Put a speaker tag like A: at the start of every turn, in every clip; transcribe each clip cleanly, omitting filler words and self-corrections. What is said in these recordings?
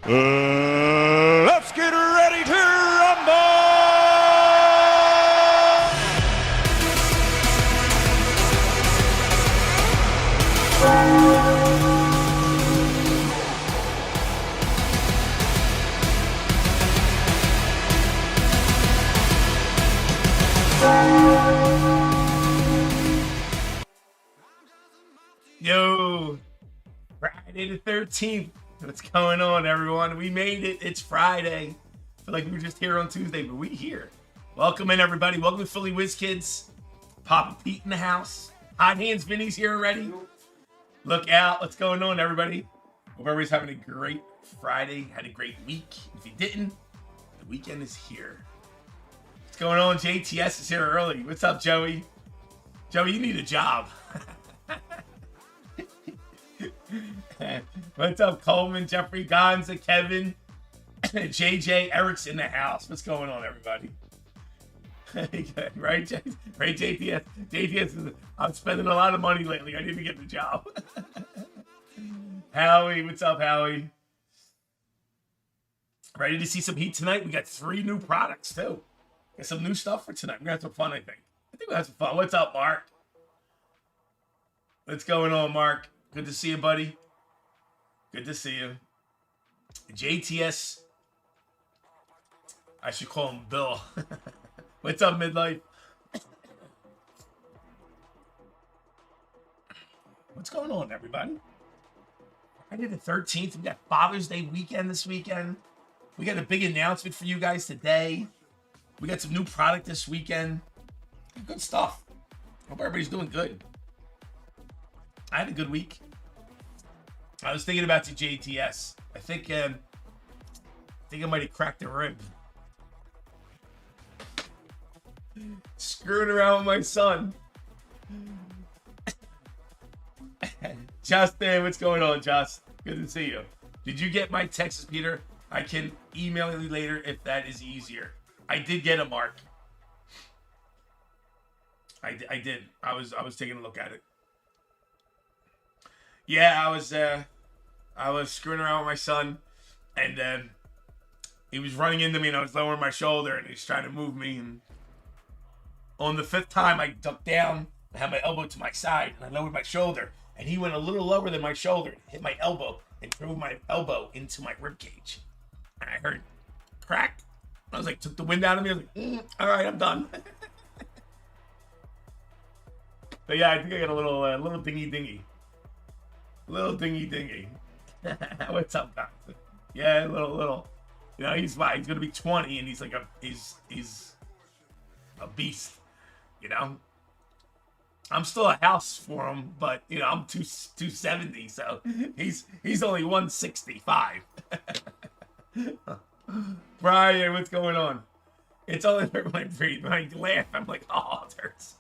A: Let's get ready to rumble!
B: Yo, Friday the 13th. What's going on, everyone? We made it. It's Friday. I feel like we were just here on Tuesday, but we here. Welcome in, everybody. Welcome to Philly Whiz Kids. Papa Pete in the house. Hot Hands Vinny's here already. Look out. What's going on, everybody? Hope everybody's having a great Friday. Had a great week. If you didn't, the weekend is here. What's going on? JTS is here early. What's up, Joey? Joey, you need a job. What's up, Coleman, Jeffrey, Gonza, Kevin, JJ, Eric's in the house. What's going on, everybody? Right, JTS? JTS is, I'm spending a lot of money lately. I need to get the job. Howie, what's up, Howie? Ready to see some heat tonight? We got 3 new products, too. Got some new stuff for tonight. We're going to have some fun, I think. We'll have some fun. What's up, Mark? What's going on, Mark? Good to see you, buddy. Good to see you. JTS. I should call him Bill. What's up, Midlife? What's going on, everybody? Friday the 13th. We got Father's Day weekend this weekend. We got a big announcement for you guys today. We got some new product this weekend. Good stuff. Hope everybody's doing good. I had a good week. I was thinking about the JTS. I think I might have cracked a rib. Screwing around with my son. Justin, what's going on, Just? Good to see you. Did you get my text, Peter? I can email you later if that is easier. I did get a mark. I did. I was taking a look at it. Yeah, I was screwing around with my son, and he was running into me, and I was lowering my shoulder, and he was trying to move me. And on the 5th time, I ducked down, I had my elbow to my side, and I lowered my shoulder, and he went a little lower than my shoulder, and hit my elbow, and drove my elbow into my rib cage. And I heard crack. I was like, took the wind out of me. I was like, all right, I'm done. But yeah, I think I got a little dingy. Little dingy. What's up, guys? Yeah, little. You know, he's fine. He's gonna be 20, and he's like he's a beast. You know, I'm still a house for him, but you know, I'm 270, so he's only 165. Brian, what's going on? It's only hurt when I breathe. When I laugh, I'm like, oh, it hurts.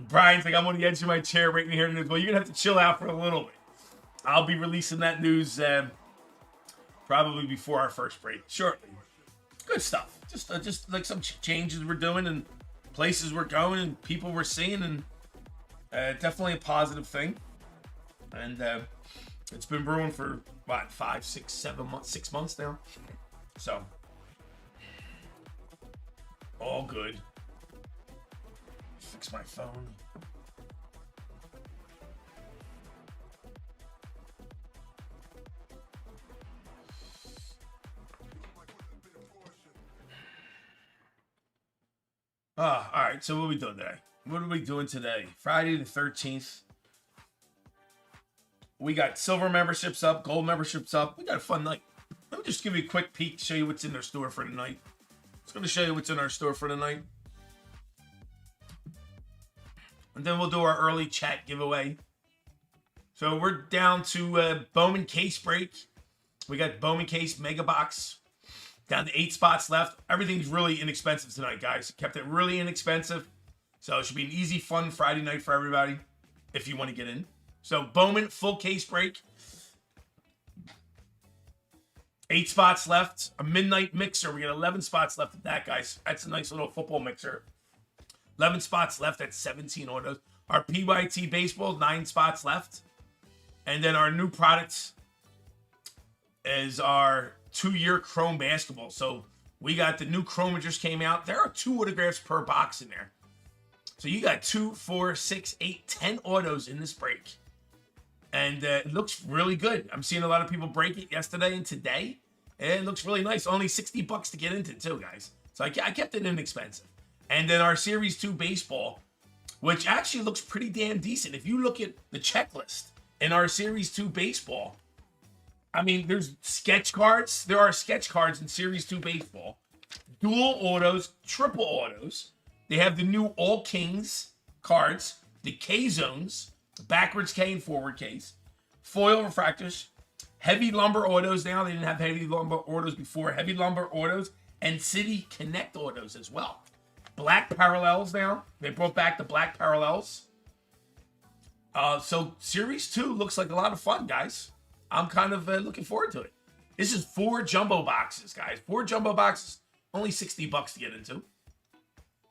B: Brian's like, I'm on the edge of my chair waiting to hear the news. Well, you're going to have to chill out for a little bit. I'll be releasing that news probably before our first break, shortly. Good stuff. Just like some changes we're doing and places we're going and people we're seeing, and definitely a positive thing. And it's been brewing for, 5, 6, 7 months, 6 months now. So, all good. Fix my phone. All right. So what are we doing today? What are we doing today? Friday the 13th. We got silver memberships up, gold memberships up. We got a fun night. Let me just give you a quick peek, show you what's in our store for tonight. It's going to show you what's in our store for tonight. And then we'll do our early chat giveaway. So we're down to Bowman case break. We got Bowman case mega box. Down to 8 spots left. Everything's really inexpensive tonight, guys. Kept it really inexpensive. So it should be an easy, fun Friday night for everybody if you want to get in. So Bowman full case break. 8 spots left. A midnight mixer. We got 11 spots left of that, guys. That's a nice little football mixer. 11 spots left at 17 autos. Our PYT baseball, 9 spots left. And then our new product is our 2-year Chrome basketball. So we got the new Chrome that just came out. There are 2 autographs per box in there. So you got 2, 4, 6, 8, 10 autos in this break. And it looks really good. I'm seeing a lot of people break it yesterday and today. And it looks really nice. Only $60 to get into too, guys. So I kept it inexpensive. And then our Series 2 baseball, which actually looks pretty damn decent. If you look at the checklist in our Series 2 baseball, I mean, there's sketch cards. There are sketch cards in Series 2 baseball. Dual autos, triple autos. They have the new All Kings cards, the K zones, backwards K and forward Ks, foil refractors, heavy lumber autos now. They didn't have heavy lumber autos before. Heavy lumber autos and City Connect autos as well. Black parallels now. They brought back the black parallels. So Series 2 looks like a lot of fun, guys. I'm kind of looking forward to it. This is 4 jumbo boxes, guys. 4 jumbo boxes, only $60 to get into.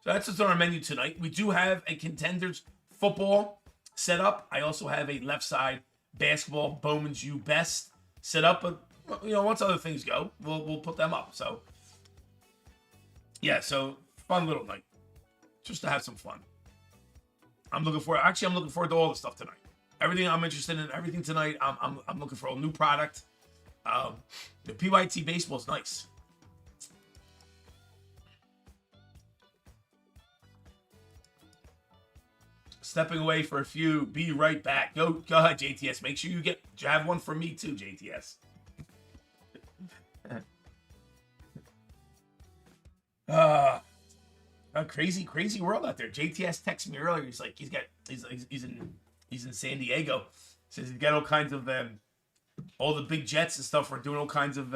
B: So that's what's on our menu tonight. We do have a Contenders football set up. I also have a left side basketball Bowman's U Best set up. But, you know, once other things go, we'll put them up. So, yeah, so fun little night. Just to have some fun. I'm looking forward to all the stuff tonight. Everything I'm interested in, everything tonight, I'm looking for a new product. The PYT baseball is nice. Stepping away for a few. Be right back. Go ahead, JTS. Make sure you have one for me too, JTS. A crazy world out there. JTS texted me earlier. He's like, he's in San Diego. Says he's got all kinds of all the big jets and stuff. We're doing all kinds of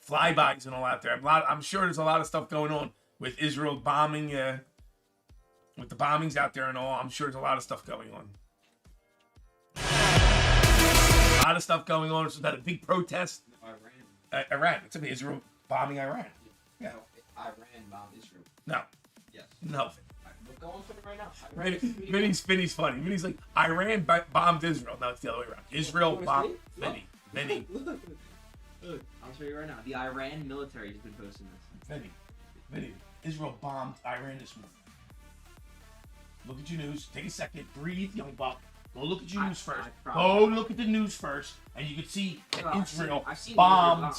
B: flybys and all out there. I'm sure there's a lot of stuff going on with Israel bombing, with the bombings out there and all. I'm sure there's a lot of stuff going on. A lot of stuff going on. So that a big protest. Iran. It's Israel bombing Iran. Yeah.
C: No, Iran bombed Israel.
B: No.
C: Yes.
B: No.
C: Look, go on Twitter right now.
B: Vinny's funny. Vinny's like, Iran bombed Israel. No, it's the other way around. Israel bombed Vinny.
C: Look, I'll show you right now. The Iran military has been posting this.
B: Vinny. Israel bombed Iran this morning. Look at your news. Take a second. Breathe, young buck. Go look at your news first. Go look at the news first, and you can see that Israel bombed.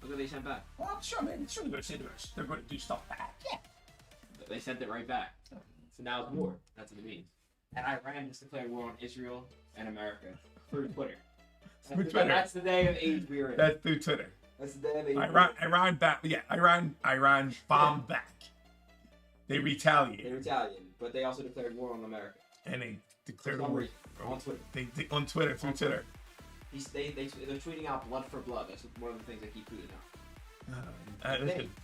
C: Look what they sent back.
B: Well, I'm sure, man. Sure, they're going to do stuff back. Yeah.
C: They sent it right back. So now it's war. That's what it means. And Iran just declared war on Israel and America through Twitter. That's the day of age we are in.
B: That's through Twitter.
C: That's the day of age.
B: Iran back. Yeah, Iran bombed back. They retaliated.
C: But they also declared war on America.
B: And they declared war
C: on Twitter.
B: On Twitter, through Twitter.
C: They're tweeting out blood for blood. That's one of the things they keep tweeting out.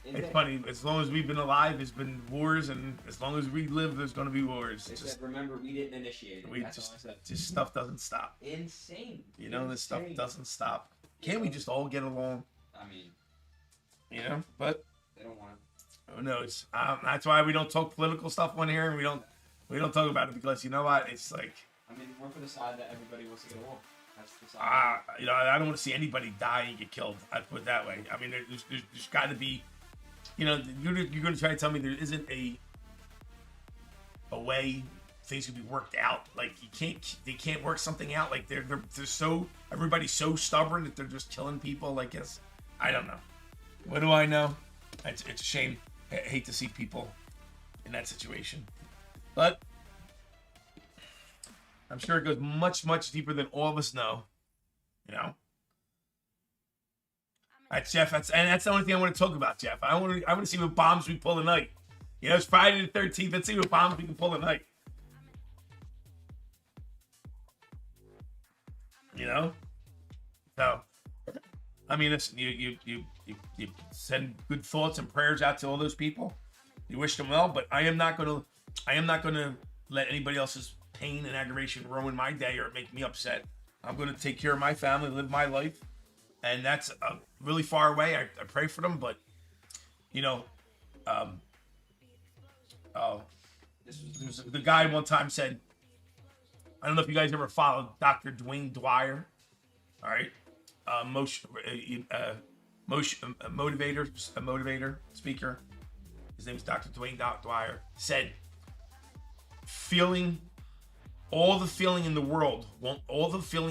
B: It's funny. As long as we've been alive, there's been wars, and as long as we live, there's going to be wars.
C: They said, remember, we didn't initiate it. That's all I said.
B: Just stuff doesn't stop.
C: Insane.
B: You know, this stuff doesn't stop. Can't we just all get along?
C: I mean,
B: you know, but
C: they don't want to.
B: Who knows? That's why we don't talk political stuff on here, and we don't talk about it, because you know what? It's like,
C: I mean, we're for the side that everybody wants to get along. That's the side.
B: You know, I don't want to see anybody die and get killed. I put it that way. I mean, there's got to be, you know, you're going to try to tell me there isn't a way things can be worked out. Like they can't work something out. Like they're so, everybody's so stubborn that they're just killing people. Like, yes, I don't know. What do I know? It's a shame. I hate to see people in that situation, but I'm sure it goes much, much deeper than all of us know. You know, that's Jeff. That's the only thing I want to talk about, Jeff. I want to see what bombs we pull tonight. You know, it's Friday the 13th. Let's see what bombs we can pull tonight. You know, so I mean, listen, you send good thoughts and prayers out to all those people. You wish them well, but I am not gonna let anybody else's pain and aggravation ruin my day or make me upset. I'm going to take care of my family, live my life, and that's really far away. I pray for them, but you know, the guy one time said, I don't know if you guys ever followed Dr. Dwayne Dwyer. All right. Motivator, speaker. His name is Dr. Dwayne Dwyer. Said, all the feeling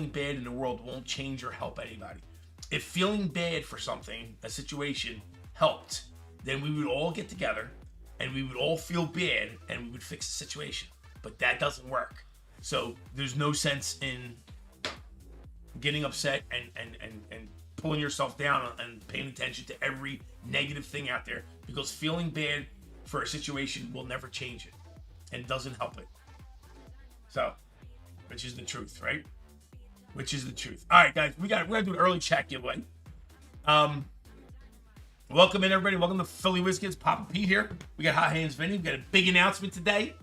B: bad in the world won't change or help anybody. If feeling bad for something, a situation, helped, then we would all get together and we would all feel bad and we would fix the situation. But that doesn't work. So there's no sense in getting upset and pulling yourself down and paying attention to every negative thing out there, because feeling bad for a situation will never change it and doesn't help it. So, which is the truth, right? Which is the truth. All right, guys, we're gonna do an early chat giveaway. Welcome in, everybody. Welcome to Philly WizKids. Papa Pete here. We got Hot Hands Vinny. We got a big announcement today.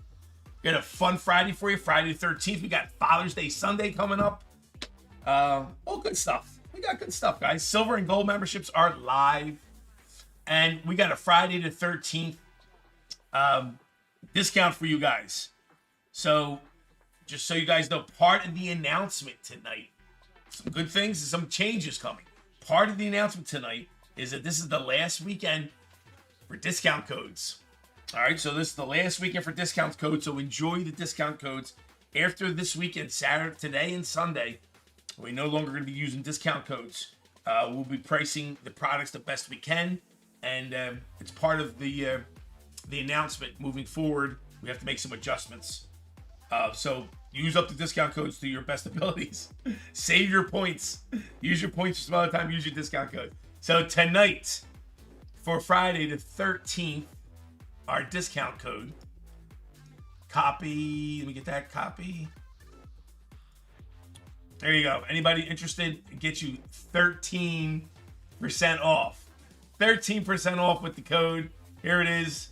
B: We got a fun Friday for you. Friday the 13th. We got Father's Day Sunday coming up. All good stuff. We got good stuff, guys. Silver and gold memberships are live. And we got a Friday the 13th discount for you guys. So, just so you guys know, part of the announcement tonight, some good things and some changes coming. Part of the announcement tonight is that this is the last weekend for discount codes. All right, so this is the last weekend for discount codes, so enjoy the discount codes. After this weekend, Saturday, today and Sunday, we're no longer going to be using discount codes. We'll be pricing the products the best we can, and it's part of the announcement moving forward. We have to make some adjustments. So use up the discount codes to your best abilities. Save your points. Use your points for some other time. Use your discount code. So tonight, for Friday the 13th, our discount code. Copy. Let me get that copy. There you go. Anybody interested? It gets you 13% off. 13% off with the code. Here it is.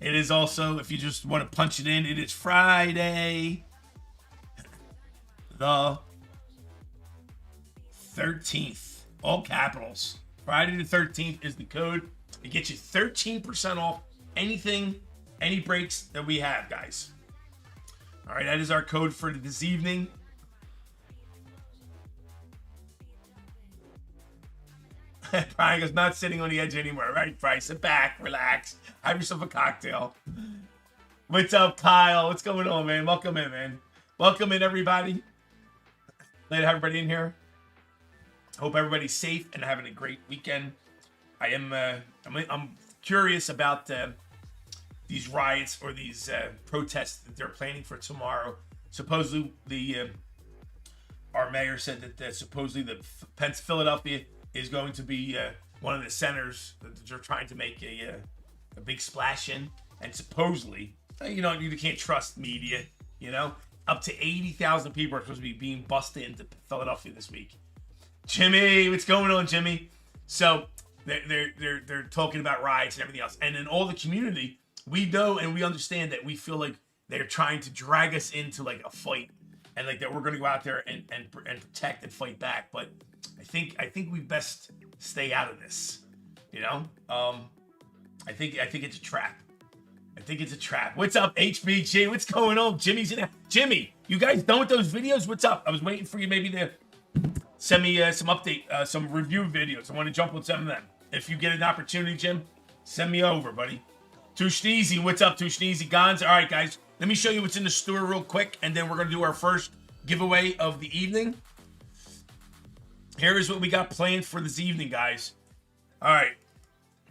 B: It is also, if you just want to punch it in, it is Friday the 13th. All capitals. Friday the 13th is the code. It gets you 13% off anything, any breaks that we have, guys. All right, that is our code for this evening. Brian goes, not sitting on the edge anymore, right, Bryce? Sit back, relax, have yourself a cocktail. What's up, Kyle? What's going on, man? Welcome in, man. Welcome in, everybody. Glad to have everybody in here. Hope everybody's safe and having a great weekend. I'm curious about these riots or these protests that they're planning for tomorrow. Supposedly, our mayor said that supposedly the Philadelphia is going to be one of the centers that they're trying to make a big splash in. And supposedly, you can't trust media, up to 80,000 people are supposed to be being busted into Philadelphia this week. Jimmy, what's going on, Jimmy? So they're talking about riots and everything else. And in all the community, we know and we understand that we feel like they're trying to drag us into like a fight, and like that we're going to go out there and protect and fight back. But I think we best stay out of this. I think it's a trap. I think it's a trap. What's up, HBG? What's going on? Jimmy's in there. Jimmy, you guys done with those videos? What's up? I was waiting for you maybe to send me some update, some review videos. I want to jump on some of them. If you get an opportunity, Jim, send me over, buddy. Tushneezy, what's up, Tushneezy? Gons. All right, guys, let me show you what's in the store real quick, and then we're going to do our first giveaway of the evening. Here is what we got planned for this evening, guys. All right.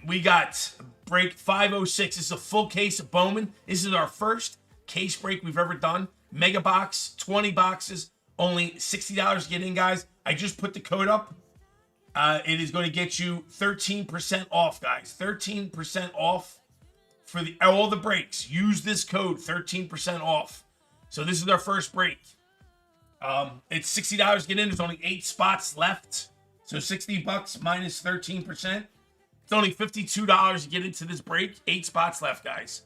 B: We got break 506. This is a full case of Bowman. This is our first case break we've ever done. Mega box, 20 boxes, only $60 to get in, guys. I just put the code up. It is going to get you 13% off, guys. 13% off for all the breaks. Use this code, 13% off. So this is our first break. It's $60 to get in. There's only 8 spots left. So $60 minus 13%. It's only $52 to get into this break. 8 spots left, guys.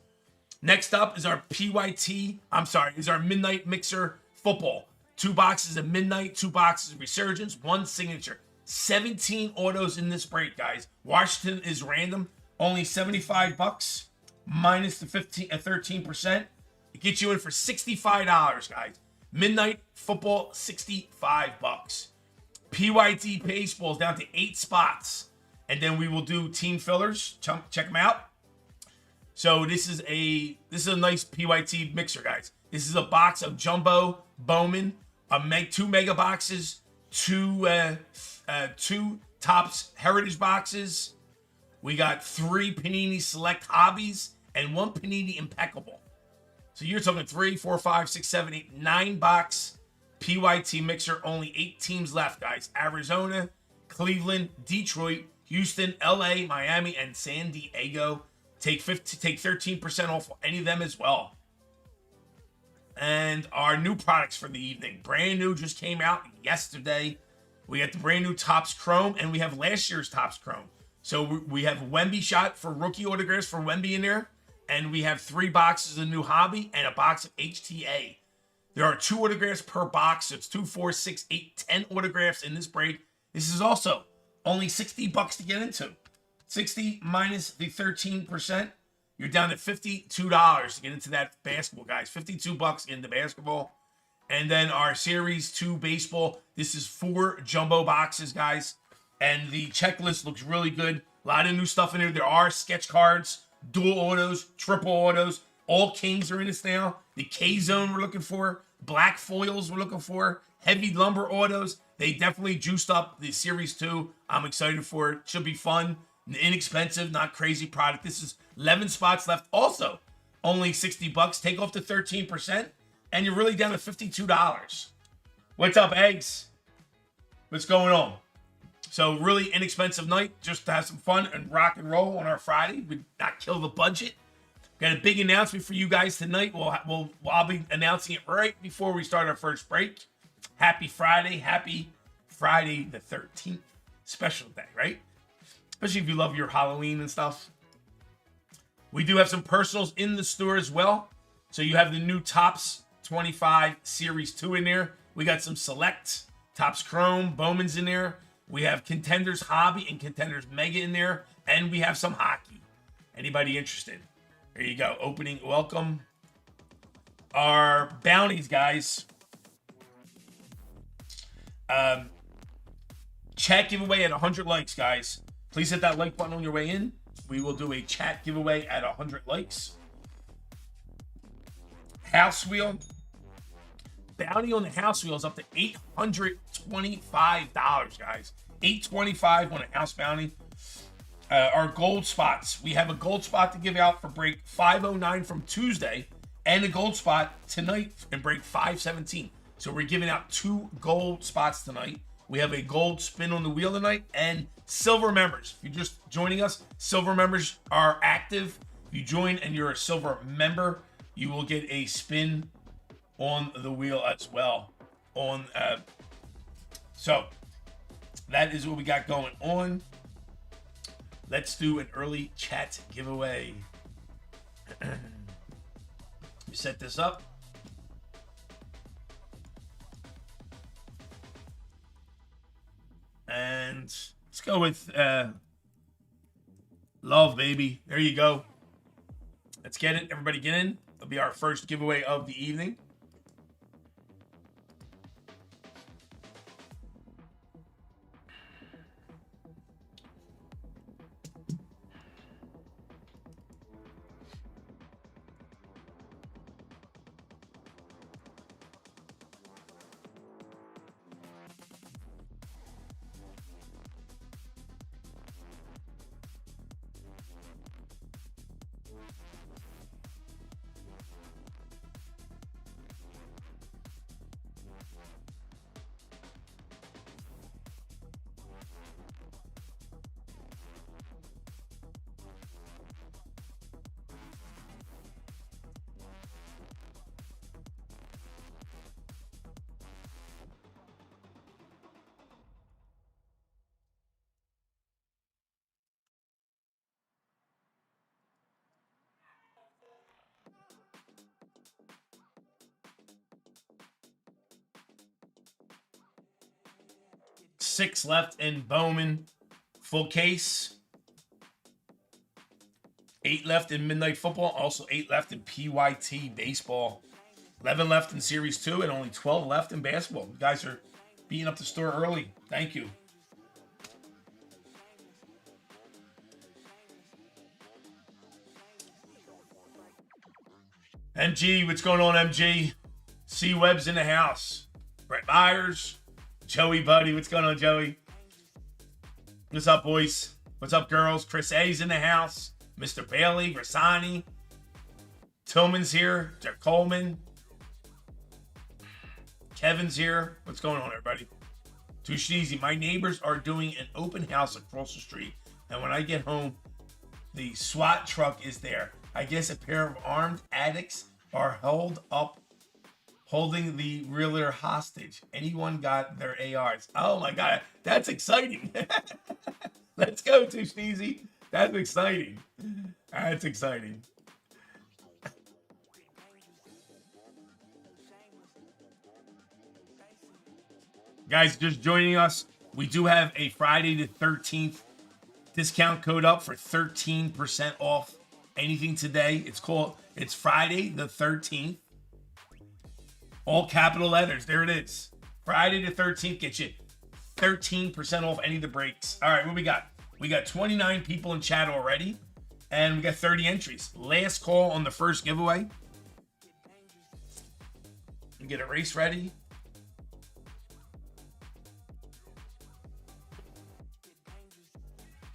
B: Next up is our is our Midnight Mixer Football. 2 boxes of Midnight, 2 boxes of Resurgence, 1 signature. 17 autos in this break, guys. Washington is random. Only $75 minus the 13%. It gets you in for $65, guys. Midnight Football, $65. PYT Baseball is down to 8 spots. And then we will do team fillers. Check them out. So this is a nice PYT mixer, guys. This is a box of Jumbo Bowman, 2 mega boxes, two Topps Heritage boxes. We got 3 Panini Select Hobbies and 1 Panini Impeccable. So you're talking 3, 4, 5, 6, 7, 8, 9 box PYT mixer. Only 8 teams left, guys. Arizona, Cleveland, Detroit, Houston, LA, Miami, and San Diego. Take 13% off any of them as well. And our new products for the evening. Brand new, just came out yesterday. We got the brand new Topps Chrome, and we have last year's Topps Chrome. So we have Wemby shot for rookie autographs for Wemby in there. And we have 3 boxes of new hobby and a box of HTA. There are 2 autographs per box. So it's 2, 4, 6, 8, 10 autographs in this break. This is also only $60 to get into. 60 minus the 13%. You're down to $52 to get into that basketball, guys. $52 into basketball. And then our Series 2 baseball. This is 4 jumbo boxes, guys. And the checklist looks really good. A lot of new stuff in there. There are sketch cards, dual autos, triple autos. All Kings are in this now. The K-Zone we're looking for. Black foils we're looking for. Heavy lumber autos. They definitely juiced up the Series 2. I'm excited for it. Should be fun. Inexpensive, not crazy product. This is 11 spots left. Also, only $60. Take off the 13%, and you're really down to $52. What's up, Eggs? What's going on? So really inexpensive night, just to have some fun and rock and roll on our Friday. We not kill the budget. Got a big announcement for you guys tonight. I'll be announcing it right before we start our first break. Happy Friday the 13th. Special day, right? Especially if you love your Halloween and stuff. We do have some personals in the store as well. So you have the new Topps 25 Series 2 in there. We got some Select, Topps Chrome, Bowman's in there. We have Contenders Hobby and Contenders Mega in there. And we have some hockey. Anybody interested? There you go. Opening, welcome. Our bounties, guys. Chat giveaway at 100 likes, guys. Please hit that like button on your way in. We will do a chat giveaway at 100 likes. House wheel. Bounty on the house wheel is up to $825, guys. $825 on a house bounty. Our gold spots. We have a gold spot to give out for break 509 from Tuesday and a gold spot tonight in break 517. So we're giving out 2 gold spots tonight. We have a gold spin on the wheel tonight and silver members. If you're just joining us, silver members are active. If you join and you're a silver member, you will get a spin on the wheel as well. So that is what we got going on. Let's do an early chat giveaway. Set this up. And let's go with Love, baby. There you go. Let's get it. Everybody get in. It'll be our first giveaway of the evening. Six left in Bowman, full case. 8 left in Midnight Football. Also 8 left in PYT Baseball. 11 left in Series 2 and only 12 left in basketball. You guys are beating up the store early. Thank you. MG, what's going on, MG? C Webb's in the house. Brett Myers, Joey Buddy, what's going on, Joey? What's up, boys? What's up, girls? Chris A's in the house. Mr. Bailey, Rasani, Tillman's here. Jeff Coleman, Kevin's here. What's going on, everybody? Too sneezy. My neighbors are doing an open house across the street, and when I get home, the SWAT truck is there. I guess a pair of armed addicts are held up, holding the realtor hostage. Anyone got their ARs? Oh my God, that's exciting. Let's go, Too Sneezy. That's exciting. That's exciting. Guys, just joining us, we do have a Friday the 13th discount code up for 13% off anything today. It's Friday the 13th. All capital letters. There it is. Friday the 13th gets you 13% off any of the breaks. All right, what we got? We got 29 people in chat already, and we got 30 entries. Last call on the first giveaway. And get a race ready.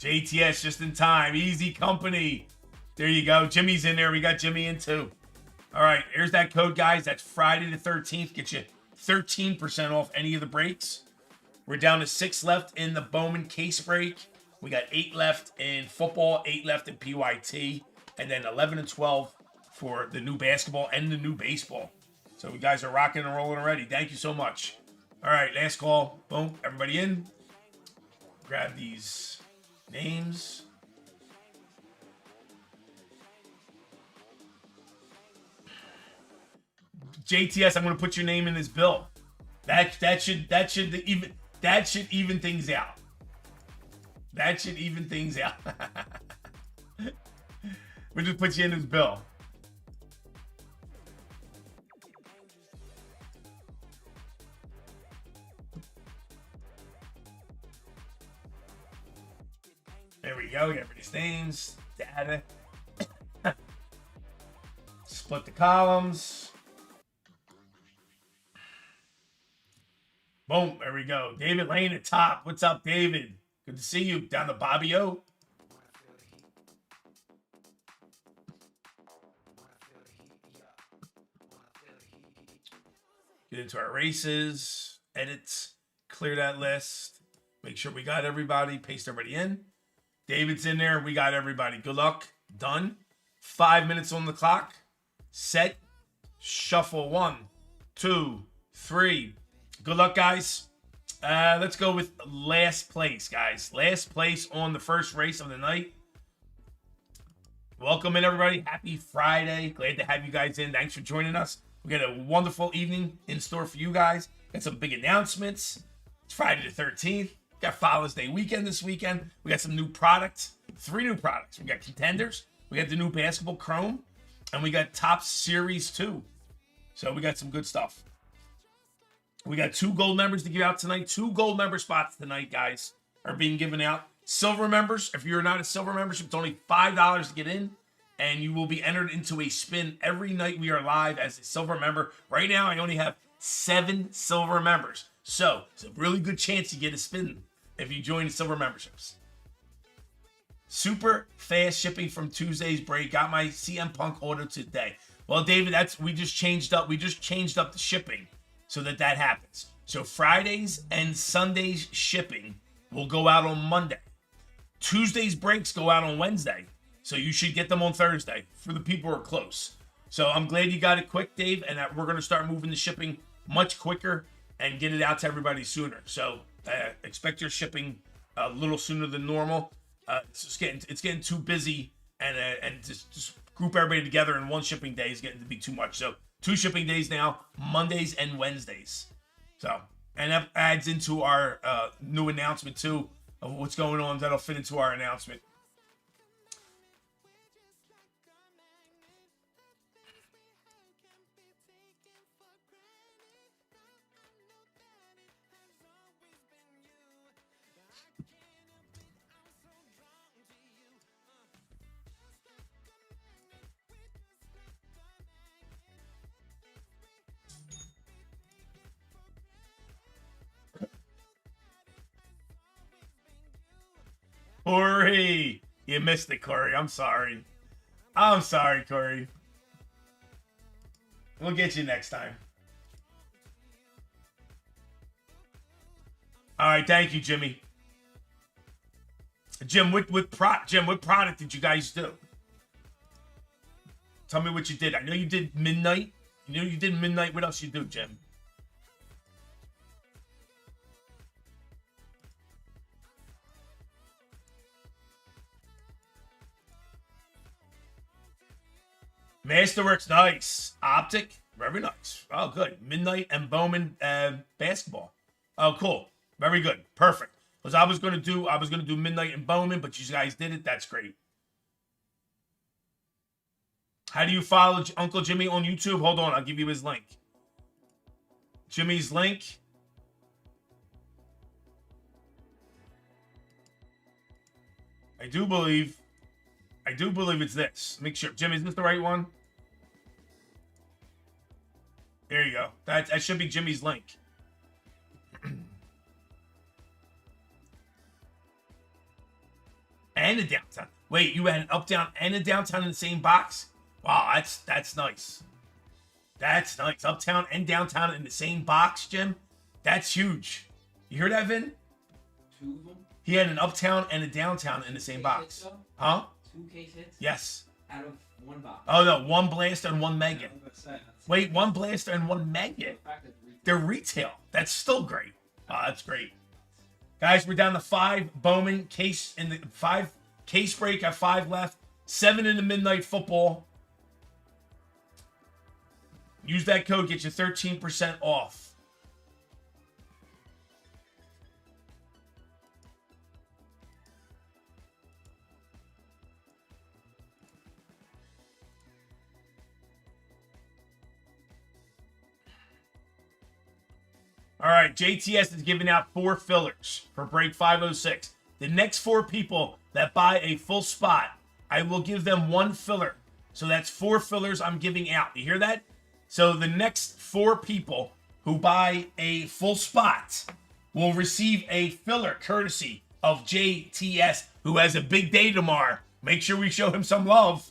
B: JTS just in time. Easy company. There you go. Jimmy's in there. We got Jimmy in too. All right, here's that code, guys. That's Friday the 13th. Get you 13% off any of the breaks. We're down to 6 left in the Bowman case break. We got 8 left in football, 8 left in PYT, and then 11 and 12 for the new basketball and the new baseball. So you guys are rocking and rolling already. Thank you so much. All right, last call. Boom, everybody in. Grab these names. JTS, I'm going to put your name in this bill. That should even things out. That should even things out. We'll just put you in this bill. There we go. We got everybody's names, data. Split the columns. Boom, there we go. David Lane at top. What's up, David? Good to see you. Down to Bobby O. Get into our races, edits, clear that list. Make sure we got everybody. Paste everybody in. David's in there. We got everybody. Good luck. Done. 5 minutes on the clock. Set. Shuffle. 1, 2, 3. Good luck, guys. Let's go with last place, guys. Last place on the first race of the night. Welcome in, everybody. Happy Friday. Glad to have you guys in. Thanks for joining us. We got a wonderful evening in store for you guys. Got some big announcements. It's Friday the 13th. Got Father's Day weekend this weekend. We got some new products. 3 new products. We got Contenders. We got the new Basketball Chrome. And we got Top Series 2. So we got some good stuff. We got 2 gold members to give out tonight. 2 gold member spots tonight, guys, are being given out. Silver members, if you're not a silver membership, it's only $5 to get in. And you will be entered into a spin every night we are live as a silver member. Right now, I only have 7 silver members. So it's a really good chance you get a spin if you join the silver memberships. Super fast shipping from Tuesday's break. Got my CM Punk order today. Well, David, we just changed up the shipping so that happens. So Fridays and Sundays shipping will go out on Monday. Tuesday's breaks go out on Wednesday. So you should get them on Thursday for the people who are close. So I'm glad you got it quick, Dave, and that we're going to start moving the shipping much quicker and get it out to everybody sooner. So expect your shipping a little sooner than normal. It's getting too busy, and just group everybody together in one shipping day is getting to be too much. So 2 shipping days now, Mondays and Wednesdays. So, and that adds into our new announcement too of what's going on. That'll fit into our announcement. Corey. You missed it, Corey. I'm sorry. I'm sorry, Corey. We'll get you next time. All right, thank you, Jimmy. Jim, what product did you guys do? Tell me what you did. I know you did midnight. You know you did midnight. What else you do, Jim? Masterworks, nice. Optic, very nice. Oh, good. Midnight and Bowman basketball. Oh, cool. Very good. Perfect. Because I was gonna do Midnight and Bowman, but you guys did it. That's great. How do you follow Uncle Jimmy on YouTube? Hold on, I'll give you his link. Jimmy's link. I do believe it's this. Make sure. Jimmy, is this the right one? There you go. That should be Jimmy's link. And a downtown. Wait, you had an uptown and a downtown in the same box? Wow, that's nice. That's nice. Uptown and downtown in the same box, Jim. That's huge. You hear that, Vin?
C: 2 of them?
B: He had an uptown and a downtown in the same box.
C: Hits,
B: huh?
C: 2 case hits?
B: Yes.
C: Out of 1 box.
B: Oh, no. 1 blaster and 1 mega. Wait, 1 blaster and 1 mega. They're retail. That's still great. Oh, that's great. Guys, we're down to 5 Bowman case in the 5 case break. Got 5 left. 7 in the midnight football. Use that code, get you 13% off. All right, JTS is giving out 4 fillers for break 506. The next 4 people that buy a full spot, I will give them 1 filler. So that's 4 fillers I'm giving out. You hear that? So the next 4 people who buy a full spot will receive a filler courtesy of JTS, who has a big day tomorrow. Make sure we show him some love.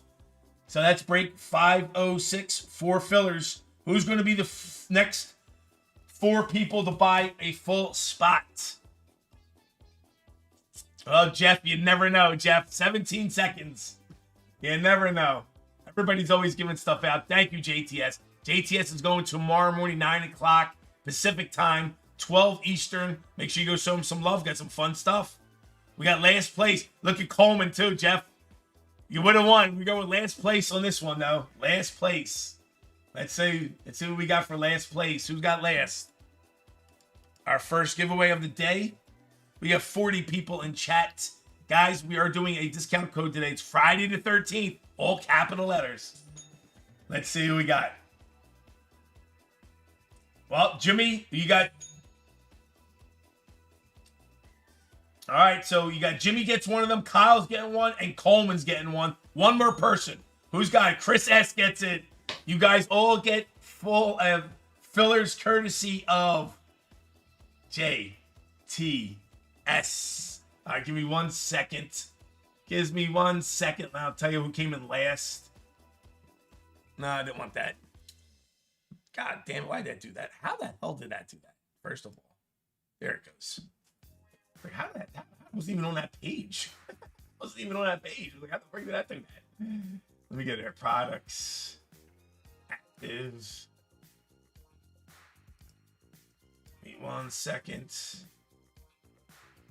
B: So that's break 506, 4 fillers. Who's going to be the next 4 people to buy a full spot? Oh, Jeff, you never know, Jeff. 17 seconds. You never know. Everybody's always giving stuff out. Thank you, JTS. JTS is going tomorrow morning, 9 o'clock Pacific time, 12 Eastern. Make sure you go show him some love. Got some fun stuff. We got last place. Look at Coleman, too, Jeff. You would have won. We go with last place on this one, though. Last place. Let's see what we got for last place. Who's got last? Our first giveaway of the day. We have 40 people in chat. Guys, we are doing a discount code today. It's Friday the 13th. All capital letters. Let's see who we got. Well, Jimmy, you got... All right, so you got Jimmy gets one of them, Kyle's getting one, and Coleman's getting one. One more person. Who's got it? Chris S. gets it. You guys all get full fillers courtesy of JTS. All right, give me 1 second. Gives me 1 second, and I'll tell you who came in last. No, I didn't want that. God damn it, why did that do that? How the hell did that do that? First of all, there it goes. How did that? I wasn't even on that page. I wasn't even on that page. Like, how the fuck did that do that? Let me get there. Products, actives. Wait 1 second.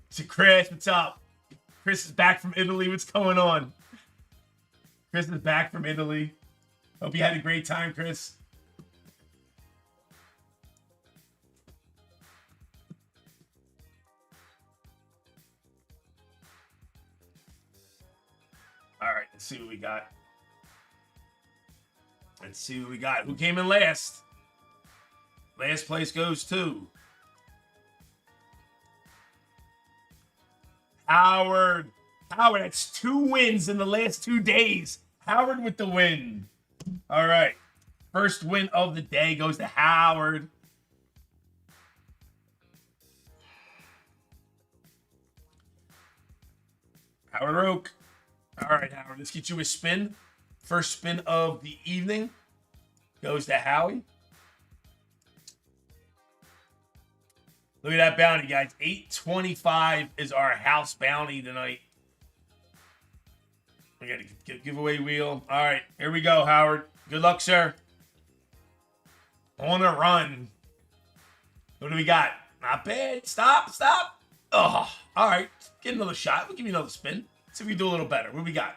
B: So Chris, what's up? Chris is back from Italy. What's going on? Chris is back from Italy. Hope you had a great time, Chris. All right, let's see what we got. Let's see what we got. Who came in last? Last place goes to Howard. Howard, that's 2 wins in the last 2 days. Howard with the win. All right. First win of the day goes to Howard. Howard Oak. All right, Howard, let's get you a spin. First spin of the evening goes to Howie. Look at that bounty, guys. 825 is our house bounty tonight. We got a giveaway wheel. All right, here we go, Howard. Good luck, sir. On a run. What do we got? Not bad. Stop. Oh, all right. Get another shot. We'll give you another spin. See if we can do a little better. What do we got?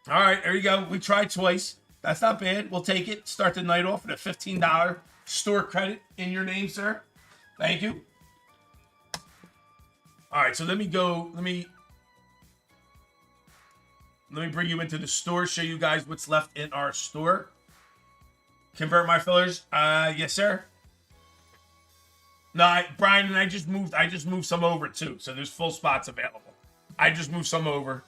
B: All right, there you go. We tried twice. That's not bad. We'll take it. Start the night off with a $15 store credit in your name, sir. Thank you. All right, so let me bring you into the store, show you guys what's left in our store. Convert my fillers. Yes, sir. No, Brian, and I just moved some over too. So there's full spots available. I just moved some over.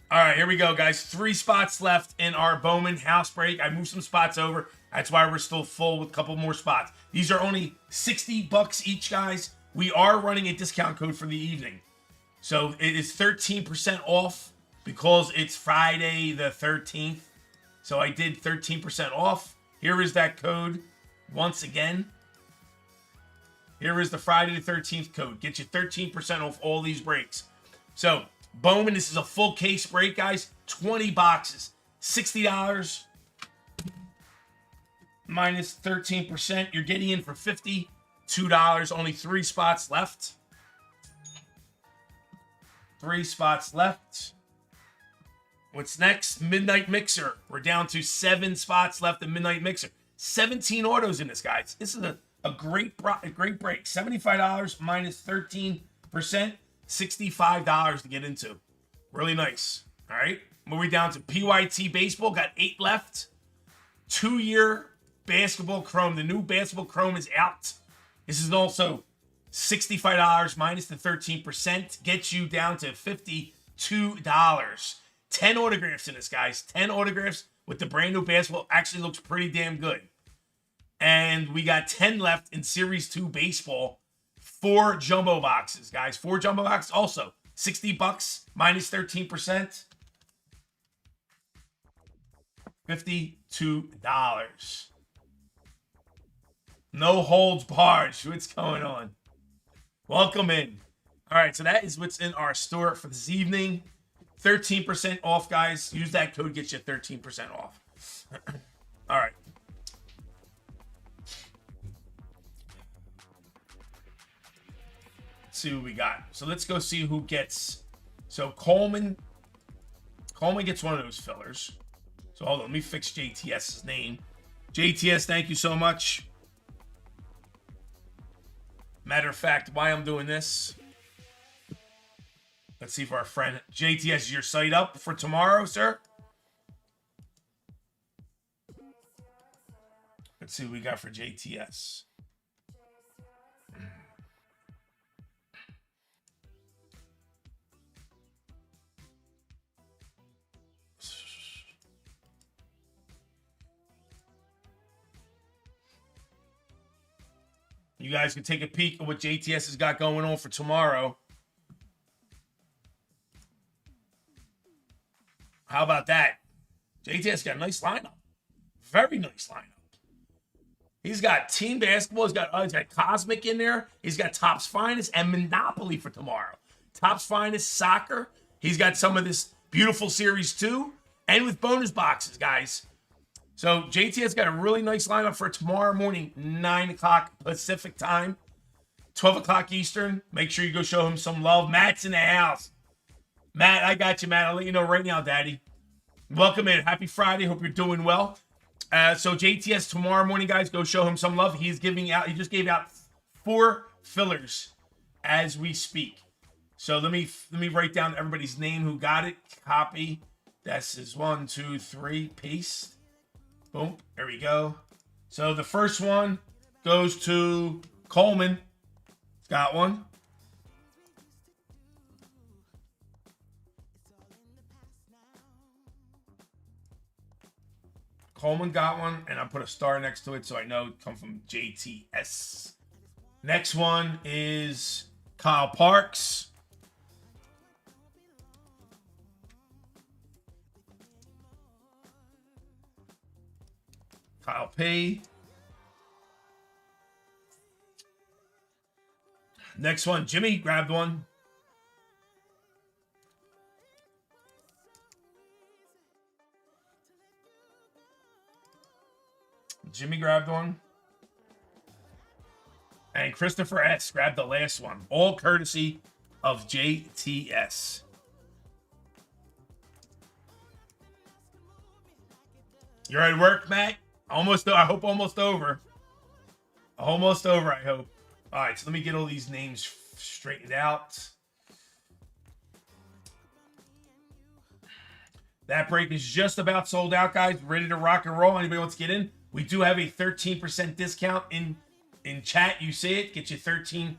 B: All right, here we go, guys. 3 spots left in our Bowman house break. I moved some spots over. That's why we're still full with a couple more spots. These are only $60 each, guys. We are running a discount code for the evening. So it is 13% off because it's Friday the 13th. So I did 13% off. Here is that code once again. Here is the Friday the 13th code. Get you 13% off all these breaks. So Bowman, this is a full case break, guys. 20 boxes. $60 minus 13%. You're getting in for $52. Only 3 spots left. 3 spots left. What's next? Midnight Mixer. We're down to 7 spots left in Midnight Mixer. 17 autos in this, guys. This is a great break. $75 minus 13%. $65 to get into. Really nice. All right. Moving down to PYT Baseball. Got 8 left. 2-year basketball chrome. The new basketball chrome is out. This is also $65 minus the 13%. Gets you down to $52. 10 autographs in this, guys. 10 autographs with the brand new basketball. Actually looks pretty damn good. And we got 10 left in Series 2 baseball. 4 jumbo boxes, guys. 4 jumbo boxes. Also, $60 minus 13%. $52. No holds barred. What's going on? Welcome in. All right, so that is what's in our store for this evening. 13% off, guys. Use that code, get you 13% off. All right. Let's see what we got. So let's go see who gets. So Coleman gets one of those fillers. So hold on, let me fix JTS's name. JTS, thank you so much. Matter of fact, why I'm doing this. Let's see if our friend JTS, is your site up for tomorrow, sir? Let's see what we got for JTS. You guys can take a peek at what JTS has got going on for tomorrow. How about that? JTS got a nice lineup. Very nice lineup. He's got team basketball. He's got Cosmic in there. He's got Topps Finest and Monopoly for tomorrow. Topps Finest Soccer. He's got some of this beautiful Series 2 and with bonus boxes, guys. So JTS got a really nice lineup for tomorrow morning, 9 o'clock Pacific time, 12 o'clock Eastern. Make sure you go show him some love. Matt's in the house. Matt, I got you, Matt. I'll let you know right now, Daddy. Welcome in. Happy Friday. Hope you're doing well. So JTS tomorrow morning, guys, go show him some love. He just gave out 4 fillers as we speak. So let me write down everybody's name who got it. Copy. This is 1, 2, 3. Paste. Boom. There we go. So the first one goes to Coleman. Got one. Coleman got one, and I put a star next to it so I know it come from JTS. Next one is Kyle Parks. Kyle P. Next one, Jimmy grabbed one. Jimmy grabbed one. And Christopher S. grabbed the last one. All courtesy of JTS. You're at work, Matt? Almost, I hope almost over. Almost over, I hope. All right, so let me get all these names straightened out. That break is just about sold out, guys. Ready to rock and roll. Anybody wants to get in? We do have a 13% discount in chat. You see it. Get you 13%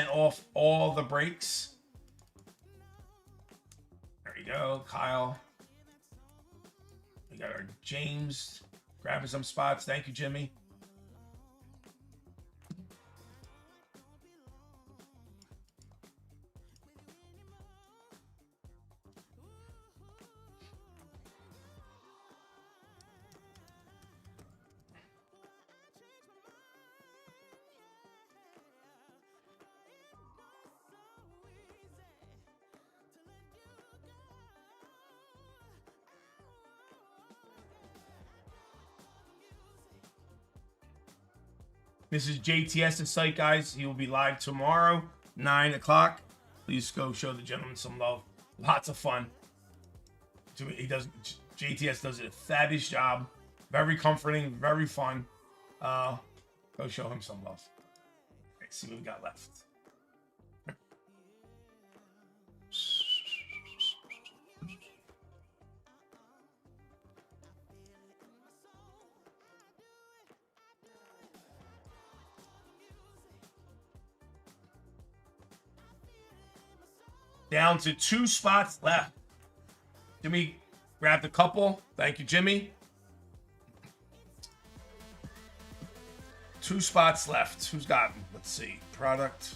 B: off all the breaks. There you go, Kyle. We got our James grabbing some spots. Thank you, Jimmy. This is JTS's site, guys. He will be live tomorrow, 9 o'clock. Please go show the gentleman some love. Lots of fun. JTS does a fabulous job. Very comforting, very fun. Go show him some love. Let's see what we got left. Down to 2 spots left. Jimmy grabbed a couple. Thank you, Jimmy. 2 spots left. Who's got them? Let's see. Product.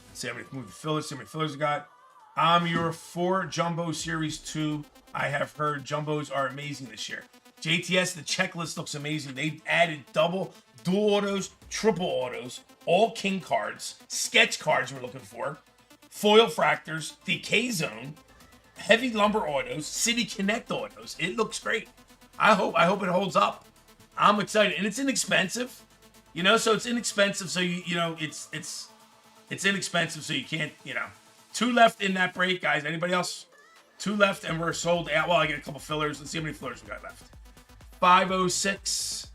B: Let's see how many fillers. See how many fillers we got. I'm your 4 Jumbo Series 2. I have heard Jumbos are amazing this year. JTS, the checklist looks amazing. They added dual autos, triple autos, all king cards, sketch cards we're looking for, foil fractors, decay zone, heavy lumber autos, city connect autos. It looks great. I hope it holds up. I'm excited, and it's inexpensive, so it's inexpensive. So it's inexpensive, so you can't, 2 left in that break, guys. Anybody else? 2 left, and we're sold out. Well, I get a couple fillers. Let's see how many fillers we got left. 506.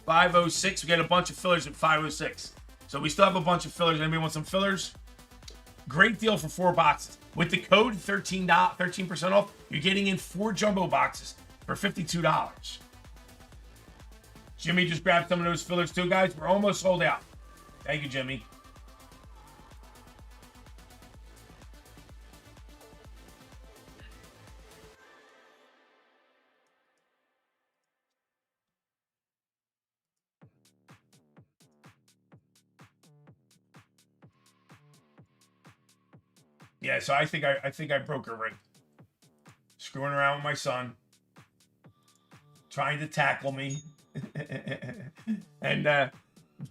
B: 506. We got a bunch of fillers at 506. So we still have a bunch of fillers. Anybody want some fillers? Great deal for 4 boxes. With the code 13% off, you're getting in 4 jumbo boxes for $52. Jimmy just grabbed some of those fillers too, guys. We're almost sold out. Thank you, Jimmy. Yeah, so I think I broke a ring. Screwing around with my son, trying to tackle me, and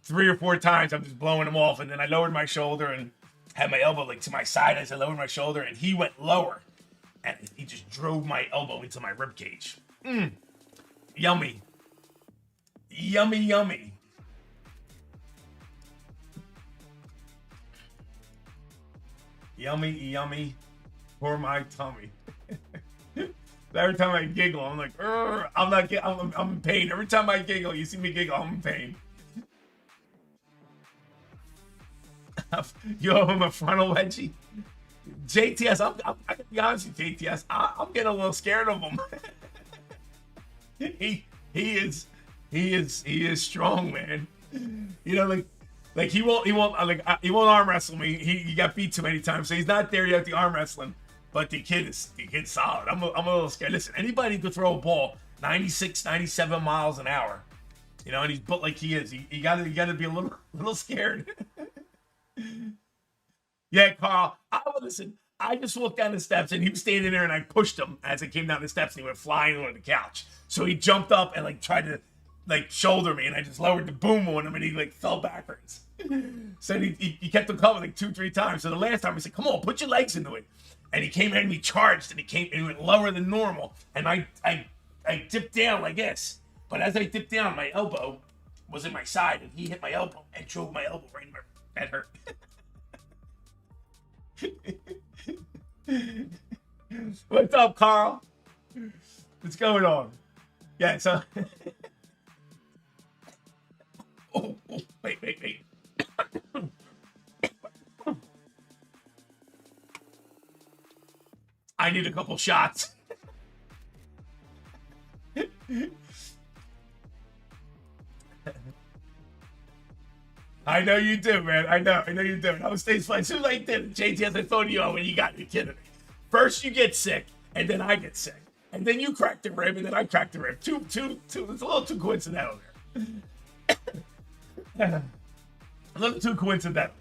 B: 3 or 4 times I'm just blowing him off, and then I lowered my shoulder and had my elbow to my side as I lowered my shoulder, and he went lower, and he just drove my elbow into my rib cage. Yummy, yummy, yummy. Yummy, yummy for my tummy. Every time I giggle, I'm like, I'm in pain. Every time I giggle, you see me giggle, I'm in pain. Yo, I'm a frontal wedgie. JTS, I can be honest with you, JTS, I'm getting a little scared of him. he is strong, man. Like he won't arm wrestle me. He got beat too many times, so he's not there yet. The arm wrestling, but the kid's solid. I'm a little scared. Listen, anybody could throw a ball 96, 97 miles an hour. You know, and he's built like he is. You gotta be a little scared. Yeah, Carl. Listen. I just walked down the steps and he was standing there and I pushed him as I came down the steps and he went flying onto the couch. So he jumped up and like tried to like shoulder me and I just lowered the boom on him and he like fell backwards. So he kept him covered like 2-3 times. So the last time I said, "Come on, put your legs into it." And he came in and he charged and he went lower than normal. And I dipped down like this. But as I dipped down, my elbow was in my side and he hit my elbow and drove my elbow right in my that hurt. What's up, Carl? What's going on? Yeah, so wait. I need a couple shots. I know you do, man. I know you do. I was staying fine. As soon as I did, JTS, I thought of you when you got me kidding me. First you get sick, and then I get sick. And then you crack the rib, and then I crack the rib. Two. It's a little too coincidental there. A little too coincidental.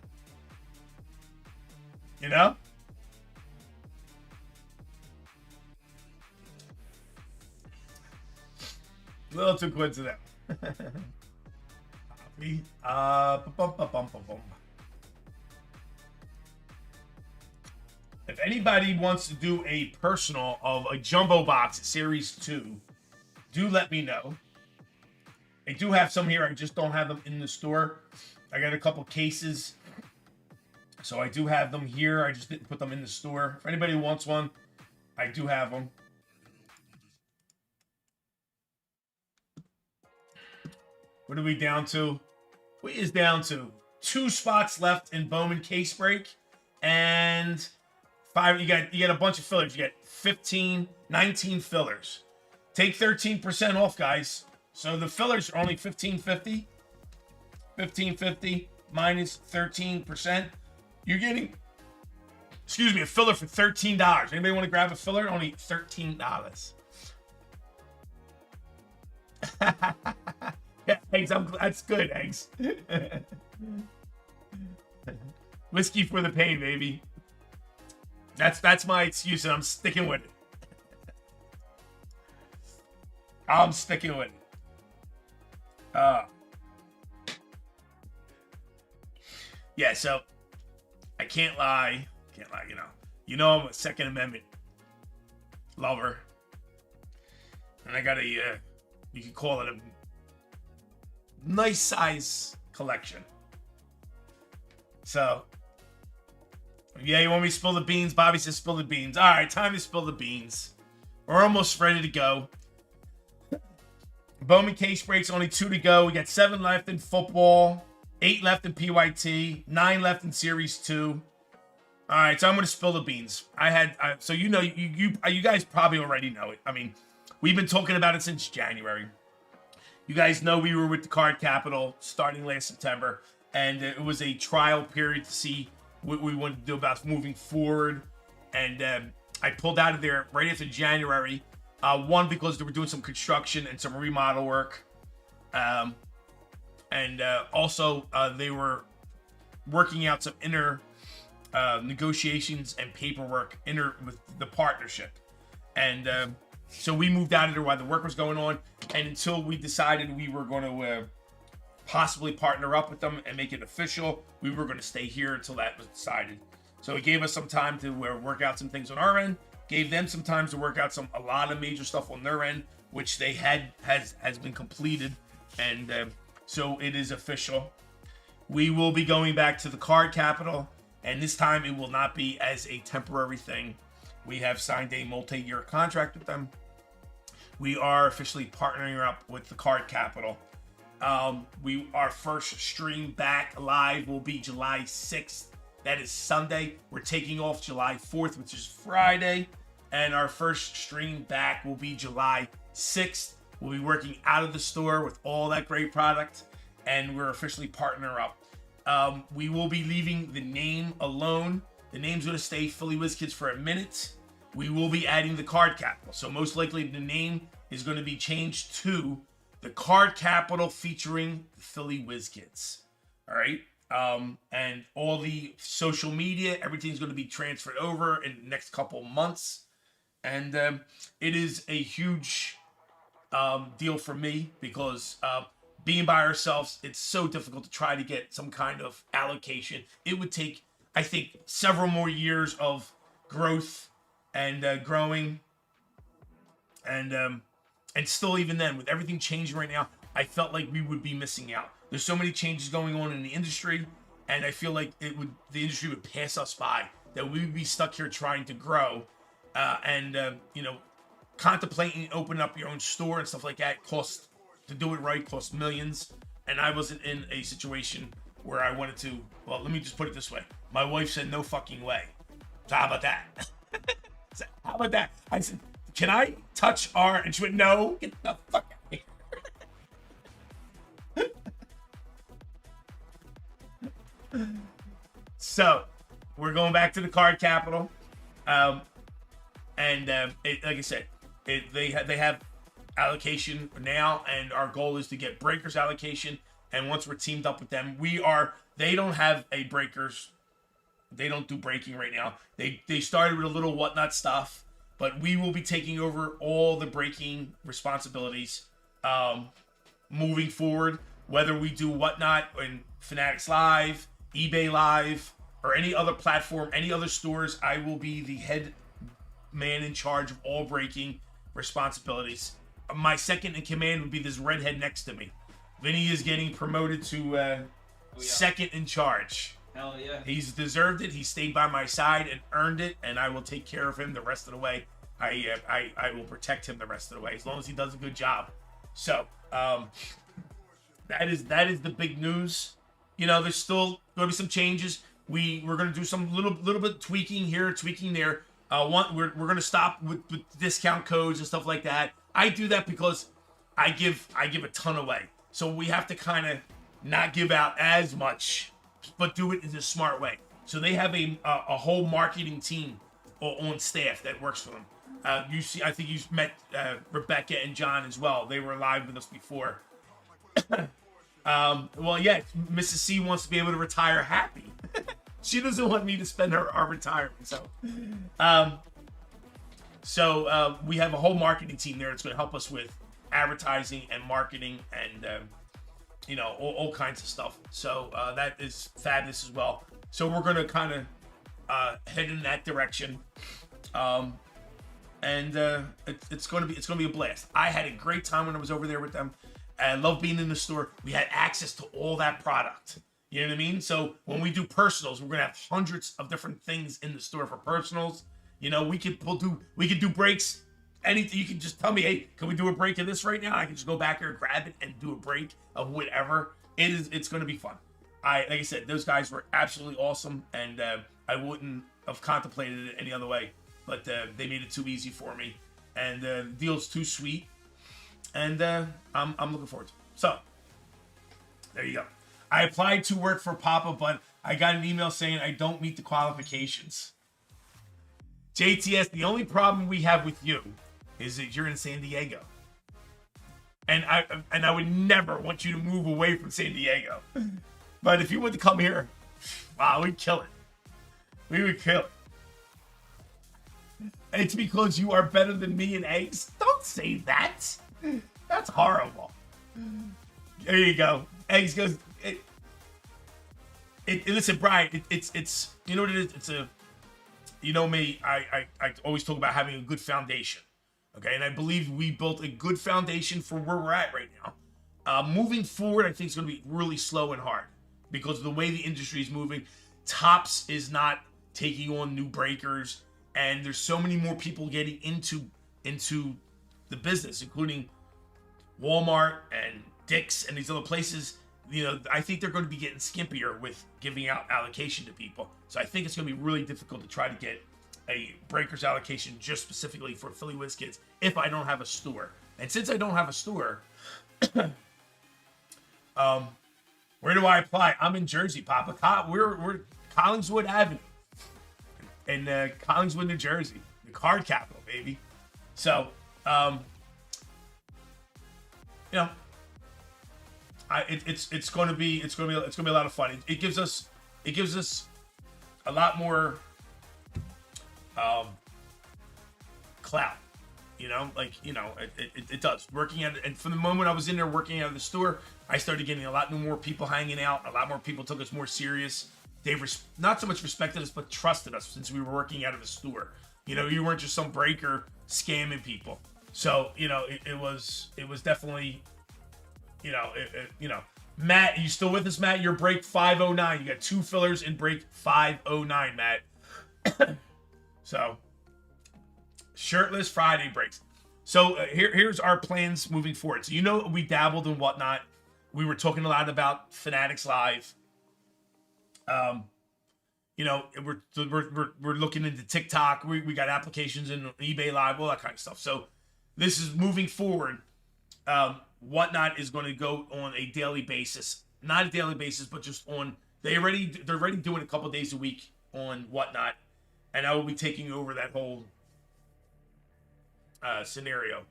B: You know? A little too coincidental. If anybody wants to do a personal of a jumbo box series 2, do let me know. I do have some here. I just don't have them in the store. I got a couple cases, so I do have them here. I just didn't put them in the store. If anybody wants one, I do have them. What are we down to? We is down to 2 spots left in Bowman case break and 5. You got a bunch of fillers. You got 19 fillers. Take 13% off, guys. So the fillers are only $15.50. $15.50 minus 13%. You're getting, a filler for $13. Anybody want to grab a filler? Only $13. Yeah, eggs. That's good, eggs. Whiskey for the pain, baby. That's my excuse, and I'm sticking with it. I'm sticking with it. Yeah. So I can't lie. You know I'm a Second Amendment lover, and I got a you could call it a nice size collection. So, yeah, you want me to spill the beans? Bobby says spill the beans. All right, time to spill the beans. We're almost ready to go. Bowman case breaks, only 2 to go. We got 7 left in football, 8 left in PYT, 9 left in Series 2. All right, so I'm going to spill the beans. So you know, you guys probably already know it. I mean, we've been talking about it since January. You guys know we were with the Card Capital starting last September, and it was a trial period to see what we wanted to do about moving forward. And I pulled out of there right after January. One, because they were doing some construction and some remodel work. Also, they were working out some inner negotiations and paperwork with the partnership. And so we moved out of there while the work was going on, and until we decided we were going to possibly partner up with them and make it official, we were going to stay here until that was decided. So it gave us some time to work out some things on our end, gave them some time to work out a lot of major stuff on their end, which they has been completed, and so it is official. We will be going back to the Card Capital, and this time it will not be as a temporary thing. We have signed a multi-year contract with them. We are officially partnering up with the Card Capital. Our first stream back live will be July 6th. That is Sunday. We're taking off July 4th, which is Friday. And our first stream back will be July 6th. We'll be working out of the store with all that great product. And we're officially partnering up. We will be leaving the name alone. The name's going to stay Philly Whiz Kids for a minute. We will be adding the Card Capital. So most likely the name is going to be changed to the card capital featuring the Philly WizKids. All right. And all the social media, everything's going to be transferred over in the next couple months. And it is a huge deal for me because being by ourselves, it's so difficult to try to get some kind of allocation. It would take, I think, several more years of growth and growing. And still, even then, with everything changing right now, I felt like we would be missing out. There's so many changes going on in the industry, and I feel like the industry would pass us by. That we would be stuck here trying to grow, and contemplating opening up your own store and stuff like that. Costs to do it right, costs millions, and I wasn't in a situation where I wanted to. Well, let me just put it this way: my wife said no fucking way. So how about that? How about that? I said, can I touch our? And she went, no, get the fuck out of here. So we're going back to the card capital, like I said, they have allocation now, and our goal is to get breakers allocation. And once we're teamed up with them, they don't have a breakers. They don't do breaking right now. They started with a little whatnot stuff, but we will be taking over all the breaking responsibilities moving forward. Whether we do whatnot in Fanatics Live, eBay Live, or any other platform, any other stores, I will be the head man in charge of all breaking responsibilities. My second in command would be this redhead next to me. Vinny is getting promoted to second in charge.
C: Hell yeah.
B: He's deserved it. He stayed by my side and earned it, and I will take care of him the rest of the way. I will protect him the rest of the way as long as he does a good job. So that is the big news. There's still going to be some changes. We're going to do some little bit tweaking here, tweaking there. We're going to stop with discount codes and stuff like that. I do that because I give a ton away, so we have to kind of not give out as much, but do it in a smart way. So they have a whole marketing team on staff that works for them. I think you met Rebecca and John as well. They were live with us before. Well, yeah, Mrs. C wants to be able to retire happy. She doesn't want me to spend our retirement. So we have a whole marketing team there that's going to help us with advertising and marketing and all kinds of stuff. So that is fabulous as well. So we're going to kind of head in that direction. And it's going to be a blast. I had a great time when I was over there with them. I love being in the store. We had access to all that product. You know what I mean? So when we do personals, we're going to have hundreds of different things in the store for personals. We could do breaks. Anything. You can just tell me, hey, can we do a break of this right now? I can just go back here, grab it, and do a break of whatever. It's going to be fun. Like I said, those guys were absolutely awesome, and I wouldn't have contemplated it any other way. But they made it too easy for me, and the deal's too sweet, and I'm looking forward to it. So there you go. I applied to work for Papa, but I got an email saying I don't meet the qualifications. JTS, the only problem we have with you is that you're in San Diego, and I would never want you to move away from San Diego. But if you want to come here, wow, we'd kill it. We would kill it. It's because you are better than me in eggs. Don't say that. That's horrible. There you go. Eggs goes. Listen, Brian. It's you know what it is. Me. I always talk about having a good foundation. Okay, and I believe we built a good foundation for where we're at right now. Moving forward, I think it's going to be really slow and hard because of the way the industry is moving. Tops is not taking on new breakers. And there's so many more people getting into the business, including Walmart and Dick's and these other places. I think they're going to be getting skimpier with giving out allocation to people. So I think it's going to be really difficult to try to get a breakers allocation just specifically for Philly WizKids if I don't have a store. And since I don't have a store, where do I apply? I'm in Jersey, Papa. We're Collingswood Avenue. In Collingswood, New Jersey, the card capital, baby. So, it's going to be a lot of fun. It gives us a lot more clout. It does. Working at, and from the moment I was in there working out of the store, I started getting a lot more people hanging out. A lot more people took us more serious. They not so much respected us, but trusted us since we were working out of the store. You weren't just some breaker scamming people. So, it was definitely, Matt, you still with us, Matt? You're break 509. You got 2 fillers in break 509, Matt. So, shirtless Friday breaks. So here's our plans moving forward. So we dabbled and whatnot. We were talking a lot about Fanatics Live. We're looking into TikTok. We got applications in eBay Live, all that kind of stuff. So this is moving forward. Whatnot is going to go on a daily basis, not a daily basis, but just on. They're already doing a couple days a week on Whatnot, and I will be taking over that whole scenario.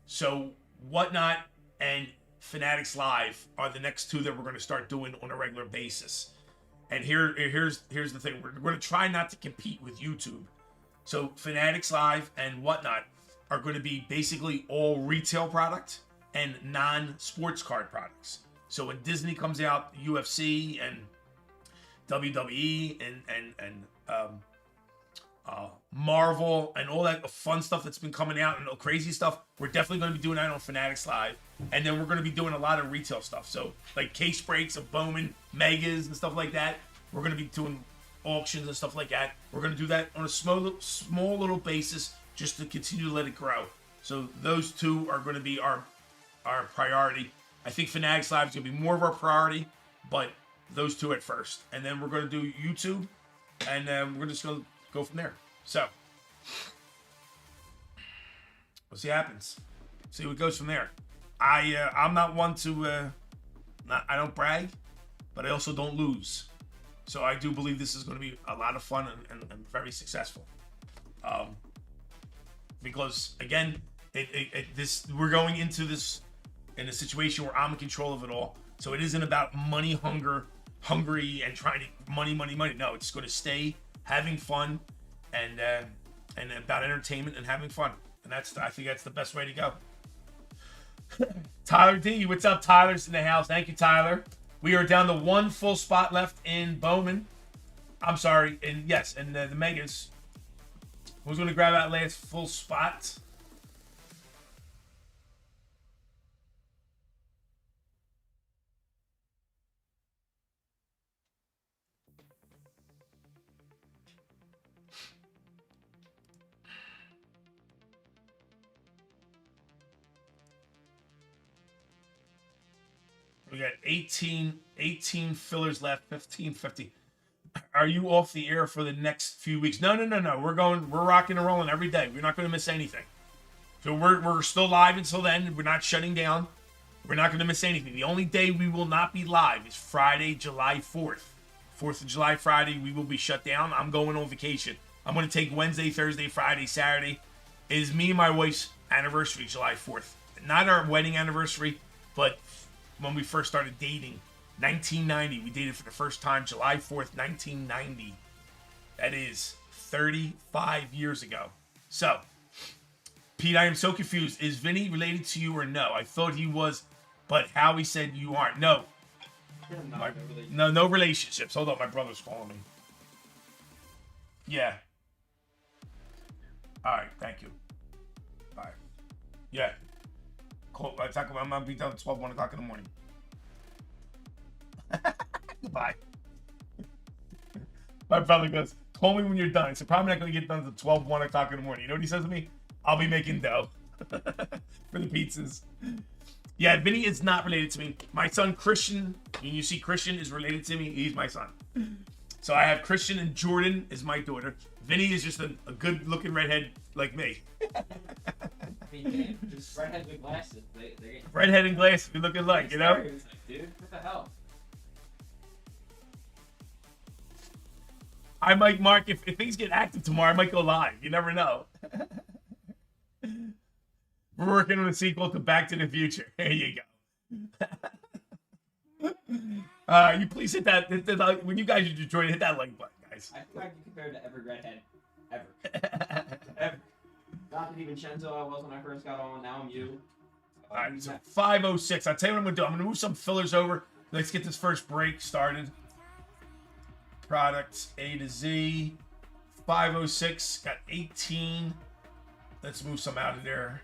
B: So Whatnot and Fanatics Live are the next 2 that we're going to start doing on a regular basis. And here's the thing: we're going to try not to compete with YouTube. So Fanatics Live and Whatnot are going to be basically all retail product and non-sports card products. So when Disney comes out, UFC and WWE and Marvel and all that fun stuff that's been coming out and crazy stuff, we're definitely going to be doing that on Fanatics Live. And then we're going to be doing a lot of retail stuff. So like case breaks of Bowman, Megas and stuff like that. We're going to be doing auctions and stuff like that. We're going to do that on a small little basis just to continue to let it grow. So those 2 are going to be our priority. I think Fanatics Live is going to be more of our priority, but those 2 at first. And then we're going to do YouTube, and we're just going to go from there. So we'll see what happens. See what goes from there. I'm not one to I don't brag, but I also don't lose. So I do believe this is going to be a lot of fun and very successful. Because again, we're going into this in a situation where I'm in control of it all. So it isn't about hungry and trying to money. No, it's going to stay having fun and about entertainment and having fun. And I think that's the best way to go. Tyler D, what's up? Tyler's in the house. Thank you, Tyler. We are down to 1 full spot left in Bowman. I'm sorry, and the Megas. Who's going to grab that last full spot? We got 18 fillers left, 15.50. Are you off the air for the next few weeks? No. We're rocking and rolling every day. We're not going to miss anything. So we're still live until then. We're not shutting down. We're not going to miss anything. The only day we will not be live is Friday, July 4th. 4th of July, Friday, we will be shut down. I'm going on vacation. I'm going to take Wednesday, Thursday, Friday, Saturday. It is me and my wife's anniversary, July 4th. Not our wedding anniversary, but when we first started dating, 1990. We dated for the first time July 4th, 1990. That is 35 years ago. So, Pete, I am so confused. Is Vinny related to you or no? I thought he was, but Howie said you aren't. No. No relationships. Hold on, my brother's calling me. Yeah. All right, thank you. All right. Yeah. I'm going to be done at 1 o'clock in the morning. Goodbye. My brother goes, call me when you're done. So probably not going to get done until 1 o'clock in the morning. You know what he says to me? I'll be making dough for the pizzas. Yeah, Vinny is not related to me. My son Christian, when you see Christian is related to me, he's my son. So I have Christian and Jordan is my daughter. Vinny is just a good-looking redhead like me.
C: Just redhead with glasses.
B: Redhead and glasses, we looking like, you know?
C: Dude, what the hell?
B: I might, Mark, if things get active tomorrow, I might go live. You never know. We're working on a sequel to Back to the Future. There you go. You please hit that. When you guys are joining, hit that like button, guys.
C: I feel like you compared to every redhead ever. Ever. Not to DiVincenzo I was when I first got on. Now I'm you.
B: All right, so 506. I'll tell you what I'm going to do. I'm going to move some fillers over. Let's get this first break started. Products A to Z. 506. Got 18. Let's move some out of there.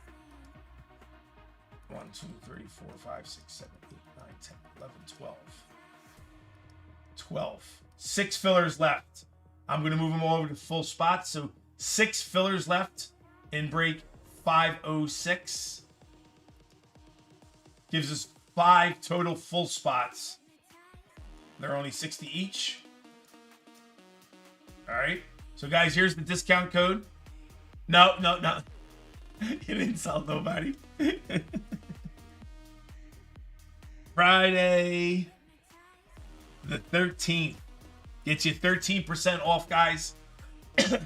B: 1, 2, 3, 4, 5, 6, 7, 8, 9, 10, 11, 12. 12. 6 fillers left. I'm going to move them all over to full spots. So 6 fillers left in break 506. Gives us 5 total full spots. They're only 60 each. All right. So, guys, here's the discount code. No. You didn't insult nobody. Friday the 13th. Gets you 13% off, guys. All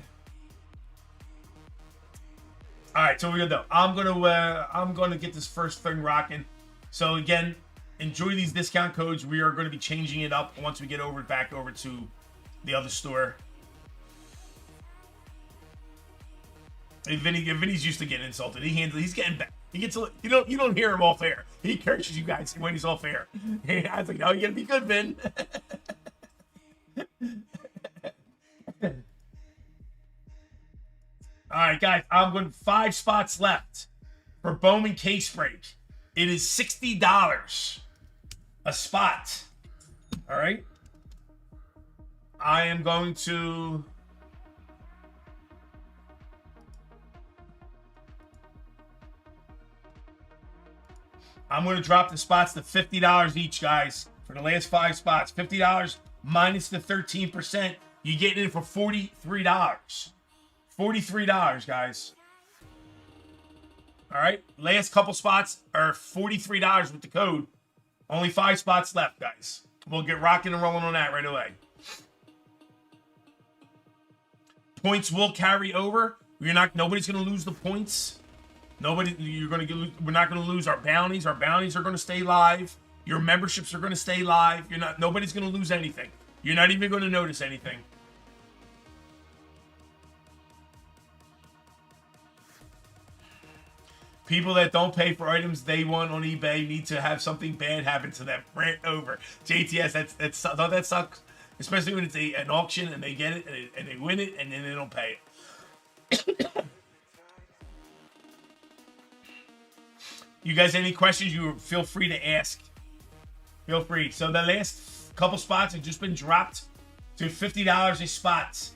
B: right, so we're gonna do. I'm gonna get this first thing rocking. So again, enjoy these discount codes. We are going to be changing it up once we get back over to the other store. Hey, Vinny's used to getting insulted. He's getting back. He gets you don't hear him off air. He curses you guys when he's off air. I was like, "Oh, you're gonna be good, Vin." All right, guys. I'm going 5 spots left for Bowman case break. It is $60 a spot. All right. I am going to. I'm going to drop the spots to $50 each, guys, for the last 5 spots. $50 minus the 13%. You get it for $43. $43, guys. All right. Last couple spots are $43 with the code. Only 5 spots left, guys. We'll get rocking and rolling on that right away. Points will carry over. Nobody's going to lose the points. We're not going to lose our bounties. Our bounties are going to stay live. Your memberships are going to stay live. Nobody's going to lose anything. You're not even going to notice anything. People that don't pay for items they want on eBay need to have something bad happen to them. Rant over. JTS, that sucks. Especially when it's an auction and they get it and they win it and then they don't pay it. You guys have any questions, you feel free to ask. Feel free. So the last couple spots have just been dropped to $50 a spot.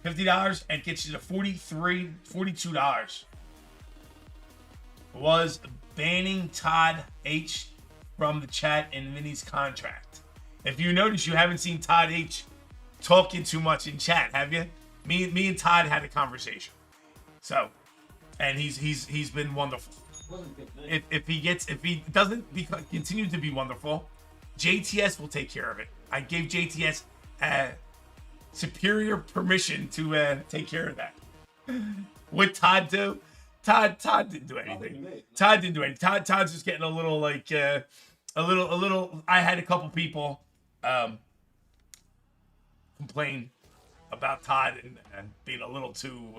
B: $50 and gets you to $42. Was banning Todd H from the chat in Vinny's contract. If you notice, you haven't seen Todd H talking too much in chat, have you? Me and Todd had a conversation. So, and he's been wonderful. If he doesn't continue to be wonderful, JTS will take care of it. I gave JTS superior permission to take care of that. What Todd do? Todd didn't do anything. Todd didn't do anything. Todd's just getting a little like a little. I had a couple people complain about Todd and being a little too,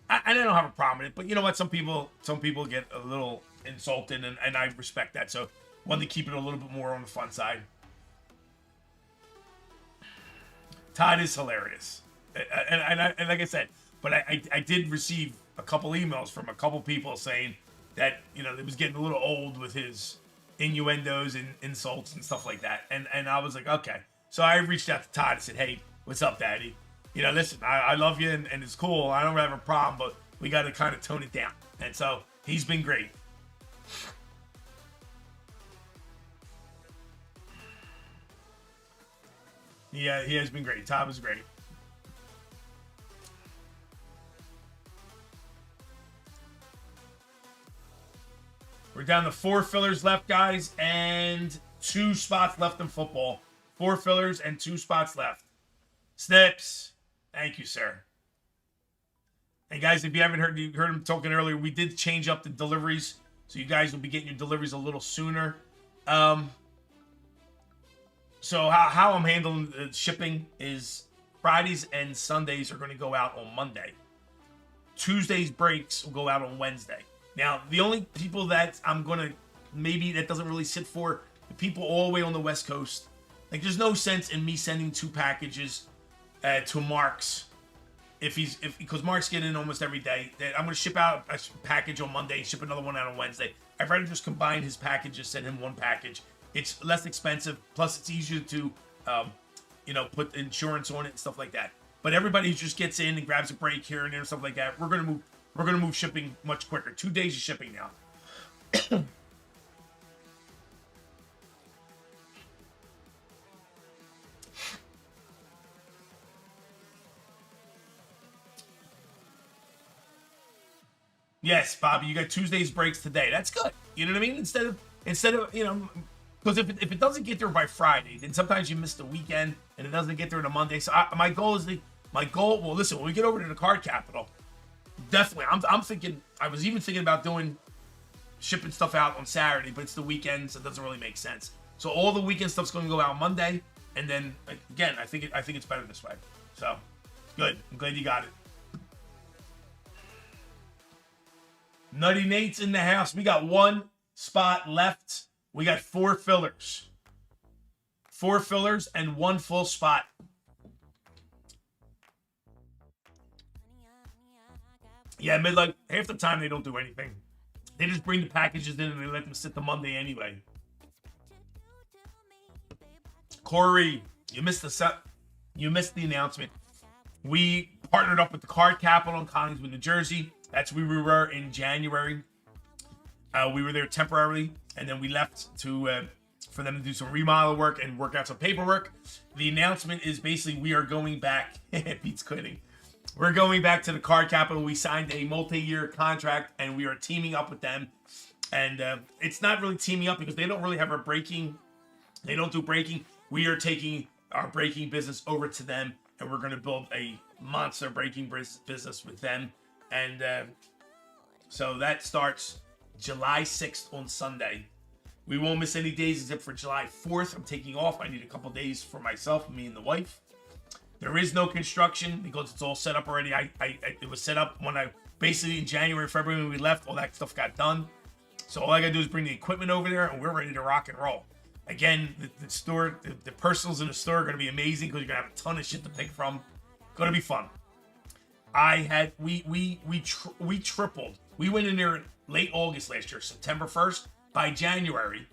B: I don't have a problem with it, but you know what? Some people get a little insulted, and I respect that. So wanted to keep it a little bit more on the fun side. Todd is hilarious, and like I said, but I did receive a couple emails from a couple people saying that it was getting a little old with his innuendos and insults and stuff like that, and I was like, okay. So I reached out to Todd and said, hey, what's up, Daddy? Listen, I love you and it's cool. I don't have a problem, but we got to kind of tone it down. And so he's been great. Yeah, he has been great. Todd was great. We're down to 4 fillers left, guys, and 2 spots left in football. 4 fillers and 2 spots left. Snips, thank you, sir. And guys, if you haven't heard him talking earlier, we did change up the deliveries, so you guys will be getting your deliveries a little sooner. So how I'm handling the shipping is Fridays and Sundays are going to go out on Monday. Tuesday's breaks will go out on Wednesday. Now, the only people that I'm going to, maybe that doesn't really sit for, the people all the way on the West Coast. Like, there's no sense in me sending 2 packages to Mark's because Mark's getting in almost every day. That I'm going to ship out a package on Monday, ship another one out on Wednesday. I'd rather just combine his packages, send him 1 package. It's less expensive, plus it's easier to, put insurance on it and stuff like that. But everybody who just gets in and grabs a break here and there and stuff like that, we're gonna move shipping much quicker. 2 days of shipping now. Yes, Bobby, you got Tuesday's breaks today. That's good. You know what I mean? Instead of because if it doesn't get there by Friday, then sometimes you miss the weekend and it doesn't get there on a Monday. So my goal. Well, listen, when we get over to the card capital, definitely, I'm thinking. I was even thinking about shipping stuff out on Saturday, but it's the weekend, so it doesn't really make sense. So all the weekend stuff's going to go out Monday, and then again, I think it's better this way. So good. I'm glad you got it. Nutty Nate's in the house. We got 1 spot left. We got 4 fillers. 4 fillers and 1 full spot. Yeah, like half the time they don't do anything. They just bring the packages in and they let them sit the Monday anyway. Corey, you missed the announcement. We partnered up with the Card Capital in Collingswood, New Jersey. That's where we were in January. We were there temporarily, and then we left for them to do some remodel work and work out some paperwork. The announcement is basically we are going back. Pete's quitting. We're going back to the Card Capital. We signed a multi-year contract, and we are teaming up with them. And it's not really teaming up because they don't really have our breaking. They don't do breaking. We are taking our breaking business over to them, and we're going to build a monster breaking business with them. And so that starts July 6th on Sunday. We won't miss any days except for July 4th. I'm taking off. I need a couple days for myself, me and the wife. There is no construction because it's all set up already. It was set up when basically in January, February when we left, all that stuff got done. So all I gotta do is bring the equipment over there and we're ready to rock and roll. Again, the store, the personals in the store are gonna be amazing because you're gonna have a ton of shit to pick from. Gonna be fun. We tripled. We went in there late August last year, September 1st. By January,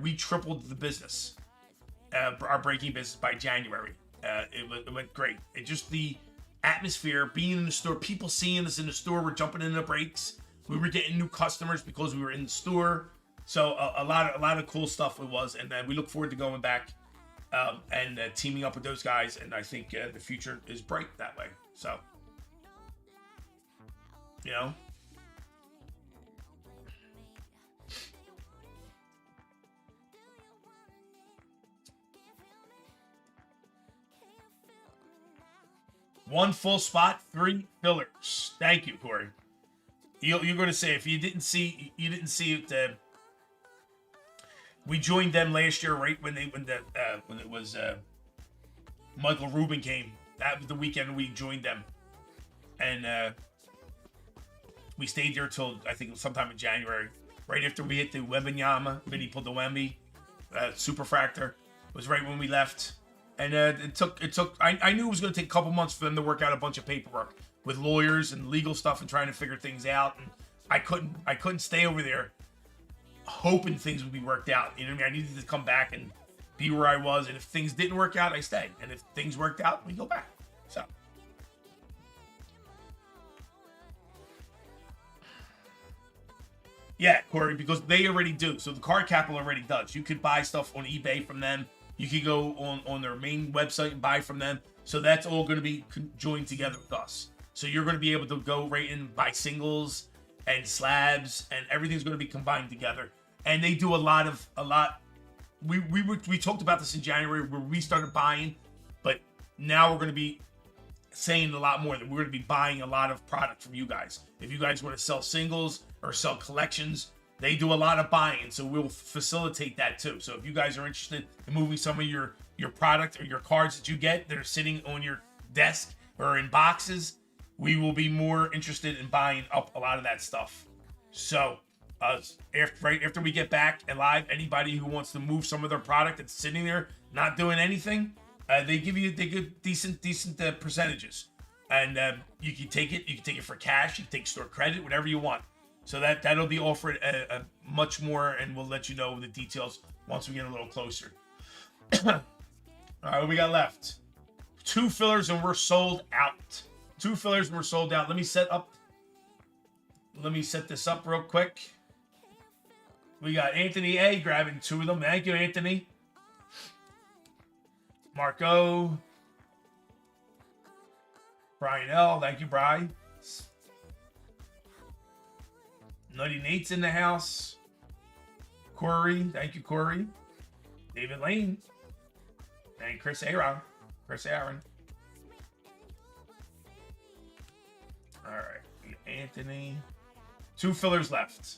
B: we tripled the business, our breaking business by January. It went great. It just the atmosphere, being in the store, people seeing us in the store, we're jumping in the breaks. We were getting new customers because we were in the store. So a lot of cool stuff it was, and we look forward to going back and teaming up with those guys. And I think the future is bright that way. So, you know. One full spot, 3 fillers. Thank you, Corey. You're going to say if you didn't see it. We joined them last year, right when it was Michael Rubin came. That was the weekend we joined them, and we stayed there till I think sometime in January. Right after we hit the Wembanyama, Vinny pulled the Wemby, Superfractor was right when we left. And it took. I knew it was going to take a couple months for them to work out a bunch of paperwork with lawyers and legal stuff and trying to figure things out. And I couldn't stay over there hoping things would be worked out. You know what I mean? I needed to come back and be where I was. And if things didn't work out, I stay. And if things worked out, we go back. So. Yeah, Corey, because they already do. So the Card Capital already does. You could buy stuff on eBay from them. You could go on their main website and buy from them. So that's all going to be joined together with us. So you're going to be able to go right in, buy singles and slabs, and everything's going to be combined together. And they do a lot. We talked about this in January where we started buying, but now we're going to be saying a lot more that we're going to be buying a lot of product from you guys. If you guys want to sell singles or sell collections, they do a lot of buying, so we'll facilitate that too. So if you guys are interested in moving some of your product or your cards that you get that are sitting on your desk or in boxes, we will be more interested in buying up a lot of that stuff. So right after we get back and live, anybody who wants to move some of their product that's sitting there not doing anything, they give decent percentages, and you can take it for cash, you can take store credit, whatever you want. So that'll be offered much more, and we'll let you know the details once we get a little closer. All right, what we got left? 2 fillers and we're sold out. 2 fillers and we're sold out. Let me set this up real quick. We got Anthony A grabbing 2 of them. Thank you, Anthony. Marco. Brian L. Thank you, Brian. Nutty Nate's in the house. Corey. Thank you, Corey. David Lane. And Chris Aaron. All right. Anthony. 2 fillers left.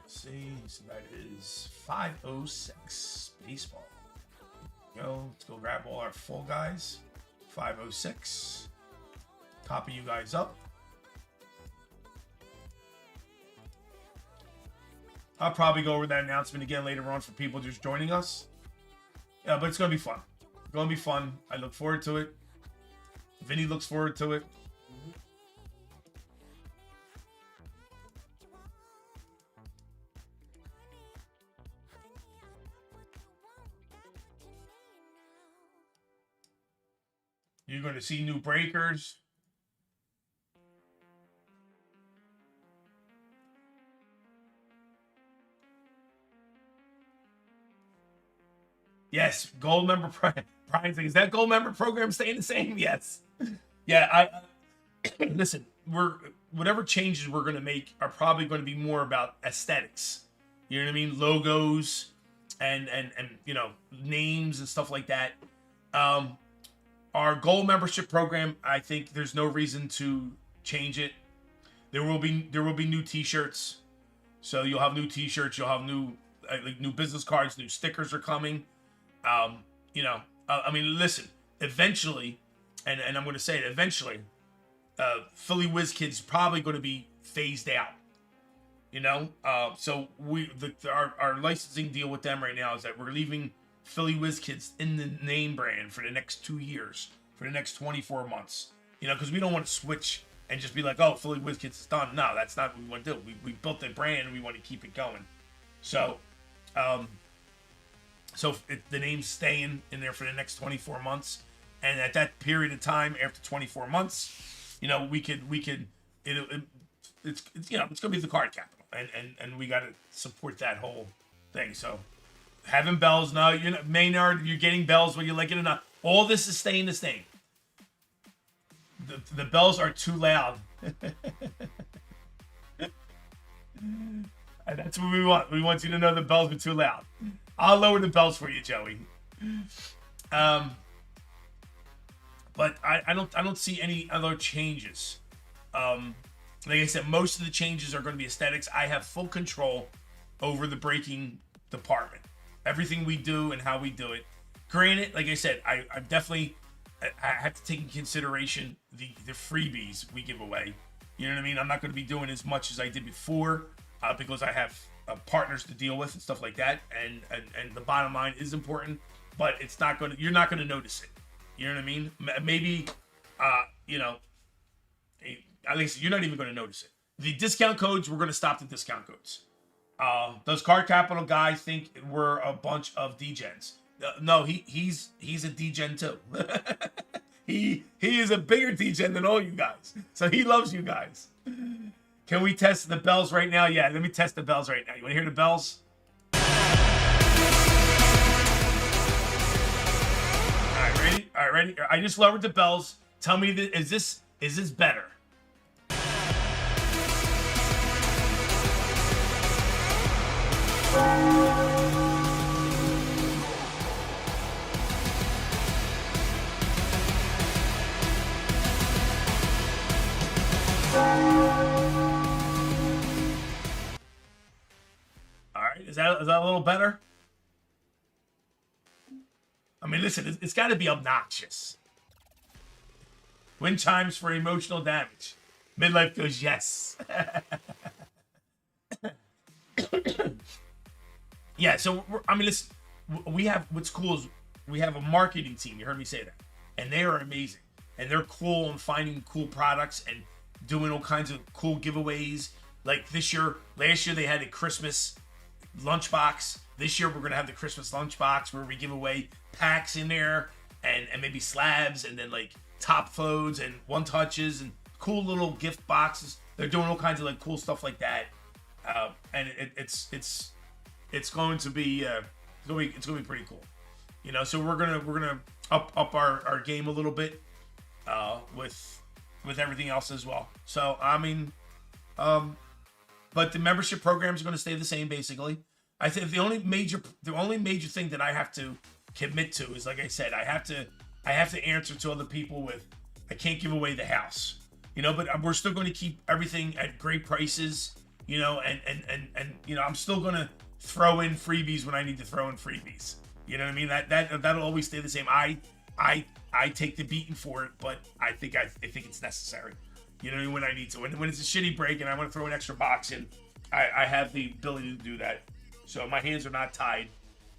B: Let's see. So that is 506 baseball. Let's go grab all our full guys. 506. Copy you guys up. I'll probably go over that announcement again later on for people just joining us. Yeah, but it's going to be fun. It's going to be fun. I look forward to it. Vinny looks forward to it. You're going to see new breakers. Yes, gold member. Brian's like, is that gold member program staying the same? Yes. Yeah, I listen. Whatever changes we're going to make are probably going to be more about aesthetics. You know what I mean? Logos and names and stuff like that. Our gold membership program, I think there's no reason to change it. There will be new T-shirts. So you'll have new T-shirts. You'll have new business cards. New stickers are coming. Listen, eventually, and I'm going to say it, eventually, Philly Whiz Kids probably going to be phased out. So our licensing deal with them right now is that we're leaving Philly Whiz Kids in the name brand for the next 2 years, for the next 24 months. Because we don't want to switch and just be like, oh, Philly Whiz Kids is done. No, that's not what we want to do. We built the brand and we want to keep it going. So, the name's staying in there for the next 24 months, and at that period of time, after 24 months, it's going to be the card capital, and we got to support that whole thing. So, having bells, no, Maynard, you're getting bells whether you like it or not. All this is staying the same. The bells are too loud. And that's what we want. We want you to know the bells are too loud. I'll lower the bells for you, Joey. But I don't see any other changes. Like I said, most of the changes are going to be aesthetics. I have full control over the breaking department. Everything we do and how we do it. Granted, like I said, I have to take in consideration the freebies we give away. You know what I mean? I'm not going to be doing as much as I did before because I have partners to deal with and stuff like that. And the bottom line is important, but you're not going to notice it. You know what I mean? Maybe, at least you're not even going to notice it. The discount codes, we're going to stop the discount codes. Does Card Capital guy think we're a bunch of degens? No, he's a degen too. he is a bigger degen than all you guys. So he loves you guys. Can we test the bells right now? Yeah, let me test the bells right now. You want to hear the bells? All right, ready? I just lowered the bells. Tell me, is this better? All right, is that a little better? I mean, listen, it's got to be obnoxious. Wind chimes for emotional damage. Midlife goes, yes. Yeah, so, I mean, listen, we have, what's cool is we have a marketing team. You heard me say that. And they are amazing. And they're cool on finding cool products and doing all kinds of cool giveaways. Like last year they had a Christmas lunchbox. This year we're going to have the Christmas lunchbox where we give away packs in there and maybe slabs and then like top loads and one touches and cool little gift boxes. They're doing all kinds of like cool stuff like that. And it's going to be pretty cool. You know, so we're gonna up our game a little bit with everything else as well. So I mean, but the membership programs are going to stay the same basically. I think the only major thing that I have to commit to is, like I said, I have to answer to other people with, I can't give away the house, you know, but we're still going to keep everything at great prices, you know, and you know, I'm still going to throw in freebies when I need to throw in freebies. You know what I mean? That'll always stay the same. I take the beating for it, but I think it's necessary. You know, when I need to. When it's a shitty break and I want to throw an extra box in, I have the ability to do that. So my hands are not tied,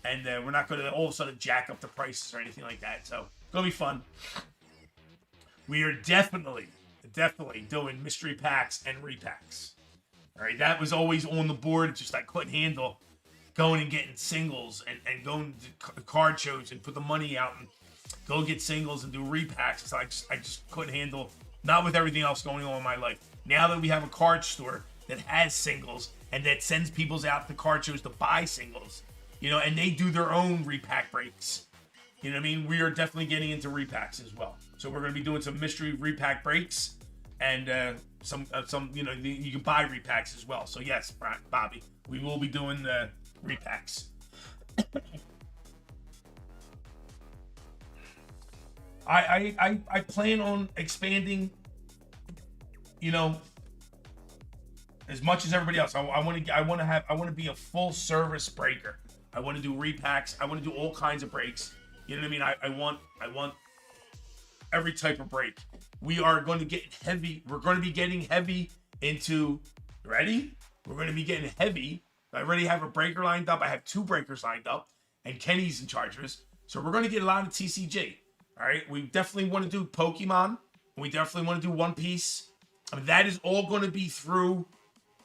B: and we're not going to all of a sudden jack up the prices or anything like that. So it's going to be fun. We are definitely doing mystery packs and repacks. All right, that was always on the board. It's just I couldn't handle going and getting singles and going to card shows and put the money out and go get singles and do repacks. So I just couldn't handle, not with everything else going on in my life. Now that we have a card store that has singles and that sends people out to card shows to buy singles, you know, and they do their own repack breaks. You know what I mean? We are definitely getting into repacks as well. So we're going to be doing some mystery repack breaks and some you know, you can buy repacks as well. So yes, Bobby, we will be doing the repacks. I plan on expanding, you know, as much as everybody else. I want to be a full service breaker. I want to do repacks. I want to do all kinds of breaks. You know what I mean? I want every type of break. We are going to get heavy. We're going to be getting heavy into, ready? We're going to be getting heavy. I already have a breaker lined up. I have 2 breakers lined up, and Kenny's in charge of this. So we're going to get a lot of TCG. All right. We definitely want to do Pokemon. We definitely want to do One Piece. I mean, that is all going to be through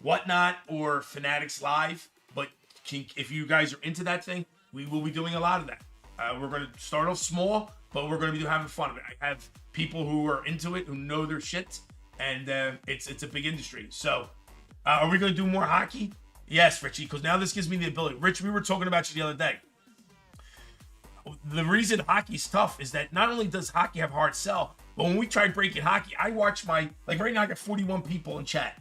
B: Whatnot or Fanatics Live. But if you guys are into that thing, we will be doing a lot of that. We're going to start off small, but we're going to be having fun of it. I have people who are into it, who know their shit, and it's a big industry. So are we going to do more hockey? Yes, Richie, because now this gives me the ability. Rich, we were talking about you the other day. The reason hockey's tough is that not only does hockey have hard sell, but when we try breaking hockey, I watch like right now I got 41 people in chat.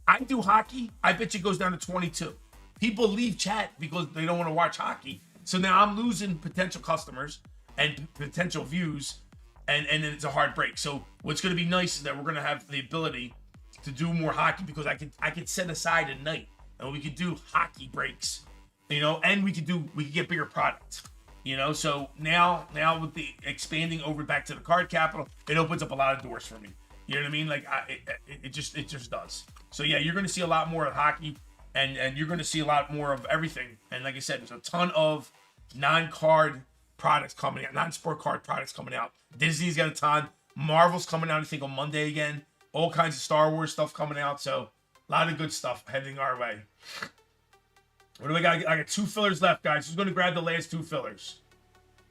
B: I do hockey, I bet you it goes down to 22. People leave chat because they don't want to watch hockey. So now I'm losing potential customers and potential views, and then it's a hard break. So what's going to be nice is that we're going to have the ability to do more hockey because I could set aside a night and we could do hockey breaks, you know, and we could get bigger products, you know. So now with the expanding over back to the card capital, it opens up a lot of doors for me. You know what I mean? Like it just does. So yeah, you're going to see a lot more of hockey, and you're going to see a lot more of everything. And like I said, there's a ton of non-card products coming out, non-sport card products coming out. Disney's got a ton. Marvel's coming out, I think, on Monday again. All kinds of Star Wars stuff coming out. So a lot of good stuff heading our way. What do we got? I got 2 fillers left, guys. Who's going to grab the last 2 fillers?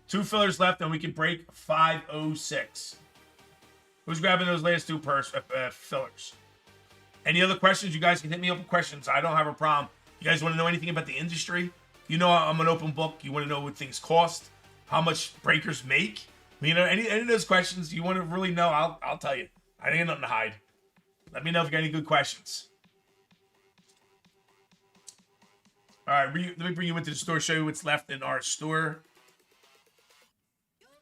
B: 2 fillers left, and we can break 506. Who's grabbing those last 2 fillers? Any other questions? You guys can hit me up with questions. I don't have a problem. You guys want to know anything about the industry? You know I'm an open book. You want to know what things cost, how much breakers make. You know, any of those questions you want to really know, I'll tell you. I ain't nothing to hide. Let me know if you got any good questions. All right, let me bring you into the store, show you what's left in our store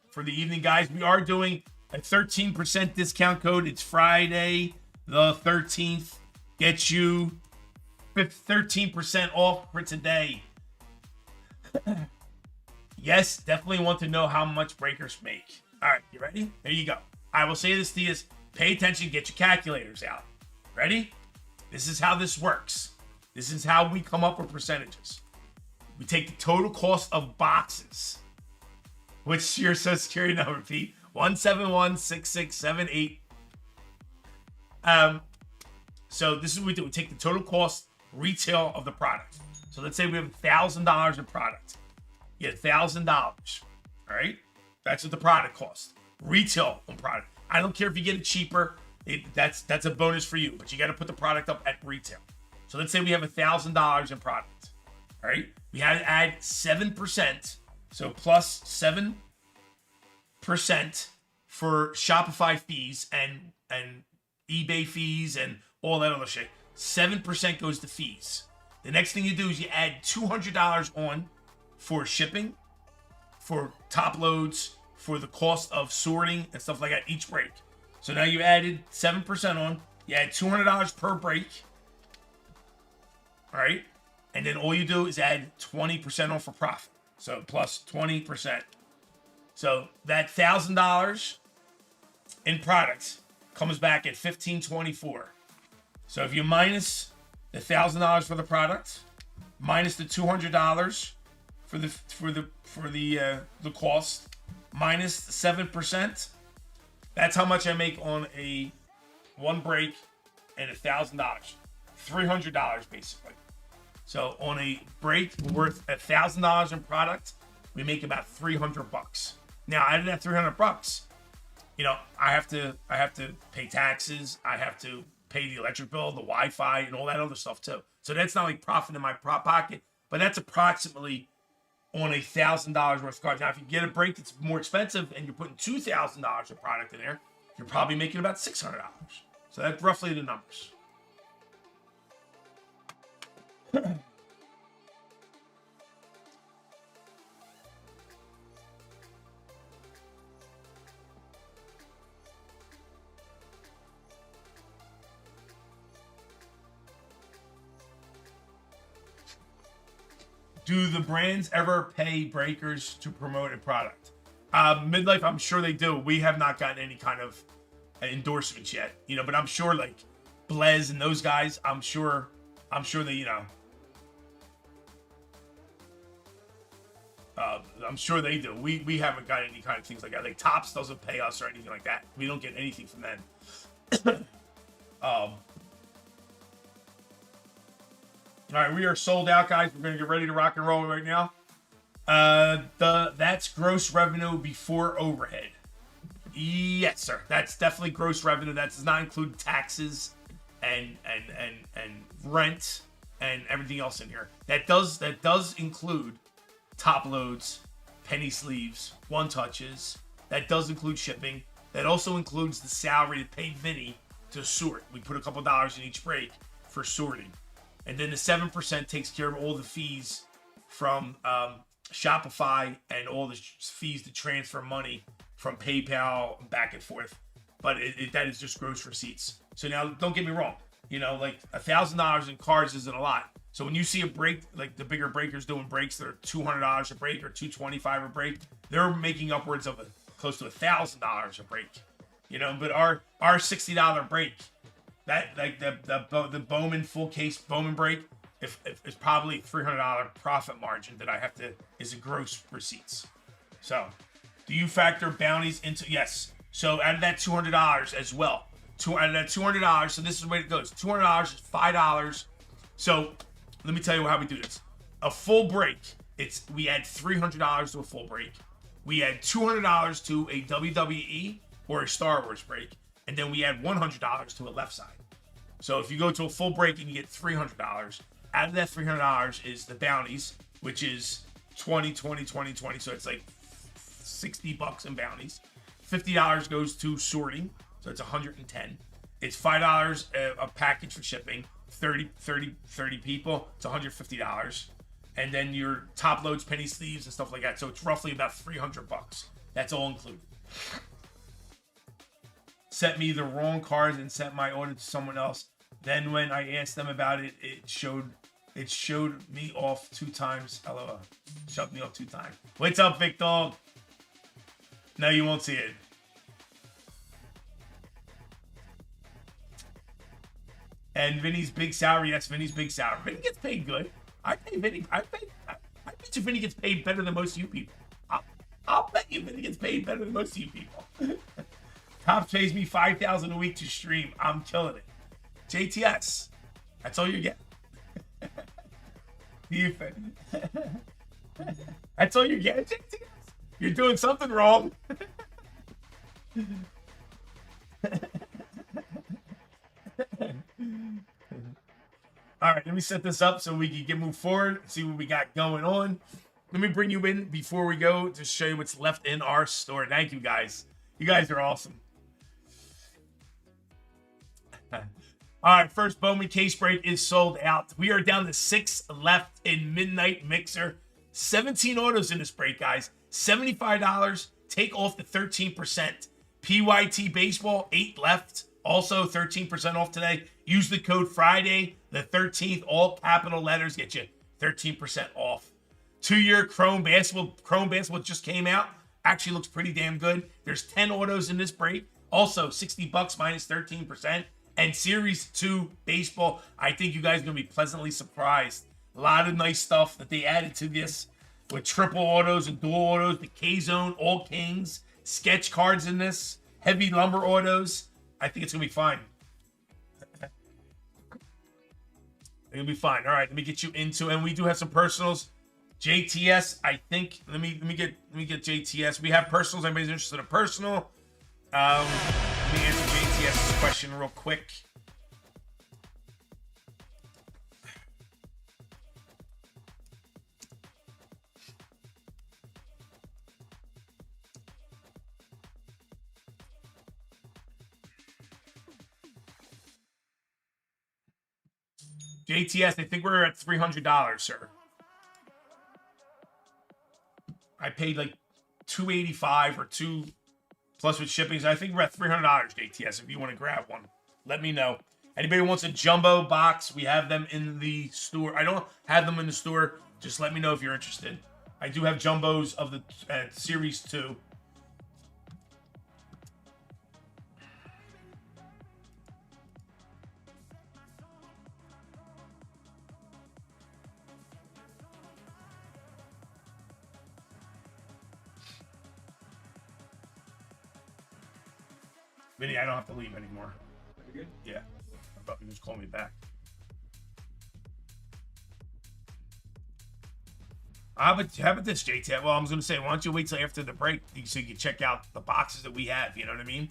B: for the evening, guys. We are doing a 13% discount code. It's Friday. the 13th. Get you 13% off for today. Yes, definitely want to know how much breakers make. All right, you ready? There you go. I will say this to you: pay attention, get your calculators out. Ready? This is how this works. This is how we come up with percentages. We take the total cost of boxes, which your social security number, Pete, 1716678. So this is what we do. We take the total cost retail of the product. So let's say we have $1,000 in product. You get $1,000. All right? That's what the product costs. Retail on product. I don't care if you get it cheaper. That's a bonus for you, but you got to put the product up at retail. So let's say we have $1,000 in product. All right? We had to add 7%. So plus 7% for Shopify fees and eBay fees and all that other shit. 7% goes to fees. The next thing you do is you add $200 on for shipping, for top loads, for the cost of sorting and stuff like that each break. So now you added 7% on. You add $200 per break. All right? And then all you do is add 20% on for profit. So plus 20%. So that $1,000 in products comes back at $1,524. So if you minus the $1,000 for the product, minus the $200 for the cost, minus 7%, that's how much I make on a one break and $1,000, $300 basically. So on a break worth $1,000 in product, we make about $300. Now out of that $300, you know, I have to pay taxes. I have to pay the electric bill, the Wi-Fi, and all that other stuff too. So that's not like profit in my pocket, but that's approximately on $1,000 worth of cards. Now, if you get a break that's more expensive and you're putting $2,000 of product in there, you're probably making about $600. So that's roughly the numbers. Do the brands ever pay breakers to promote a product? Midlife, I'm sure they do. We have not gotten any kind of endorsements yet, you know, but I'm sure like Blez and those guys, I'm sure they, you know, I'm sure they do. We haven't got any kind of things like that. Like Topps doesn't pay us or anything like that. We don't get anything from them. All right, we are sold out, guys. We're gonna get ready to rock and roll right now. That's gross revenue before overhead. Yes, sir. That's definitely gross revenue. That does not include taxes and rent and everything else in here. That does include top loads, penny sleeves, one touches. That does include shipping. That also includes the salary to pay Vinny to sort. We put a couple dollars in each break for sorting. And then the 7% takes care of all the fees from Shopify and all the fees to transfer money from PayPal back and forth. But that is just gross receipts. So now, don't get me wrong. You know, like $1,000 in cards isn't a lot. So when you see a break, like the bigger breakers doing breaks that are $200 a break or $225 a break, they're making upwards of close to $1,000 a break. You know, but our $60 break, that like the Bowman full case Bowman break, if it's probably $300 profit margin that I have to is a gross receipts. So, do you factor bounties into? Yes. So out of that $200 as well. Out of that $200, so this is the way it goes. $200 is $5. So let me tell you how we do this. A full break, we add $300 to a full break. We add $200 to a WWE or a Star Wars break, and then we add $100 to a left side. So if you go to a full break and you get $300, out of that $300 is the bounties, which is 20, 20, 20, 20. So it's like $60 in bounties. $50 goes to sorting, so it's $110. It's $5 a package for shipping. 30 people, it's $150. And then your top loads, penny sleeves, and stuff like that. So it's roughly about $300. That's all included. sent me the wrong cards and sent my order to someone else. Then when I asked them about it, it showed me off 2 times. LOL. Shut me off 2 times. What's up, Vic Dog? No, you won't see it. And Vinny's big salary. Yes, Vinny's big salary. Vinny gets paid good. I pay Vinny. I bet you Vinny gets paid better than most of you people. I'll bet you Vinny gets paid better than most of you people. Tops pays me $5,000 a week to stream. I'm killing it. JTS. That's all you get. That's all you get, JTS. You're doing something wrong. All right, let me set this up so we can move forward, see what we got going on. Let me bring you in before we go to show you what's left in our store. Thank you, guys. You guys are awesome. All right, first Bowman case break is sold out. We are down to 6 left in Midnight Mixer. 17 autos in this break, guys. $75. Take off the 13%. PYT Baseball, 8 left. Also 13% off today. Use the code Friday, the 13th. All capital letters get you 13% off. 2-year Chrome Basketball. Chrome Basketball just came out. Actually looks pretty damn good. There's 10 autos in this break. Also, $60 minus 13%. And Series 2 Baseball. I think you guys are going to be pleasantly surprised. A lot of nice stuff that they added to this with triple autos and dual autos. The K-Zone, All Kings, sketch cards in this. Heavy lumber autos. I think it's going to be fine. It'll be fine. All right, let me get you into, and we do have some personals. JTS, I think. Let me get JTS. We have personals. Anybody's interested in a personal? Let me answer JTS's question real quick. JTS, I think we're at $300, sir. I paid like $285 or $2 plus with shipping. So I think we're at $300, JTS. If you want to grab one, let me know. Anybody who wants a jumbo box, we have them in the store. I don't have them in the store. Just let me know if you're interested. I do have jumbos of the Series 2. Vinny, I don't have to leave anymore.
C: You're good?
B: Yeah. I thought you just call me back. How about this, JT? Well, I was going to say, why don't you wait till after the break so you can check out the boxes that we have, you know what I mean?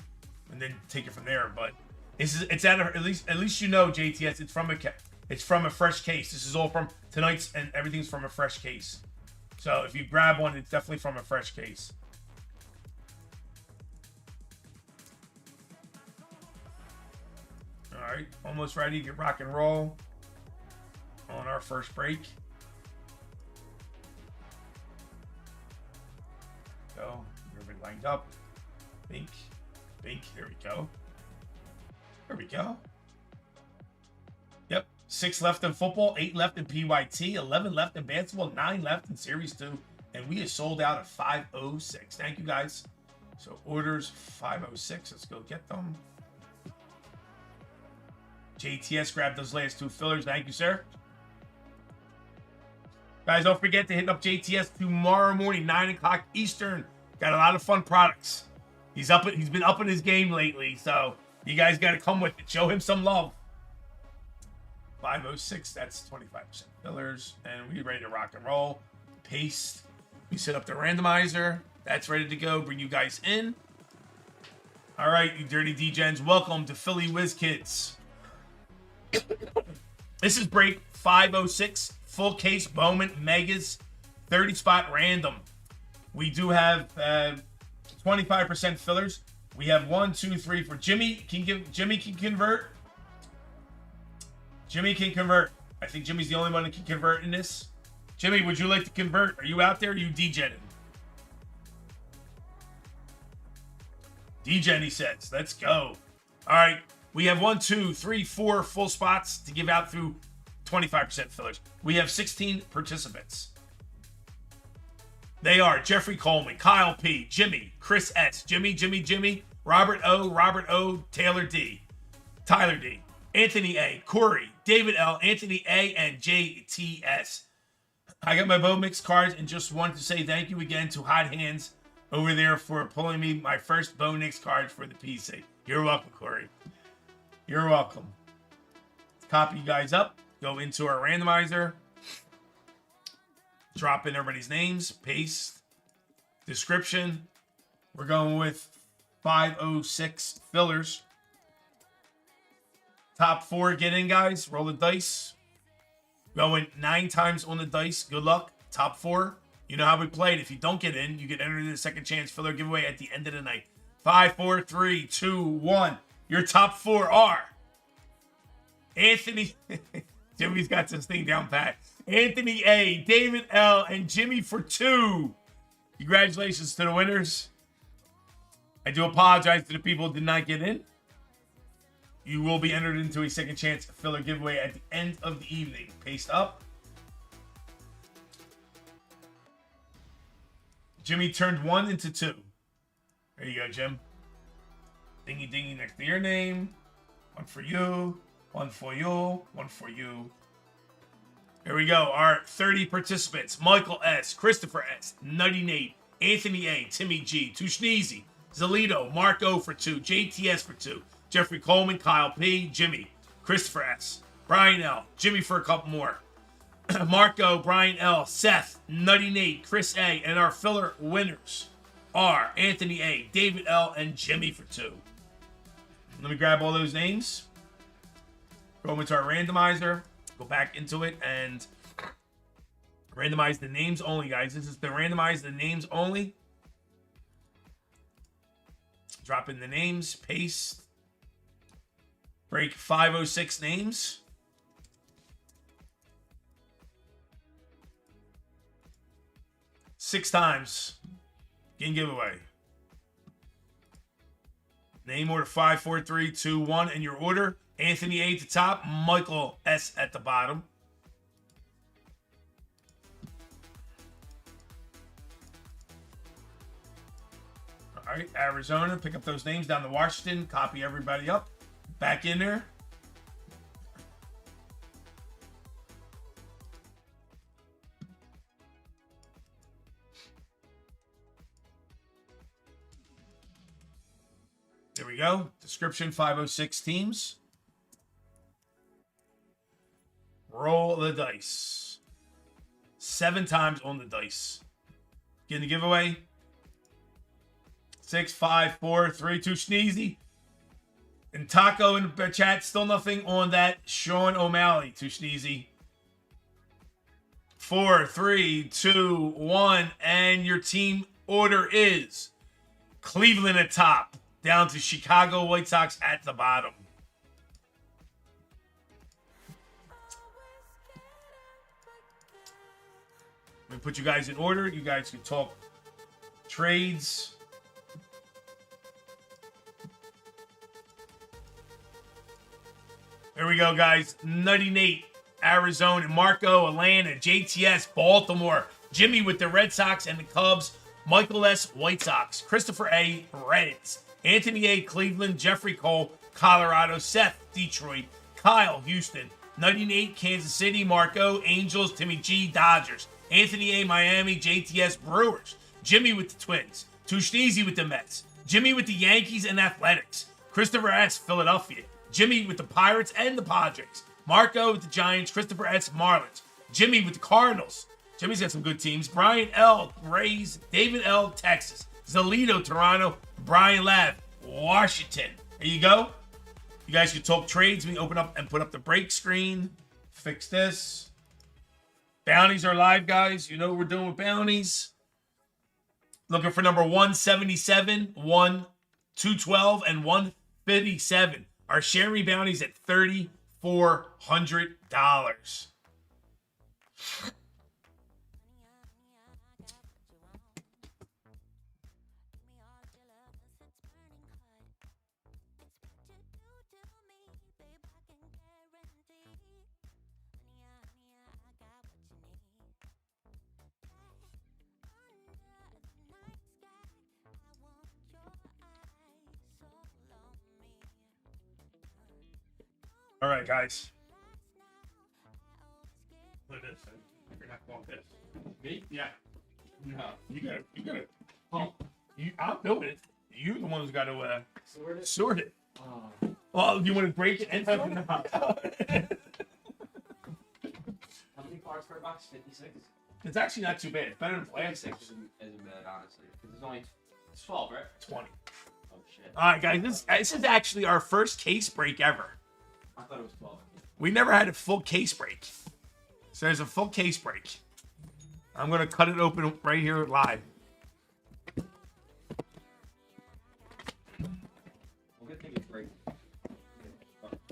B: And then take it from there. But it's at least you know, JTS, it's from a fresh case. This is all from tonight's, and everything's from a fresh case. So if you grab one, it's definitely from a fresh case. All right, almost ready to get rock and roll on our first break. Go, everybody lined up. Bink, bink, there we go. There we go. Yep, 6 left in football, 8 left in PYT, 11 left in basketball, 9 left in Series 2, and we are sold out at 506. Thank you, guys. So orders 506, let's go get them. JTS, grab those last 2 fillers. Thank you, sir. Guys, don't forget to hit up JTS tomorrow morning, 9 o'clock Eastern. Got a lot of fun products. He's been up in his game lately, so you guys got to come with it. Show him some love. 506, that's 25% fillers. And we're ready to rock and roll. Paste. We set up the randomizer. That's ready to go. Bring you guys in. All right, you dirty D-Gens. Welcome to Philly Whiz Kids. This is break 506, full case Bowman Megas, 30 spot random. We do have 25% fillers. We have 1, 2, 3 for Jimmy. Jimmy can convert. Jimmy can convert. I think Jimmy's the only one that can convert in this. Jimmy, would you like to convert? Are you out there? Or are you degenning? DJ, he says, let's go. All right. We have 1, 2, 3, 4 full spots to give out through 25% fillers. We have 16 participants. They are Jeffrey Coleman, Kyle P, Jimmy, Chris S, Jimmy, Robert O, Tyler D, Anthony A, Corey, David L, Anthony A, and JTS. I got my Bow Mix cards and just wanted to say thank you again to Hot Hands over there for pulling me my first Bow Mix card for the PC. You're welcome, Corey. You're welcome. Let's copy you guys up. Go into our randomizer. Drop in everybody's names. Paste. Description. We're going with 506 fillers. Top 4 get in, guys. Roll the dice. Going 9 times on the dice. Good luck. Top 4. You know how we played. If you don't get in, you get entered in the second chance filler giveaway at the end of the night. 5, 4, 3, 2, 1. Your top 4 are Anthony. Jimmy's got this thing down pat. Anthony A, David L, and Jimmy for 2. Congratulations to the winners. I do apologize to the people who did not get in. You will be entered into a second chance filler giveaway at the end of the evening. Paste up. Jimmy turned 1 into 2. There you go, Jim. Dingy dingy next to your name. 1 for you. 1 for you. 1 for you. Here we go. Our 30 participants. Michael S. Christopher S. Nutty Nate. Anthony A. Timmy G. Tushneezy. Zalito. Mark O for 2. JTS for 2. Jeffrey Coleman. Kyle P. Jimmy. Christopher S. Brian L. Jimmy for a couple more. Marco. Brian L. Seth. Nutty Nate. Chris A. And our filler winners are Anthony A. David L. and Jimmy for 2. Let me grab all those names. Go into our randomizer. Go back into it and randomize the names only, guys. This is the randomize the names only. Drop in the names. Paste. Break 506 names. Six times. Game giveaway. Name order 5, 4, 3, 2, 1. And your order, Anthony A at the top, Michael S at the bottom. All right, Arizona, pick up those names down to Washington. Copy everybody up. Back in there. There we go. Description 506 teams. Roll the dice. 7 times on the dice. Getting the giveaway. 6, 5, 4, 3, 2. Sneezy. And Taco in the chat. Still nothing on that. Sean O'Malley. 2 Sneezy. 4, 3, 2, 1. And your team order is Cleveland at top. Down to Chicago White Sox at the bottom. Let me put you guys in order. You guys can talk trades. There we go, guys. Nutty Nate, Arizona. Marco, Atlanta. JTS, Baltimore. Jimmy with the Red Sox and the Cubs. Michael S, White Sox. Christopher A, Reds. Anthony A, Cleveland. Jeffrey Cole, Colorado. Seth, Detroit. Kyle, Houston. Nutty Nate, Kansas City. Marco, Angels. Timmy G, Dodgers. Anthony A, Miami. JTS, Brewers. Jimmy with the Twins. Tushneezy with the Mets. Jimmy with the Yankees and Athletics. Christopher S, Philadelphia. Jimmy with the Pirates and the Padres. Marco with the Giants. Christopher S, Marlins. Jimmy with the Cardinals. Jimmy's got some good teams. Brian L, Rays. David L, Texas. Zalito, Toronto. Brian Lav, Washington. There you go. You guys can talk trades. We open up and put up the break screen. Fix this. Bounties are live, guys. You know what we're doing with bounties. Looking for number 177, 212, and 157. Our sharing bounties at $3,400. All right, guys. Look at this. You're not going this.
C: Me?
B: Yeah.
C: No.
B: You gotta.
C: Oh.
B: I'll do it. You're the one who's got to
C: Sort
B: sort it.
C: Oh.
B: Well, you want to break it and
C: How many cards per box? 56?
B: It's actually not too bad. It's better than
C: 56
B: plastic.
C: isn't bad, honestly. Because there's only 12, right?
B: 20.
C: Oh, shit.
B: All right, guys. This is actually our first case break ever.
C: I thought it was 12.
B: We never had a full case break. So there's a full case break. I'm going to cut it open right here live.
C: Well, good thing it's breaking.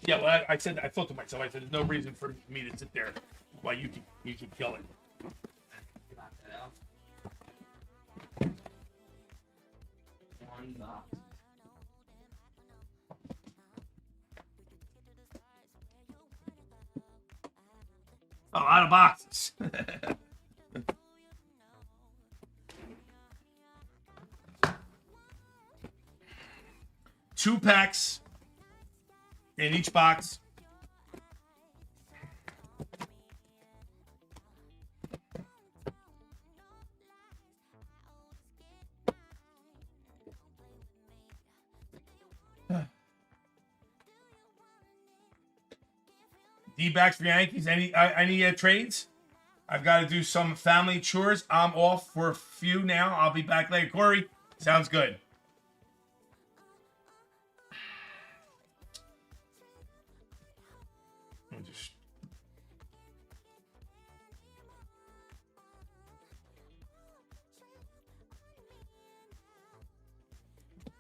B: Yeah, well, I said, I thought to myself, I said, there's no reason for me to sit there while you can kill it.
C: Knock that out. One box.
B: A lot of boxes. 2 packs in each box. D-backs for Yankees. Any trades? I've got to do some family chores. I'm off for a few now. I'll be back later. Corey, sounds good.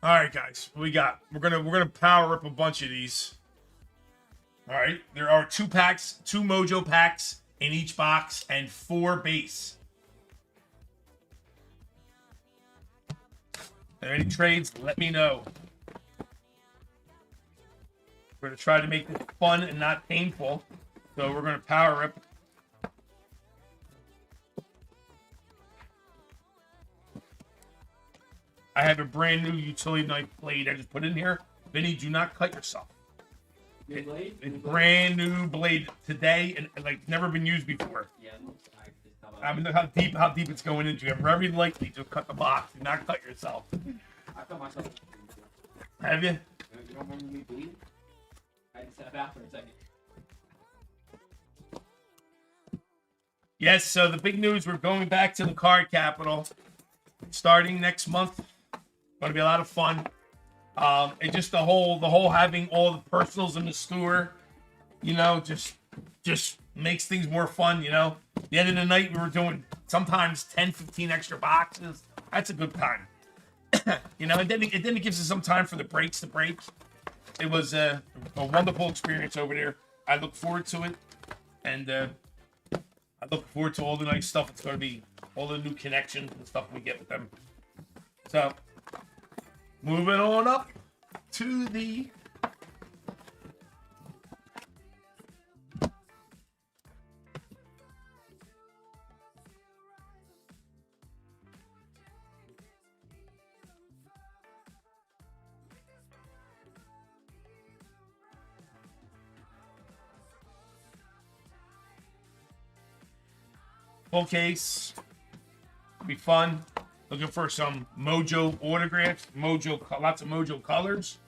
B: All right, guys. What we got? We're gonna power up a bunch of these. All right. There are 2 packs, 2 Mojo packs in each box, and 4 base. If there are any trades, let me know. We're gonna try to make this fun and not painful. So we're gonna power up. I have a brand new utility knife blade. I just put in here. Vinny, do not cut yourself.
C: New blade?
B: It's brand new blade today and like never been used before.
C: Yeah,
B: I mean, look how deep it's going into. You have every likely to cut the box. Do not cut yourself.
C: I cut myself.
B: Have you?
C: You don't remember me bleeding? I had to step out for a second.
B: Yes. So the big news: we're going back to the card capital, starting next month. Going to be a lot of fun. And just the whole having all the personals in the store, you know, just makes things more fun. You know, at the end of the night we were doing sometimes 10, 15 extra boxes. That's a good time. You know, and then it gives us some time for the breaks to break. It was a wonderful experience over there. I look forward to it, and I look forward to all the nice stuff. It's going to be all the new connections and stuff we get with them. So, moving on up to the full case. Be fun. Looking for some Mojo autographs, lots of Mojo colors.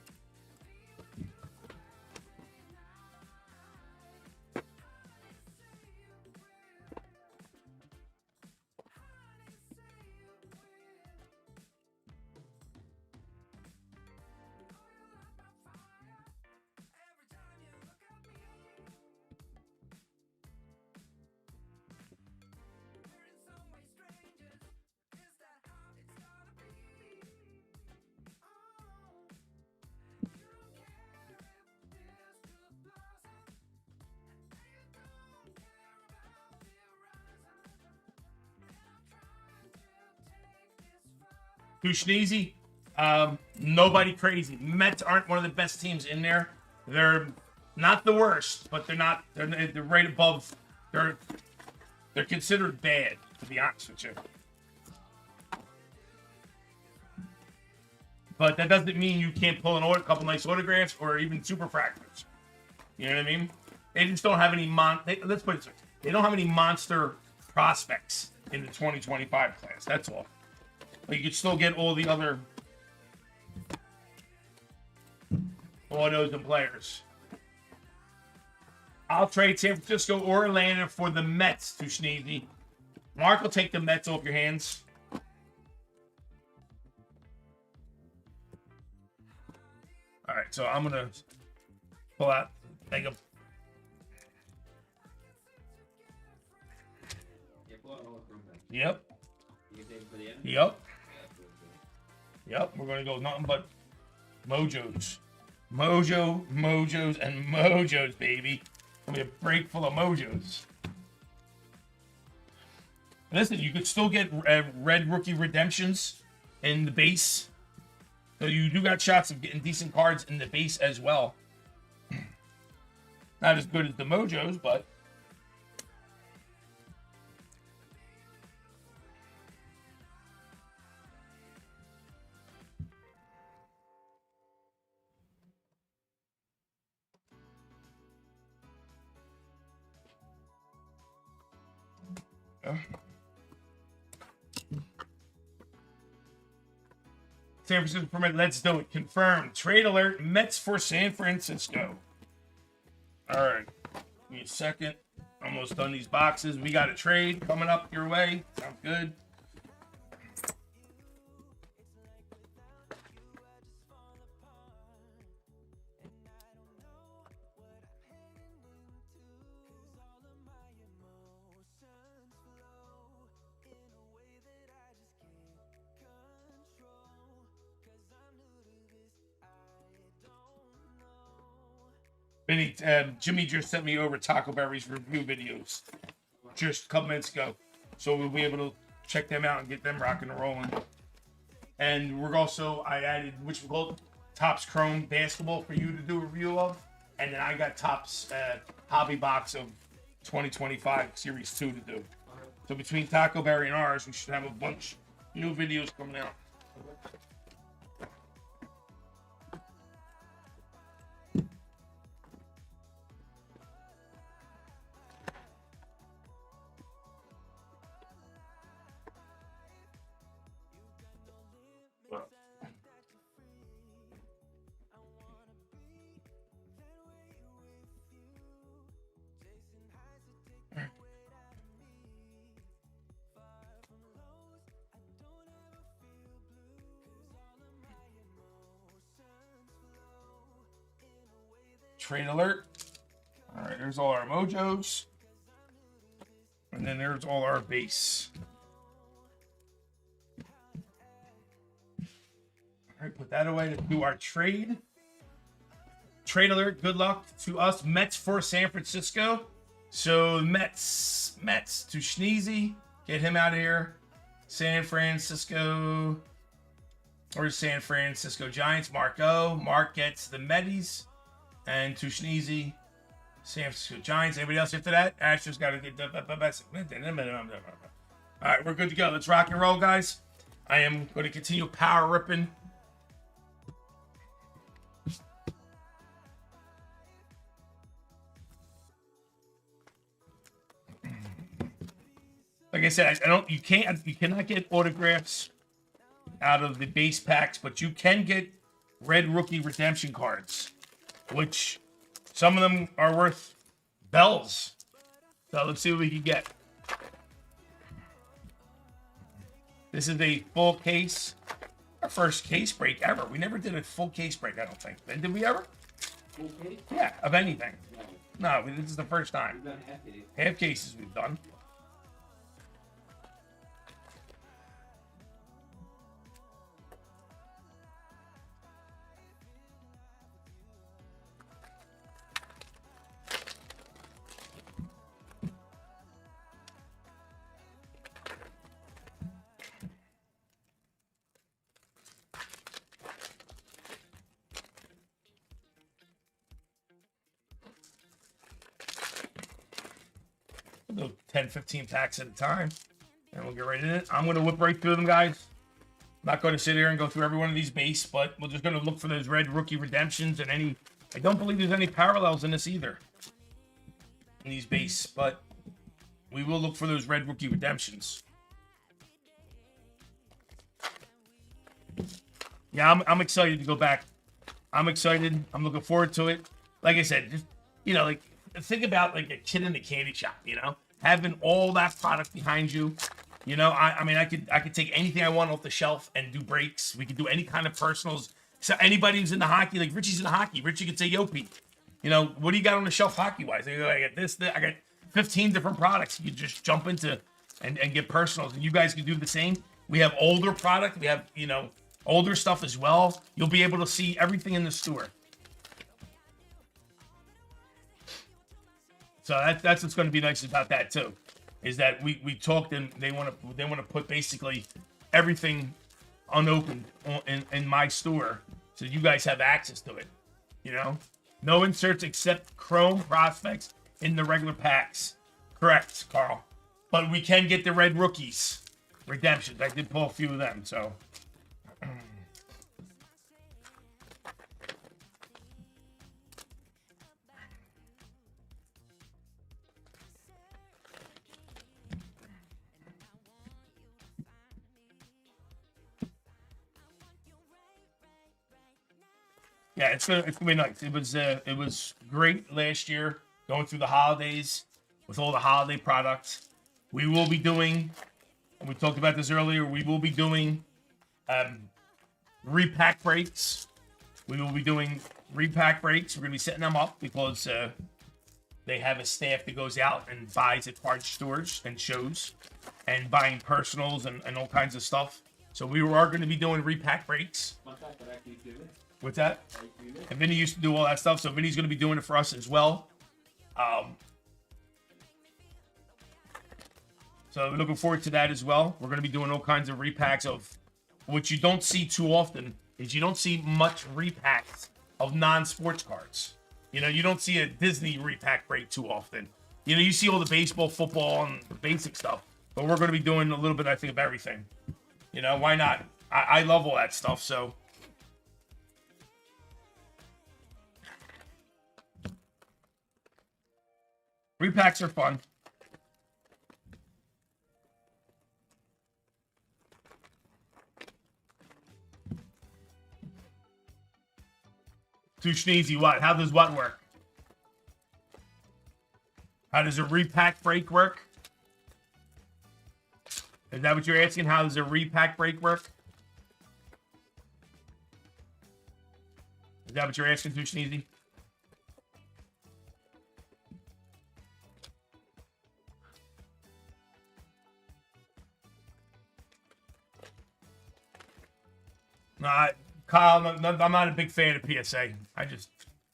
B: Too sneezy. Nobody crazy. Mets aren't one of the best teams in there. They're not the worst, but they're not. They're right above. They're considered bad, to be honest with you. But that doesn't mean you can't pull a couple nice autographs or even super fractors. You know what I mean? They just don't have any let's put it this way. They don't have any monster prospects in the 2025 class. That's all. But you could still get all the other autos and players. I'll trade San Francisco or Atlanta for the Mets to Sneezy. Mark will take the Mets off your hands. All right, so I'm gonna pull out. Take a. Yep. Yep. Yep. We're gonna go nothing but mojos, mojos, and mojos, baby. Gonna be a break full of mojos. Listen, you could still get red rookie redemptions in the base. So you do got shots of getting decent cards in the base as well. Not as good as the mojos, but San Francisco permit. Let's do it. Confirmed. Trade alert. Mets for San Francisco. All right. Give me a second. Almost done these boxes. We got a trade coming up your way. Sounds good. Benny, Jimmy just sent me over Taco Berry's review videos just a couple minutes ago. So we'll be able to check them out and get them rocking and rolling. And we're also, I added, which we called Topps Chrome Basketball for you to do a review of. And then I got Topps Hobby Box of 2025 Series 2 to do. So between Taco Berry and ours, we should have a bunch of new videos coming out. Trade alert. All right, there's all our mojos. And then there's all our base. All right, put that away to do our trade. Trade alert. Good luck to us. Mets for San Francisco. So Mets to Sneezy. Get him out of here. San Francisco. Or San Francisco Giants. Marco. Mark gets the Metis. And to Sneezy, San Francisco Giants. Anybody else after that? Ash just got to get the best. All right, we're good to go. Let's rock and roll, guys. I am going to continue power ripping. Like I said, you cannot get autographs out of the base packs, but you can get red rookie redemption cards, which some of them are worth bells. So let's see what we can get. This is a full case. Our first case break ever. We never did a full case break, I don't think. Did we ever?
C: Full case?
B: Yeah, of anything. No, this is the first time.
C: We've done half case.
B: Half cases we've done. We'll do 10, 15 packs at a time, and we'll get right in it. I'm going to whip right through them, guys. I'm not going to sit here and go through every one of these base, but we're just going to look for those red rookie redemptions and I don't believe there's any parallels in this either. In these base, but we will look for those red rookie redemptions. Yeah, I'm excited to go back. I'm excited. I'm looking forward to it. Like I said, just, like think about like a kid in the candy shop, having all that product behind you. I mean, I could take anything I want off the shelf and do breaks. We could do any kind of personals. So anybody who's into hockey, like Richie's into hockey, Richie could say, yo, Pete, what do you got on the shelf hockey-wise? I got this, I got 15 different products. You just jump into and get personals. And you guys can do the same. We have older product. We have, older stuff as well. You'll be able to see everything in the store. So that's what's going to be nice about that too, is that we talked and they want to put basically everything unopened in my store, so you guys have access to it. No inserts except Chrome prospects in the regular packs. Correct, Carl. But we can get the red rookies redemptions. I did pull a few of them, so. Yeah, it's gonna be nice. It was great last year going through the holidays with all the holiday products. We will be doing, and we talked about this earlier, we will be doing repack breaks. We will be doing repack breaks. We're gonna be setting them up because they have a staff that goes out and buys at card stores and shows and buying personals and all kinds of stuff. So we are going to be doing repack breaks. What's that? And Vinny used to do all that stuff, so Vinny's going to be doing it for us as well. So we're looking forward to that as well. We're going to be doing all kinds of repacks of, what you don't see too often is you don't see much repacks of non-sports cards. You don't see a Disney repack break too often. You see all the baseball, football, and the basic stuff. But we're going to be doing a little bit, I think, of everything. Why not? I love all that stuff, so. Repacks are fun. Too sneezy, what? How does what work? How does a repack break work? Is that what you're asking? How does a repack break work? Is that what you're asking, Too Sneezy? Nah, Kyle, I'm not a big fan of PSA.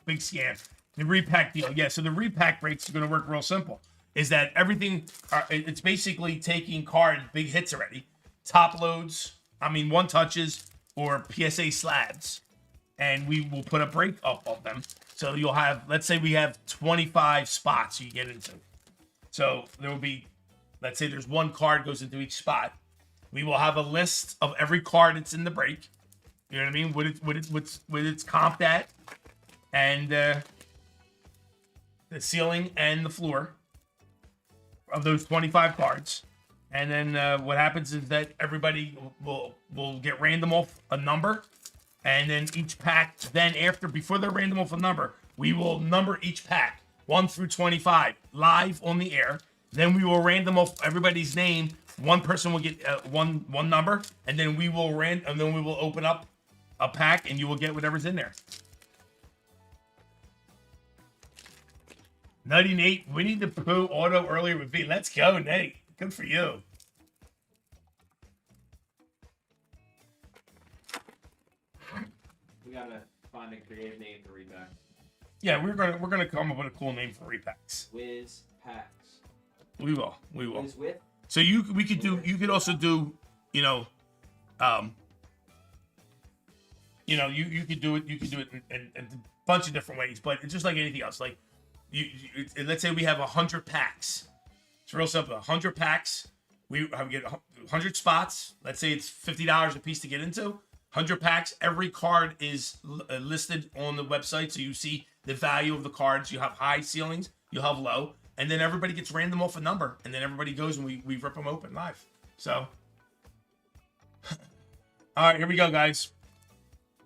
B: Big scam. The repack deal. Yeah, so the repack breaks are going to work real simple. Is that everything, it's basically taking cards, big hits already, top loads, one touches, or PSA slabs, and we will put a break up of them. So you'll have, let's say we have 25 spots you get into. So there will be, let's say there's one card goes into each spot. We will have a list of every card that's in the break. You know what I mean? What it's comped at, and the ceiling and the floor of those 25 cards. And then what happens is that everybody will get random off a number, and then each pack, before they're random off a number, we will number each pack 1 through 25 live on the air. Then we will random off everybody's name. One person will get one number, and then we will open up a pack, and you will get whatever's in there. Nutty Nate, Winnie the Pooh auto earlier with V. Let's go, Nate. Good for you.
C: We gotta find a creative name for repacks.
B: Yeah, we're gonna come up with a cool name for repacks.
C: Whiz packs.
B: We will.
C: Whiz with.
B: So you could also do, you could do it in a bunch of different ways, but it's just like anything else. Like let's say we have 100 packs. It's real simple. 100 packs. We get 100 spots. Let's say it's $50 a piece to get into. 100 packs. Every card is listed on the website, so you see the value of the cards. You have high ceilings, you have low, and then everybody gets random off a number, and then everybody goes and we rip them open live. So, all right, here we go, guys.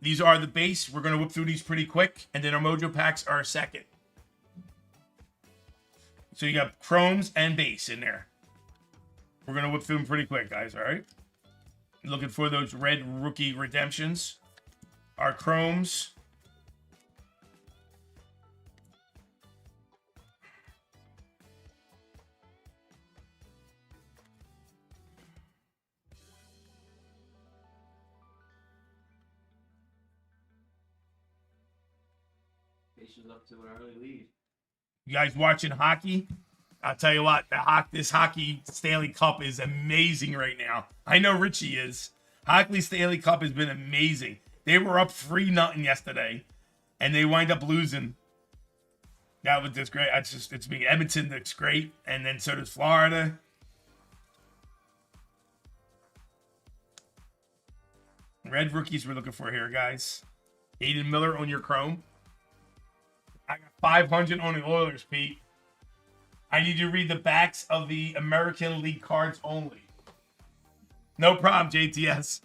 B: These are the base. We're gonna whip through these pretty quick, and then our mojo packs are second. So you got chromes and base in there. We're gonna whip through them pretty quick, guys. All right. Looking for those red rookie redemptions. Our chromes.
C: Patience up to an early lead.
B: You guys watching hockey? I'll tell you what, this hockey Stanley Cup is amazing right now. I know Richie is. Hockey Stanley Cup has been amazing. They were up 3-0 yesterday, and they wind up losing. That was just great. It's being Edmonton looks great, and then so does Florida. Red rookies we're looking for here, guys. Aiden Miller on your chrome. I got 500 on the Oilers, Pete. I need you to read the backs of the American League cards only. No problem, JTS.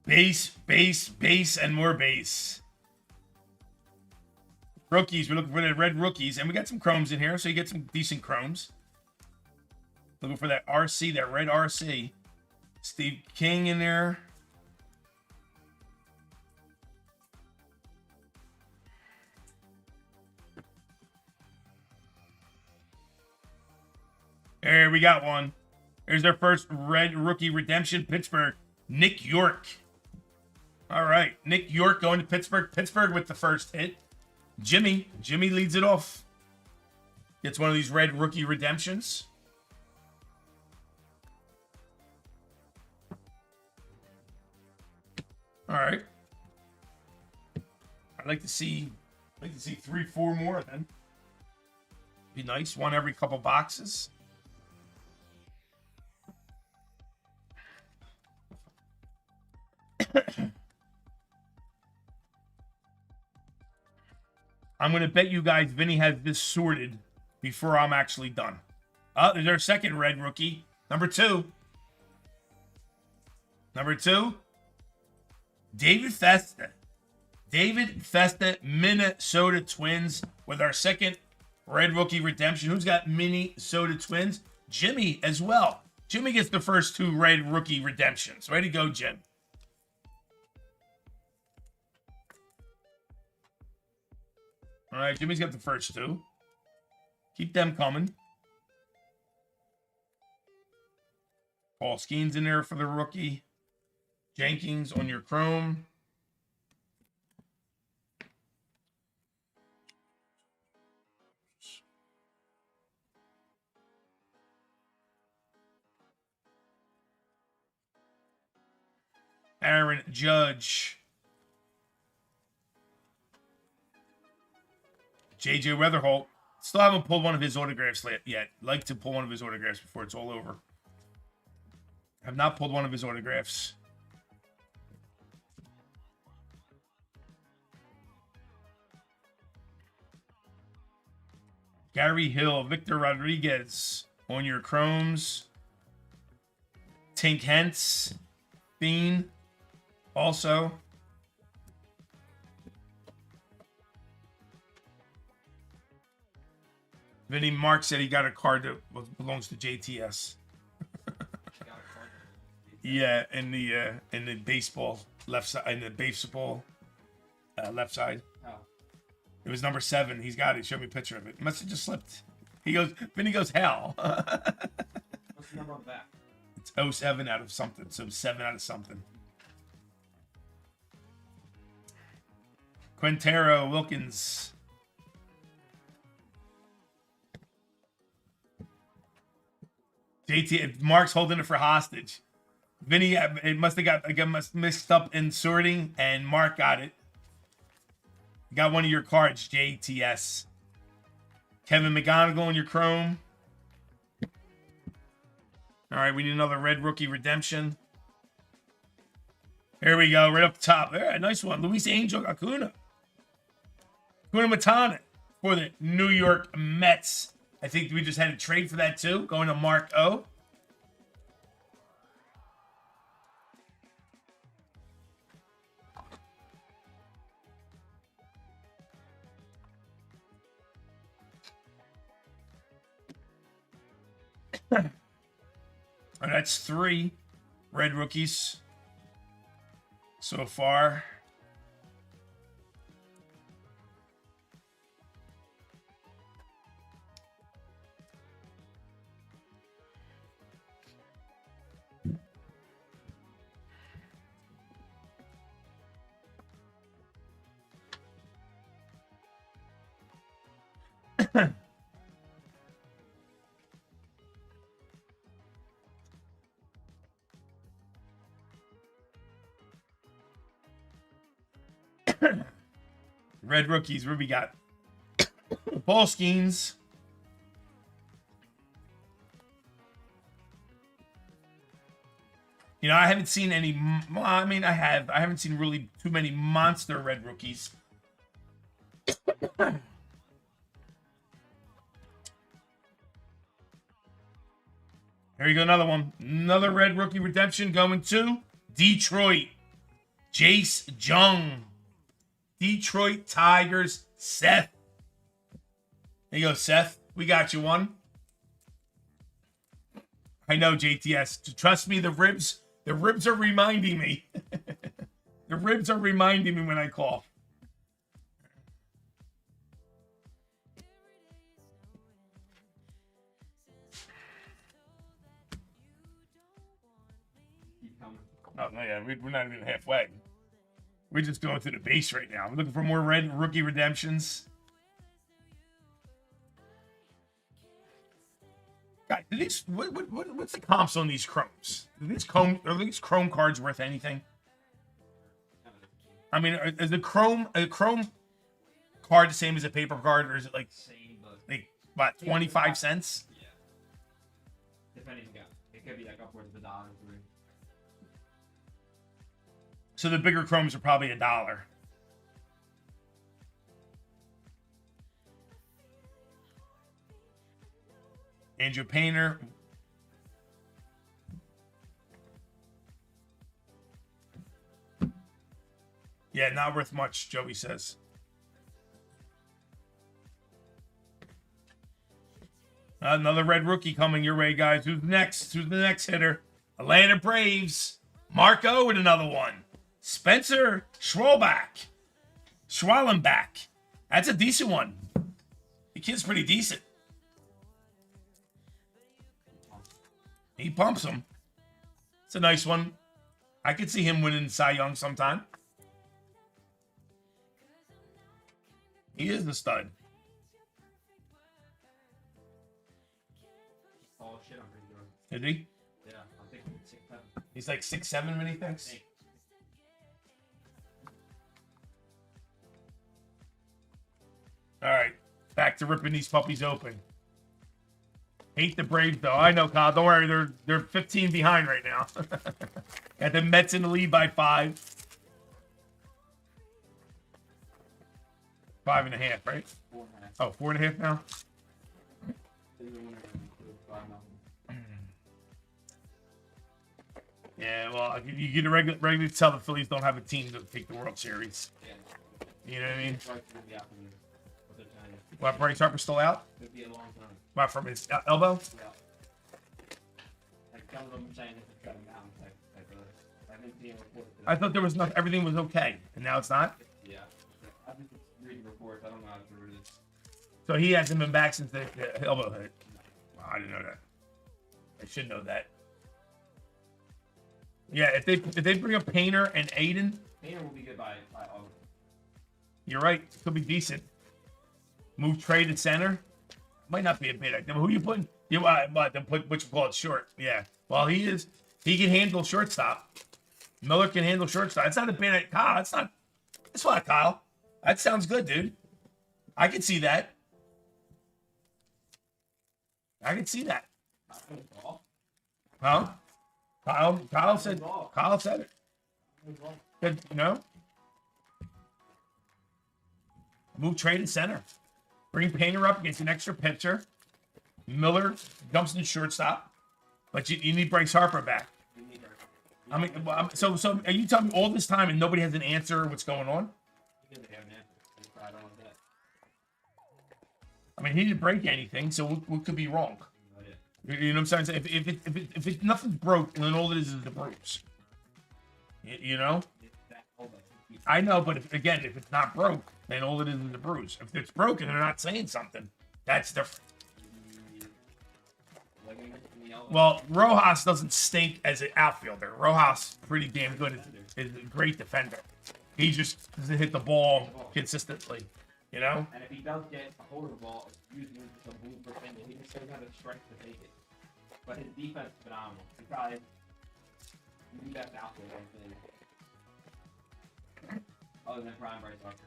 B: Base, and more base. Rookies, we're looking for the red rookies, and we got some chromes in here, so you get some decent chromes. Looking for that RC, that red RC. Steve King in there. There, we got one. There's their first red rookie redemption, Pittsburgh. Nick York. All right, Nick York going to Pittsburgh. Pittsburgh with the first hit. Jimmy leads it off. Gets one of these red rookie redemptions. All right. I'd like to see 3-4 more then. Be nice. One every couple boxes. I'm going to bet you guys Vinny has this sorted before I'm actually done. There's our second red rookie. Number 2. David Festa. Minnesota Twins with our second red rookie redemption. Who's got Minnesota Twins? Jimmy as well. Jimmy gets the first 2 red rookie redemptions. Way to go, Jim. All right, Jimmy's got the first 2. Keep them coming. Paul Skeens in there for the rookie. Jenkins on your chrome. Aaron Judge. JJ Weatherholt. Still haven't pulled one of his autographs yet. Like to pull one of his autographs before it's all over. Have not pulled one of his autographs. Gary Hill, Victor Rodriguez on your chromes. Tink Hentz, Bean, also. Vinny Mark said he got a card that belongs to JTS. Yeah, in the baseball left side, in the baseball left side.
C: Oh.
B: It was number 7. He's got it. He showed me a picture of it. Must have just slipped. Vinny goes, hell.
C: What's the number on the back?
B: It's 07 out of something. So 7 out of something. Quintero Wilkins. JT, Mark's holding it for hostage. Vinny, it must have got mixed up in sorting, and Mark got it. Got one of your cards, JTS. Kevin McGonigal in your chrome. All right, we need another red rookie redemption. Here we go, right up the top. All right, nice one. Luis Angel Acuna. Acuna Matata for the New York Mets. I think we just had a trade for that too. Going to Mark O. And that's 3 red rookies so far. Red rookies, where we got Paul Skeens. You know, I haven't seen any. Well, I mean, I haven't seen really too many monster red rookies. Here you go, another one. Another red rookie redemption going to Detroit. Jace Jung. Detroit Tigers, Seth. There you go, Seth. We got you one. I know, JTS. Trust me, the ribs are reminding me. The ribs are reminding me when I call. Oh, no, yeah, we're not even halfway. We're just going through the base right now. We're looking for more red rookie redemptions. Guys, do these, what's the comps on these chromes? Are these chrome cards worth anything? I mean, is a chrome card the same as a paper card, or is it like what, 25 cents?
C: Yeah. Depending, yeah. It could be like upwards of $1 or $3.
B: So the bigger chromes are probably $1. Andrew Painter. Yeah, not worth much, Joey says. Another red rookie coming your way, guys. Who's next? Who's the next hitter? Atlanta Braves. Marco with another one. Spencer Schwallenbach. That's a decent one. The kid's pretty decent. He pumps them. It's a nice one. I could see him winning Cy Young sometime. He is the stud.
C: Oh shit, I'm pretty good.
B: Is he?
C: Yeah, I'm thinking 6'7".
B: He's like 6'7", many thinks. All right, back to ripping these puppies open. Hate the Braves, though. I know, Kyle. Don't worry, they're 15 behind right now. Got the Mets in the lead by 5. 5.5, right?
C: 4.5.
B: Oh, 4.5 now. Yeah, well, you get a regularly tell the Phillies don't have a team to take the World Series.
C: Yeah.
B: You know what I mean?
C: Yeah.
B: What, Bryce Harper still out?
C: It'd be a long time.
B: What, from his elbow?
C: Yeah. Like some of them saying it's shutting down. I think being reported.
B: I thought there was nothing. Everything was okay, and now it's not.
C: Yeah. I've been reading reports. I don't know how true it is.
B: So he hasn't been back since the elbow hit. Wow, I didn't know that. I should know that. Yeah, if they bring up Painter and Aiden,
C: Painter will be good by August.
B: You're right. It could be decent. Move trade at center. Might not be a bad idea. Who you putting? You put what you call it short. Yeah. Well, he can handle shortstop. Miller can handle shortstop. It's not a bad idea. Kyle, it's not. It's fine, Kyle. That sounds good, dude. I can see that. I can see that. Huh? Kyle said it. Said, move trade and center. Bring Painter up against an extra pitcher. Miller dumps in shortstop. But you need Bryce Harper back. I mean, so are you telling me all this time and nobody has an answer what's going on? I mean, he didn't break anything, so what could be wrong? You know what I'm saying? If nothing's broke, then all it is the bruise. You know? I know, but if it's not broke, then all it is the bruise. If it's broken and they're not saying something, that's different. Well, Rojas doesn't stink as an outfielder. Rojas pretty damn good. Is a great defender. He just doesn't hit the ball consistently, you know?
C: And if he does get a hold of the ball, it's usually just a move for him. He just doesn't have the strength to take it. But his defense is phenomenal. He probably the best outfielder, I think. Other than Brian Bryce Harper.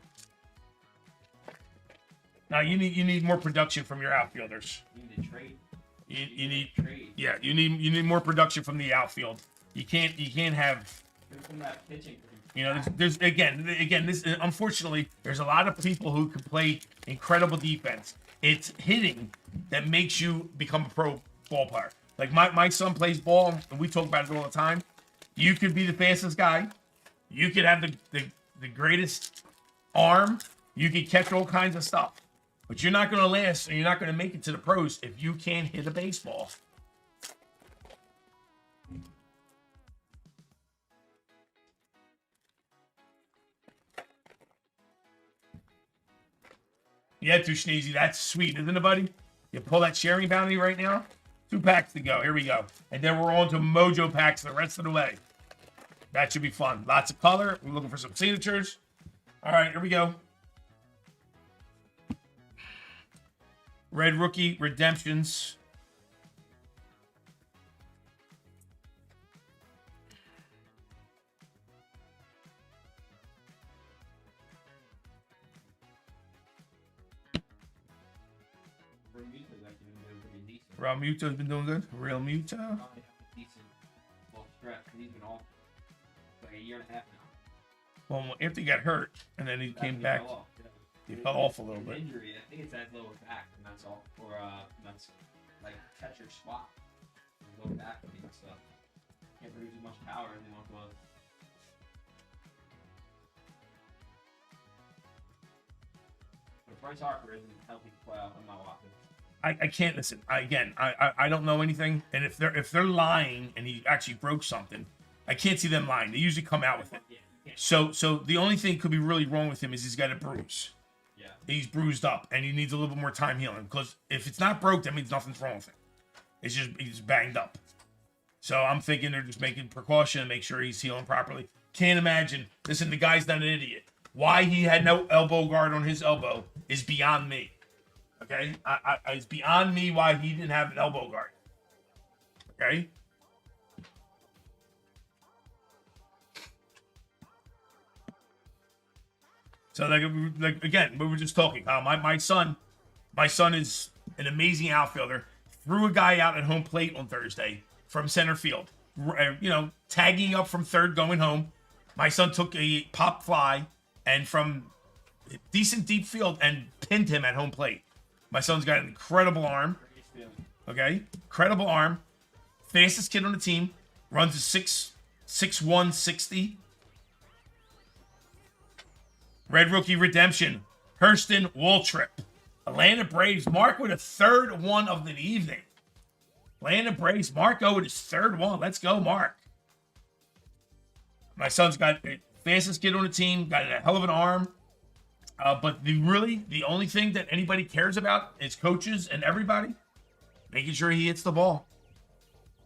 B: Now you need more production from your outfielders.
C: You need to trade.
B: You need more production from the outfield. You can't have.
C: From that pitching.
B: There's again this unfortunately there's a lot of people who can play incredible defense. It's hitting that makes you become a pro ball player. Like my son plays ball, and we talk about it all the time. You could be the fastest guy. You could have the greatest arm. You could catch all kinds of stuff. But you're not going to last, and you're not going to make it to the pros if you can't hit a baseball. Yeah, Tushneezy, that's sweet, isn't it, buddy? You pull that sharing bounty right now. 2 packs to go. Here we go. And then we're on to Mojo packs the rest of the way. That should be fun. Lots of color. We're looking for some signatures. All right, here we go. Red Rookie Redemptions. Real Muto's been doing good. Real Muto.
C: He's been off like a year and a half now.
B: Well, after he got hurt, and then he came back. He fell off a little bit.
C: Injury, I think it's that lower back, and that's all. Or that's like catcher squat. Lower back and stuff. Can't produce as much power as he once was. But Bryce Harper isn't healthy to play off. I'm not watching.
B: I can't listen. I don't know anything, and if they're lying and he actually broke something, I can't see them lying. They usually come out with it. So the only thing could be really wrong with him is he's got a bruise.
C: Yeah.
B: He's bruised up, and he needs a little bit more time healing. Because if it's not broke, that means nothing's wrong with him. It's just he's banged up. So I'm thinking they're just making precaution and make sure he's healing properly. Can't imagine. Listen, the guy's not an idiot. Why he had no elbow guard on his elbow is beyond me. Okay, it's beyond me why he didn't have an elbow guard. Okay. So like again, we were just talking. My son is an amazing outfielder. Threw a guy out at home plate on Thursday from center field. Tagging up from third, going home. My son took a pop fly and from decent deep field and pinned him at home plate. My son's got an incredible arm. Okay? Incredible arm. Fastest kid on the team. Runs a 6'1", 60. Red Rookie Redemption. Hurston Waltrip. Atlanta Braves. Mark with a third one of the evening. Atlanta Braves. Marco with his third one. Let's go, Mark. My son's got the fastest kid on the team. Got a hell of an arm. But the only thing that anybody cares about is coaches and everybody making sure he hits the ball.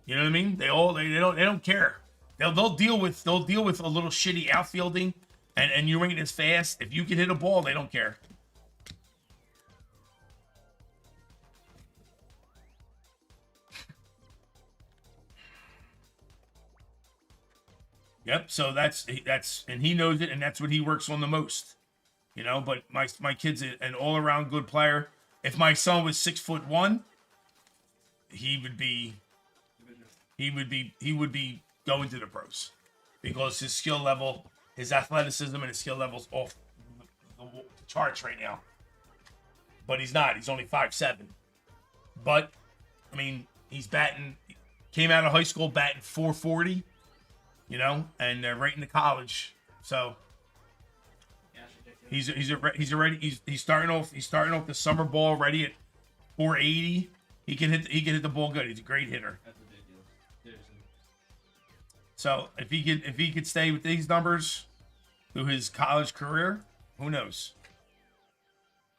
B: You know what I mean? They don't care. They'll deal with a little shitty outfielding and you ain't as fast. If you can hit a ball, they don't care. Yep. So that's and he knows it, and that's what he works on the most. But my kid's an all-around good player. If my son was 6'1", he'd he would be going to the pros because his skill level, his athleticism, and his skill level's off the charts right now. But he's not. He's only 5'7". But I mean, he's batting. Came out of high school batting .440, you know, and right into college. So he's starting off the summer ball ready at .480. He can hit the ball good. He's a great hitter.
C: That's ridiculous. Seriously.
B: So if he could stay with these numbers through his college career, who knows?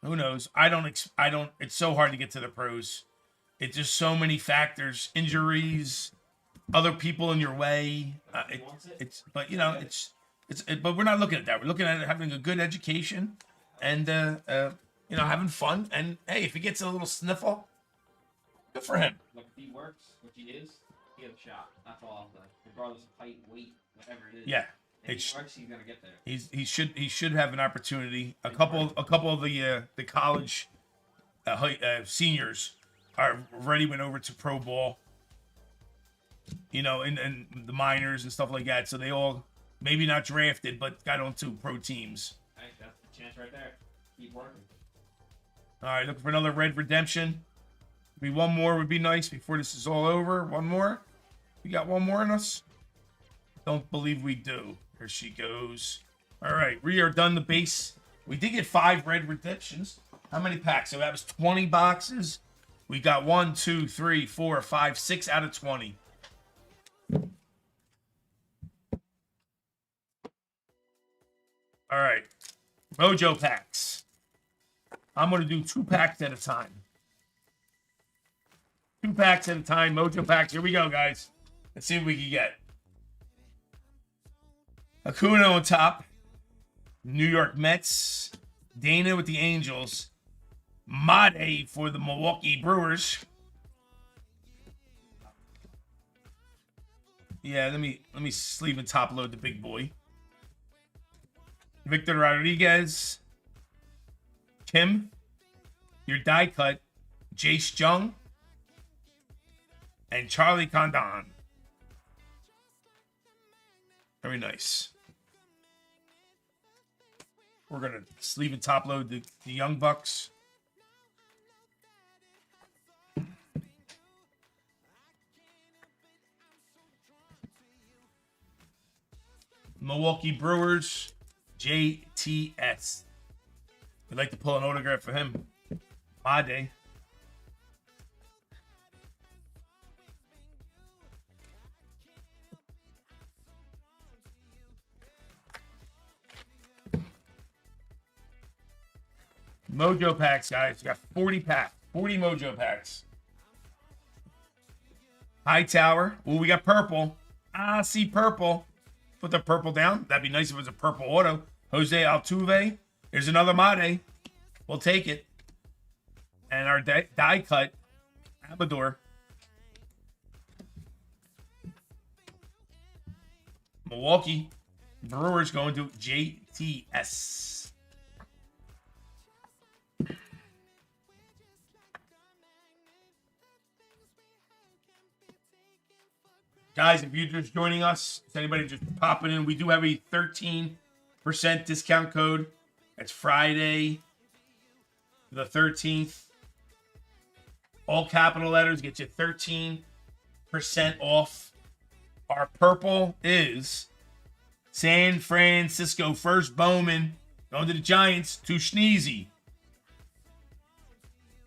B: Who knows? I don't. It's so hard to get to the pros. It's just so many factors, injuries, other people in your way. But we're not looking at that. We're looking at having a good education and having fun. And hey, if he gets a little sniffle, good for him.
C: Look, if he works, which he is, he has a shot. That's all I'll say. Regardless of height, weight, whatever it is.
B: Yeah.
C: If he works, he's gonna get there.
B: He should have an opportunity. A couple of the college seniors already went over to pro ball, and the minors and stuff like that. So they all maybe not drafted, but got onto pro teams.
C: Hey, that's the chance right there. Keep working.
B: All right, looking for another red redemption. Maybe one more would be nice before this is all over. One more. We got one more in us. Don't believe we do. Here she goes. All right, we are done the base. We did get 5 red redemptions. How many packs? So that was 20 boxes. We got 1, 2, 3, 4, 5, 6 out of 20. All right. Mojo packs. I'm going to do 2 packs at a time. 2 packs at a time. Mojo packs. Here we go, guys. Let's see what we can get. Acuna on top. New York Mets. Dana with the Angels. Made for the Milwaukee Brewers. Yeah, let me sleeve and top load the big boy. Victor Rodriguez. Kim. Your die cut. Jace Jung. And Charlie Condon. Very nice. We're going to sleeve and top load the Young Bucks. Milwaukee Brewers, JTS. We'd like to pull an autograph for him. Made. Mojo packs, guys. We got 40 packs. 40 Mojo packs. Hightower. Oh, we got purple. I see purple. Put the purple down. That'd be nice if it was a purple auto. Jose Altuve. Here's another Made. We'll take it. And our die cut. Amador. Milwaukee Brewers going to JTS. Guys, if you're just joining us, if anybody just popping in, we do have a 13% discount code. It's Friday the 13th. All capital letters get you 13% off. Our purple is San Francisco first Bowman. Going to the Giants. To Sneezy.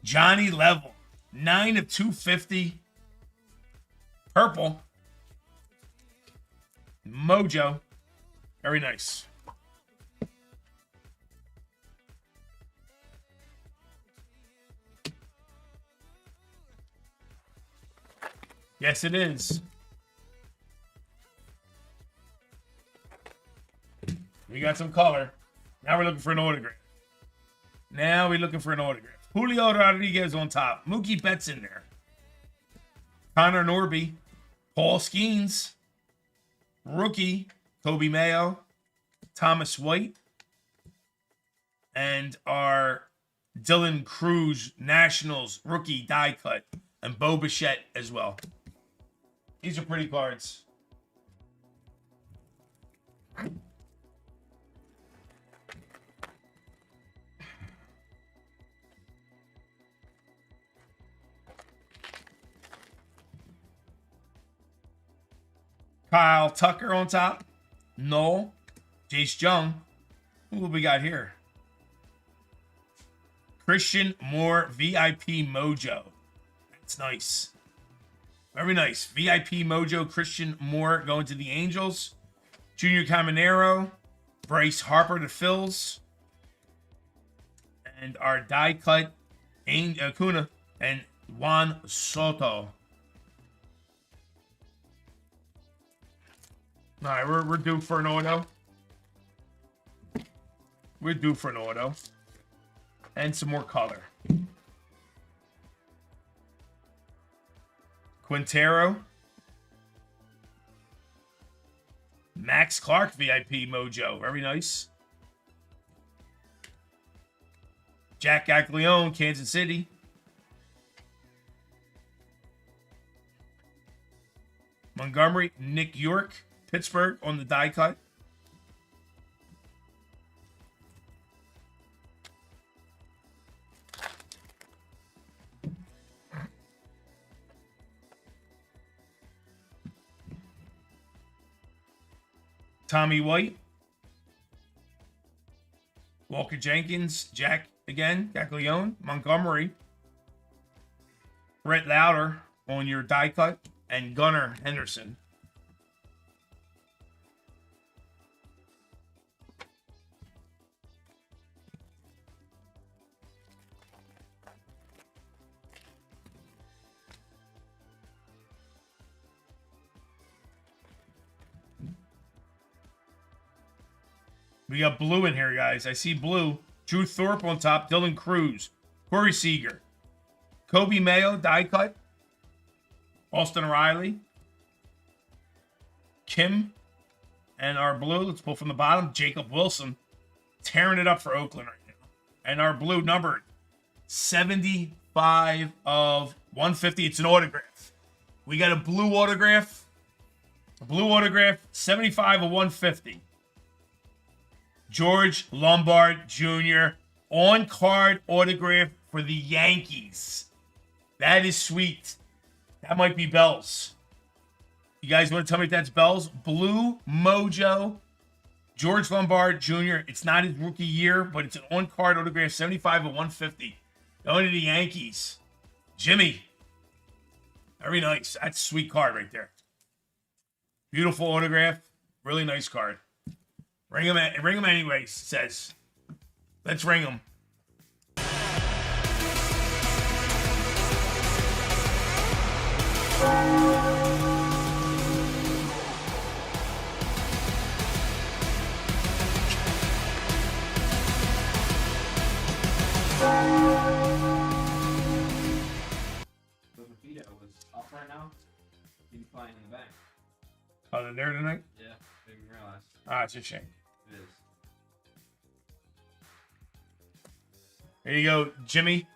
B: Johnny Level. 9 of 250. Purple. Mojo. Very nice. Yes, it is. We got some color. Now we're looking for an autograph. Julio Rodriguez on top. Mookie Betts in there. Connor Norby. Paul Skeens. Rookie. Kobe Mayo. Thomas White. And our Dylan Cruz Nationals rookie die cut. And Bo Bichette as well. These are pretty cards. Kyle Tucker on top. Noel. Jace Jung. Who we got here? Christian Moore VIP Mojo. That's nice. Very nice. VIP Mojo Christian Moore going to the Angels. Junior Caminero. Bryce Harper to Phils. And our die cut Acuna and Juan Soto. All right, we're due for an auto. We're due for an auto. And some more color. Quintero. Max Clark VIP Mojo. Very nice. Jack Gaglione, Kansas City. Montgomery, Nick York, Pittsburgh on the die cut. Tommy White. Walker Jenkins, Jack again, Gaglione, Montgomery. Brett Lauder on your die cut, and Gunnar Henderson. We got blue in here, guys. I see blue. Drew Thorpe on top. Dylan Cruz. Corey Seager. Kobe Mayo, die cut. Austin Riley. Kim. And our blue, let's pull from the bottom. Jacob Wilson. Tearing it up for Oakland right now. And our blue numbered 75 of 150. It's an autograph. We got a blue autograph. A blue autograph, 75 of 150. George Lombard Jr. on-card autograph for the Yankees. That is sweet. That might be Bell's. You guys want to tell me if that's Bell's? Blue Mojo. George Lombard Jr. It's not his rookie year, but it's an on-card autograph, 75 of 150. Going to the Yankees. Jimmy. Very nice. That's a sweet card right there. Beautiful autograph. Really nice card. Ring him anyways, says. Let's ring him.
C: Was up right now. He's playing in the bank.
B: Oh, they're there tonight?
C: Yeah, didn't realize.
B: Ah, it's a shame.
C: It is.
B: There you go, Jimmy.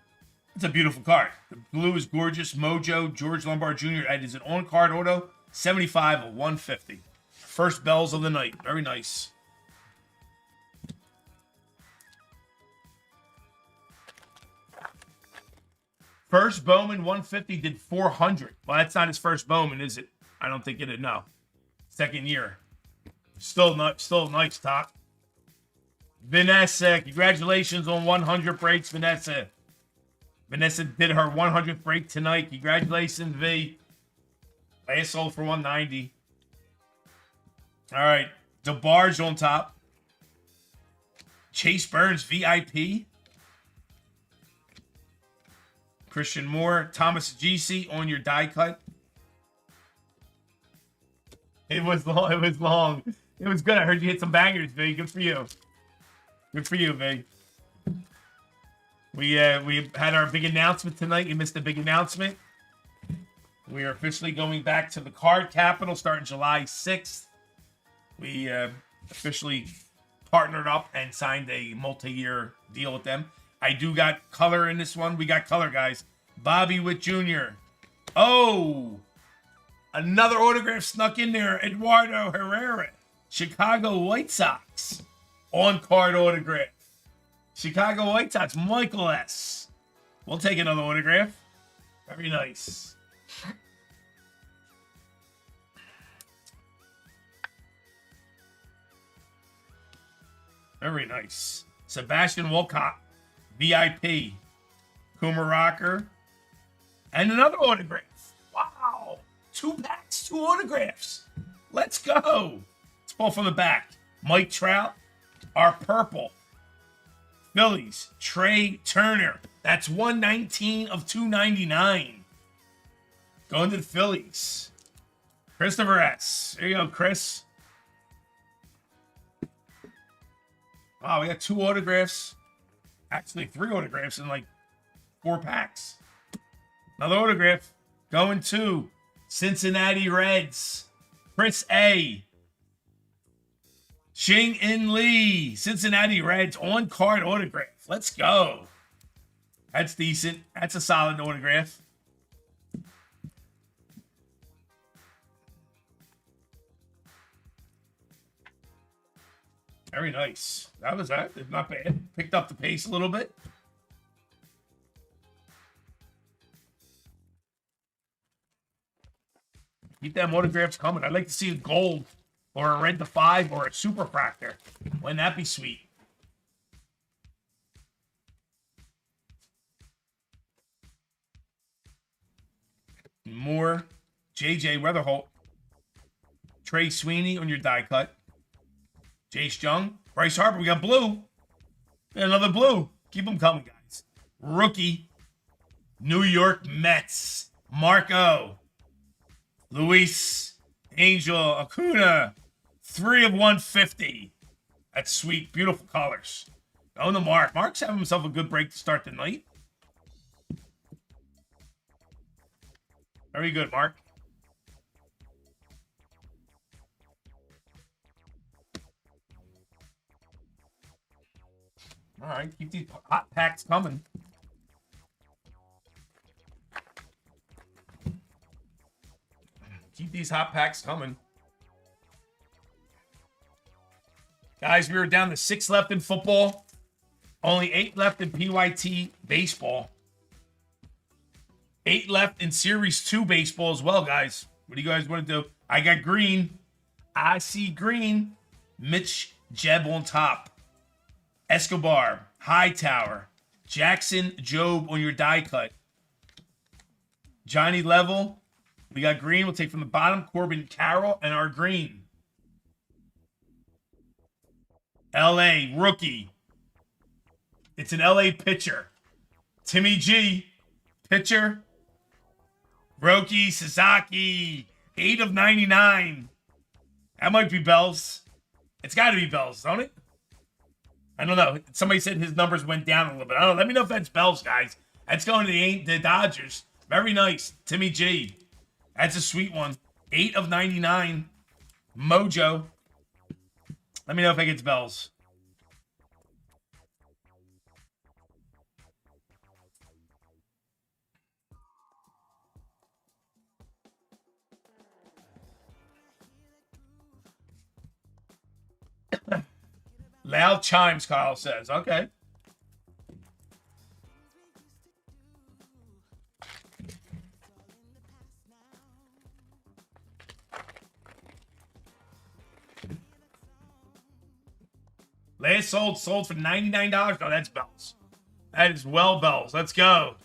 B: It's a beautiful card. The blue is gorgeous. Mojo, George Lombard Jr. It is an on-card auto, 75 of 150. First Bells of the night. Very nice. First Bowman 150 did 400. Well, that's not his first Bowman, is it? I don't think it is. No. Second year. Still nice top. Vanessa, congratulations on 100 breaks, Vanessa. Vanessa did her 100th break tonight. Congratulations, V. Last sold for 190. All right. DeBarge on top. Chase Burns, VIP. Christian Moore. Thomas GC on your die cut. It was long. It was long. It was good. I heard you hit some bangers, V. Good for you. Good for you, V. We had our big announcement tonight. You missed the big announcement. We are officially going back to the card capital starting July 6th. We officially partnered up and signed a multi-year deal with them. I do got color in this one. We got color, guys. Bobby Witt Jr. Oh! Another autograph snuck in there. Eduardo Herrera, Chicago White Sox. On-card autograph. Chicago White Sox, Michael S. We'll take another autograph. Very nice. Very nice. Sebastian Walcott, VIP. Kuma Rocker. And another autograph. Wow. 2 packs, 2 autographs. Let's go. Let's pull from the back. Mike Trout, our purple. Phillies, Trey Turner. That's 119 of 299. Going to the Phillies. Christopher S. There you go, Chris. Wow, we got 2 autographs. Actually, 3 autographs in like 4 packs. Another autograph going to Cincinnati Reds. Chris A. Ching In Lee. Cincinnati Reds on-card autograph. Let's go. That's decent. That's a solid autograph. Very nice. That was that. It's not bad. Picked up the pace a little bit. Keep them autographs coming. I'd like to see a gold or a red to 5 or a super fractor. Wouldn't that be sweet? More JJ Weatherholt. Trey Sweeney on your die cut. Jace Jung. Bryce Harper. We got blue. We got another blue. Keep them coming, guys. Rookie. New York Mets. Marco. Luis. Angel. Acuna. 3 of 150. That's sweet. Beautiful colors. Going to Mark. Mark's having himself a good break to start the night. Very good, Mark. All right, keep these hot packs coming. Keep these hot packs coming. Guys, we were down to 6 left in football. Only 8 left in PYT baseball. 8 left in Series 2 baseball as well, guys. What do you guys want to do? I got green. I see green. Mitch Jeb on top. Escobar, Hightower, Jackson Job on your die cut. Johnny Level, we got green. We'll take from the bottom. Corbin Carroll and our green. LA rookie. It's an LA pitcher. Timmy G, pitcher. Roki Sasaki, 8 of 99. That might be Bells. It's got to be Bells, don't it? I don't know. Somebody said his numbers went down a little bit. I don't know. Let me know if that's Bells, guys. That's going to the Dodgers. Very nice. Timmy G. That's a sweet one. 8 of 99. Mojo. Let me know if I get Bells. Loud chimes, Kyle says. Okay. Last sold for $99. No, that's Bells. That is well Bells. Let's go.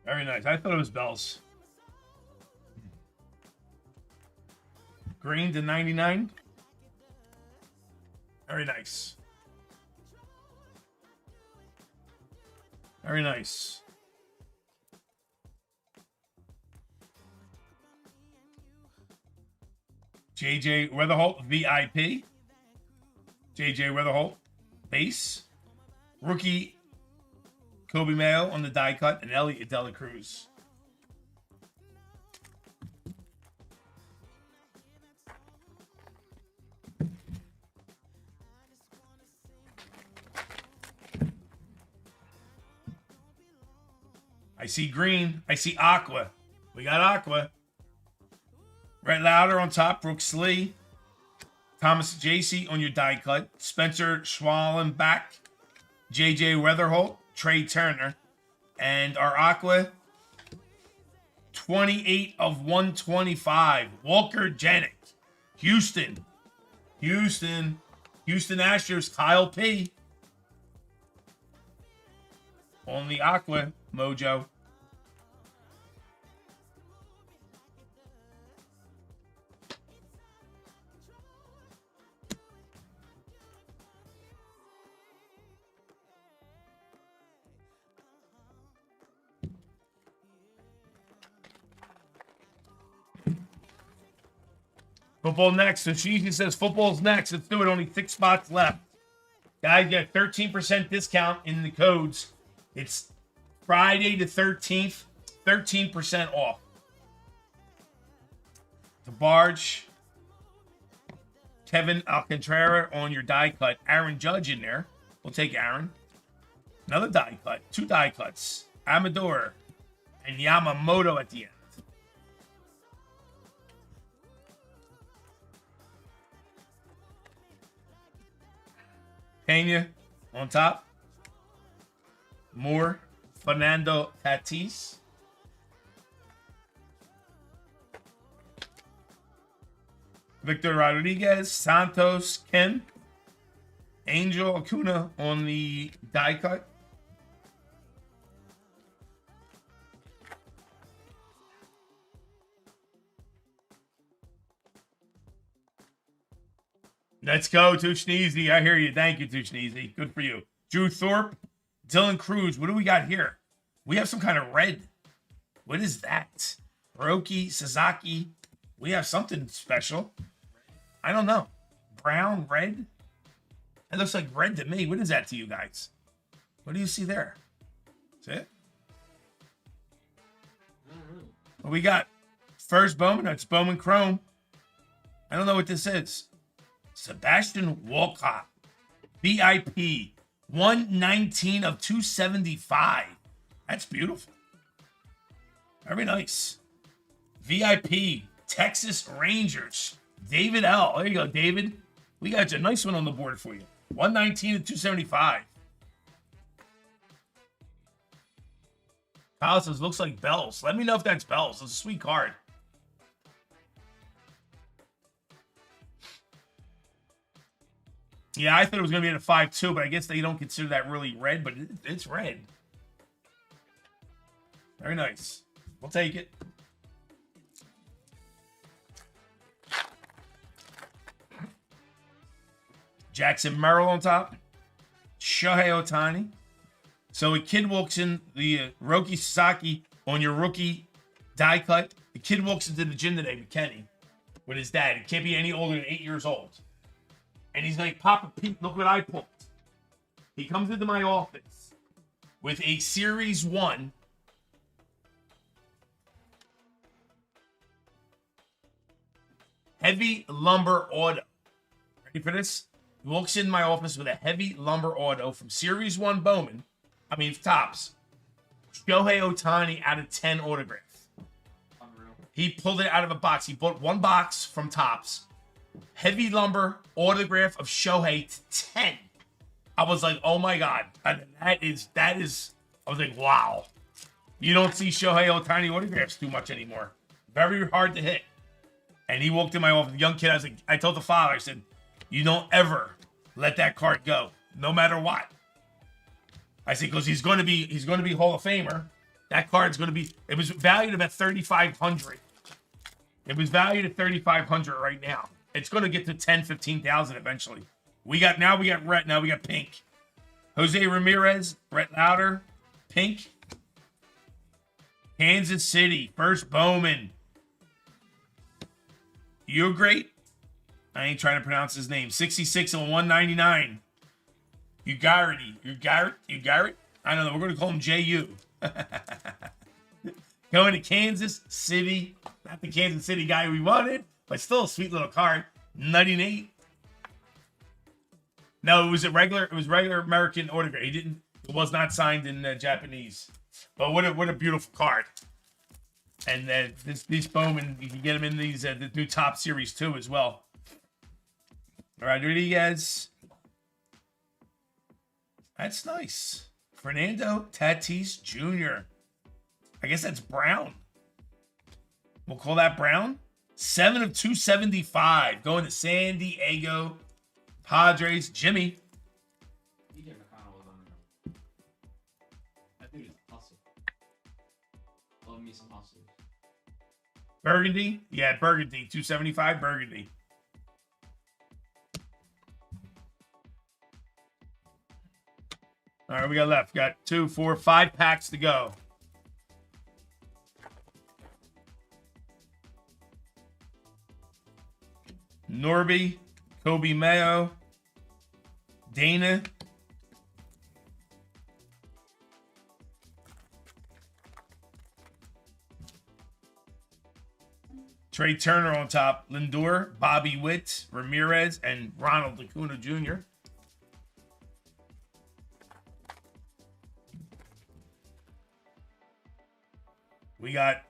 B: Very nice. I thought it was Bells. Green to 99. Very nice. Very nice. JJ Weatherholt, VIP. JJ Weatherholt, base. Rookie Kobe Mayo on the die cut, and Elliot Dela Cruz. I see green. I see aqua. We got aqua. Brett Lauder on top. Brooks Lee. Thomas J.C. on your die cut. Spencer Schwallenbach. J.J. Weatherholt. Trey Turner. And our aqua. 28 of 125. Walker Jennings. Houston. Houston Astros. Kyle P. On the aqua mojo. Football next. So she says football's next. Let's do it. Only 6 spots left. Guys, get 13% discount in the codes. It's Friday the 13th. 13% off. The Barge. Kevin Alcantara on your die cut. Aaron Judge in there. We'll take Aaron. Another die cut. 2 die cuts. Amador and Yamamoto at the end. Pena on top. Moore. Fernando Tatis. Victor Rodriguez. Santos. Kim. Angel Acuna on the die cut. Let's go, Tuchneezy. I hear you. Thank you, Tuchneezy. Good for you. Drew Thorpe, Dylan Cruz. What do we got here? We have some kind of red. What is that? Hiroki, Sasaki. We have something special. I don't know. Brown, red? It looks like red to me. What is that to you guys? What do you see there? See it? What we got? First Bowman. That's Bowman Chrome. I don't know what this is. Sebastian Walcott, VIP, 119 of 275. That's beautiful. Very nice. VIP, Texas Rangers, David L. There you go, David. We got a nice one on the board for you. 119 of 275. Kyle says, looks like Bells. Let me know if that's Bells. It's a sweet card. Yeah, I thought it was going to be at a 5-2, but I guess they don't consider that really red, but it's red. Very nice. We'll take it. Jackson Merrill on top. Shohei Ohtani. So a kid walks in, the Roki Sasaki on your rookie die cut. The kid walks into the gym today with Kenny, with his dad. He can't be any older than 8 years old. And he's like, Papa Pete, look what I pulled. He comes into my office with a Series 1 heavy lumber auto. Ready for this? He walks in my office with a heavy lumber auto from Series 1 Bowman. I mean, Topps. Shohei Ohtani out of 10 autograph. Unreal. He pulled it out of a box. He bought 1 box from Topps. Heavy lumber autograph of Shohei to 10. I was like, oh my God. That is, I was like, wow. You don't see Shohei Ohtani autographs too much anymore. Very hard to hit. And he walked in my office, young kid. I told the father, I said, you don't ever let that card go, no matter what. I said, because he's going to be Hall of Famer. That card's going to be, it was valued about $3,500. It was valued at $3,500 right now. It's going to get to 10, 15,000 eventually. We got red. Now we got pink. Jose Ramirez, Brett Lauder, pink. Kansas City, first Bowman. You're great. I ain't trying to pronounce his name. 66 and 199. Ugarity. I don't know. We're going to call him J.U. Going to Kansas City. Not the Kansas City guy we wanted, but still a sweet little card. Nutty Nate. No, it was regular American autograph. It was not signed in Japanese. But what a beautiful card. And these Bowman, you can get them in these the new Top Series too as well. All right, Rodriguez. That's nice. Fernando Tatis Jr. I guess that's Brown. We'll call that Brown. 7 of 275. Going to San Diego Padres. Jimmy.
C: DJ McConnell was on there. That dude is hustle. Love me some hustle.
B: Burgundy. Yeah, Burgundy. 275 Burgundy. All right, we got left. Got 2, 4, 5 packs to go. Norby, Kobe Mayo, Dana, Trey Turner on top, Lindor, Bobby Witt, Ramirez, and Ronald Acuna Jr. We got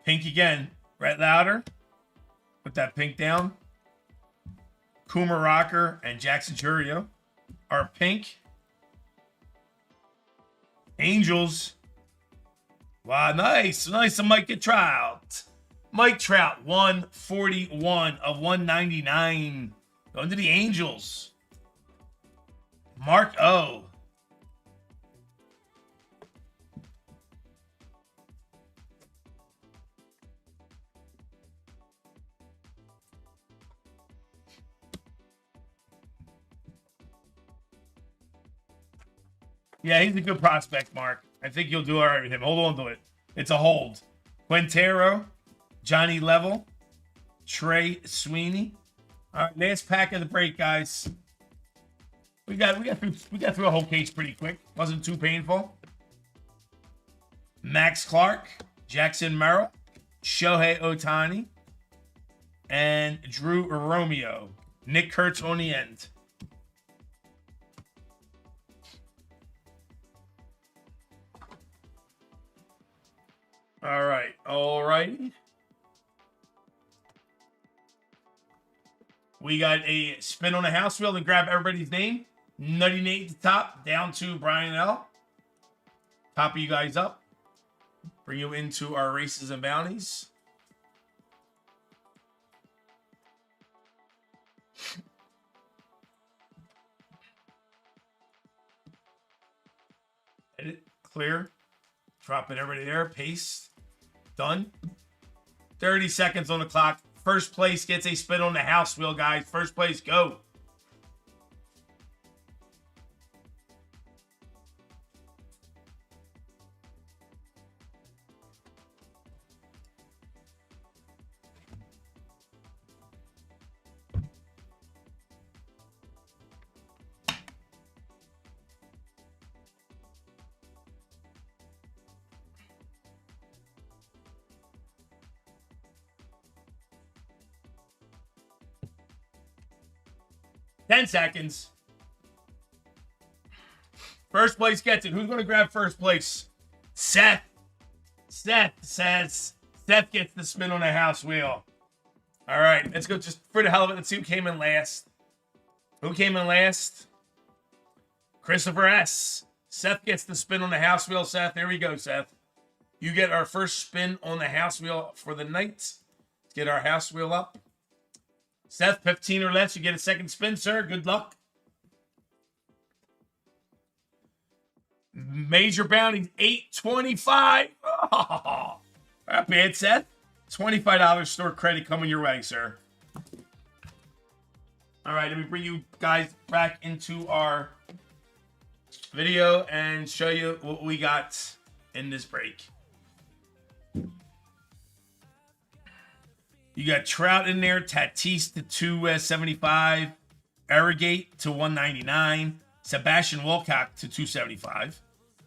B: pink again, Brett Louder. Put that pink down. Coomer Rocker and Jackson Churio are pink. Angels. Wow, nice. Nice of Mike Trout. Mike Trout, 141 of 199. Going to the Angels. Mark O. Yeah, he's a good prospect, Mark. I think you'll do all right with him. Hold on to it. It's a hold. Quintero, Johnny Level, Trey Sweeney. All right, last pack of the break, guys. We got through a whole case pretty quick. Wasn't too painful. Max Clark, Jackson Merrill, Shohei Ohtani, and Drew Romeo. Nick Kurtz on the end. All right. We got a spin on the house wheel and grab everybody's name. Nutty Nate at the top, down to Brian L. Top of you guys up. Bring you into our races and bounties. Edit, clear. Dropping everybody there. Paste. Done. 30 seconds on the clock. First place gets a spin on the house wheel, guys. First place, go. Ten seconds. First place gets it. Who's going to grab first place? Seth. Seth says Seth gets the spin on the house wheel. All right, let's go just for the hell of it. Let's see who came in last. Who came in last? Christopher S. Seth gets the spin on the house wheel. Seth, there we go, Seth. You get our first spin on the house wheel for the night. Let's get our house wheel up. Seth, 15 or less, you get a second spin, sir. Good luck. Major bounty, $8.25. Oh, not bad, Seth. $25 store credit coming your way, sir. All right, let me bring you guys back into our video and show you what we got in this break. You got Trout in there, Tatis to 275, Arrogate to 199, Sebastian Walcott to 275,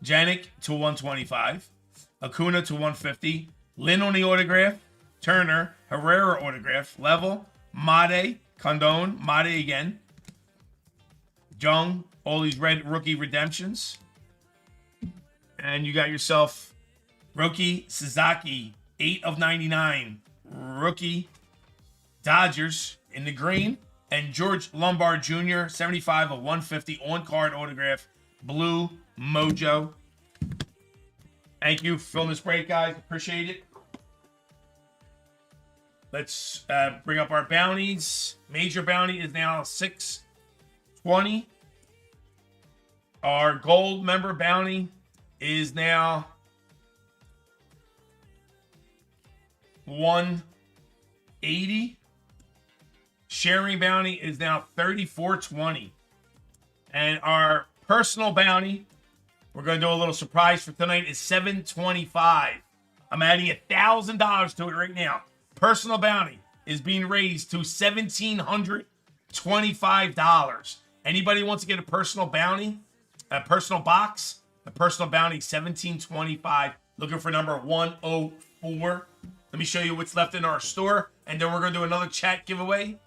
B: Janik to 125, Acuna to 150, Lynn on the autograph, Turner, Herrera autograph, Level, Made, Condon, Made again, Jung, all these red rookie redemptions. And you got yourself rookie Sasaki, 8 of 99, rookie Dodgers in the green, and George Lombard Jr., 75 of 150, on-card autograph, blue mojo. Thank you for filling this break, guys. Appreciate it. Let's bring up our bounties. Major bounty is now 620. Our gold member bounty is now 180. Sharing bounty is now 3420. And our personal bounty, we're going to do a little surprise for tonight, is 725. I'm adding $1,000 to it right now. Personal bounty is being raised to $1,725. Anybody wants to get a personal bounty, a personal box, a personal bounty, $1,725. Looking for number 104. Let me show you what's left in our store, and then we're going to do another chat giveaway.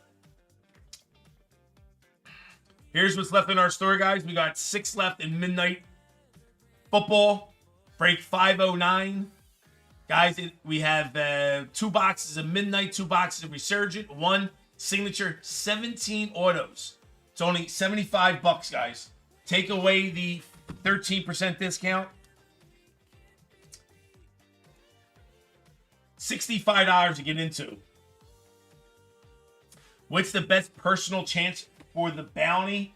B: Here's what's left in our store, guys. We got 6 left in Midnight Football, break 509. Guys, we have 2 boxes of Midnight, 2 boxes of Resurgent, 1 signature, 17 autos. It's only $75, guys. Take away the 13% discount. $65 to get into. What's the best personal chance for the bounty?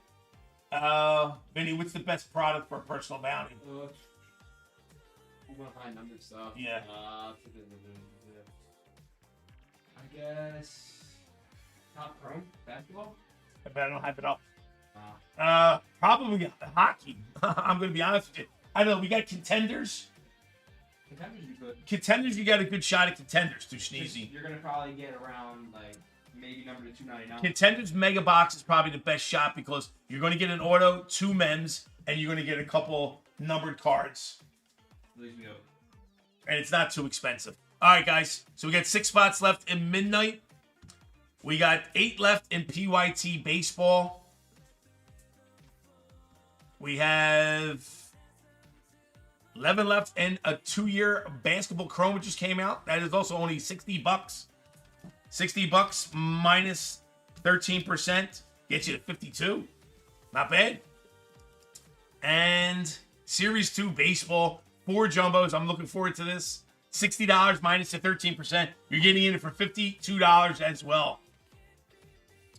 B: Vinny, what's the best product for a personal bounty?
C: I'm gonna find number stuff.
B: Yeah.
C: I guess Top Chrome basketball.
B: I bet I don't have it up. Probably hockey. I'm gonna be honest with you. I don't know. We got Contenders.
C: Contenders, you could.
B: Contenders, you got a good shot at Contenders. Too sneezy.
C: You're gonna probably get around like maybe number to 299.
B: Contenders Mega Box is probably the best shot because you're going to get an auto, 2 mems, and you're going to get a couple numbered cards. And it's not too expensive. All right, guys. So we got 6 spots left in Midnight. We got 8 left in PYT Baseball. We have 11 left in a 2-year Basketball Chrome, which just came out. That is also only $60. $60 minus 13% gets you to 52. Not bad. And Series 2 Baseball, 4 jumbos. I'm looking forward to this. $60 minus the 13%. You're getting in it for $52 as well.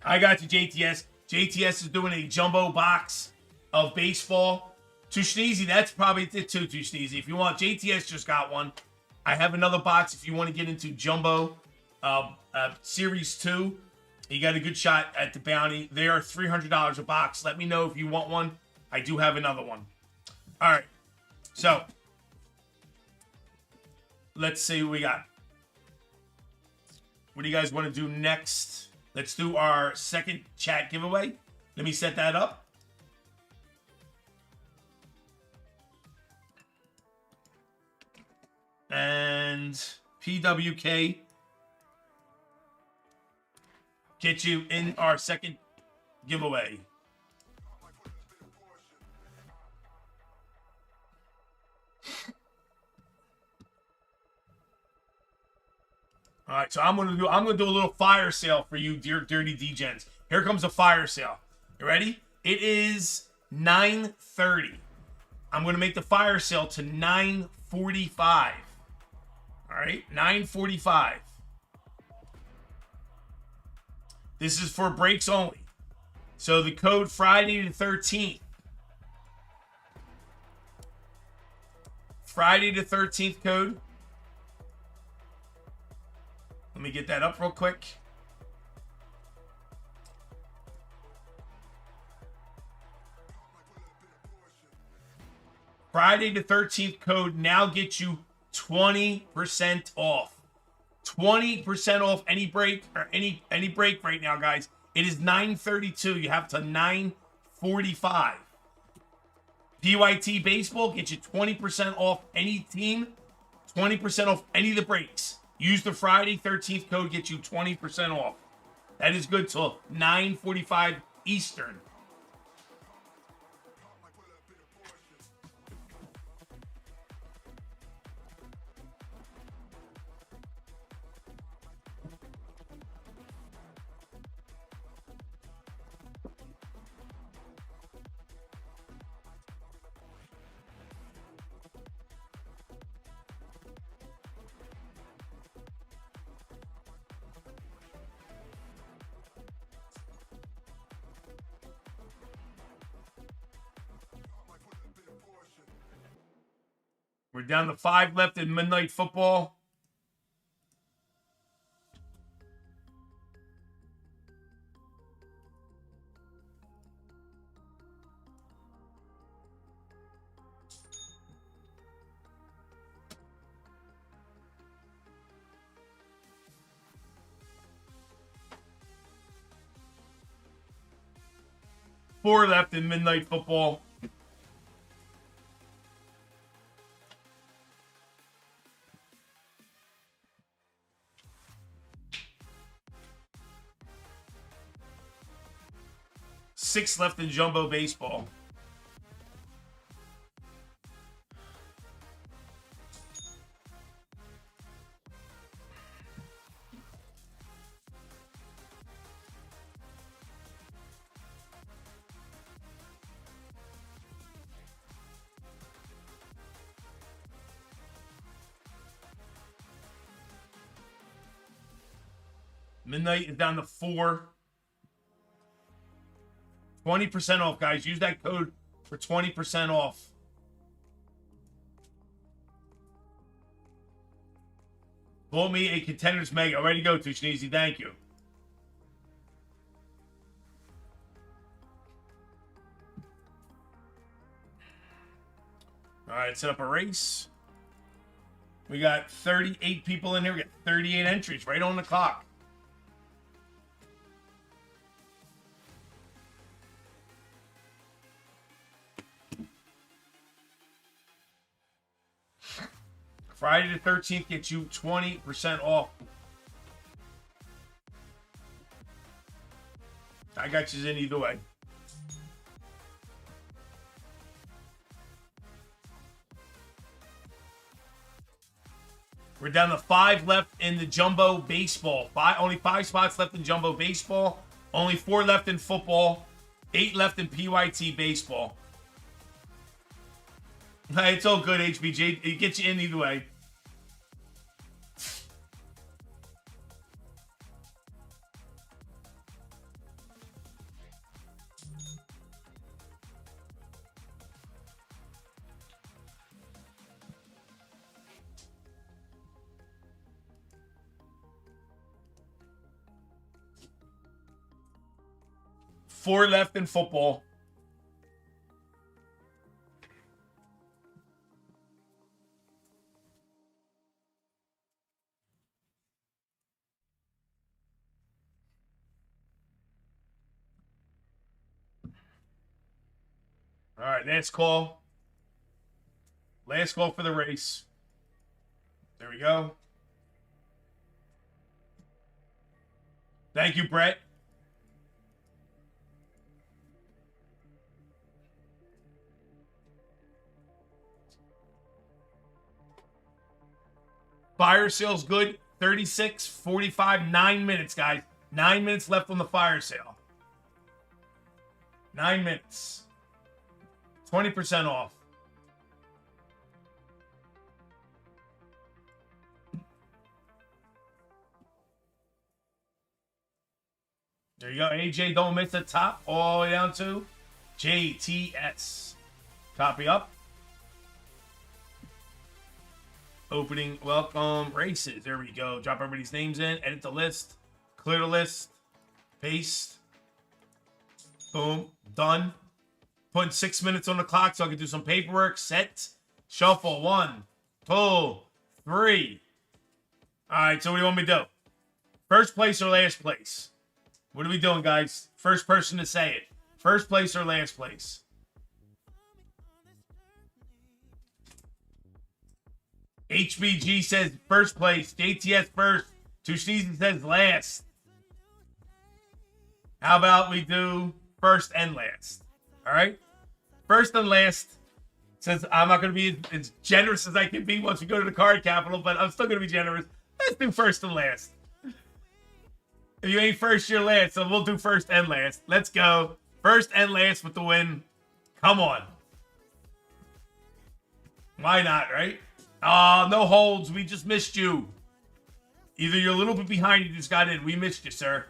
B: I got you, JTS. JTS is doing a jumbo box of baseball. Too sneezy. That's probably it too sneezy. If you want, JTS just got one. I have another box if you want to get into jumbo. Series 2, you got a good shot at the bounty. They are $300 a box. Let me know if you want one. I do have another one. All right. So, let's see what we got. What do you guys want to do next? Let's do our second chat giveaway. Let me set that up. And PWK. Get you in our second giveaway. All right, so I'm gonna do a little fire sale for you, dear dirty D-gens. Here comes a fire sale. You ready? It is 9:30. I'm gonna make the fire sale to 9:45. All right, 9:45. This is for breaks only. So the code Friday the 13th. Friday the 13th code. Let me get that up real quick. Friday the 13th code now gets you 20% off. 20% off any break or any break right now, guys. It is $9.32. You have to $9.45. PYT Baseball gets you 20% off any team, 20% off any of the breaks. Use the Friday 13th code, get you 20% off. That is good till 9:45 Eastern. We're down to 5 left in Midnight Football. Four left in Midnight Football. Six left in Jumbo Baseball. Midnight is down to 4. 20% off, guys. Use that code for 20% off. Pull me a Contenders Mega. Ready to go, Tushneezy. Thank you. All right, set up a race. We got 38 people in here. We got 38 entries right on the clock. Friday the 13th gets you 20% off. I got you in either way. We're down to 5 left in the Jumbo Baseball. Only 5 spots left in Jumbo Baseball. Only 4 left in football. 8 left in PYT Baseball. It's all good, HBG. It gets you in either way. Four left in football. All right, last call. Last call for the race. There we go. Thank you, Brett. Fire sale's good. 36, 45, 9 minutes, guys. 9 minutes left on the fire sale. 9 minutes. 20% off. There you go. AJ, don't miss the top all the way down to JTS. Copy up. Opening welcome races. There we go. Drop everybody's names in. Edit the list. Clear the list. Paste. Boom. Done. Putting 6 minutes on the clock so I can do some paperwork. Set. Shuffle. 1, 2, 3. All right, so what do you want me to do? First place or last place? What are we doing, guys? First person to say it. First place or last place? HBG says first place. JTS first. Tushizi says last. How about we do first and last? All right? First and last. Since I'm not going to be as generous as I can be once we go to the card capital, but I'm still going to be generous. Let's do first and last. If you ain't first, you're last. So we'll do first and last. Let's go. First and last with the win. Come on. Why not, right? No holds. We just missed you. Either you're a little bit behind, you just got in. We missed you, sir.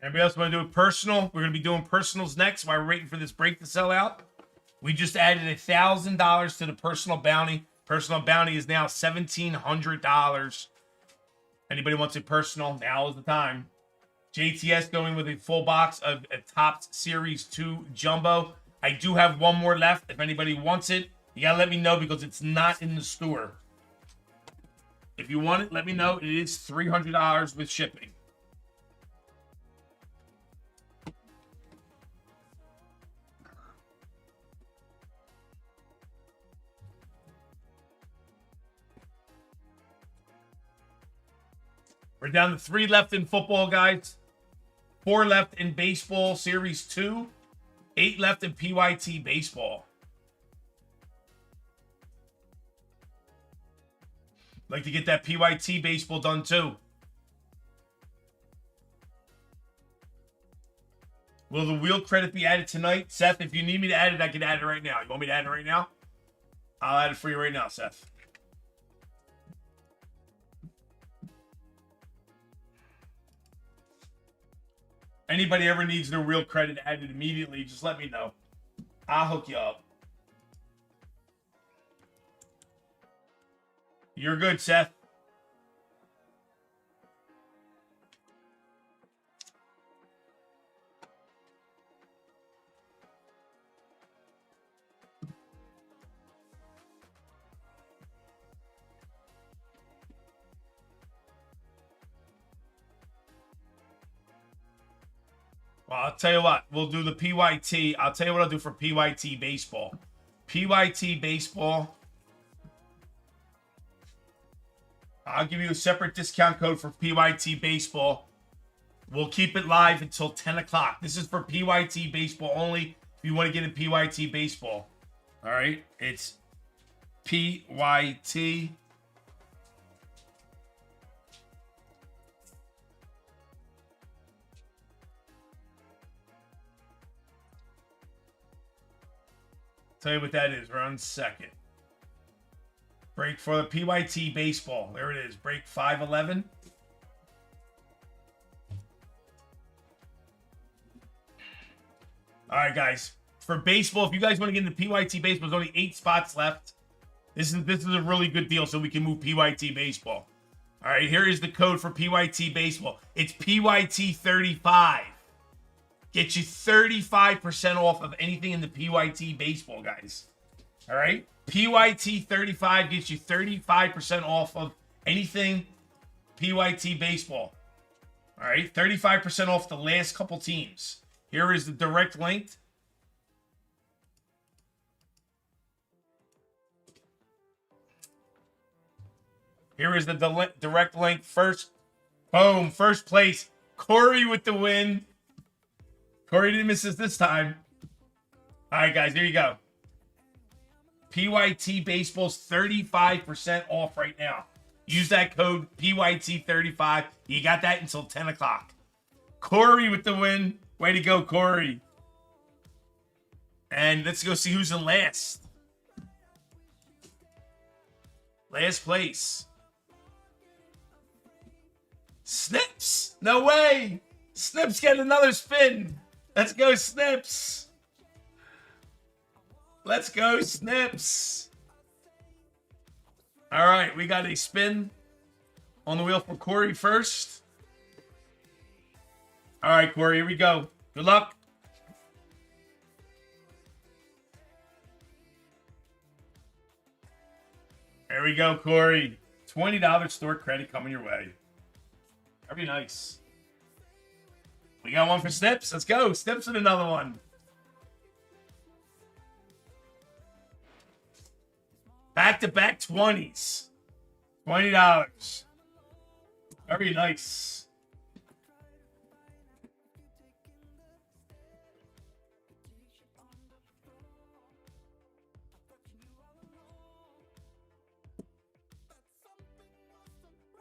B: Everybody else want to do a personal? We're going to be doing personals next while we're waiting for this break to sell out. We just added $1,000 to the personal bounty. Personal bounty is now $1,700. Anybody wants a personal? Now is the time. JTS going with a full box of a Topps Series 2 Jumbo. I do have one more left. If anybody wants it, you got to let me know because it's not in the store. If you want it, let me know. It is $300 with shipping. We're down to 3 left in football, guys. 4 left in baseball, Series 2. 8 left in PYT baseball. Like to get that PYT baseball done, too. Will the wheel credit be added tonight? Seth, if you need me to add it, I can add it right now. You want me to add it right now? I'll add it for you right now, Seth. Anybody ever needs their wheel credit added immediately, just let me know. I'll hook you up. You're good, Seth. Well, I'll tell you what. We'll do the PYT. I'll tell you what I'll do for PYT baseball. PYT baseball. I'll give you a separate discount code for PYT baseball. We'll keep it live until 10 o'clock. This is for PYT baseball only. If you want to get in PYT baseball. All right. It's PYT. Tell you what that is. 1 second. Break for the PYT baseball. There it is. Break 511. All right, guys. For baseball, if you guys want to get into PYT baseball, there's only 8 spots left. This is a really good deal, so we can move PYT baseball. All right, here is the code for PYT baseball. It's PYT 35. Get you 35% off of anything in the PYT baseball, guys. All right? PYT 35 gets you 35% off of anything PYT baseball. All right? 35% off the last couple teams. Here is the direct link. Here is the direct link. First, boom, first place. Corey with the win. Corey didn't miss this time. All right, guys, there you go. PYT Baseball's 35% off right now. Use that code PYT35. You got that until 10 o'clock. Corey with the win. Way to go, Corey. And let's go see who's in last. Last place. Snips. No way. Snips getting another spin. Let's go, Snips. Let's go, Snips. All right, we got a spin on the wheel for Corey first. All right, Corey, here we go. Good luck. There we go, Corey. $20 store credit coming your way. Very nice. We got one for Snips. Let's go. Snips with another one. Back-to-back 20s. $20. Very nice.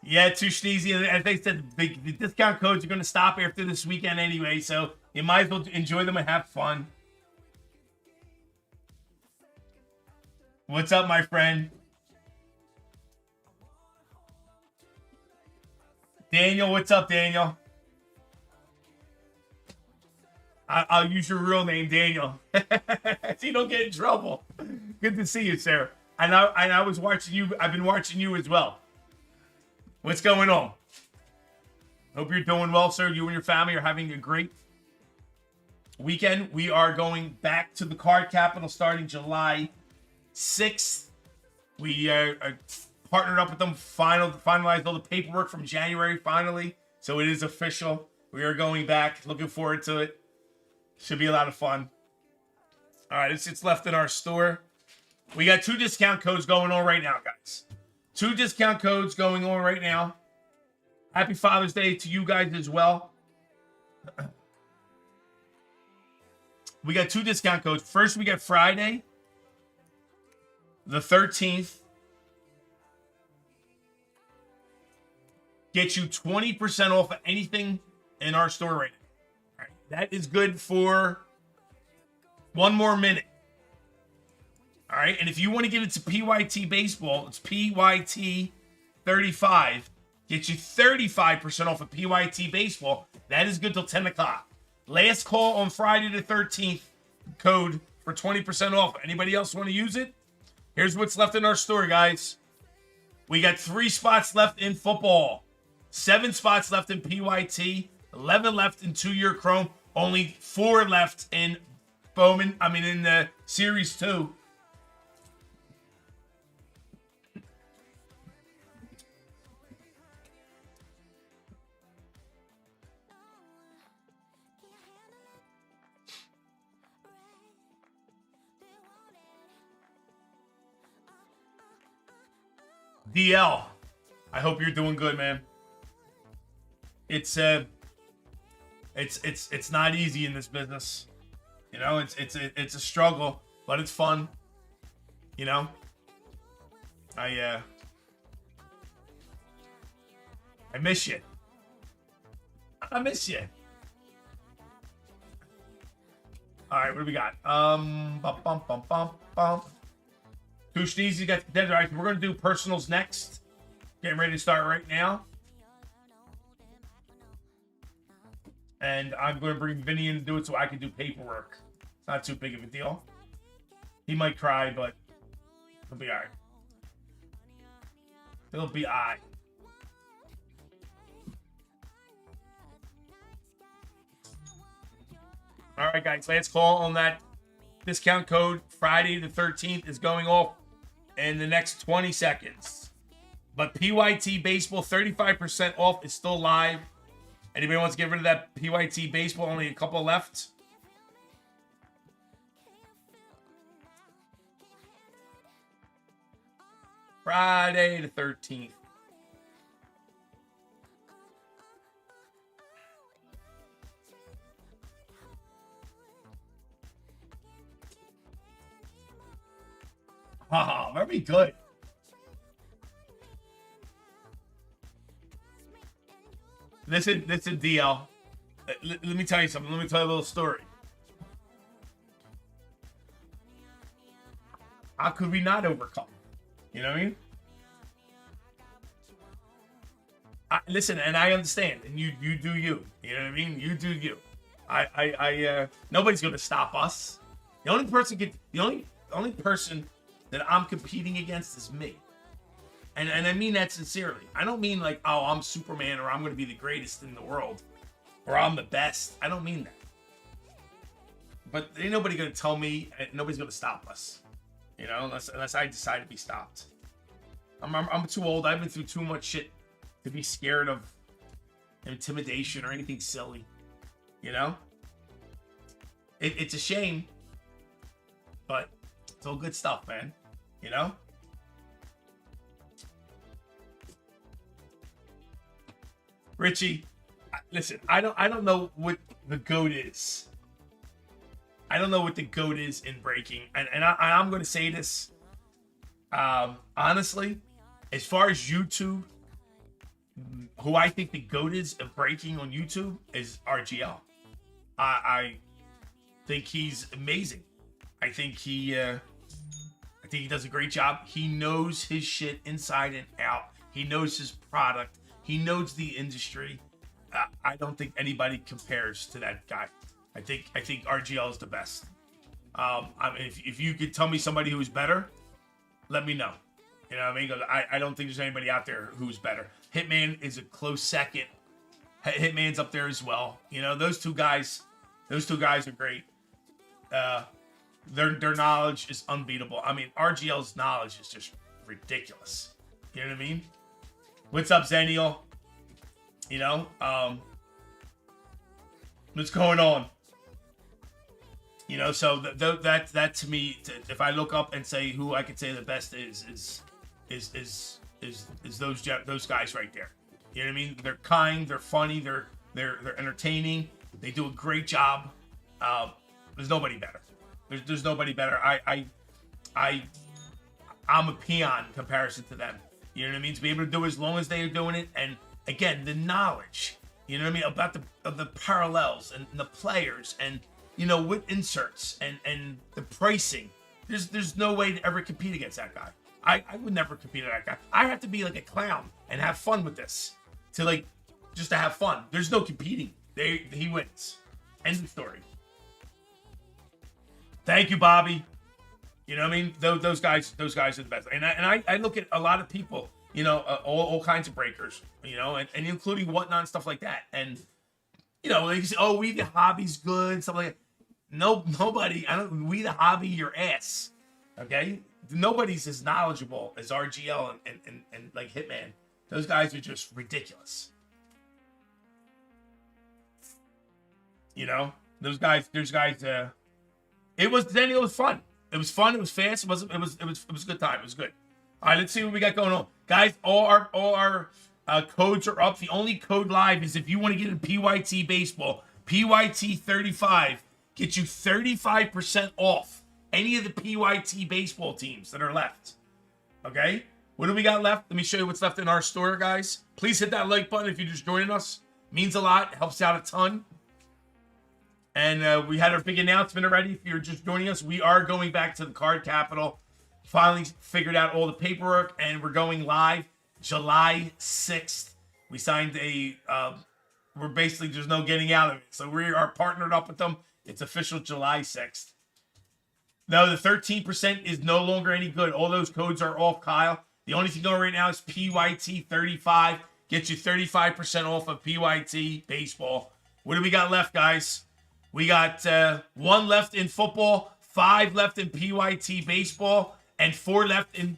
B: Yeah, too sneezy. As they said, the discount codes are going to stop after this weekend anyway, so you might as well enjoy them and have fun. What's up, my friend? Daniel, what's up, Daniel? I'll use your real name, Daniel. So you don't get in trouble. Good to see you, sir. And I was watching you. I've been watching you as well. What's going on? Hope you're doing well, sir. You and your family are having a great weekend. We are going back to the card capital starting July 6th. We are partnered up with them, finalized all the paperwork from January finally. So it is official. We are going back. Looking forward to it. Should be a lot of fun. All right, it's left in our store. We got 2 discount codes going on right now, guys. 2 discount codes going on right now. Happy Father's Day to you guys as well. We got 2 discount codes. First, we got Friday, the 13th. Get you 20% off of anything in our store right now. All right, that is good for 1 more minute. All right, and if you want to get into PYT Baseball, it's PYT 35. Get you 35% off of PYT Baseball. That is good till 10 o'clock. Last call on Friday the 13th. Code for 20% off. Anybody else want to use it? Here's what's left in our store, guys. We got 3 spots left in football. 7 spots left in PYT. 11 left in 2-year Chrome. Only 4 left in Bowman. In the Series 2. DL, I hope you're doing good, man. It's not easy in this business. You know, it's a struggle, but it's fun. You know, I miss you. I miss you. All right, what do we got? Two Sneezy got Contenders. All right, we're gonna do personals next. Getting ready to start right now. And I'm going to bring Vinny in to do it so I can do paperwork. It's not too big of a deal. He might cry, but he'll be all right. He'll be all right. All right, guys, last call on that discount code. Friday the 13th is going off in the next 20 seconds. But PYT Baseball, 35% off is still live. Anybody wants to get rid of that PYT Baseball? Only a couple left. Friday the 13th. Oh, very good. Listen, DL. Let me tell you something. Let me tell you a little story. How could we not overcome? You know what I mean? Listen, and I understand, and you do you. You know what I mean? You do you. Nobody's gonna stop us. The only person that I'm competing against is me. And I mean that sincerely. I don't mean like, oh, I'm Superman or I'm going to be the greatest in the world or I'm the best. I don't mean that. But ain't nobody going to tell me, nobody's going to stop us. You know, unless I decide to be stopped. I'm too old. I've been through too much shit to be scared of intimidation or anything silly. You know? It's a shame. But it's all good stuff, man. You know? Richie, listen, I don't know what the GOAT is. I don't know what the GOAT is in breaking. And I'm going to say this. Honestly, as far as YouTube, who I think the GOAT is of breaking on YouTube is RGL. I think he's amazing. I think he does a great job. He knows his shit inside and out. He knows his product. He knows the industry. I don't think anybody compares to that guy. I think RGL is the best. I mean, if you could tell me somebody who's better, let me know. You know what I mean? I don't think there's anybody out there who's better. Hitman is a close second. Hitman's up there as well. You know, those two guys are great. Their knowledge is unbeatable. I mean, RGL's knowledge is just ridiculous. You know what I mean? What's up, Zeniel? You know, what's going on? You know, so that to me, if I look up and say who I could say the best is those guys right there. You know what I mean? They're kind, they're funny, they're entertaining. They do a great job. There's nobody better. There's nobody better. I'm a peon in comparison to them. You know what I mean? To be able to do it as long as they are doing it, and again, the knowledge. You know what I mean about the parallels and the players, and you know with inserts and the pricing. There's no way to ever compete against that guy. I would never compete with that guy. I have to be like a clown and have fun with this just to have fun. There's no competing. He wins. End of story. Thank you, Bobby. You know what I mean? Those guys are the best. And I look at a lot of people, you know, all kinds of breakers, you know, and including Whatnot and stuff like that. And, you know, they say, oh, We the Hobby's good and stuff like that. No, nobody, We the Hobby your ass. Okay? Nobody's as knowledgeable as RGL and like Hitman. Those guys are just ridiculous. You know? Those guys, it was fun. It was fun. It was fast. It was a good time. It was good. All right, let's see what we got going on. Guys, all our codes are up. The only code live is if you want to get in PYT baseball. PYT 35 gets you 35% off any of the PYT baseball teams that are left. Okay? What do we got left? Let me show you what's left in our store, guys. Please hit that like button if you're just joining us. Means a lot. Helps out a ton. And we had our big announcement already. If you're just joining us, we are going back to the card capital. Finally figured out all the paperwork, and we're going live July 6th. We signed we're basically, there's no getting out of it. So we are partnered up with them. It's official July 6th. No, the 13% is no longer any good. All those codes are off, Kyle. The only thing going right now is PYT 35. Gets you 35% off of PYT baseball. What do we got left, guys? We got 1 left in football, 5 left in PYT baseball, and 4 left in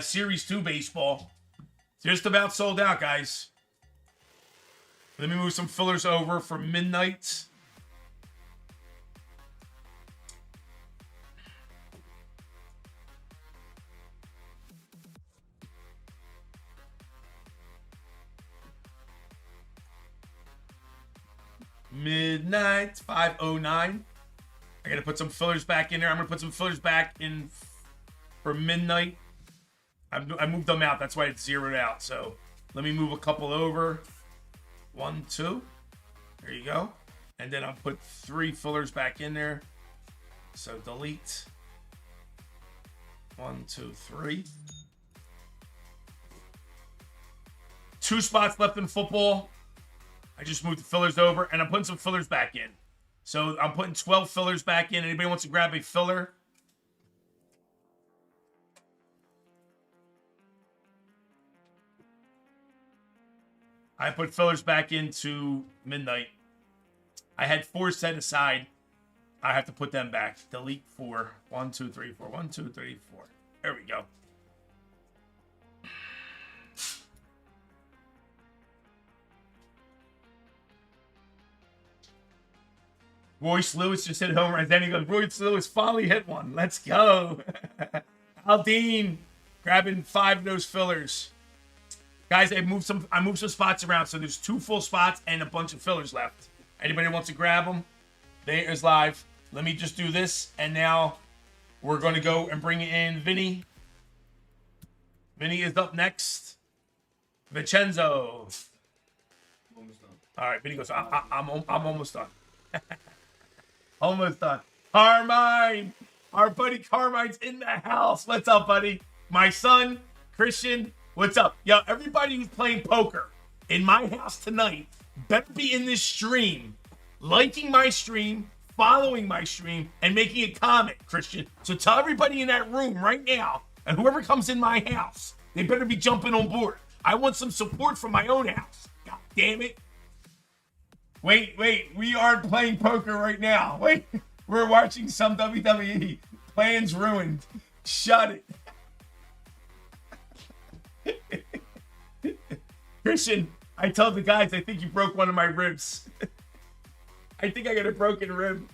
B: Series 2 baseball. Just about sold out, guys. Let me move some fillers over for midnight. Midnight 5:09. I gotta put some fillers back in there. I'm gonna put some fillers back in for midnight. I moved them out. That's why it's zeroed out. So let me move a couple over. 1, 2. There you go. And then I'll put 3 fillers back in there. So delete. 1, 2, 3. 2 spots left in football. I just moved the fillers over, and I'm putting some fillers back in. So I'm putting 12 fillers back in. Anybody wants to grab a filler? I put fillers back into midnight. I had 4 set aside. I have to put them back. Delete 4. 1, 2, 3, 4. 1, 2, 3, 4. There we go. Royce Lewis just hit home run. Then he goes, Royce Lewis finally hit one. Let's go. Aldine grabbing 5 of those fillers. Guys, I moved some spots around. So there's 2 full spots and a bunch of fillers left. Anybody wants to grab them? There's live. Let me just do this. And now we're going to go and bring in Vinny. Vinny is up next. Vincenzo.
C: Almost done.
B: All right, Vinny goes, I'm almost done. Almost done. Carmine. Our buddy Carmine's in the house. What's up, buddy? My son, Christian. What's up? Yo, everybody who's playing poker in my house tonight better be in this stream, liking my stream, following my stream, and making a comment, Christian. So tell everybody in that room right now, and whoever comes in my house, they better be jumping on board. I want some support from my own house. God damn it. Wait, we aren't playing poker right now. Wait, we're watching some WWE. Plans ruined. Shut it. Christian, I told the guys I think you broke one of my ribs. I think I got a broken rib.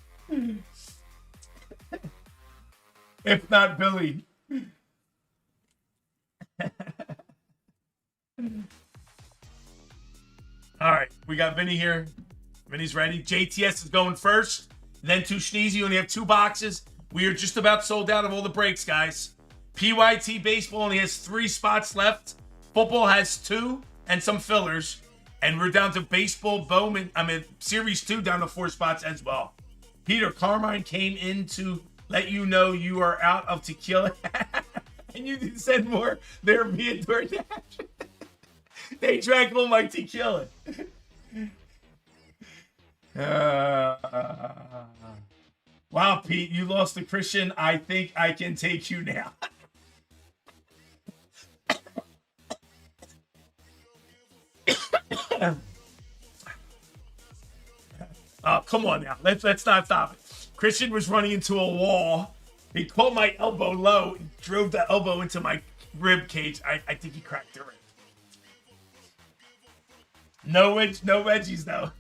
B: If not, Billy. All right, we got Vinny here. Vinny's ready. JTS is going first. Then to Schneezy. You only have 2 boxes. We are just about sold out of all the breaks, guys. PYT Baseball only has 3 spots left. Football has 2 and some fillers. And we're down to Baseball Bowman. Series 2 down to 4 spots as well. Peter, Carmine came in to let you know you are out of tequila. And you didn't send more. They're being DoorDash. They drank all my tequila. Wow, Pete, you lost to Christian. I think I can take you now. Oh, come on now. Let's not stop it. Christian was running into a wall. He caught my elbow low, drove the elbow into my rib cage. I think he cracked the rib. No wedgies though.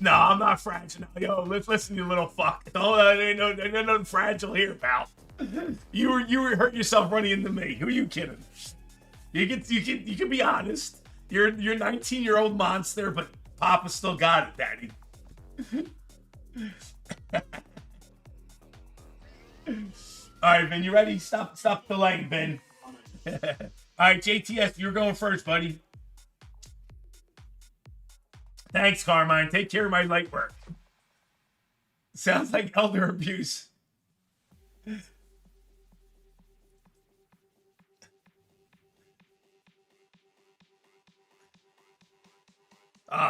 B: No, I'm not fragile. Yo, let's listen, you little fuck. No, ain't nothing fragile here, pal. You were hurting yourself running into me. Who are you kidding? You can be honest. You're 19-year-old monster, but Papa still got it, Daddy. All right, Ben, you ready? Stop delaying, Ben. All right, JTS, you're going first, buddy. Thanks, Carmine. Take care of my light work. Sounds like elder abuse.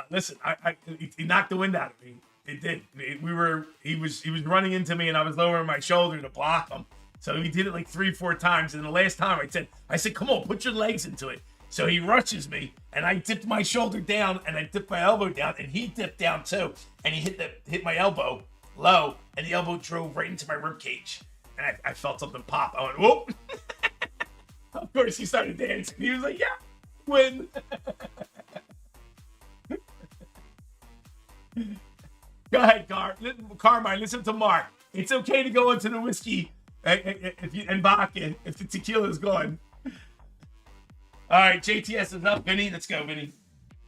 B: Listen, he knocked the wind out of me. It did. He was running into me, and I was lowering my shoulder to block him. So he did it like 3-4 times. And the last time I said, come on, put your legs into it. So he rushes me, and I dipped my shoulder down, and I dipped my elbow down, and he dipped down too. And he hit my elbow low, and the elbow drove right into my rib cage. And I felt something pop. I went, whoop. Of course, he started dancing. He was like, yeah, win. Go ahead, Carmine. Listen to Mark. It's okay to go into the whiskey and vodka if the tequila's gone. All right, JTS is up. Vinny, let's go, Vinny.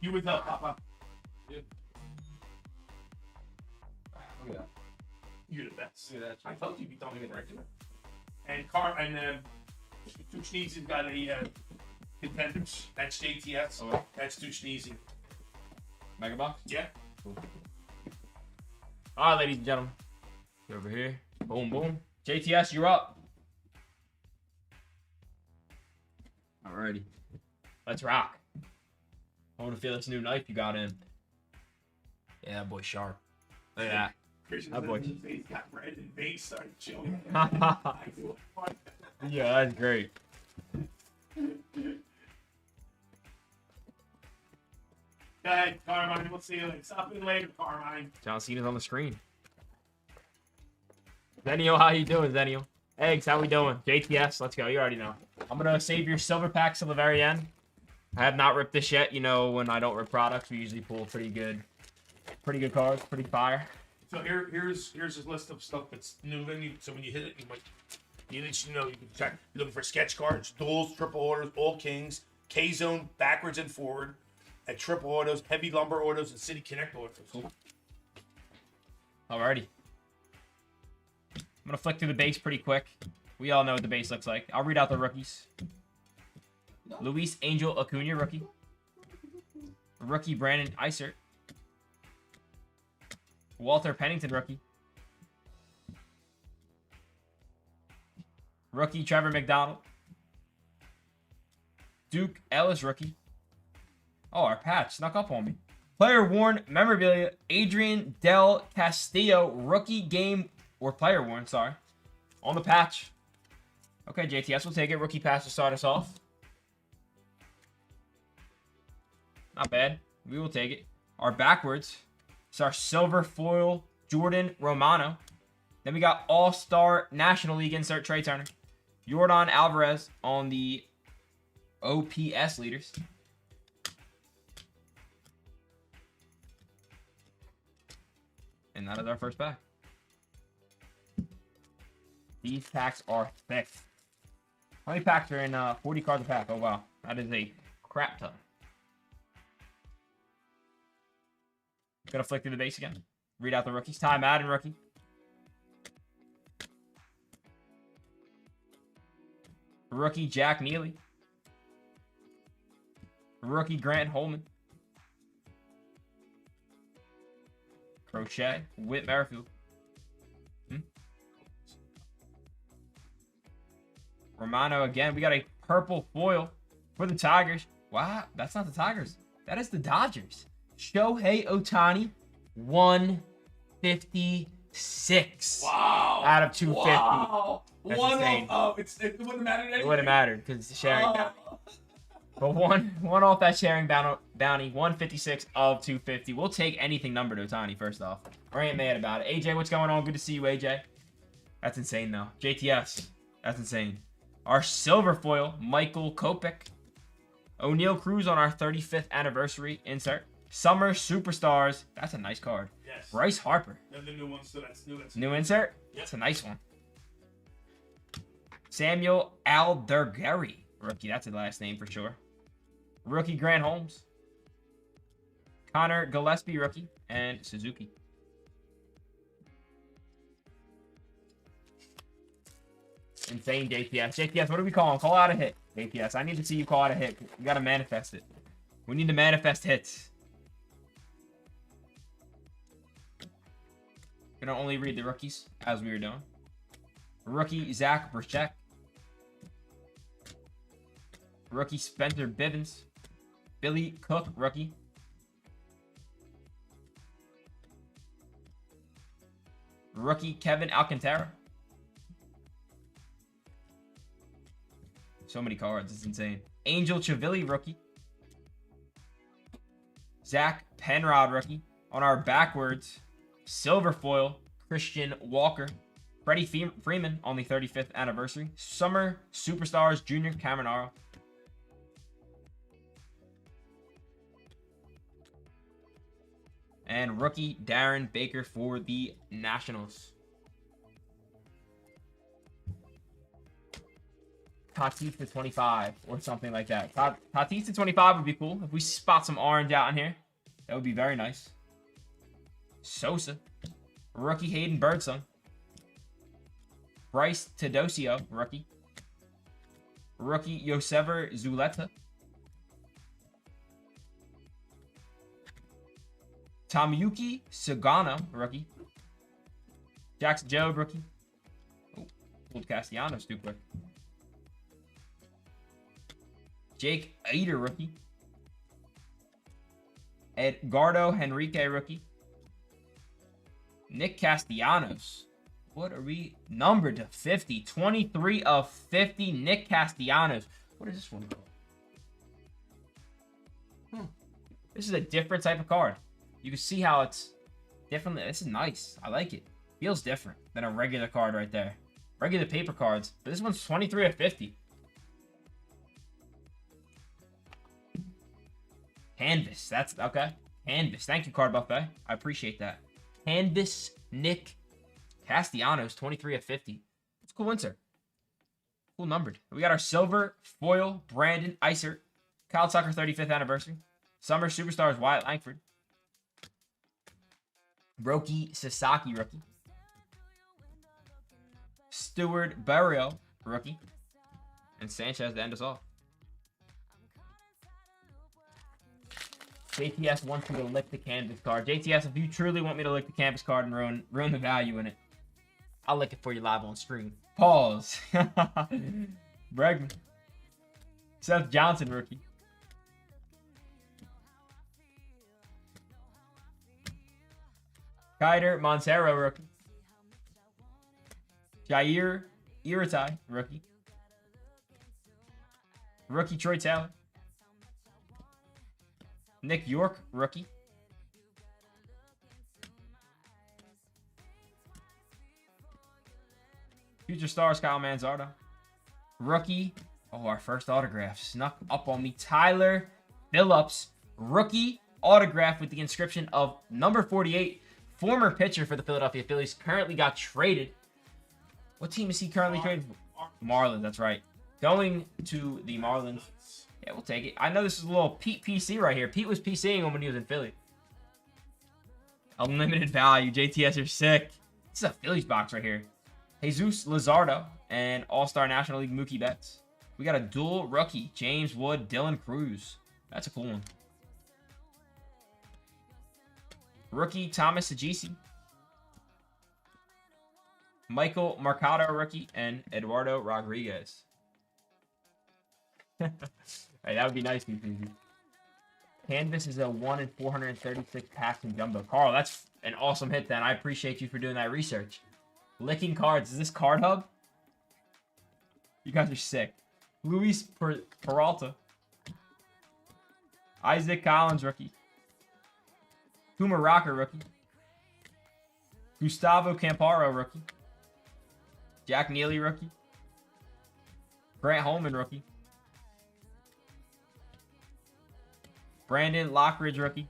B: You was up, Papa.
C: Yeah. Look at that.
B: You're the best.
C: Look at that.
B: I felt you'd be throwing it regular. And Tuchneezy's got a Contenders. That's JTS.
C: Oh,
B: that's Tuchneezy.
C: Mega box?
B: Yeah.
C: Cool. All right, ladies and gentlemen. Get over here. Boom, boom. JTS, you're up. Alrighty. Let's rock. I want to feel this new knife you got in. Yeah, that boy's sharp. Look at that boy.
B: His face got red and veins started showing.
C: Yeah, that's great.
B: Go ahead, Carmine. We'll see you later. Stop in later, Carmine.
C: John Cena's on the screen. Zenio, how you doing, Zenio? Eggs, how we doing? JTS, let's go. You already know. I'm going to save your silver packs till the very end. I have not ripped this yet. You know, when I don't rip products, we usually pull pretty good cards, pretty fire.
B: So here's his list of stuff that's new. So when you hit it, you can check. You're looking for sketch cards, duels, triple orders, all kings, K-zone, backwards and forward, at triple autos, heavy lumber autos, and city connect autos.
C: Cool. Alrighty. I'm going to flick through the base pretty quick. We all know what the base looks like. I'll read out the rookies. Luis Angel Acuna, rookie. Rookie Brandon Isert. Walter Pennington, rookie. Rookie Trevor McDonald. Duke Ellis, rookie. Oh, our patch snuck up on me. Player worn memorabilia, Adrian Del Castillo, rookie game, or player worn, sorry, on the patch. Okay, JTS will take it. Rookie patch to start us off. Not bad. We will take it. Our backwards. It's our silver foil Jordan Romano. Then we got All-Star National League insert Trey Turner. Yordan Alvarez on the OPS leaders. And that is our first pack. These packs are thick. How many packs are in 40 cards a pack? Oh, wow. That is a crap ton. Gonna flick through the base again. Read out the rookies. Ty Madden, rookie. Rookie Jack Neely. Rookie Grant Holman. Crochet. Whit Merrifield. Romano again. We got a purple foil for the Tigers. Wow, that's not the Tigers. That is the Dodgers. Shohei Ohtani, 156.
B: Wow.
C: Out of 250.
B: Wow.
C: That's
B: One
C: insane.
B: off. It wouldn't matter anyway.
C: It wouldn't matter because it's sharing bounty. But one off that sharing bounty, 156 of 250. We'll take anything numbered Ohtani first off. I ain't mad about it. AJ, what's going on? Good to see you, AJ. That's insane, though. JTS, that's insane. Our silver foil, Michael Kopech. O'Neal Cruz on our 35th anniversary insert. Summer Superstars. That's a nice card.
B: Yes.
C: Bryce Harper.
B: And the new one, so that's new.
C: New insert?
B: Yep.
C: That's a nice one. Samuel Aldergary. Rookie. That's his last name for sure. Rookie Grant Holmes. Connor Gillespie, rookie. And Suzuki. Insane JTS. JTS, what do we call him? Call out a hit. JTS, I need to see you call out a hit. You got to manifest it. We need to manifest hits. Gonna only read the rookies as we were doing. Rookie Zach Burchek. Rookie Spencer Bivens. Billy Cook, rookie. Rookie Kevin Alcantara. So many cards, it's insane. Angel Chivilli, rookie. Zach Penrod, rookie. On our backwards, silver foil, Christian Walker. Freddie Freeman on the 35th anniversary. Summer Superstars Junior Cameron. And rookie Darren Baker for the Nationals. Tatis to 25 or something like that. Tatis to 25 would be cool. If we spot some orange out in here, that would be very nice. Sosa. Rookie Hayden Birdsong. Bryce Tedosio, rookie. Rookie Yosever Zuleta. Tomyuki Sagano, rookie. Jackson Jobe, rookie. Oh, pulled Castellanos too quick. Jake Ader, rookie. Edgardo Henrique, rookie. Nick Castellanos. What are we? Numbered to 50. 23 of 50. Nick Castellanos. What is this one called? This is a different type of card. You can see how it's different. This is nice. I like it. Feels different than a regular card right there. Regular paper cards. But this one's 23 of 50. Canvas. That's okay. Canvas. Thank you, Card Buffet. I appreciate that. Canvas Nick Castellanos, 23 of 50. It's a cool insert. Cool numbered. We got our silver foil Brandon Isert. Kyle Tucker, 35th anniversary. Summer Superstars Wyatt Langford. Roki Sasaki, rookie. Stewart Barrio, rookie. And Sanchez to end us off. JTS wants me to lick the canvas card. JTS, if you truly want me to lick the canvas card and ruin the value in it, I'll lick it for you live on screen. Pause. Bregman. Seth Johnson, rookie. Kaider Montero, rookie. Jair Iritai, rookie. Rookie Troy Taylor. Nick York, rookie. Future Stars, Kyle Manzardo. Rookie. Oh, our first autograph snuck up on me. Tyler Phillips, rookie autograph with the inscription of number 48. Former pitcher for the Philadelphia Phillies. Currently got traded. What team is he currently traded for? Marlins, that's right. Going to the Marlins. Yeah, we'll take it. I know this is a little Pete PC right here. Pete was PCing him when he was in Philly. Unlimited value. JTS are sick. This is a Phillies box right here. Jesus Luzardo and All-Star National League Mookie Betts. We got a dual rookie. James Wood, Dylan Cruz. That's a cool one. Rookie Thomas Sagisi. Michael Mercado, rookie. And Eduardo Rodriguez. Hey, that would be nice. Canvas is a 1 in 436 packs in jumbo. Carl, that's an awesome hit then. I appreciate you for doing that research. Licking cards. Is this Card Hub? You guys are sick. Luis Peralta. Isaac Collins, rookie. Kuma Rocker, rookie. Gustavo Camparo, rookie. Jack Neely, rookie. Grant Holman, rookie. Brandon Lockridge, rookie.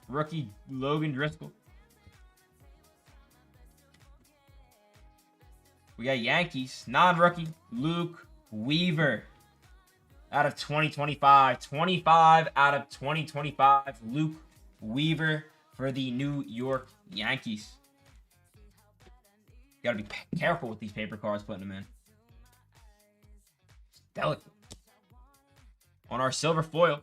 C: Rookie Logan Driscoll. We got Yankees. Non-rookie Luke Weaver. Out of 2025. 25 out of 2025. Luke Weaver for the New York Yankees. You gotta be careful with these paper cards putting them in. It's delicate. On our silver foil,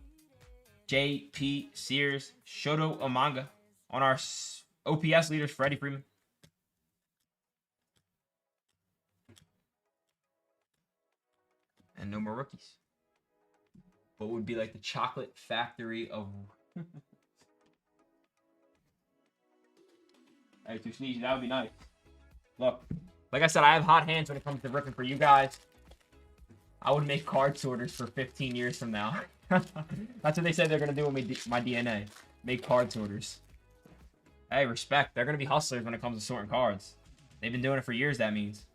C: J.P. Sears, Shoto Omanga. On our OPS leaders, Freddie Freeman. And no more rookies. What would be like the chocolate factory of... Hey, too sneezy. That would be nice. Look, like I said, I have hot hands when it comes to ripping for you guys. I would make card sorters for 15 years from now. That's what they said they're going to do with my DNA. Make card sorters. Hey, respect. They're going to be hustlers when it comes to sorting cards. They've been doing it for years, that means.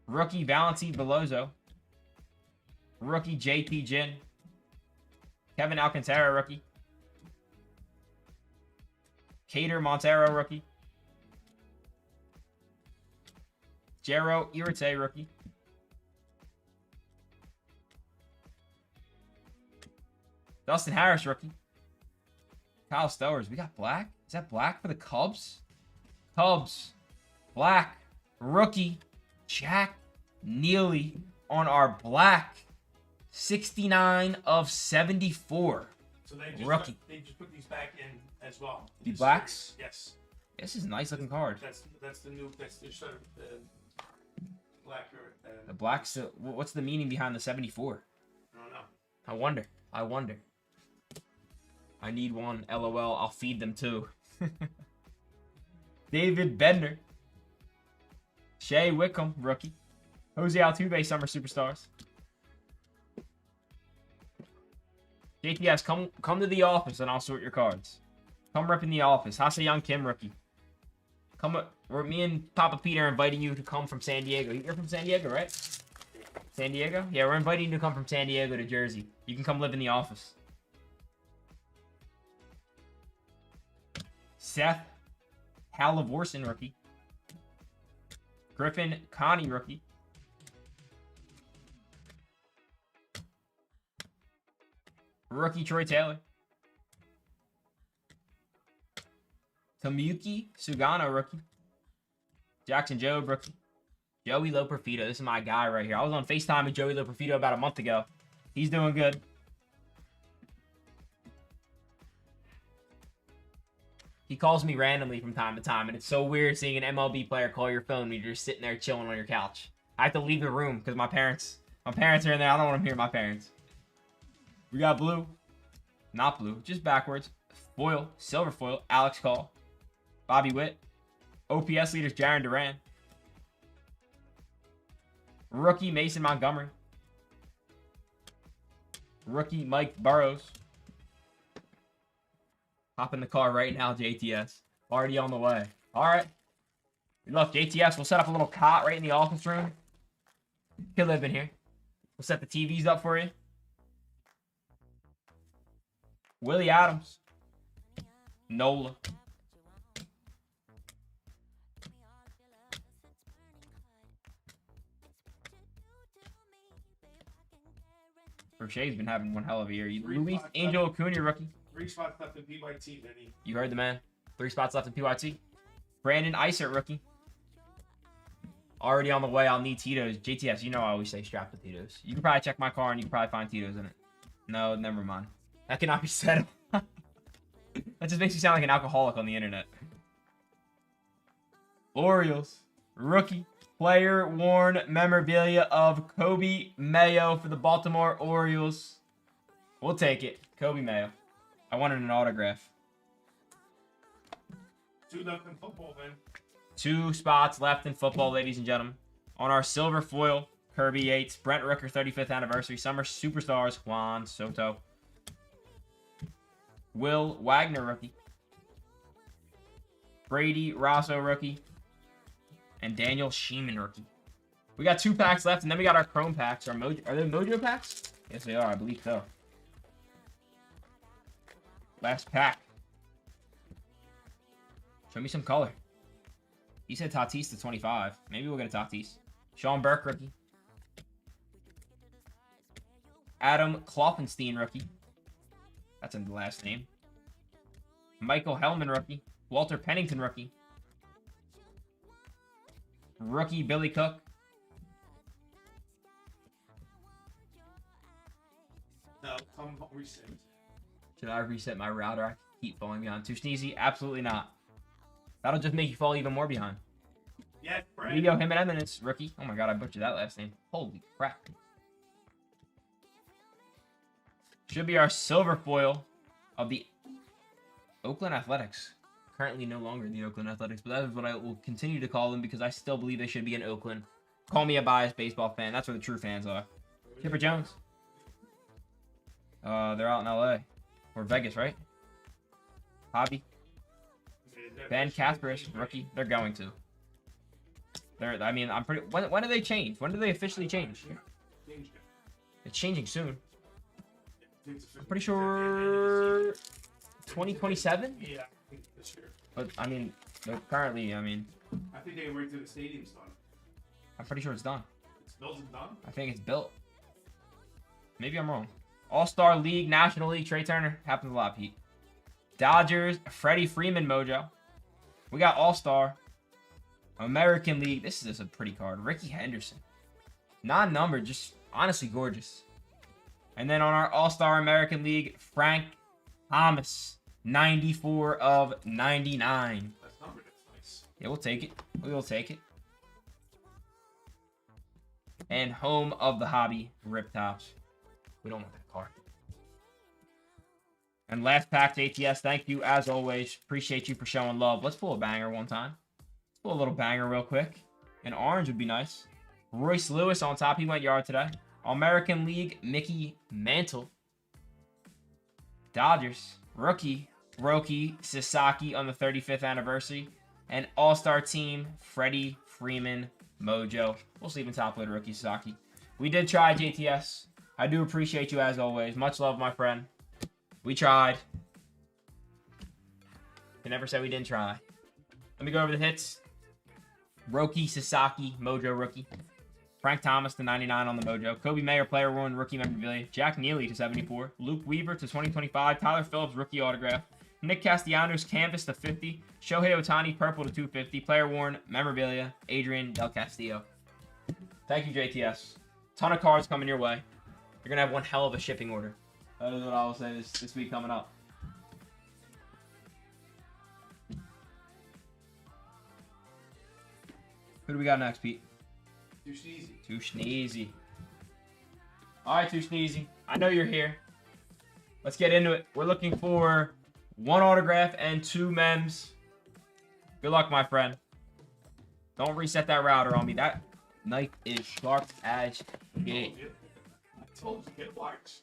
C: Rookie Valentin Veloso. Rookie JT Ginn. Kevin Alcantara, rookie. Cater Montero, rookie. Jero Irite, rookie. Dustin Harris, rookie. Kyle Stowers. We got black? Is that black for the Cubs? Cubs. Black. Rookie. Jack Neely on our black. 69 of 74.
B: So they
C: rookie.
B: They just put these back in as well.
C: The blacks?
B: Yes.
C: This is a nice looking card.
B: That's the new. That's the sort of black.
C: The black's. What's the meaning behind the 74?
B: I don't know.
C: I wonder. I need one. LOL. I'll feed them too. David Bednar. Shea Wickham, rookie. Jose Altuve, Summer Superstars. JTS, come to the office and I'll sort your cards. Come rep in the office. Ha-Seong Kim, rookie. Me and Papa Peter are inviting you to come from San Diego. You're from San Diego, right? San Diego? Yeah, we're inviting you to come from San Diego to Jersey. You can come live in the office. Seth Hallivorson, rookie. Griffin Connie, rookie. Rookie Troy Taylor. Tomoyuki Sugano, rookie. Jackson Jobe, rookie. Joey Loperfido. This is my guy right here. I was on FaceTime with Joey Loperfido about a month ago. He's doing good. He calls me randomly from time to time, and it's so weird seeing an MLB player call your phone when you're just sitting there chilling on your couch. I have to leave the room because my parents are in there. I don't want to hear my parents. We got blue. Not blue, just backwards. Foil, silver foil, Alex Call. Bobby Witt. OPS leaders, Jarren Duran. Rookie, Mason Montgomery. Rookie, Mike Burrows. Hop in the car right now, JTS. Already on the way. All right. Look, JTS, we'll set up a little cot right in the office room. He'll live in here. We'll set the TVs up for you. Willie Adams. Nola. Crochet's been having one hell of a year. Luis Angel Acuna, rookie.
B: 3 spots left in PYT, Vinny.
C: You heard the man. 3 spots left in PYT. Brandon Isert, rookie. Already on the way. I'll need Tito's. JTS, you know I always say strap with Tito's. You can probably check my car and you can probably find Tito's in it. No, never mind. That cannot be said. That just makes you sound like an alcoholic on the internet. Orioles. Rookie. Player worn memorabilia of Kobe Mayo for the Baltimore Orioles. We'll take it. Kobe Mayo. I wanted an autograph.
B: 2 left in football, man.
C: 2 spots left in football, ladies and gentlemen. On our silver foil, Kirby Yates, Brent Rooker, 35th anniversary, Summer Superstars, Juan Soto. Will Wagner, rookie. Brady Rosso, rookie. And Daniel Sheeman, rookie. We got 2 packs left, and then we got our Chrome packs. Are they Mojo packs? Yes, they are. I believe so. Last pack. Show me some color. He said Tatis to 25. Maybe we'll get a Tatis. Sean Burke, rookie. Adam Klopfenstein, rookie. That's in the last name. Michael Hellman, rookie. Walter Pennington, rookie. Rookie Billy Cook.
B: No, come reset.
C: Should I reset my router? I keep falling behind. Too sneezy? Absolutely not. That'll just make you fall even more behind.
B: Yeah, Brad.
C: Leo Jimenez, rookie. Oh my god, I butchered that last name. Holy crap. Should be our silver foil of the Oakland Athletics. Currently no longer the Oakland Athletics, but that is what I will continue to call them because I still believe they should be in Oakland. Call me a biased baseball fan. That's where the true fans are. Chipper Jones. They're out in LA. Or Vegas, right? Hobby. Ben Casperis, rookie. They're going to. I mean, I'm pretty. When do they change? When do they officially change? It's changing soon. I'm pretty sure 2027.
B: Yeah, I think this year.
C: But I mean, currently, I mean,
B: I think they wait till the stadium's done.
C: I'm pretty sure it's done.
B: It's built and done.
C: I think it's built. Maybe I'm wrong. All-Star League, National League, Trey Turner. Happens a lot, Pete. Dodgers, Freddie Freeman mojo. We got All-Star. American League. This is a pretty card. Ricky Henderson. Non-numbered, just honestly gorgeous. And then on our All-Star American League, Frank Thomas. 94 of 99.
B: That's numbered. That's nice.
C: Yeah, we'll take it. We will take it. And home of the hobby, Rip Tops. We don't want that card. And last pack to ATS. Thank you, as always. Appreciate you for showing love. Let's pull a banger one time. Let's pull a little banger real quick. An orange would be nice. Royce Lewis on top. He went yard today. American League, Mickey Mantle. Dodgers, rookie, Roki Sasaki on the 35th anniversary. And All-Star Team, Freddie Freeman mojo. We'll sleep in top load, Rookie Sasaki. We did try, JTS. I do appreciate you as always. Much love, my friend. We tried. Can never say we didn't try. Let me go over the hits. Roki Sasaki, mojo rookie. Frank Thomas to 99 on the mojo. Kobe Mayer, player one, rookie memorabilia. Jack Neely to 74. Luke Weaver to 2025. Tyler Phillips, rookie autograph. Nick Castellanos, canvas to 50. Shohei Ohtani, purple to 250. Player worn, memorabilia. Adrian Del Castillo. Thank you, JTS. Ton of cards coming your way. You're going to have one hell of a shipping order. That is what I will say this week coming up. Who do we got next, Pete?
B: Too sneezy.
C: Too sneezy. All right, Too Sneezy. I know you're here. Let's get into it. We're looking for 1 autograph and 2 mems. Good luck, my friend. Don't reset that router on me. That knife is sharp as shit.
B: I told you, get large.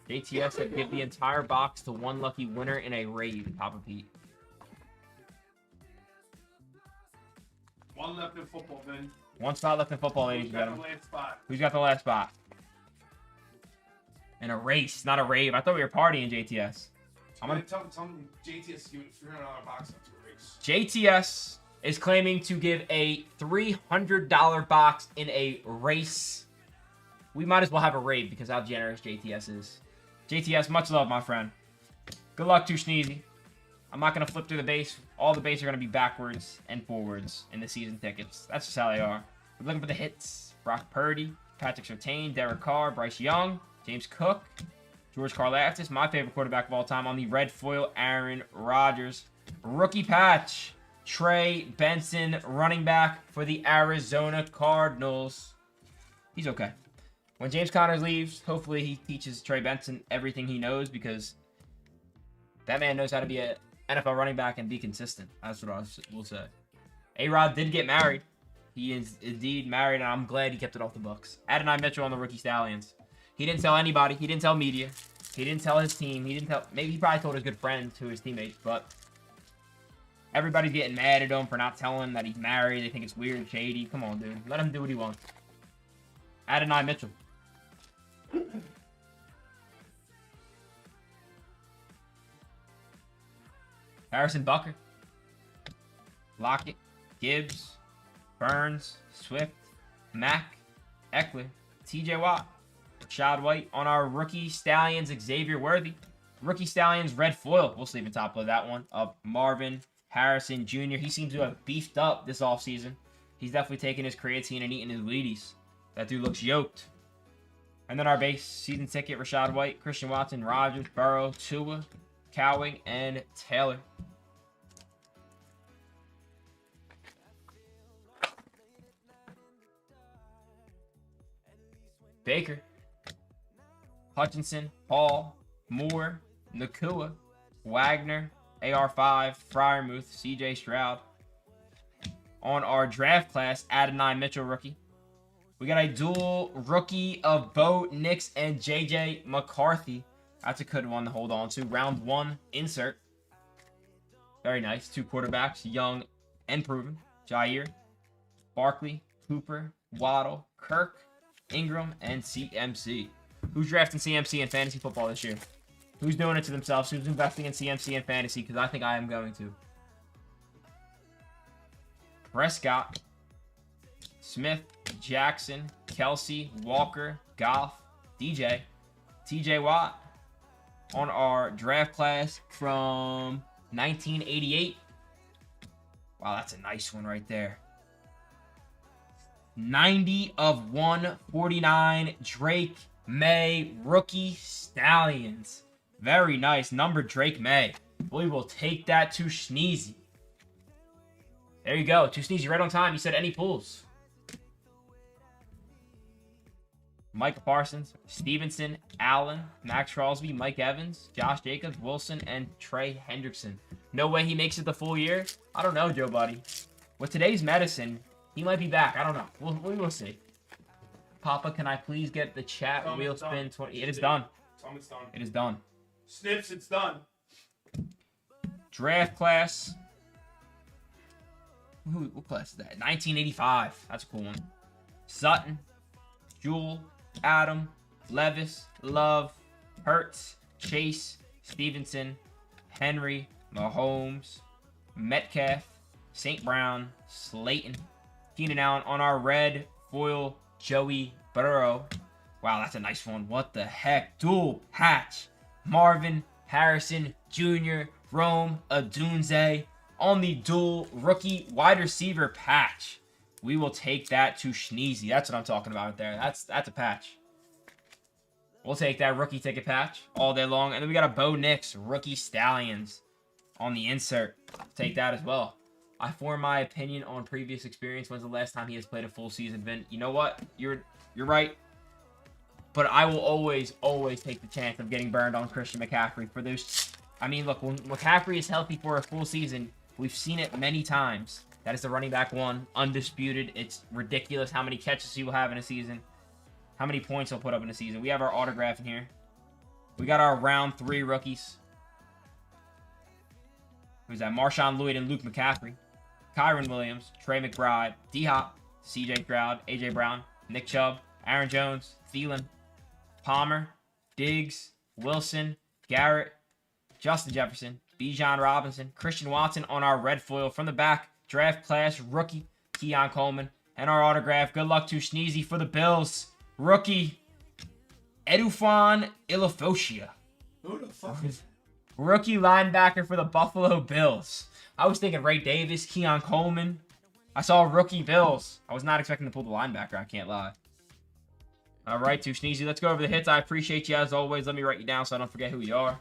C: JTS said give the entire box to 1 lucky winner in a raid, Papa Pete.
B: 1 left in football, then.
C: 1 spot left in football, ladies and
B: Who's got
C: gentlemen.
B: the last spot?
C: Who's got the last spot? In a race, not a rave. I thought we were partying, JTS.
B: I'm gonna tell JTS is giving a $300 box up to a race.
C: JTS is claiming to give a $300 box in a race. We might as well have a rave because how generous JTS is. JTS, much love, my friend. Good luck, Too Sneezy. I'm not going to flip through the base. All the bases are going to be backwards and forwards in the season tickets. That's just how they are. We're looking for the hits. Brock Purdy, Patrick Surtain, Derek Carr, Bryce Young, James Cook, George Karlaftis, my favorite quarterback of all time on the red foil, Aaron Rodgers. Rookie patch, Trey Benson, running back for the Arizona Cardinals. He's okay. When James Conner leaves, hopefully he teaches Trey Benson everything he knows because that man knows how to be an NFL running back and be consistent. That's what I will say. A-Rod did get married. He is indeed married, and I'm glad he kept it off the books. Adonai Mitchell on the Rookie Stallions. He didn't tell anybody. He didn't tell media. He didn't tell his team. He didn't tell... Maybe he probably told his good friends who his teammates, but everybody's getting mad at him for not telling him that he's married. They think it's weird and shady. Come on, dude. Let him do what he wants. Adonai Mitchell. Harrison Bucker. Lockett. Gibbs. Burns. Swift. Mack. Eckler. TJ Watt. Rashad White. On our rookie Stallions, Xavier Worthy. Rookie Stallions, red foil. We'll sleep on top of that one. Of Marvin Harrison Jr. He seems to have beefed up this offseason. He's definitely taking his creatine and eating his Wheaties. That dude looks yoked. And then our base season ticket, Rashad White, Christian Watson, Rodgers, Burrow, Tua, Cowing, and Taylor. Baker, Hutchinson, Hall, Moore, Nakua, Wagner, AR5, Freiermuth, CJ Stroud. On our draft class, Adonai Mitchell rookie. We got a dual rookie of Bo Nix and JJ McCarthy. That's a good one to hold on to. Round 1 insert. Very nice. 2 quarterbacks, young and proven. Jair, Barkley, Cooper, Waddle, Kirk, Ingram, and CMC. Who's drafting CMC in fantasy football this year? Who's doing it to themselves? Who's investing in CMC and fantasy? Because I think I am going to. Prescott, Smith, Jackson, Kelsey, Walker, Goff, DJ, TJ Watt. On our draft class from 1988. Wow, that's a nice one right there. 90 of 149, Drake May, rookie Stallions. Very nice. Number Drake May. We will take that to Sneezy. There you go. To Sneezy, right on time. You said any pulls. Micah Parsons, Stevenson, Allen, Max Crosby, Mike Evans, Josh Jacobs, Wilson, and Trey Hendrickson. No way he makes it the full year. I don't know, Joe Buddy. With today's medicine, he might be back. I don't know. We will see. Papa, can I please get the chat wheel spin 20? It is done.
B: It's done.
C: It is done.
B: Snips, it's done.
C: Draft class. What class is that? 1985. That's a cool one. Sutton, Jewell, Adam, Levis, Love, Hurts, Chase, Stevenson, Henry, Mahomes, Metcalf, St. Brown, Slayton, Keenan Allen. On our red foil, Joey Burrow. Wow, that's a nice one. What the heck? Dual patch. Marvin Harrison Jr., Rome Odunze. On the dual rookie wide receiver patch. We will take that to Sneezy. That's what I'm talking about right there. That's a patch. We'll take that rookie ticket patch all day long. And then we got a Bo Nix rookie Stallions on the insert. Take that as well. I form my opinion on previous experience. When's the last time he has played a full season, Vin? You know what? You're right. But I will always take the chance of getting burned on Christian McCaffrey for those. I mean, look, when McCaffrey is healthy for a full season, we've seen it many times. That is the running back one, undisputed. It's ridiculous how many catches he will have in a season, how many points he'll put up in a season. We have our autograph in here. We got our round 3 rookies. Who's that? Marshawn Lloyd and Luke McCaffrey. Kyron Williams, Trey McBride, D-Hop, CJ Stroud, AJ Brown, Nick Chubb, Aaron Jones, Thielen, Palmer, Diggs, Wilson, Garrett, Justin Jefferson, Bijan Robinson, Christian Watson on our red foil from the back. Draft class rookie, Keon Coleman. And our autograph. Good luck to Sneezy for the Bills. Rookie, Edufan Ilafoshia.
B: Who the fuck is...
C: Rookie linebacker for the Buffalo Bills. I was thinking Ray Davis, Keon Coleman. I saw rookie Bills. I was not expecting to pull the linebacker. I can't lie. All right, to Sneezy. Let's go over the hits. I appreciate you as always. Let me write you down so I don't forget who you are.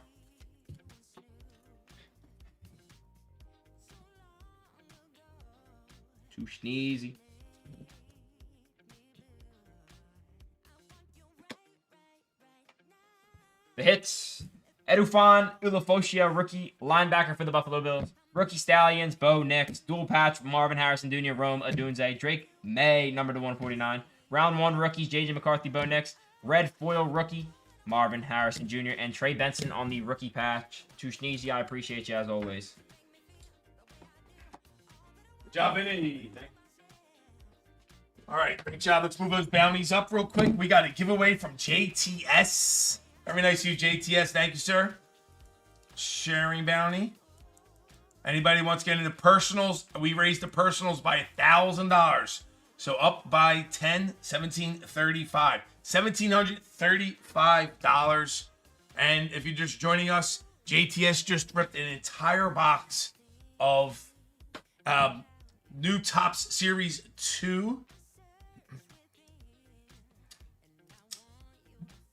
C: To Sneezy. The hits. Edufan Ulafoshia, rookie linebacker for the Buffalo Bills. Rookie Stallions, Bo Nix. Dual patch, Marvin Harrison Jr., Rome Odunze. Drake May, number to 149. Round 1 rookies, J.J. McCarthy, Bo Nix. Red foil rookie, Marvin Harrison Jr. and Trey Benson on the rookie patch. To Sneezy, I appreciate you as always.
B: Good job, Vinny. All right, great job. Let's move those bounties up real quick. We got a giveaway from JTS. Very nice of you, JTS. Thank you, sir. Sharing bounty. Anybody wants to get into personals? We raised the personals by $1,000. So up by 10, 1735. $1,735. And if you're just joining us, JTS just ripped an entire box of new Topps Series 2.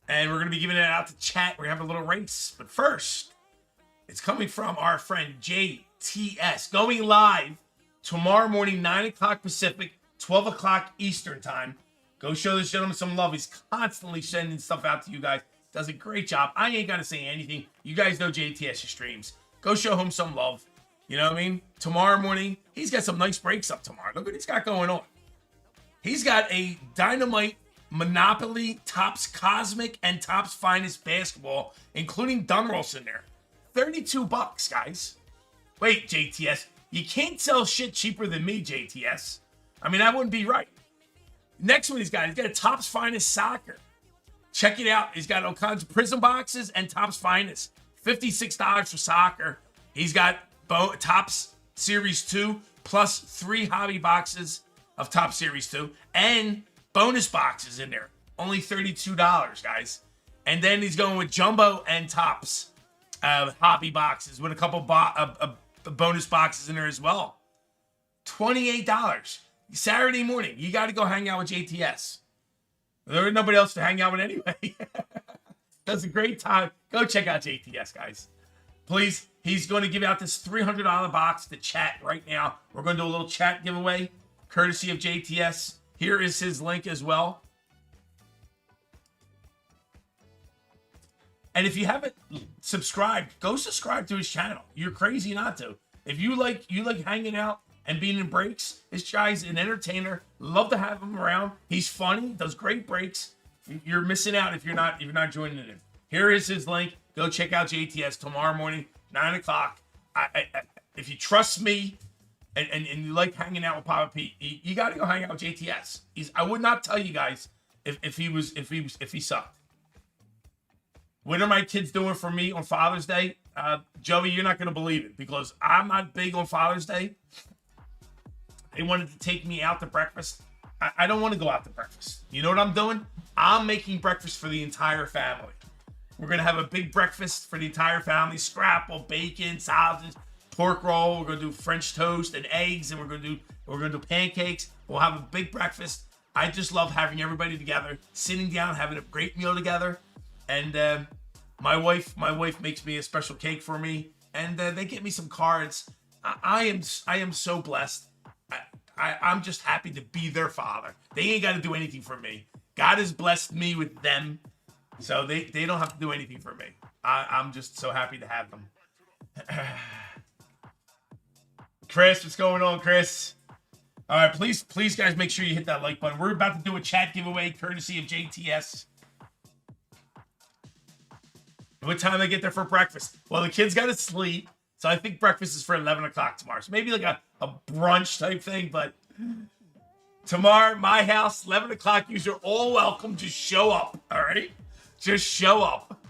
B: And we're going to be giving it out to chat. We're going to have a little race. But first, it's coming from our friend JTS. Going live tomorrow morning, 9 o'clock Pacific, 12 o'clock Eastern time. Go show this gentleman some love. He's constantly sending stuff out to you guys. Does a great job. I ain't got to say anything. You guys know JTS streams. Go show him some love. You know what I mean? Tomorrow morning, he's got some nice breaks up tomorrow. Look what he's got going on. He's got a Dynamite Monopoly, Topps Cosmic, and Topps Finest basketball, including Dunrolls in there. $32, guys. Wait, JTS. You can't sell shit cheaper than me, JTS. I mean, that wouldn't be right. Next one he's got a Topps Finest Soccer. Check it out. He's got all kinds of Prism boxes and Topps Finest. $56 for soccer. He's got Topps Series 2 plus 3 hobby boxes of Topps Series 2 and bonus boxes in there. Only $32, guys. And then he's going with Jumbo and Topps hobby boxes with a couple bonus boxes in there as well. $28. Saturday morning, you got to go hang out with JTS. There ain't nobody else to hang out with anyway. That's a great time. Go check out JTS, guys. Please, he's going to give out this $300 box to chat right now. We're going to do a little chat giveaway, courtesy of JTS. Here is his link as well. And if you haven't subscribed, go subscribe to his channel. You're crazy not to. If you like hanging out and being in breaks, this guy's an entertainer. Love to have him around. He's funny, does great breaks. You're missing out if you're not joining in. Here is his link. Go check out JTS tomorrow morning, 9 o'clock. If you trust me and you like hanging out with Papa Pete, you got to go hang out with JTS. I would not tell you guys if he sucked. What are my kids doing for me on Father's Day? Joey, you're not going to believe it because I'm not big on Father's Day. They wanted to take me out to breakfast. I don't want to go out to breakfast. You know what I'm doing? I'm making breakfast for the entire family. We're going to have a big breakfast for the entire family. Scrapple, bacon, sausage, pork roll. We're going to do French toast and eggs, and we're going to do pancakes. We'll have a big breakfast. I just love having everybody together, sitting down, having a great meal together. And my wife makes me a special cake for me, and they get me some cards. I am so blessed. I'm just happy to be their father. They ain't got to do anything for me. God has blessed me with them, so they don't have to do anything for me. I'm just so happy to have them. Chris, what's going on, Chris? All right, please, guys, make sure you hit that like button. We're about to do a chat giveaway courtesy of JTS. What time I get there for breakfast? Well, the kids got to sleep, so I think breakfast is for 11 o'clock tomorrow. So maybe like a brunch type thing, but tomorrow, my house, 11 o'clock. You're all welcome. Just show up, all right? Just show up.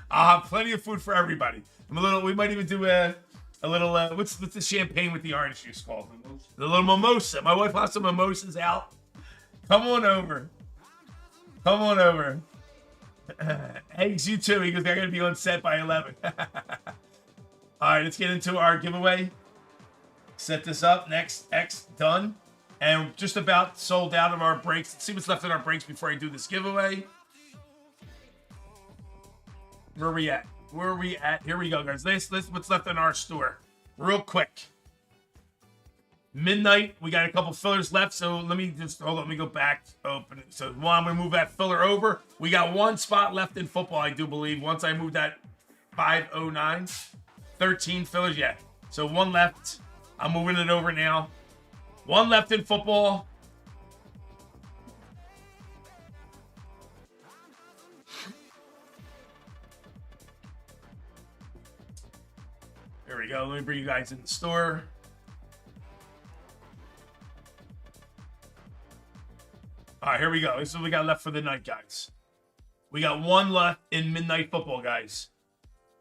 B: I'll have plenty of food for everybody. We might even do a little, what's the champagne with the orange juice called? The little mimosa. My wife has some mimosas out. Come on over. Come on over. Eggs, you too. He goes, I gotta be on set by 11. All right, let's get into our giveaway. Set this up. Next, X, done. And just about sold out of our breaks. Let's see what's left in our breaks before I do this giveaway. Where are we at? Where are we at? Here we go, guys. This what's left in our store. Real quick. Midnight, we got a couple fillers left, so let me go back, open it. So I'm going to move that filler over. We got one spot left in football, I do believe. Once I move that 509, 13 fillers, yeah. So one left. I'm moving it over now. One left in football. There we go. Let me bring you guys in the store. All right, here we go. This is what we got left for the night, guys. We got one left in Midnight Football, guys.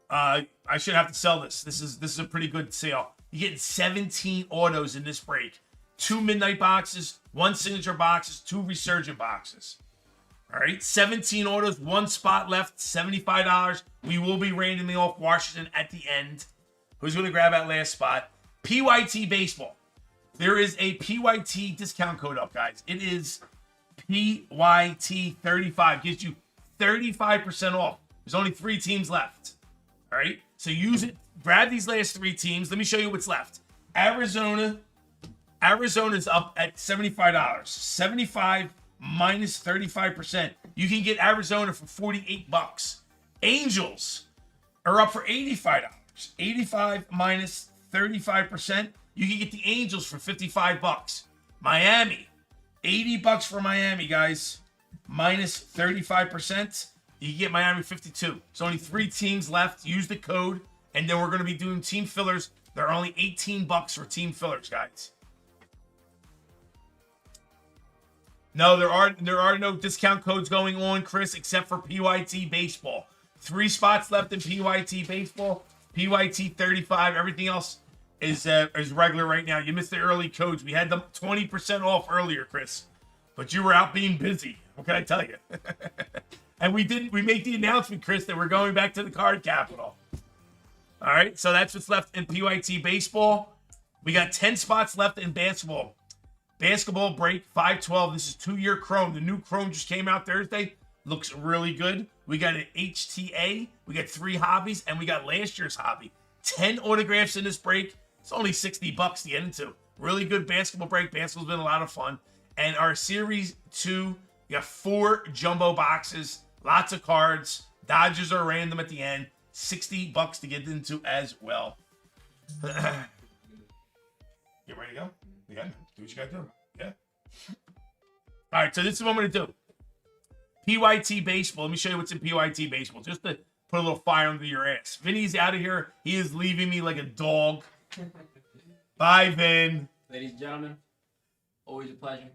B: I should have to sell this. This is a pretty good sale. You get 17 autos in this break. 2 Midnight boxes, 1 Signature boxes, 2 Resurgent boxes. All right, 17 autos, 1 spot left, $75. We will be randomly off Washington at the end. Who's going to grab that last spot? PYT Baseball. There is a PYT discount code up, guys. It is PYT35. Gives you 35% off. There's only 3 teams left. All right, so use it. Grab these last 3 teams. Let me show you what's left. Arizona's up at $75. 75 minus 35%. You can get Arizona for $48. Angels are up for $85. 85 minus 35%. You can get the Angels for $55. Miami, $80 for Miami, guys. Minus 35%. You can get Miami 52. There's only 3 teams left. Use the code. And then we're going to be doing team fillers. They're only $18 for team fillers, guys. No, there are no discount codes going on, Chris, except for PYT Baseball. 3 spots left in PYT Baseball. PYT 35. Everything else is regular right now. You missed the early codes. We had them 20% off earlier, Chris. But you were out being busy. What can I tell you? And we made the announcement, Chris, that we're going back to the card capital. All right, so that's what's left in PYT Baseball. We got 10 spots left in basketball. Basketball break 512. This is 2-year Chrome. The new Chrome just came out Thursday. Looks really good. We got an HTA. We got 3 hobbies, and we got last year's hobby. 10 autographs in this break. It's only $60 to get into. Really good basketball break. Basketball's been a lot of fun. And our Series 2, we got 4 jumbo boxes. Lots of cards. Dodgers are random at the end. $60 to get into as well. Get ready to go? Yeah, do what you gotta do. Yeah. All right, so this is what I'm gonna do. PYT Baseball. Let me show you what's in PYT Baseball, just to put a little fire under your ass. Vinny's out of here. He is leaving me like a dog. Bye, Vin.
C: Ladies and gentlemen, always a pleasure.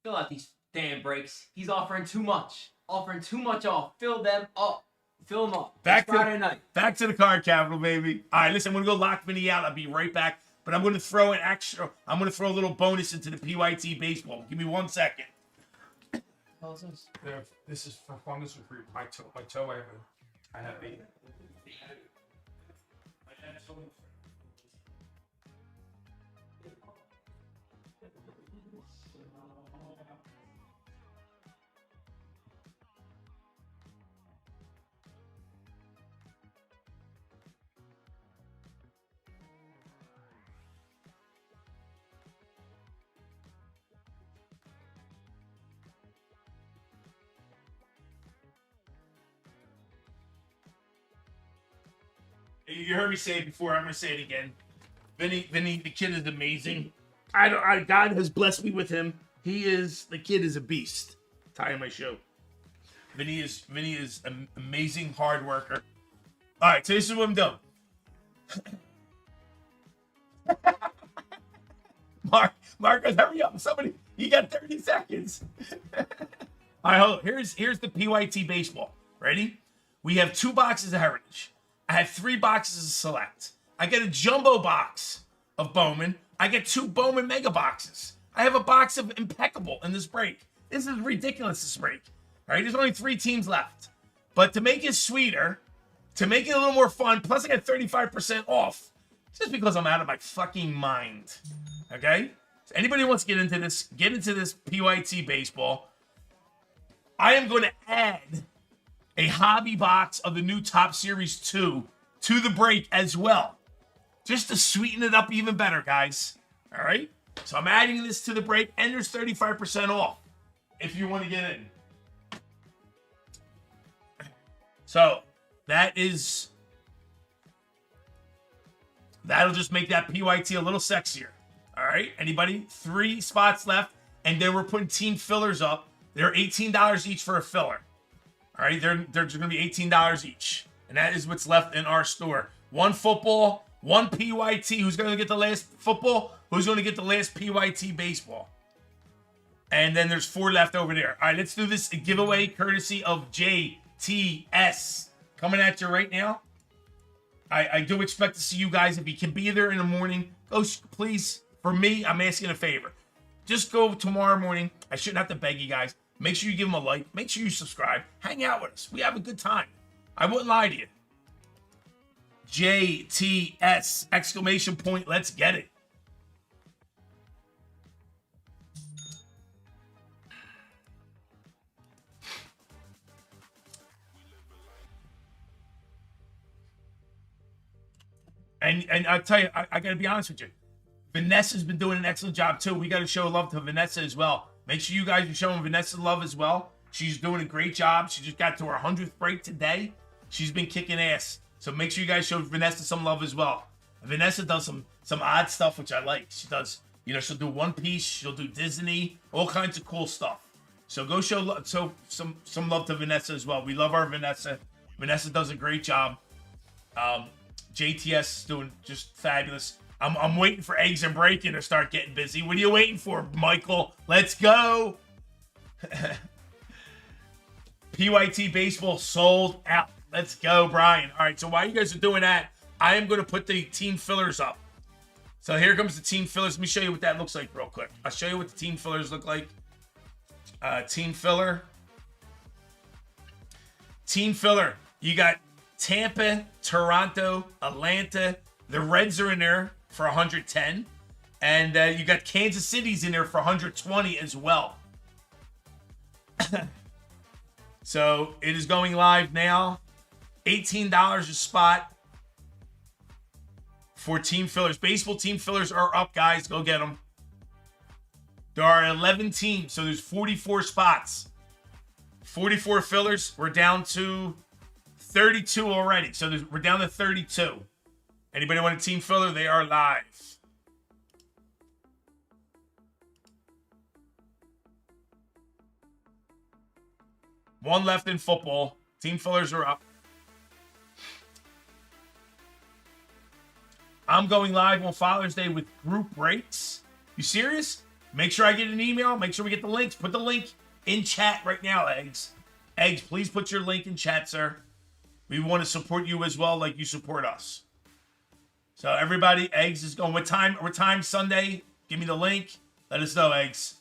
C: Fill out these damn breaks. He's offering too much. Offering too much off. Fill them up. Fill them up. Friday night.
B: Back to the card capital, baby. All right, listen, I'm going to go lock Vinny out. I'll be right back. But I'm going to throw I'm going to throw a little bonus into the PYT Baseball. Give me 1 second.
C: What is this?
B: This is for fungus for my toe. I have a... You heard me say it before. I'm gonna say it again. Vinny, the kid is amazing. God has blessed me with him. The kid is a beast. Tying my show. Vinny is an amazing hard worker. All right, so this is what I'm doing. Marcus, hurry up! Somebody, you got 30 seconds. All right, hold on. Here's the PYT Baseball. Ready? We have 2 boxes of Heritage. I have 3 boxes of Select. I get a jumbo box of Bowman. I get 2 Bowman mega boxes. I have a box of Impeccable in this break. This is ridiculous, this break. All right, there's only 3 teams left. But to make it sweeter, to make it a little more fun, plus I got 35% off, just because I'm out of my fucking mind. Okay? So anybody who wants to get into this PYT Baseball, I am going to add a hobby box of the new Top Series 2 to the break as well. Just to sweeten it up even better, guys. All right? So I'm adding this to the break, and there's 35% off if you want to get in. So that'll just make that PYT a little sexier. All right? Anybody? 3 spots left, and then we're putting team fillers up. They're $18 each for a filler. All right, they're just going to be $18 each. And that is what's left in our store. 1 football, 1 PYT. Who's going to get the last football? Who's going to get the last PYT baseball? And then there's 4 left over there. All right, let's do this giveaway courtesy of JTS. Coming at you right now. I do expect to see you guys. If you can be there in the morning, go, please. For me, I'm asking a favor. Just go tomorrow morning. I shouldn't have to beg you guys. Make sure you give them a like. Make sure you subscribe. Hang out with us. We have a good time. I wouldn't lie to you. JTS! Exclamation point. Let's get it. And I'll tell you, I got to be honest with you. Vanessa's been doing an excellent job too. We got to show love to Vanessa as well. Make sure you guys are showing Vanessa love as well. She's doing a great job. She just got to her 100th break today. She's been kicking ass. So make sure you guys show Vanessa some love as well. Vanessa does some odd stuff, which I like. She does, she'll do One Piece. She'll do Disney. All kinds of cool stuff. So go show some love to Vanessa as well. We love our Vanessa. Vanessa does a great job. JTS is doing just fabulous. I'm waiting for Eggs and Breaking to start getting busy. What are you waiting for, Michael? Let's go. PYT Baseball sold out. Let's go, Brian. All right, so while you guys are doing that, I am going to put the team fillers up. So here comes the team fillers. Let me show you what that looks like real quick. I'll show you what the team fillers look like. Team filler. Team filler. You got Tampa, Toronto, Atlanta. The Reds are in there for 110. And you got Kansas City's in there for 120 as well. So it is going live now. $18 a spot for team fillers. Baseball team fillers are up, guys. Go get them. There are 11 teams, so there's 44 spots. 44 fillers. We're down to 32 already. So we're down to 32. Anybody want a team filler? They are live. One left in football. Team fillers are up. I'm going live on Father's Day with group breaks. You serious? Make sure I get an email. Make sure we get the links. Put the link in chat right now, Eggs. Eggs, please put your link in chat, sir. We want to support you as well, like you support us. So everybody, Eggs is going. What time Sunday? Give me the link. Let us know, Eggs.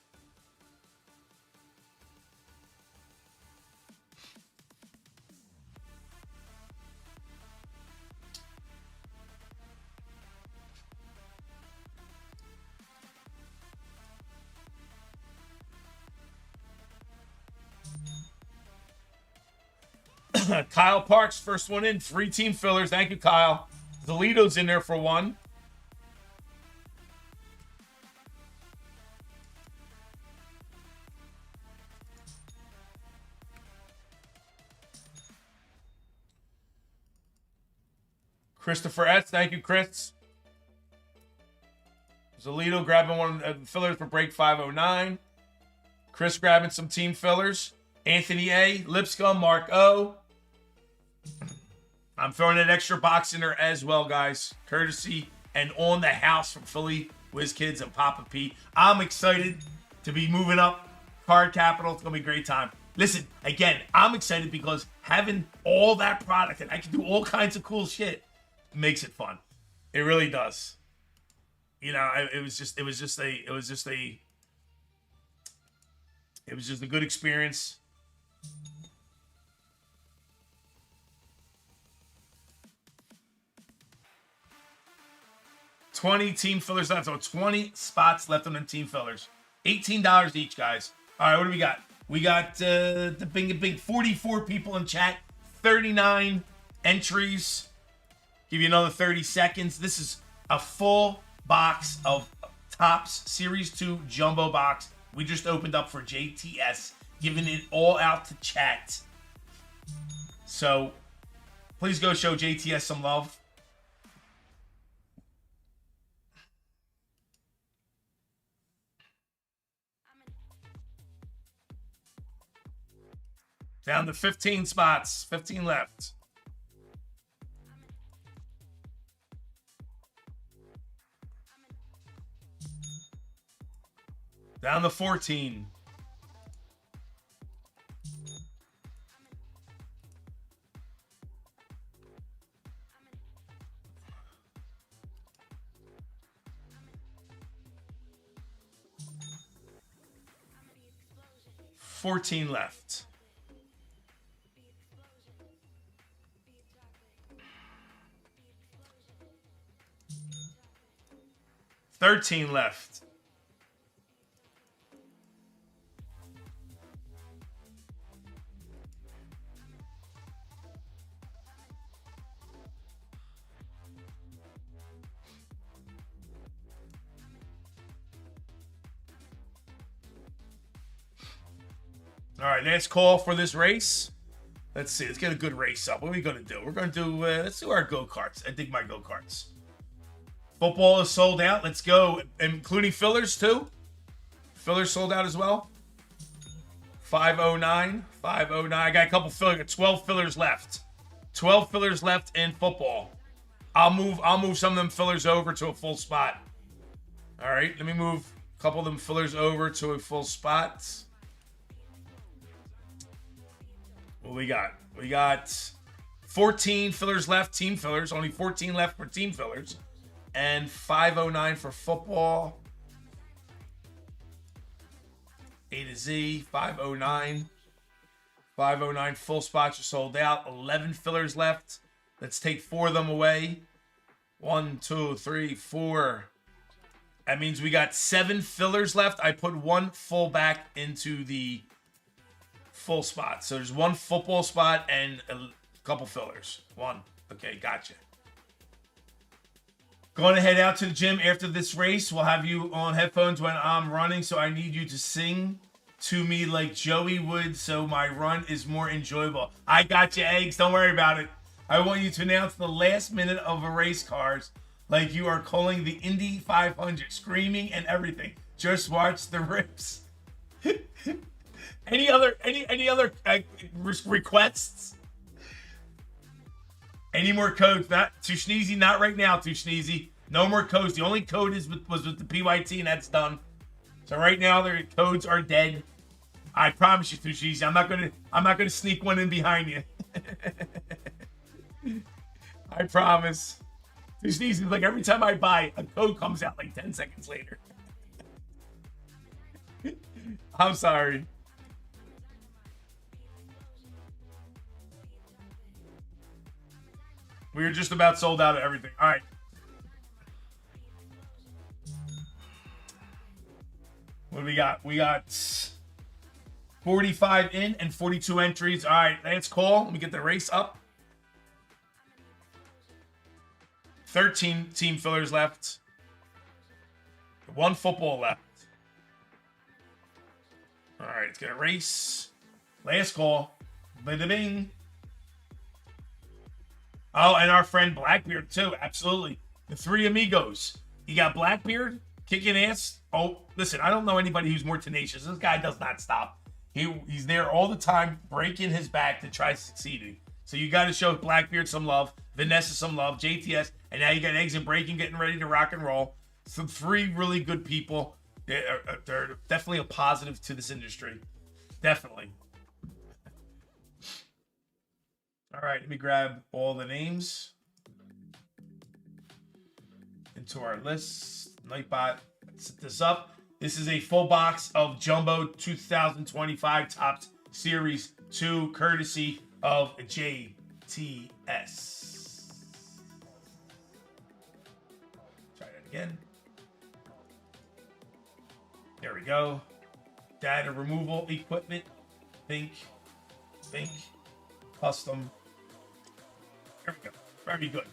B: Kyle Parks, first one in. 3 team fillers. Thank you, Kyle. Zalito's in there for 1. Christopher S. Thank you, Chris. Zalito grabbing one of the fillers for break 509. Chris grabbing some team fillers. Anthony A. Lipscomb, Mark O. I'm throwing an extra box in there as well, guys. Courtesy and on the house from Philly Whiz Kids and Papa P. I'm excited to be moving up Card Capital. It's going to be a great time. Listen, again, I'm excited because having all that product and I can do all kinds of cool shit makes it fun. It really does. It was just a good experience. $20 team fillers left. So 20 spots left on the team fillers. $18 each, guys. All right, what do we got? We got the big 44 people in chat. 39 entries. Give you another 30 seconds. This is a full box of Topps Series 2 Jumbo box. We just opened up for JTS. Giving it all out to chat. So, please go show JTS some love. Down to 15 spots. 15 left. Down to 14. 14 left. 13 left. All right, last call for this race. Let's see. Let's get a good race up. What are we going to do? We're going to do, let's do our go-karts. I dig my go-karts. Football is sold out. Let's go, including fillers too. Fillers sold out as well. 509. 509. I got a couple fillers. I got 12 fillers left. 12 fillers left in football. I'll move some of them fillers over to a full spot. All right, let me move a couple of them fillers over to a full spot. What we got? We got 14 fillers left, team fillers. Only 14 left for team fillers. And 509 for football. A to Z, 509. 509 full spots are sold out. 11 fillers left. Let's take 4 of them away. 1, 2, 3, 4. That means we got 7 fillers left. I put 1 full back into the full spot. So there's 1 football spot and a couple fillers. 1. Okay, gotcha. Going to head out to the gym after this race. We'll have you on headphones when I'm running, so I need you to sing to me like Joey would so my run is more enjoyable. I got you, Eggs. Don't worry about it. I want you to announce the last minute of a race cars like you are calling the Indy 500, screaming and everything. Just watch the rips. Any other requests? Any more codes? Not too sneezy. Not right now. Too sneezy. No more codes. The only code was with the PYT, and that's done. So right now their codes are dead. I promise you, too sneezy. I'm not gonna sneak one in behind you. I promise. Too sneezy. Like every time I buy, a code comes out like 10 seconds later. I'm sorry. We were just about sold out of everything. All right. What do we got? We got 45 in and 42 entries. All right, let's call. Let me get the race up. 13 team fillers left. 1 football left. All right, let's get a race. Last call. Bada bing. Oh, and our friend Blackbeard, too. Absolutely. The 3 amigos. You got Blackbeard, kicking ass. Oh, listen, I don't know anybody who's more tenacious. This guy does not stop. He's there all the time, breaking his back to try succeeding. So you got to show Blackbeard some love, Vanessa some love, JTS, and now you got Eggs and Breaking getting ready to rock and roll. Some 3 really good people. They're definitely a positive to this industry. Definitely. All right, let me grab all the names into our list. Nightbot, set this up. This is a full box of Jumbo 2025 Topps Series 2, courtesy of JTS. Try that again. There we go. Data removal equipment. Think. Custom. There we go. Very good.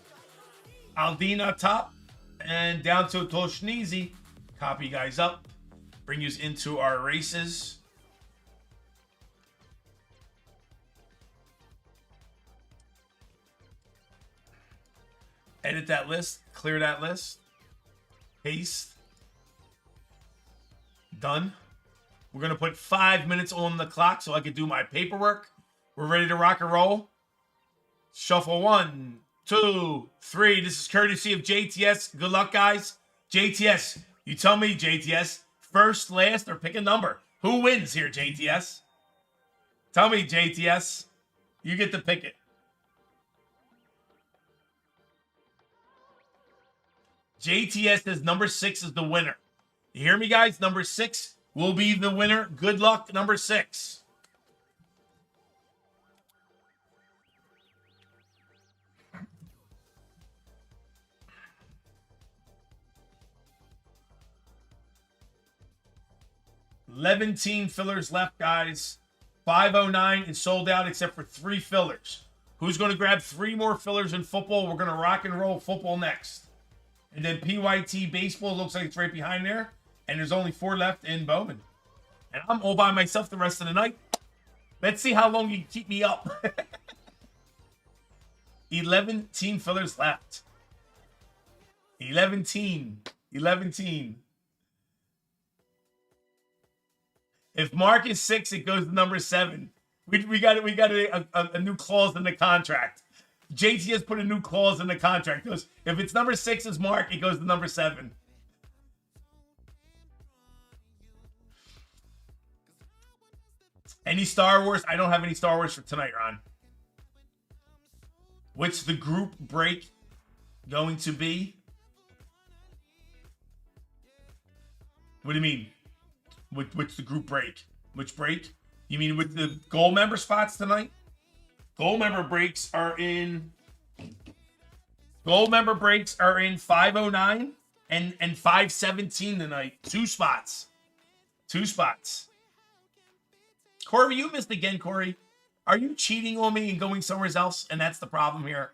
B: Aldina top and down to Toshnizi. Copy you guys up. Bring you into our races. Edit that list. Clear that list. Paste. Done. We're going to put 5 minutes on the clock so I can do my paperwork. We're ready to rock and roll. Shuffle 1, 2, 3. This is courtesy of JTS. Good luck, guys. JTS, you tell me, JTS. First, last, or pick a number. Who wins here, JTS? Tell me, JTS. You get to pick it. JTS says number 6 is the winner. You hear me, guys? Number 6 will be the winner. Good luck, number 6. $11 fillers left, guys. 509 is sold out except for 3 fillers. Who's going to grab 3 more fillers in football? We're going to rock and roll football next. And then PYT baseball looks like it's right behind there. And there's only 4 left in Bowman. And I'm all by myself the rest of the night. Let's see how long you can keep me up. 11 team fillers left. 11 team. If Mark is 6, it goes to number 7. We got a new clause in the contract. JT has put a new clause in the contract. It goes, if it's number 6 is Mark, it goes to number 7. Any Star Wars? I don't have any Star Wars for tonight, Ron. What's the group break going to be? What do you mean? What's the group break? Which break? You mean with the gold member spots tonight? Gold member breaks are in 509 and 517 tonight. 2 spots. 2 spots. Corey, you missed again, Corey. Are you cheating on me and going somewhere else? And that's the problem here.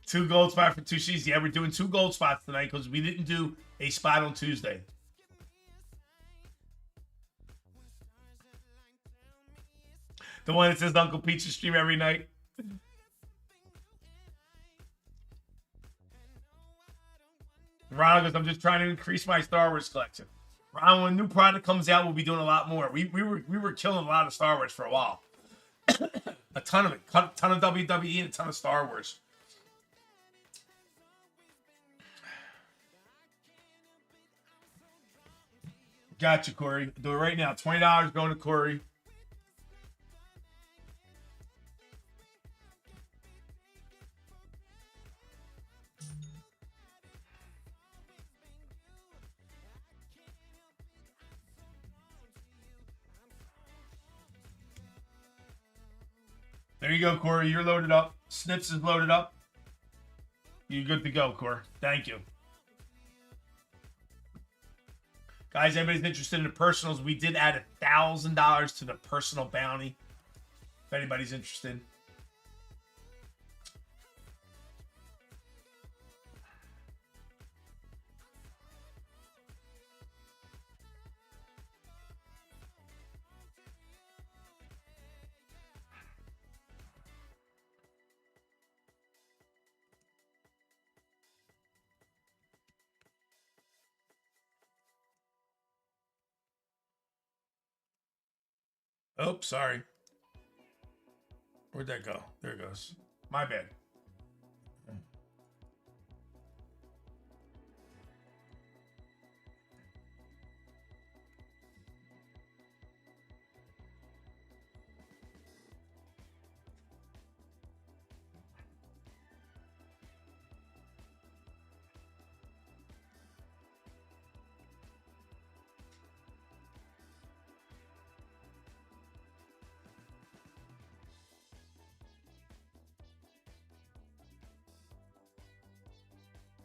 B: Two gold spots for 2 sheets. Yeah, we're doing 2 gold spots tonight because we didn't do a spot on Tuesday. The one that says Uncle Pete's stream every night. Ron goes, I'm just trying to increase my Star Wars collection. Ron, when a new product comes out, we'll be doing a lot more. We were killing a lot of Star Wars for a while. A ton of it. A ton of WWE and a ton of Star Wars. Gotcha, Corey. Do it right now. $20 going to Corey. There you go, Corey. You're loaded up. Snips is loaded up. You're good to go, Corey. Thank you. Guys, everybody's interested in the personals. We did add $1,000 to the personal bounty. If anybody's interested. Oh, sorry. Where'd that go? There it goes. My bad.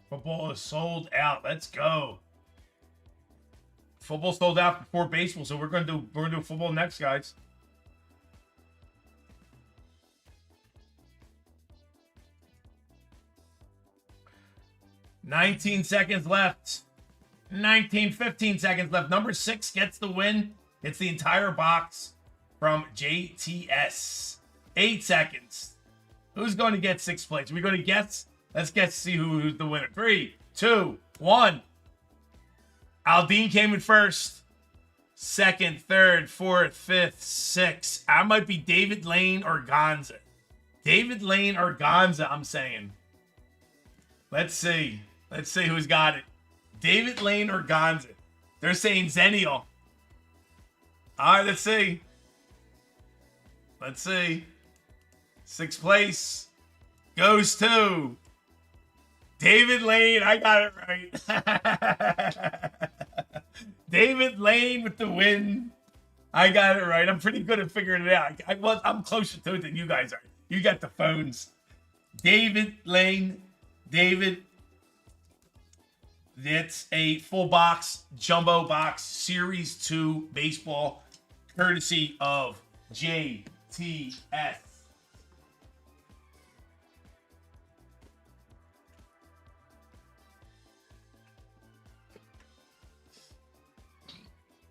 B: Football is sold out. Let's go. Football sold out before baseball, so we're gonna do football next, guys. $19 seconds left. 15 seconds left. Number 6 gets the win. It's the entire box from JTS. 8 seconds. Who's going to get 6 plates? We're going to guess. Let's guess, see who's the winner. 3, 2, 1. Aldine came in first. 2nd, 3rd, 4th, 5th, 6th. I might be David Lane or Gonza. David Lane or Gonza, I'm saying. Let's see. Let's see who's got it. David Lane or Gonza. They're saying Zennial. All right, let's see. Let's see. 6th place goes to David Lane. I got it right. David Lane with the win. I got it right. I'm pretty good at figuring it out. I'm closer to it than you guys are. You got the phones. David Lane. David. It's a full box, jumbo box, Series 2 baseball, courtesy of JTS.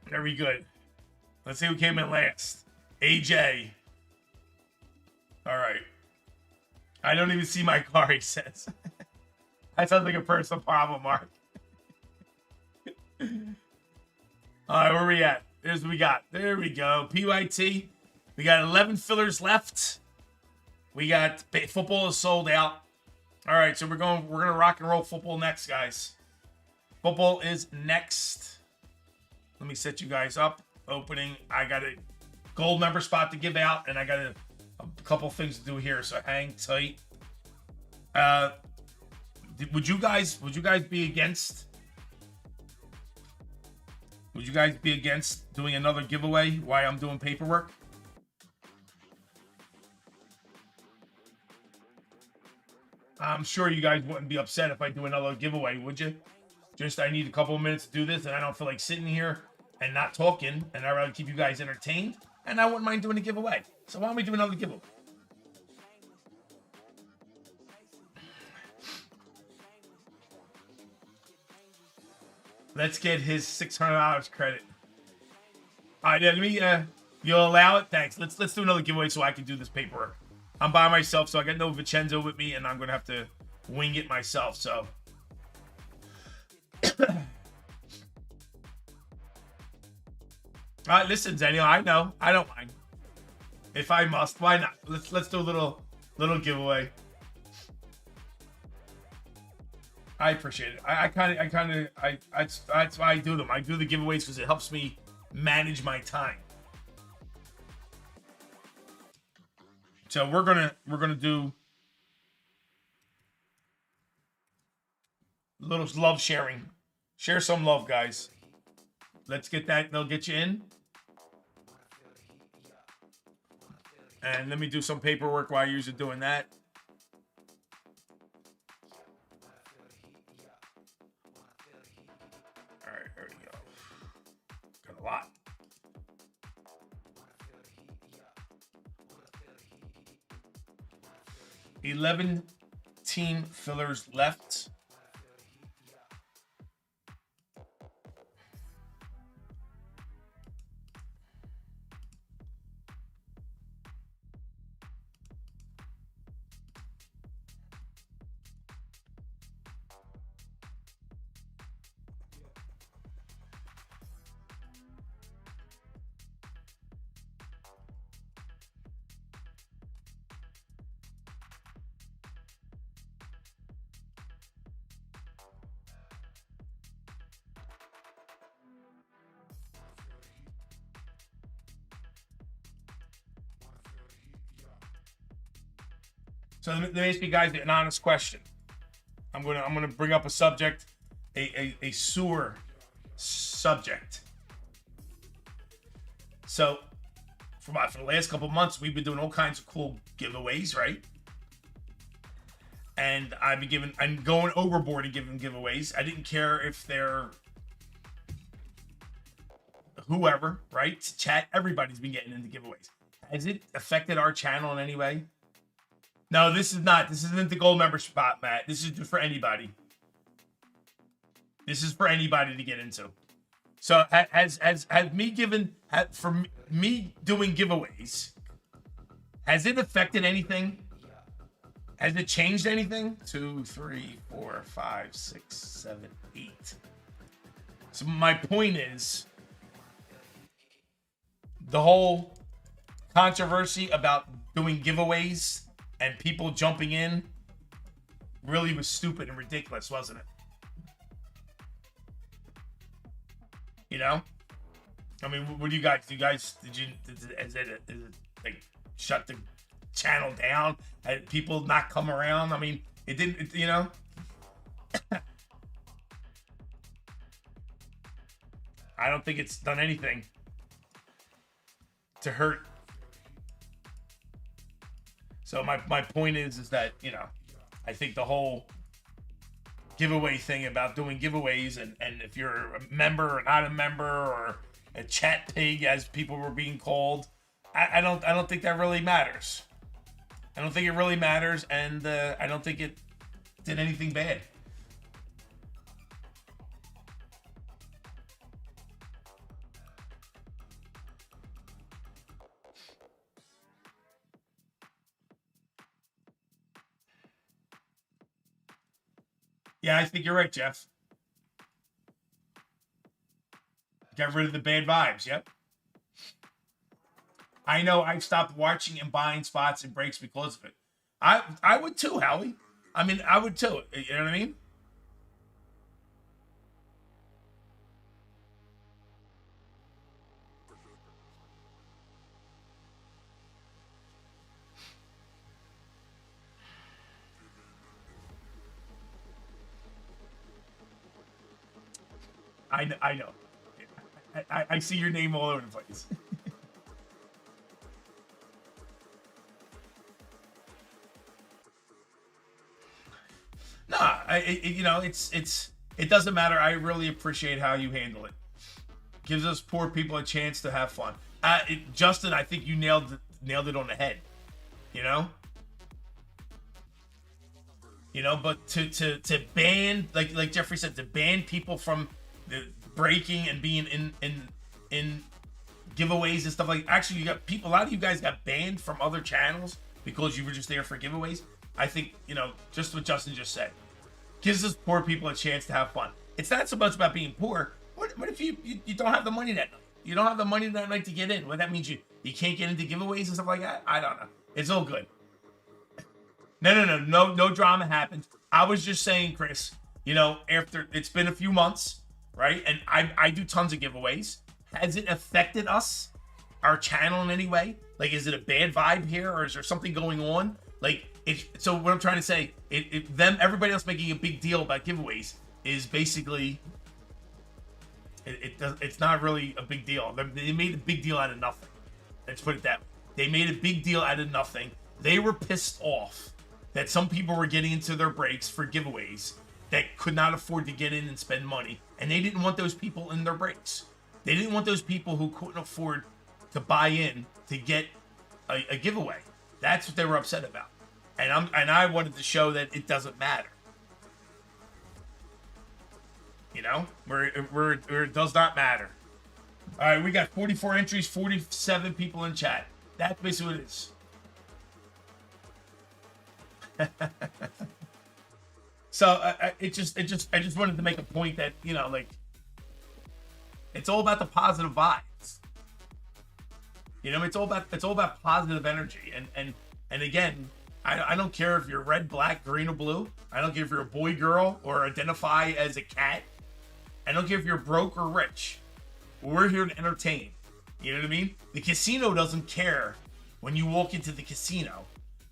B: Very good. Let's see who came in last. AJ. All right. I don't even see my car, he says. That sounds like a personal problem, Mark. All right, where we at? Here's what we got. There we go. PYT. We got 11 fillers left. We got football is sold out. All right, so we're gonna rock and roll football next, guys. Football is next. Let me set you guys up. Opening. I got a gold member spot to give out, and I got a couple things to do here. So hang tight. Would you guys be against? Would you guys be against doing another giveaway while I'm doing paperwork? I'm sure you guys wouldn't be upset if I do another giveaway, would you? Just I need a couple of minutes to do this, and I don't feel like sitting here and not talking, and I'd rather keep you guys entertained, and I wouldn't mind doing a giveaway. So why don't we do another giveaway? Let's get his $600 credit. All right, let me. You'll allow it? Thanks. Let's do another giveaway so I can do this paperwork. I'm by myself, so I got no Vincenzo with me, and I'm gonna have to wing it myself. So. All right, listen, Daniel. I know. I don't mind. If I must, why not? Let's do a little giveaway. I appreciate it. That's why I do them. I do the giveaways because it helps me manage my time. So we're gonna do a little love sharing. Share some love, guys. Let's get that. They'll get you in. And let me do some paperwork while you're doing that. All right, there we go. Got a lot. $11 team fillers left. So let me ask you guys an honest question. I'm gonna bring up a subject, a sewer subject. So for the last couple of months, we've been doing all kinds of cool giveaways, right? And I'm going overboard and giving giveaways. I didn't care if they're whoever, right? Chat, everybody's been getting into giveaways. Has it affected our channel in any way? No, this isn't the gold member spot, Matt. This is just for anybody. This is for anybody to get into. So has me doing giveaways, has it affected anything? Has it changed anything? 2, 3, 4, 5, 6, 7, 8. So my point is, the whole controversy about doing giveaways and people jumping in really was stupid and ridiculous, wasn't it? You know? I mean, what do you guys, is it like shut the channel down? Had people not come around? I mean, it didn't, you know? I don't think it's done anything to hurt. So my point is that, you know, I think the whole giveaway thing about doing giveaways and if you're a member or not a member or a chat pig as people were being called, I don't think that really matters. I don't think it really matters, and I don't think it did anything bad. Yeah, I think you're right, Jeff. Get rid of the bad vibes, yep. I know I stopped watching and buying spots and breaks because of it. I would too, Howie. I mean, I would too. You know what I mean? I know. I see your name all over the place. Nah, you know, it doesn't matter. I really appreciate how you handle it. Gives us poor people a chance to have fun. Justin, I think you nailed it on the head. You know. You know, but to ban, like Jeffrey said, to ban people from the breaking and being in giveaways and stuff like. Actually, you got people. A lot of you guys got banned from other channels because you were just there for giveaways. I think, you know, just what Justin just said, gives us poor people a chance to have fun. It's not so much about being poor. What if you don't have the money that night? You don't have the money that night to get in. Well, that means you can't get into giveaways and stuff like that. I don't know. It's all good. No drama happened. I was just saying, Chris, you know, after it's been a few months, right? And I do tons of giveaways. Has it affected us, our channel in any way? Like, is it a bad vibe here, or is there something going on? Like, so what I'm trying to say, everybody else making a big deal about giveaways is basically, it's not really a big deal. They made a big deal out of nothing. Let's put it that way. They made a big deal out of nothing. They were pissed off that some people were getting into their breaks for giveaways that could not afford to get in and spend money, and they didn't want those people in their breaks. They didn't want those people who couldn't afford to buy in to get a giveaway. That's what they were upset about. And I wanted to show that it doesn't matter. You know, where it does not matter. All right, we got 44 entries, 47 people in chat. That's basically what it is. So I just wanted to make a point that, you know, like, it's all about the positive vibes. You know, it's all about positive energy. And again, I don't care if you're red, black, green, or blue. I don't care if you're a boy, girl, or identify as a cat. I don't care if you're broke or rich. We're here to entertain. You know what I mean? The casino doesn't care when you walk into the casino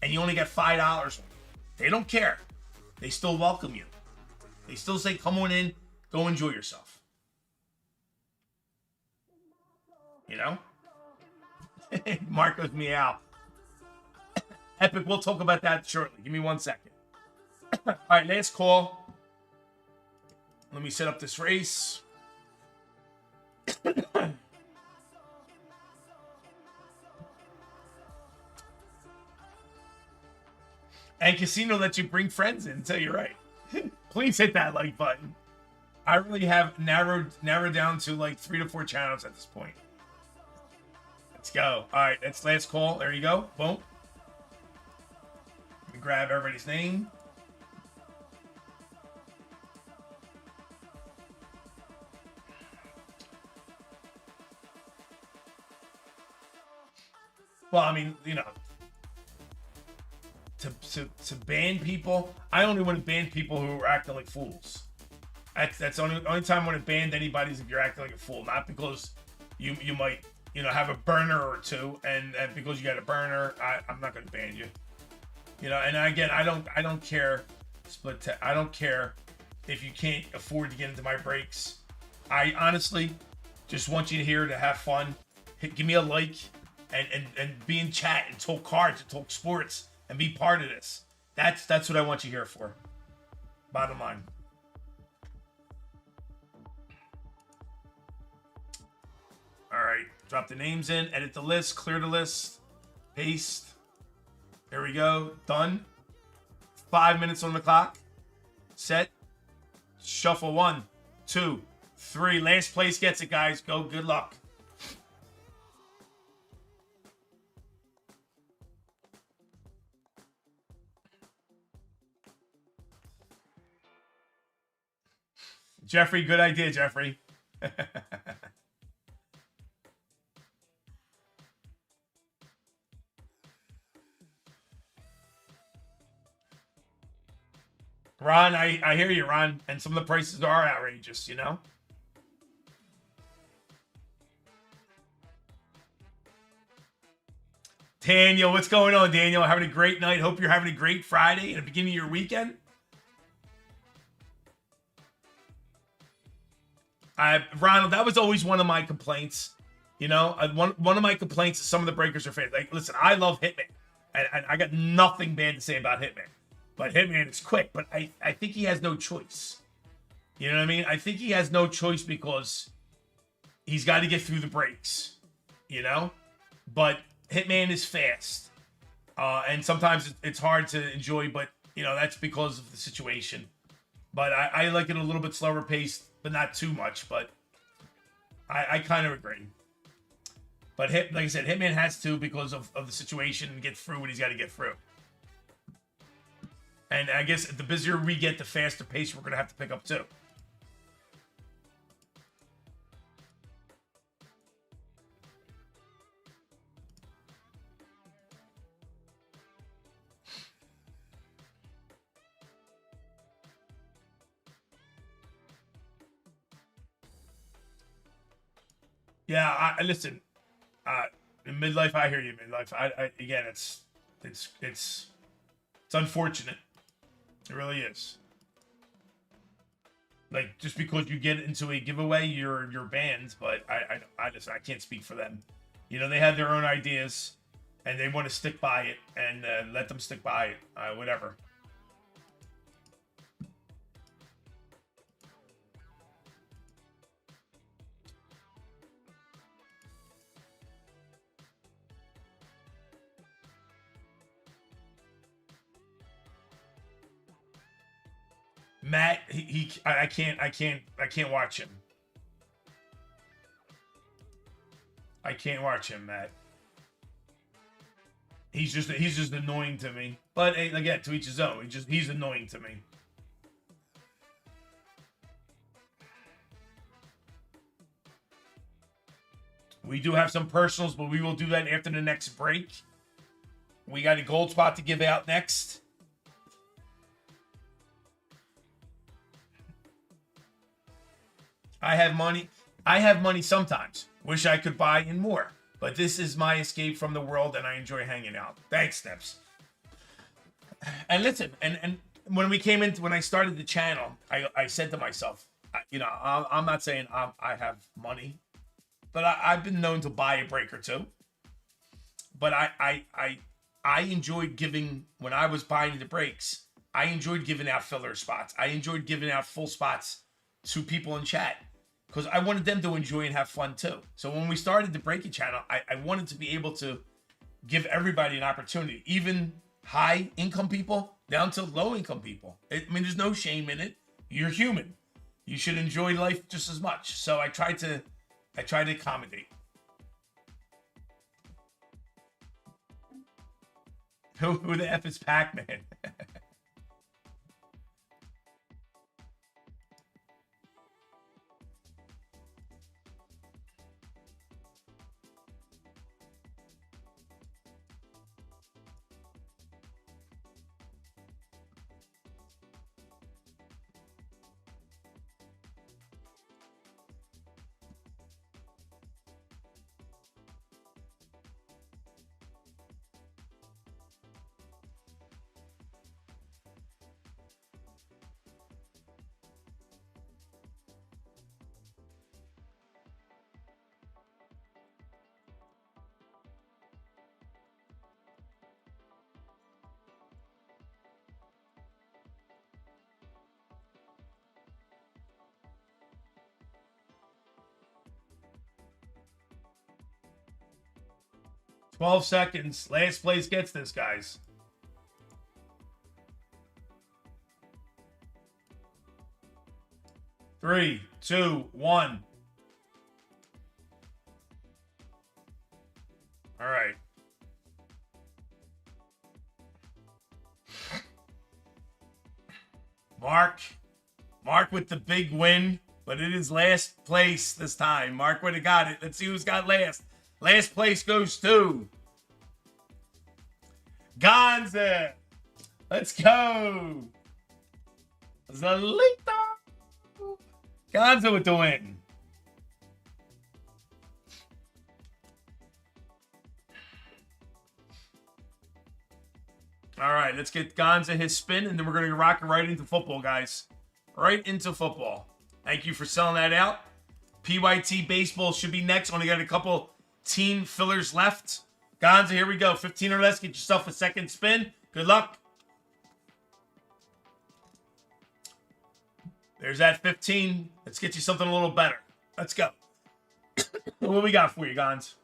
B: and you only got $5. They don't care. They still welcome you. They still say, come on in, go enjoy yourself. You know? Marco's meow. Epic, we'll talk about that shortly. Give me 1 second. All right, last call. Let me set up this race. And casino lets you bring friends in, tell you right. Please hit that like button. I really have narrowed down to like 3 to 4 channels at this point. Let's go. All right, that's last call. There you go. Boom. grab everybody's name. Well, I mean, you know, to ban people, I only want to ban people who are acting like fools. That's the only time I want to ban anybody is if you're acting like a fool, not because you might, you know, have a burner or two, and because you got a burner, I'm not going to ban you. You know, and again, I don't care. I don't care if you can't afford to get into my breaks. I honestly just want you here to have fun. Give me a like and be in chat and talk cards and talk sports and be part of this. That's what I want you here for. Bottom line. All right, drop the names in, edit the list, clear the list, paste. There we go, done. 5 minutes on the clock. Set. Shuffle 1, 2, 3. Last place gets it, guys. Go, good luck. Jeffrey, good idea, Jeffrey. Ron, I hear you, Ron. And some of the prices are outrageous, you know? Daniel, what's going on, Daniel? Having a great night. Hope you're having a great Friday and the beginning of your weekend. Ronald, that was always one of my complaints. You know, one of my complaints is some of the breakers are fans. Like, listen, I love Hitman. And I got nothing bad to say about Hitman. But Hitman is quick. But I think he has no choice. You know what I mean? I think he has no choice because he's got to get through the breaks. You know? But Hitman is fast. And sometimes it's hard to enjoy. But, you know, that's because of the situation. But I like it a little bit slower paced. But not too much, but I kind of agree. But like I said, Hitman has to because of the situation and get through what he's got to get through. And I guess the busier we get, the faster pace we're going to have to pick up too. Yeah, listen. In midlife, I hear you. Midlife, again, it's unfortunate. It really is. Like, just because you get into a giveaway, you're banned. But I can't speak for them. You know, they have their own ideas, and they want to stick by it, and let them stick by it. Whatever. Matt, I can't watch him. I can't watch him, Matt. He's just annoying to me. But again, to each his own. He's annoying to me. We do have some personals, but we will do that after the next break. We got a gold spot to give out next. I have money sometimes. Wish I could buy in more. But this is my escape from the world, and I enjoy hanging out. Thanks, Steps. And listen, and when I started the channel, I said to myself, you know, I'm not saying I have money, but I've been known to buy a break or two. But I enjoyed giving, when I was buying the breaks, I enjoyed giving out filler spots. I enjoyed giving out full spots to people in chat. Because I wanted them to enjoy and have fun too. So when we started the Breaking channel, I wanted to be able to give everybody an opportunity. Even high income people down to low income people. I mean, there's no shame in it. You're human. You should enjoy life just as much. So I tried to accommodate. Who the F is Pac-Man? 12 seconds. Last place gets this, guys. Three, two, one. All right. Mark with the big win, but it is last place this time. Mark would have got it. Let's see who's got last. Last place goes to Gonza. Let's go. Zalito. Gonza with the win. All right, let's get Gonza his spin, and then we're going to rock it right into football, guys. Right into football. Thank you for selling that out. PYT Baseball should be next. Only got a couple team fillers left. Gonza, here we go. 15 or less. Get yourself a second spin. Good luck. There's that 15. Let's get you something a little better. Let's go. What we got for you, Gonz?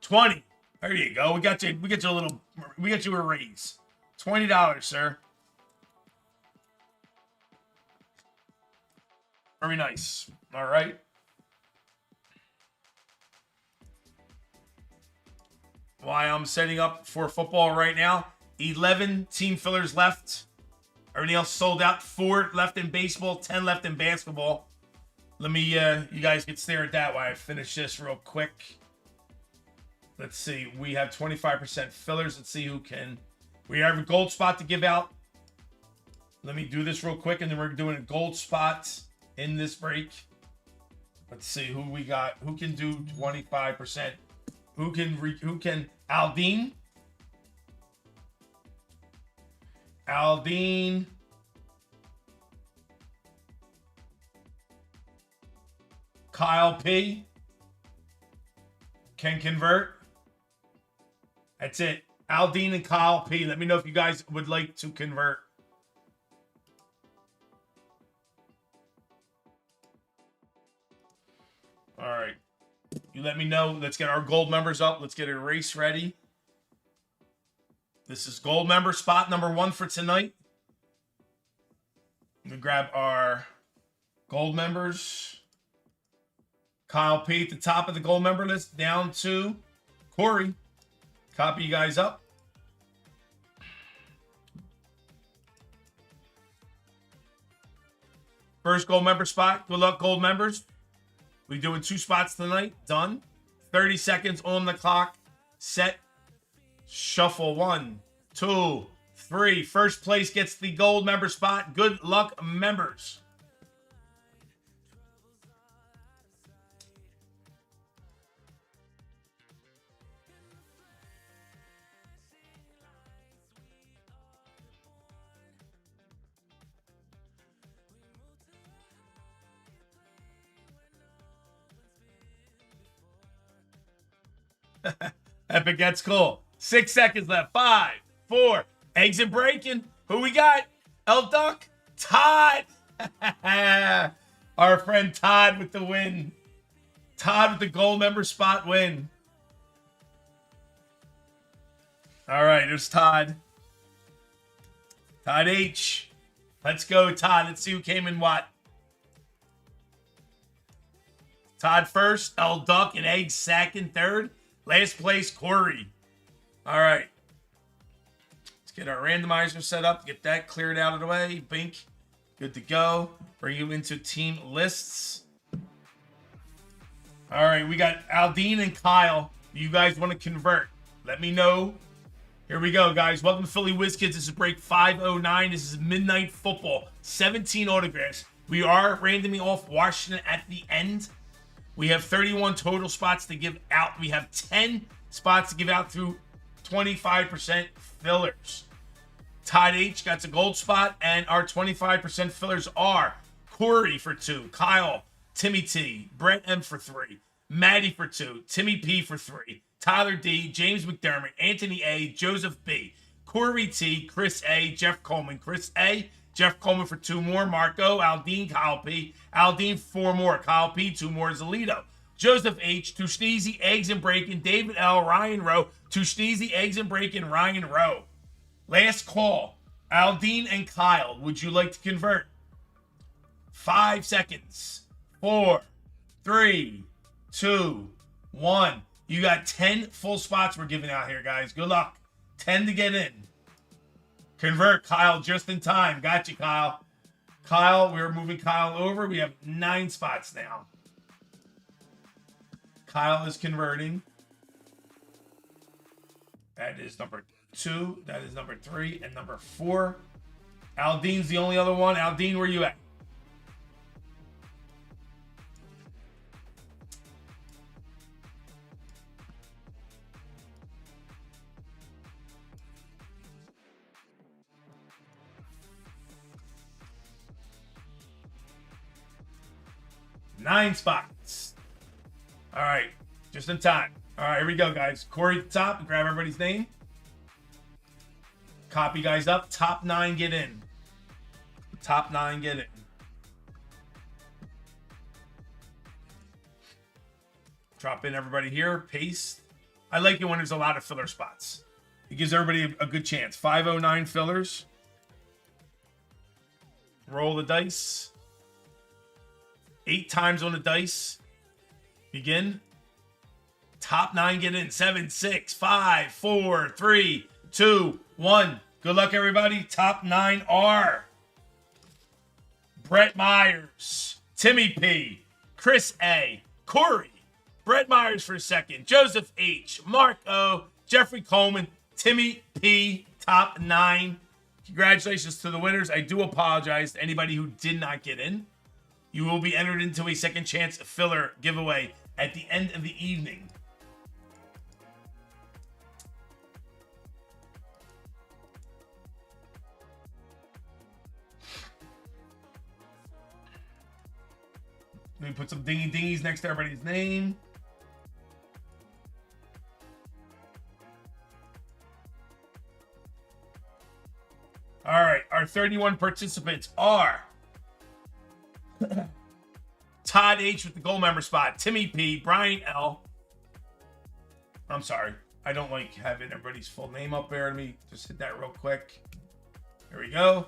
B: 20. There you go. We got you a raise. $20, sir. Very nice. All right. Why I'm setting up for football right now. 11 team fillers left. Everything else sold out. 4 left in baseball, 10 left in basketball. Let me, you guys can stare at that while I finish this real quick. Let's see. We have 25% fillers. Let's see who can. We have a gold spot to give out. Let me do this real quick, and then we're doing a gold spot in this break. Let's see who we got. Who can do 25%? Who can? Aldine. Aldine. Kyle P. Can convert. That's it. Aldine and Kyle P. Let me know if you guys would like to convert. All right. You let me know. Let's get our gold members up. Let's get a race ready. This is gold member spot number 1 for tonight. I'm going to grab our gold members. Kyle P at the top of the gold member list. Down to Corey. Copy you guys up. First gold member spot. Good luck, gold members. We're doing 2 spots tonight. Done. 30 seconds on the clock. Set. Shuffle. 1, 2, 3. First place gets the gold member spot. Good luck, members. Epic gets cool. 6 seconds left. 5, 4. Exit breaking. Who we got? El Duck. Todd. Our friend Todd with the win. Todd with the gold member spot win. All right, there's Todd. Todd H. Let's go, Todd. Let's see who came in what. Todd first. El Duck and Egg second. Third. Last place, Corey. All right. Let's get our randomizer set up. Get that cleared out of the way. Bink. Good to go. Bring you into team lists. All right. We got Aldine and Kyle. You guys want to convert? Let me know. Here we go, guys. Welcome to Philly Whiz Kids. This is break 509. This is Midnight Football. 17 autographs. We are randoming off Washington at the end. We have 31 total spots to give out. We have 10 spots to give out through 25% fillers. Todd H got a gold spot, and our 25% fillers are Corey for 2, Kyle, Timmy T, Brett M for 3, Maddie for 2, Timmy P for 3, Tyler D, James McDermott, Anthony A, Joseph B, Corey T, Chris A, Jeff Coleman, Chris A, Jeff Coleman for 2 more, Marco, Aldine, Kyle P, Aldine 4 more, Kyle P, 2 more, Zalito, Joseph H, To Sneezy, Eggs and Breaking, David L, Ryan Rowe, To Sneezy, Eggs and Breaking, Ryan Rowe. Last call, Aldine and Kyle, would you like to convert? 5 seconds. 4, 3, 2, 1. You got 10 full spots we're giving out here, guys. Good luck. 10 to get in. Convert, Kyle, just in time. Got you, Kyle. Kyle, we're moving Kyle over. We have 9 spots now. Kyle is converting. That is number 2. That is number 3 and number 4. Aldine's the only other one. Aldine, where you at? Nine spots. All right, just in time. All right, here we go, guys. Corey at the top. Grab everybody's name. Copy, guys, up. Top 9 get in. Top 9 get in. Drop in everybody here. Paste. I like it when there's a lot of filler spots. It gives everybody a good chance. 509 fillers. Roll the dice. 8 times on the dice. Begin. Top 9 get in. 7, 6, 5, 4, 3, 2, 1. Good luck, everybody. Top 9 are Brett Myers, Timmy P, Chris A, Corey, Brett Myers for a second, Joseph H, Mark O, Jeffrey Coleman, Timmy P, top 9. Congratulations to the winners. I do apologize to anybody who did not get in. You will be entered into a second chance filler giveaway at the end of the evening. Let me put some dingy dingies next to everybody's name. All right, our 31 participants are Todd H with the gold member spot, Timmy P, Brian L. I'm sorry, I don't like having everybody's full name up there. Let me just hit that real quick. Here we go.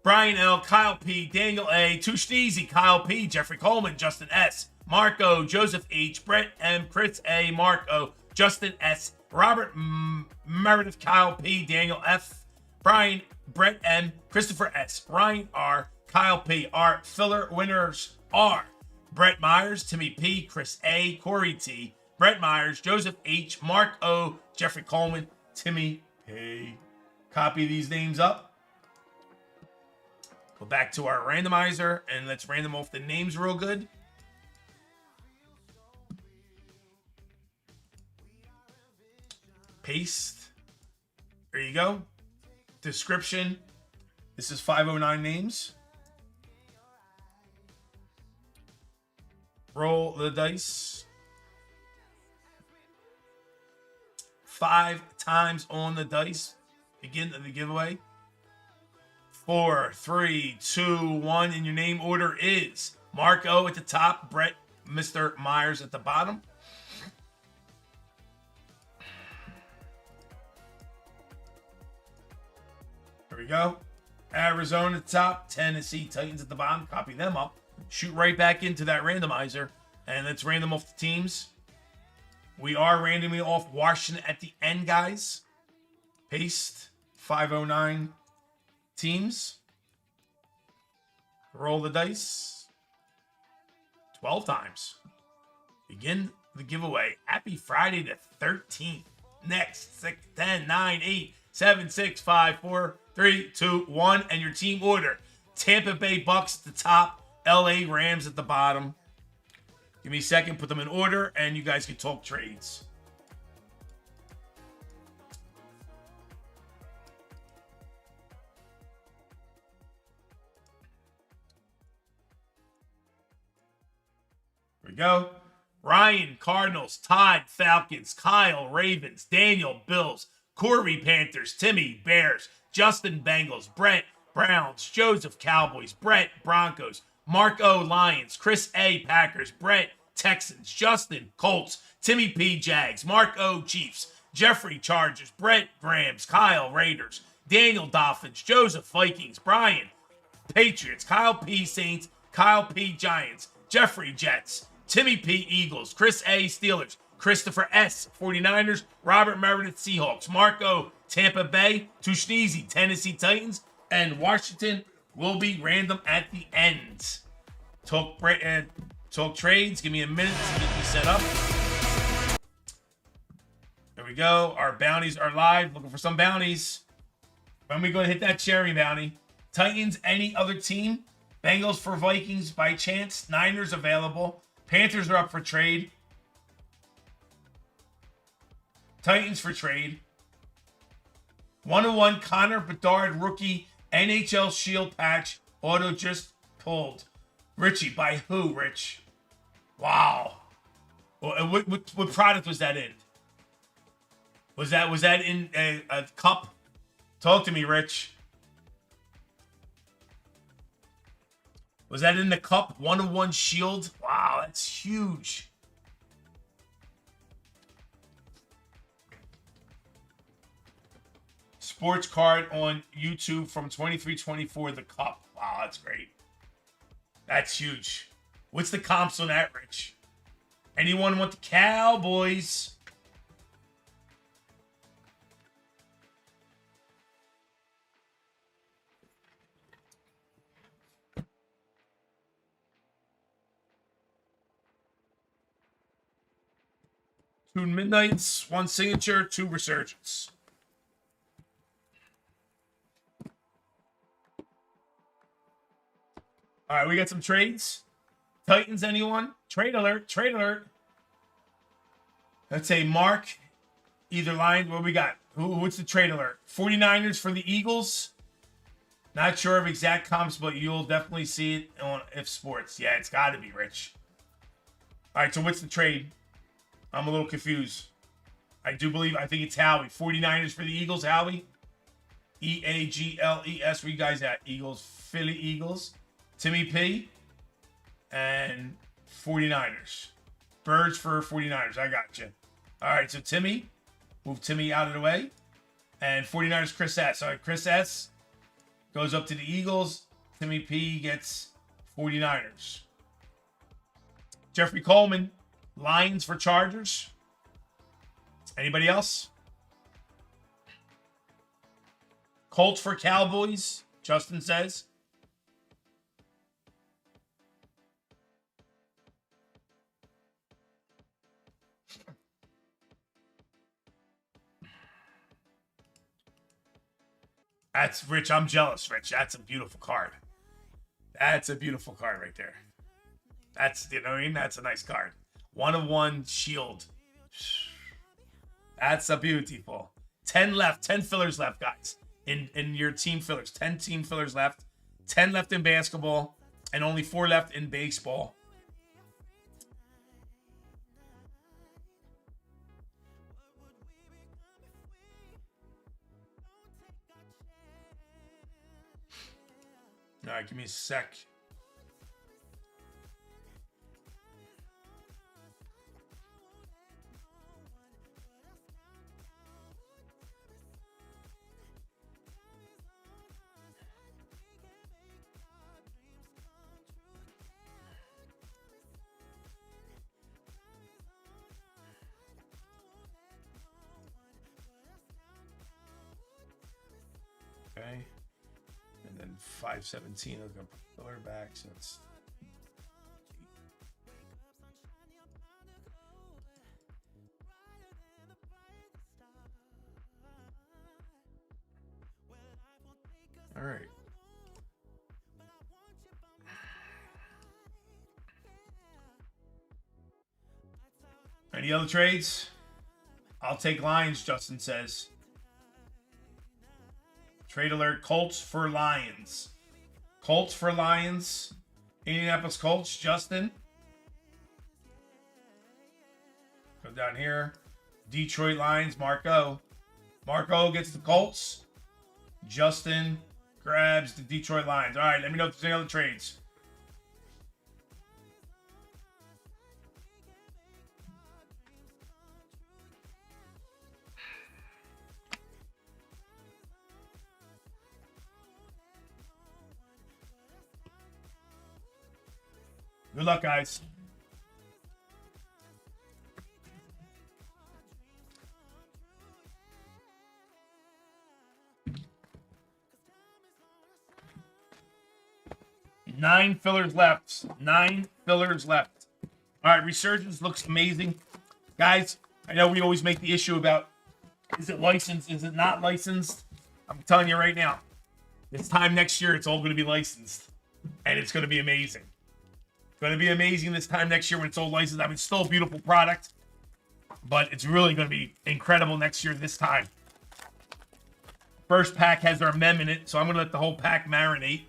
B: Brian L, Kyle P, Daniel A, Tush Easy, Kyle P, Jeffrey Coleman, Justin S, Marco, Joseph H, Brett M, Chris A, Marco, Justin S, Robert Meredith, Kyle P, Daniel F, Brian, Brett M, Christopher S, Ryan R, Kyle P. Our filler winners are Brett Myers, Timmy P, Chris A, Corey T, Brett Myers, Joseph H, Mark O, Jeffrey Coleman, Timmy P. Copy these names up. Go back to our randomizer and let's random off the names real good. Paste. There you go. Description. This is 509 names. Roll the dice. 5 times on the dice. Begin the giveaway. 4, 3, 2, 1. And your name order is Mark O at the top, Brett, Mr. Myers at the bottom. There we go. Arizona at the top, Tennessee Titans at the bottom. Copy them up. Shoot right back into that randomizer. And let's random off the teams. We are randomly off Washington at the end, guys. Paste 509 teams. Roll the dice 12 times. Begin the giveaway. Happy Friday the 13th. Next, 6, 10, 9, 8, 7, 6, 5, 4, 3, 2, 1. And your team order. Tampa Bay Bucks at the top. LA Rams at the bottom. Give me a second. Put them in order. And you guys can talk trades. Here we go. Ryan, Cardinals. Todd, Falcons. Kyle, Ravens. Daniel, Bills. Corey, Panthers. Timmy, Bears. Justin, Bengals. Brett, Browns. Joseph, Cowboys. Brett, Broncos. Mark O, Lions. Chris A, Packers. Brett, Texans. Justin, Colts. Timmy P, Jags. Mark O, Chiefs. Jeffrey, Chargers. Brett, Rams. Kyle, Raiders. Daniel, Dolphins. Joseph, Vikings. Brian, Patriots. Kyle P, Saints. Kyle P, Giants. Jeffrey, Jets. Timmy P, Eagles. Chris A, Steelers. Christopher S, 49ers. Robert Meredith, Seahawks. Marco, Tampa Bay. Tushneezy, Tennessee Titans. And Washington will be random at the end. Talk trades. Give me a minute to get these set up. There we go. Our bounties are live. Looking for some bounties. When we go to hit that sharing bounty. Titans, any other team. Bengals for Vikings by chance. Niners available. Panthers are up for trade. Titans for trade. 101 Connor Bedard rookie NHL Shield patch auto just pulled. Richie, by who, Rich? Wow. What product was that in? Was that in a cup? Talk to me, Rich. Was that in the cup? 101 Shield? Wow, that's huge. Sports card on YouTube from 23-24, the cup. Wow, that's great. That's huge. What's the comps on that, Rich? Anyone want the Cowboys? Two Midnights, one Signature, two Resurgence. All right, we got some trades. Titans, anyone? Trade alert, trade alert. Let's say Mark, either line. What we got? What's the trade alert? 49ers for the Eagles. Not sure of exact comps, but you'll definitely see it on If Sports. Yeah, it's got to be Rich. All right, so what's the trade? I'm a little confused. I think it's Howie. 49ers for the Eagles, Howie. Eagles. Where you guys at? Eagles, Philly Eagles. Timmy P. And 49ers. Birds for 49ers. I got you. All right, so Timmy. Move Timmy out of the way. And 49ers, Chris S. All right, Chris S. goes up to the Eagles. Timmy P gets 49ers. Jeffrey Coleman. Lions for Chargers. Anybody else? Colts for Cowboys, Justin says. That's Rich. I'm jealous, Rich. That's a beautiful card. That's a beautiful card right there. That's, you know what I mean? That's a nice card. 101 Shield. That's a beautiful. 10 left. 10 fillers left, guys. In your team fillers. 10 team fillers left. 10 left in basketball. And only 4 left in baseball. All right, give me a sec. 517. Look up filler back. So it's all right. Any other trades? I'll take Lions, Justin says. Trade alert, Colts for Lions. Colts for Lions. Indianapolis Colts, Justin. Go down here. Detroit Lions, Marco. Marco gets the Colts. Justin grabs the Detroit Lions. All right, let me know if there's any other trades. Good luck, guys. Nine fillers left. Nine fillers left. All right, Resurgence looks amazing. Guys, I know we always make the issue about, is it licensed? Is it not licensed? I'm telling you right now, this time next year, it's all going to be licensed. And it's going to be amazing. Going to be amazing this time next year when it's all licensed. I mean, it's still a beautiful product, but it's really going to be incredible next year this time. First pack has our mem in it, so I'm going to let the whole pack marinate.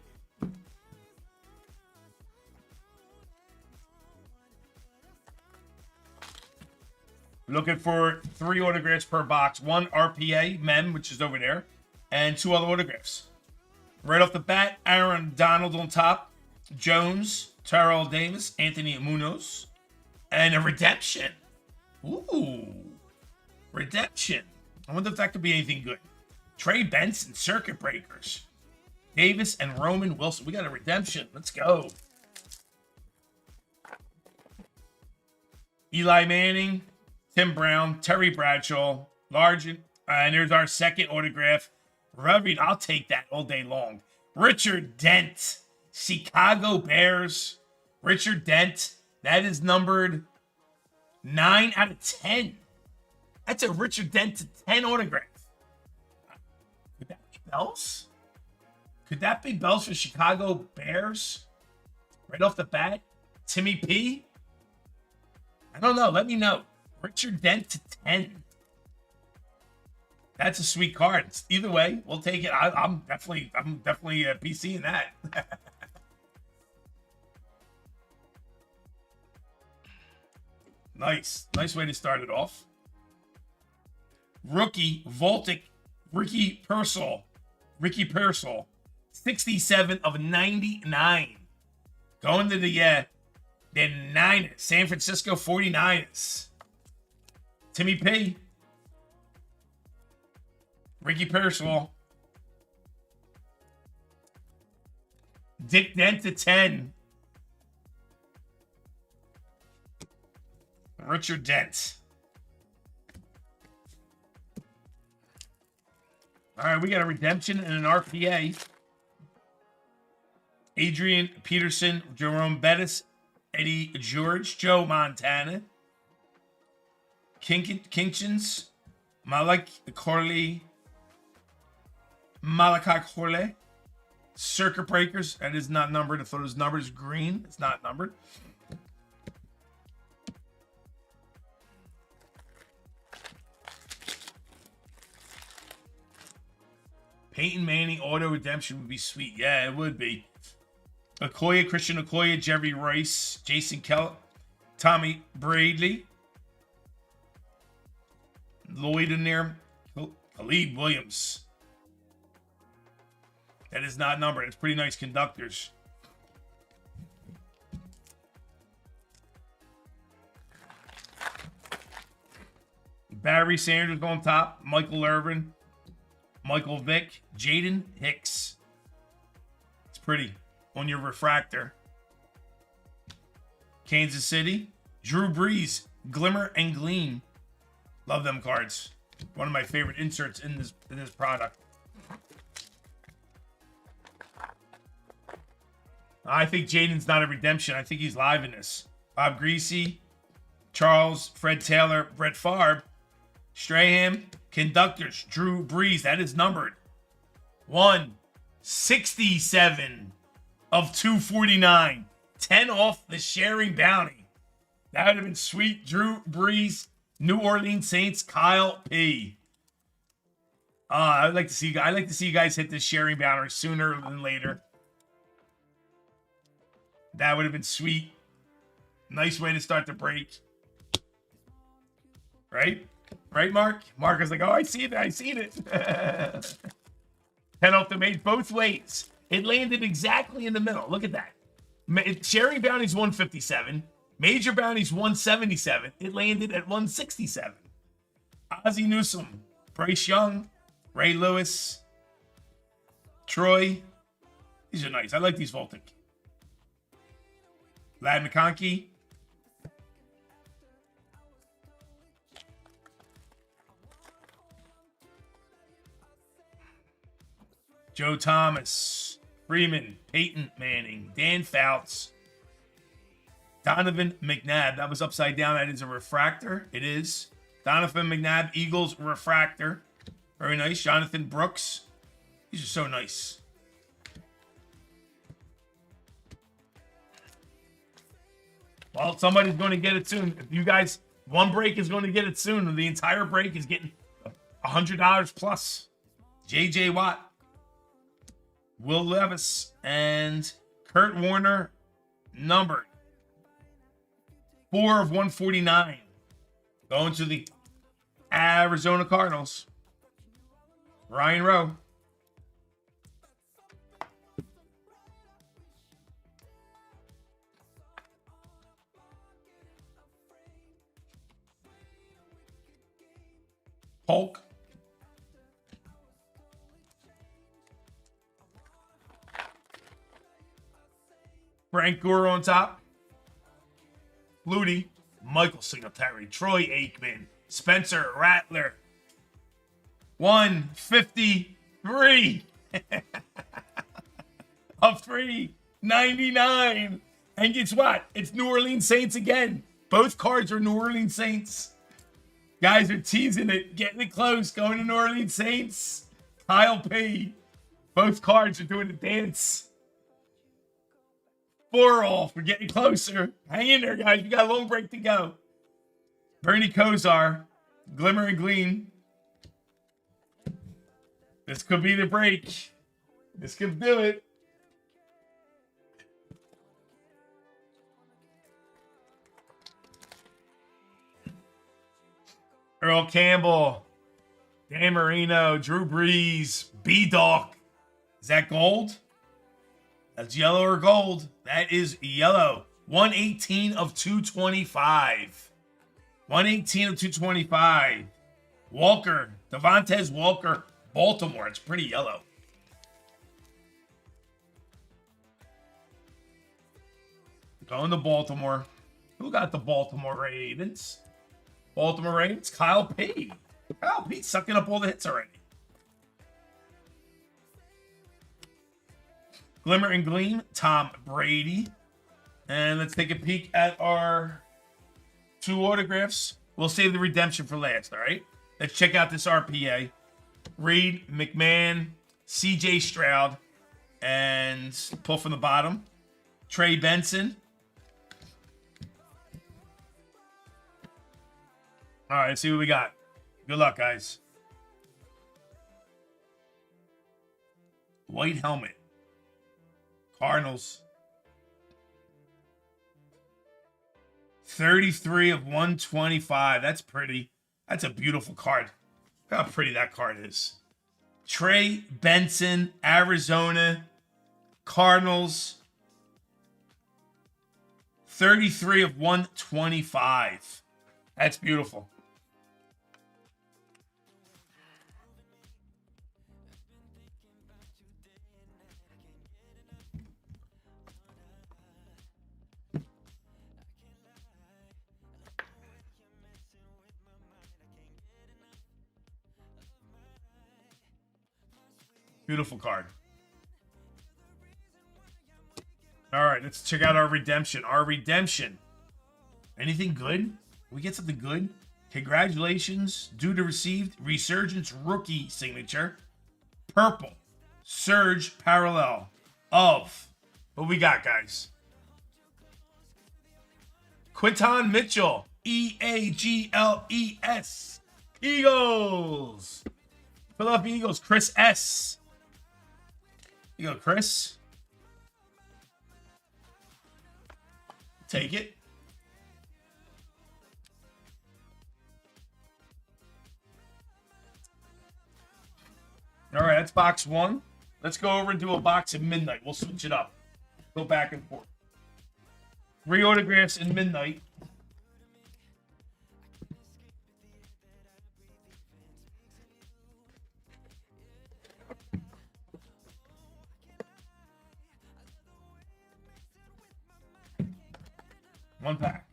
B: Looking for 3 autographs per box. 1 RPA mem, which is over there, and 2 other autographs. Right off the bat, Aaron Donald on top, Jones, Terrell Davis, Anthony Munoz, and a redemption. Ooh, redemption. I wonder if that could be anything good. Trey Benson, Circuit Breakers. Davis and Roman Wilson. We got a redemption. Let's go. Eli Manning, Tim Brown, Terry Bradshaw, Largent, and there's our second autograph. Rubbing, I'll take that all day long. Richard Dent, Chicago Bears. Richard Dent, that is numbered 9 out of 10. That's a Richard Dent to 10 autograph. Could that be Bells? Could that be Bells for Chicago Bears? Right off the bat? Timmy P? I don't know. Let me know. Richard Dent to 10. That's a sweet card. Either way, we'll take it. I'm definitely PC in that. Nice way to start it off. Rookie Voltic, Ricky Pearsall, 67 of 99. Going to the Niners, San Francisco 49ers. Timmy P. Ricky Pearsall. Dick Dent to 10. Richard Dent. All right, we got a redemption and an RPA. Adrian Peterson, Jerome Bettis, Eddie George, Joe Montana, Kinchins, Malachi Corley, Circuit Breakers. That is not numbered. I thought it was numbered as green. It's not numbered. Peyton Manning auto redemption would be sweet. Yeah, it would be. Okoye, Christian Okoye, Jerry Rice, Jason Kellett, Tommy Bradley, Lloyd in there, Khalid Williams. That is not numbered. It's pretty nice conductors. Barry Sanders on top, Michael Irvin, Michael Vick, Jaden Hicks. It's pretty on your refractor. Kansas City, Drew Brees, Glimmer and Gleam. Love them cards. One of my favorite inserts in this product. I think Jaden's not a redemption. I think he's live in this. Bob Greasy, Charles, Fred Taylor, Brett Favre, Strahan, Conductors, Drew Brees. That is numbered. 167 of 249. 10 off the sharing bounty. That would have been sweet. Drew Brees, New Orleans Saints, Kyle P. I'd like to see you guys hit this sharing bounty sooner than later. That would have been sweet. Nice way to start the break. Right? Right, Mark? Mark was like, oh, I see it. I seen it. 10 off the made both ways. It landed exactly in the middle. Look at that. Sharing bounty's 157. Major bounty's 177. It landed at 167. Ozzie Newsome, Bryce Young, Ray Lewis, Troy. These are nice. I like these Voltic. Lad McConkey. Joe Thomas, Freeman, Peyton Manning, Dan Fouts, Donovan McNabb. That was upside down. That is a refractor. It is. Donovan McNabb, Eagles refractor. Very nice. Jonathan Brooks. These are so nice. Well, somebody's going to get it soon. If you guys, one break is going to get it soon. The entire break is getting $100 plus. J.J. Watt, Will Levis, and Kurt Warner, numbered 4 of 149. Going to the Arizona Cardinals. Ryan Rowe. Polk. Frank Gore on top. Flutie. Michael Singletary. Troy Aikman. Spencer Rattler. 153 of 399. And guess what? It's New Orleans Saints again. Both cards are New Orleans Saints. Guys are teasing it, getting it close, going to New Orleans Saints. Kyle P. Both cards are doing the dance. 4 off. We're getting closer. Hang in there, guys. We got a long break to go. Bernie Kosar. Glimmer and Gleam. This could be the break. This could do it. Earl Campbell, Dan Marino, Drew Brees, B-Doc. Is that gold? That's yellow or gold. That is yellow. 118 of 225. 118 of 225. Walker, Devontae Walker, Baltimore. It's pretty yellow. Going to Baltimore. Who got the Baltimore Ravens? Baltimore Ravens, Kyle P. Kyle P sucking up all the hits already. Glimmer and Gleam, Tom Brady. And let's take a peek at our 2 autographs. We'll save the redemption for last, all right? Let's check out this RPA. Reed, McMahon, CJ Stroud, and pull from the bottom. Trey Benson. All right, let's see what we got. Good luck, guys. White helmet. Cardinals. 33 of 125. That's pretty. That's a beautiful card. Look how pretty that card is. Trey Benson, Arizona Cardinals. 33 of 125. That's beautiful. Beautiful card. All let's check out our redemption. Our redemption. Anything good? We get something good? Congratulations. Due to received. Resurgence rookie signature. Purple. Surge parallel of. What we got, guys? Quinton Mitchell. EAGLES. Eagles. Philadelphia Eagles. Chris S. You go, Chris. Take it. All right, that's box one. Let's go over and do a box in midnight. We'll switch it up. Go back and forth. 3 autographs in midnight. One pack.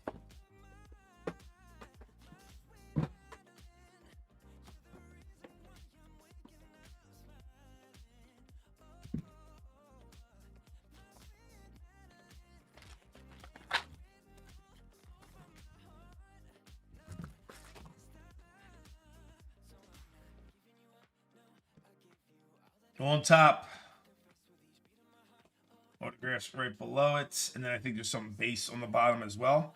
B: On top, autographs right below it, and then I think there's some base on the bottom as well.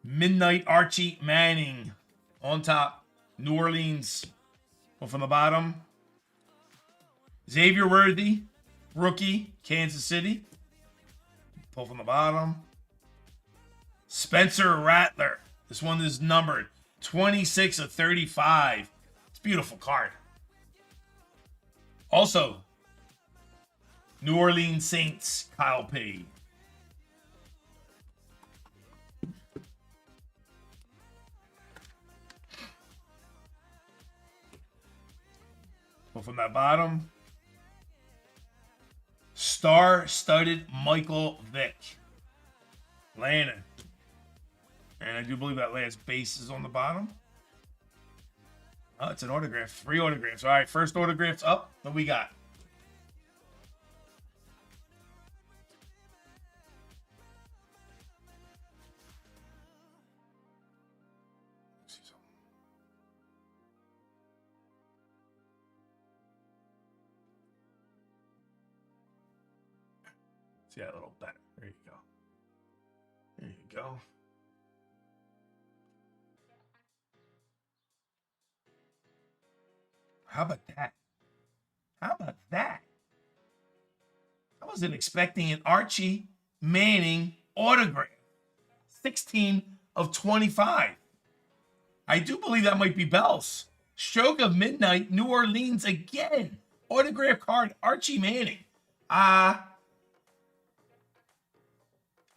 B: Midnight Archie Manning on top, New Orleans. One from the bottom. Xavier Worthy, rookie, Kansas City. Pull from the bottom. Spencer Rattler. This one is numbered 26 of 35. It's a beautiful card. Also, New Orleans Saints, Kyle P. Go from that bottom. Star-studded Michael Vick. Landon. And I do believe that last base is on the bottom. Oh, it's an autograph. 3 autographs. All right, first autograph's up. What we got? See that little better. There you go. There you go. How about that? How about that? I wasn't expecting an Archie Manning autograph. 16 of 25. I do believe that might be Bell's. Stroke of Midnight, New Orleans again. Autograph card, Archie Manning. I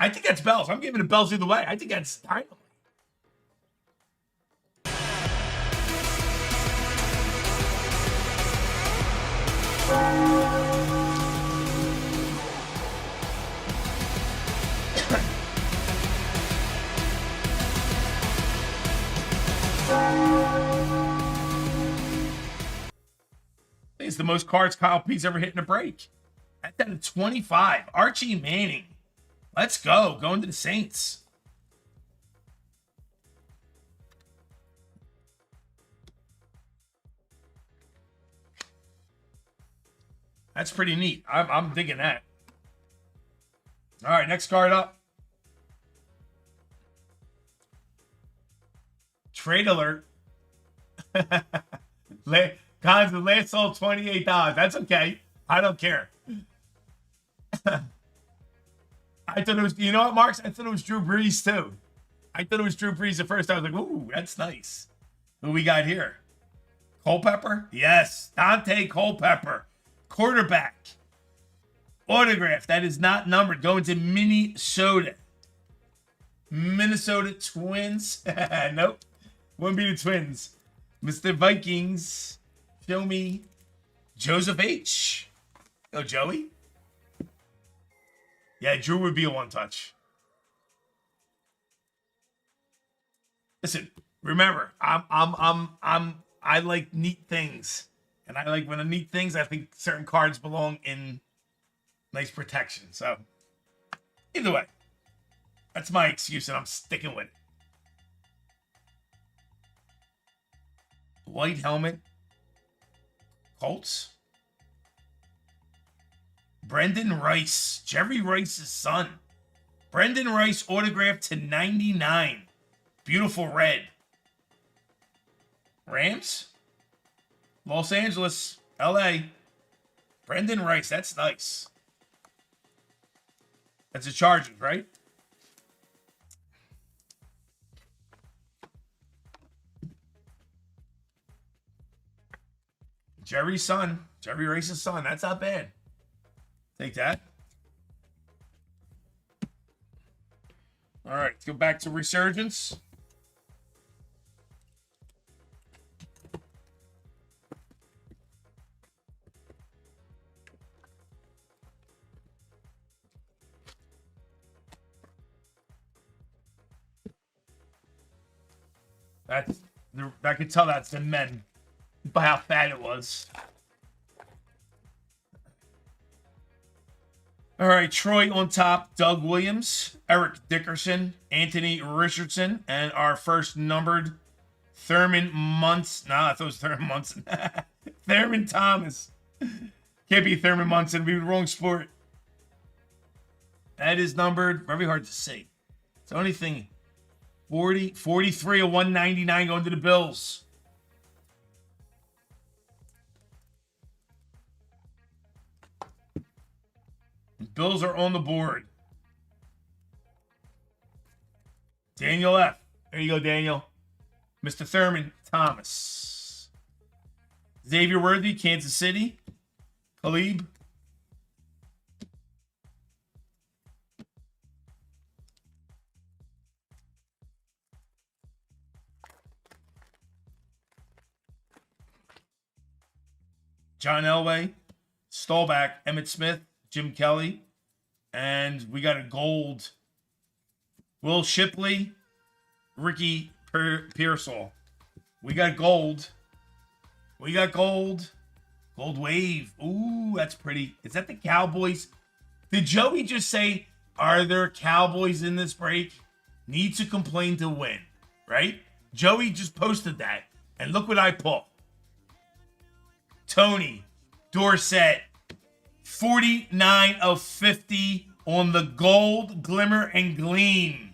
B: think that's Bell's. I'm giving it Bell's either way. I think that's Dynamite. It's the most cards Kyle P's ever hit in a break. At that 25, Archie Manning. Let's go. Going to the Saints. That's pretty neat. I'm digging that. All right, next card up. Trade alert. Cons the last sold $28. That's okay. I don't care. I thought it was, you know what, Marks? I thought it was Drew Brees, too. I thought it was Drew Brees at first. I was like, ooh, that's nice. Who we got here? Culpepper? Yes, Dante Culpepper. Quarterback. Autograph. That is not numbered. Going to Minnesota. Minnesota Twins. Nope. Wouldn't be the Twins. Mr. Vikings. Show me Joseph H. Oh, Joey? Yeah, Drew would be a one-touch. Listen, remember, I like neat things. And I like when I neat things, I think certain cards belong in nice protection. So Either way, that's my excuse, and I'm sticking with it. White helmet. Colts. Brendan Rice. Jerry Rice's son. Brendan Rice autographed to 99. Beautiful red. Rams. Los Angeles. LA. Brendan Rice. That's nice. That's a Chargers, right? Jerry's son. Jerry Rice's son. That's not bad. Take that. All right, let's go back to Resurgence. I could tell that's the men by how fat it was. All right, Troy on top, Doug Williams, Eric Dickerson, Anthony Richardson, and our first numbered Thurman Munson. Nah, I thought it was Thurman Munson. Thurman Thomas. Can't be Thurman Munson. It'd be the wrong sport. That is numbered. Very hard to see. It's the only thing. 43 of 199 going to the Bills. Bills are on the board. Daniel F. There you go, Daniel. Mr. Thurman Thomas. Xavier Worthy, Kansas City. Khalib. John Elway. Stallback. Emmett Smith. Jim Kelly. And we got a gold. Will Shipley. Ricky Pearsall. We got gold. We got gold. Gold wave. Ooh, that's pretty. Is that the Cowboys? Did Joey just say, are there Cowboys in this break? Need to complain to win. Right? Joey just posted that. And look what I pulled. Tony Dorsett. 49 of 50 on the gold glimmer and gleam.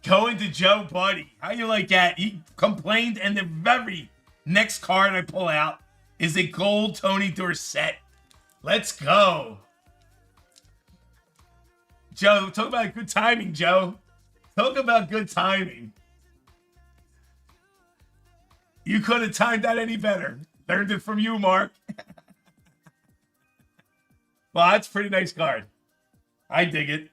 B: Going to Joe Buddy. How you like that? He complained, and the very next card I pull out is a gold Tony Dorsett. Let's go. Joe, talk about good timing, Joe. Talk about good timing. You couldn't have timed that any better. Learned it from you, Mark. Well, that's a pretty nice card. I dig it.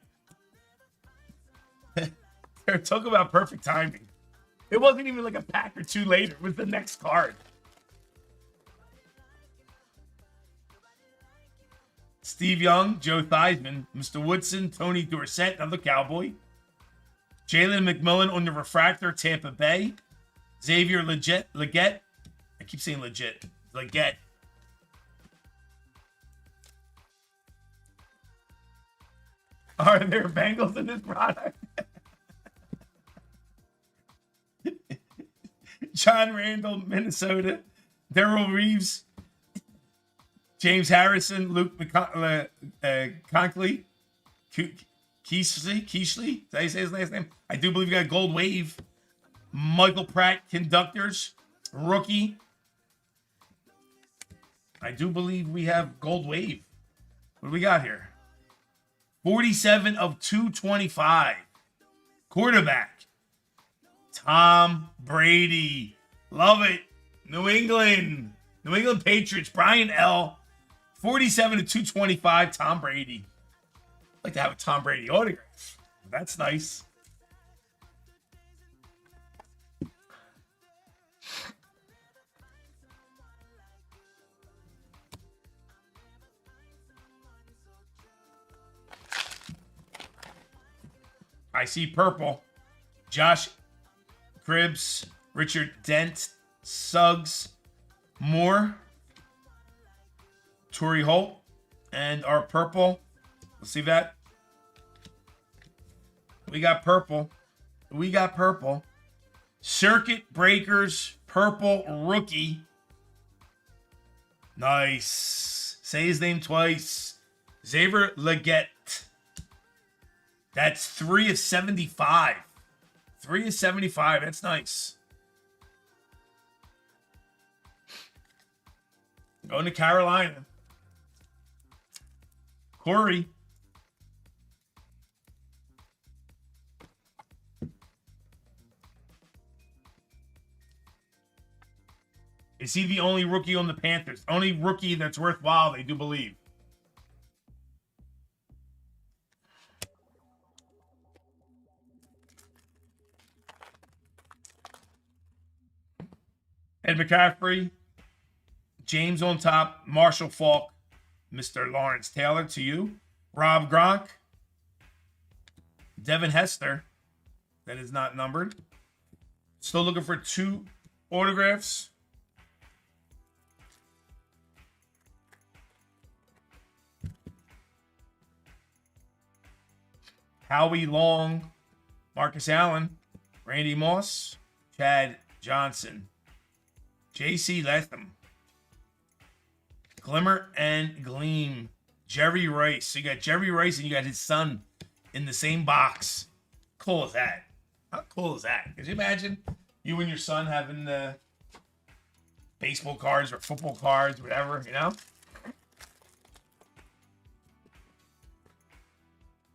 B: Talk about perfect timing. It wasn't even like a pack or two later. It was the next card. Steve Young, Joe Theismann, Mr. Woodson, Tony Dorsett, another Cowboy. Jalen McMillan on the refractor, Tampa Bay. Xavier Legette. I keep saying legit. Legette. Are there Bengals in this product? John Randall, Minnesota. Darrell Reeves. James Harrison. Luke Conkley. Keishley. Did I say his last name? I do believe we got Gold Wave. Michael Pratt, Conductors. Rookie. I do believe we have Gold Wave. What do we got here? 47 of 225. Quarterback. Tom Brady. Love it. New England Patriots. Brian L. 47 of 225. Tom Brady. I'd like to have a Tom Brady autograph. That's nice. I see purple. Josh Cribbs, Richard Dent, Suggs, Moore, Torrey Holt, and our purple. Let's see that. We got purple. We got purple. Circuit Breakers, purple rookie. Nice. Say his name twice. Xavier Leggett. That's 3 of 75. 3 of 75. That's nice. Going to Carolina. Corey. Is he the only rookie on the Panthers? Only rookie that's worthwhile, they do believe. Ed McCaffrey. James on top. Marshall Faulk. Mr. Lawrence Taylor to you. Rob Gronk. Devin Hester. That is not numbered. Still looking for 2 autographs. Howie Long, Marcus Allen, Randy Moss, Chad Johnson, J.C. Latham, Glimmer and Gleam, Jerry Rice. So you got Jerry Rice and you got his son in the same box. Cool as that. How cool is that? Could you imagine you and your son having the baseball cards or football cards, whatever, you know?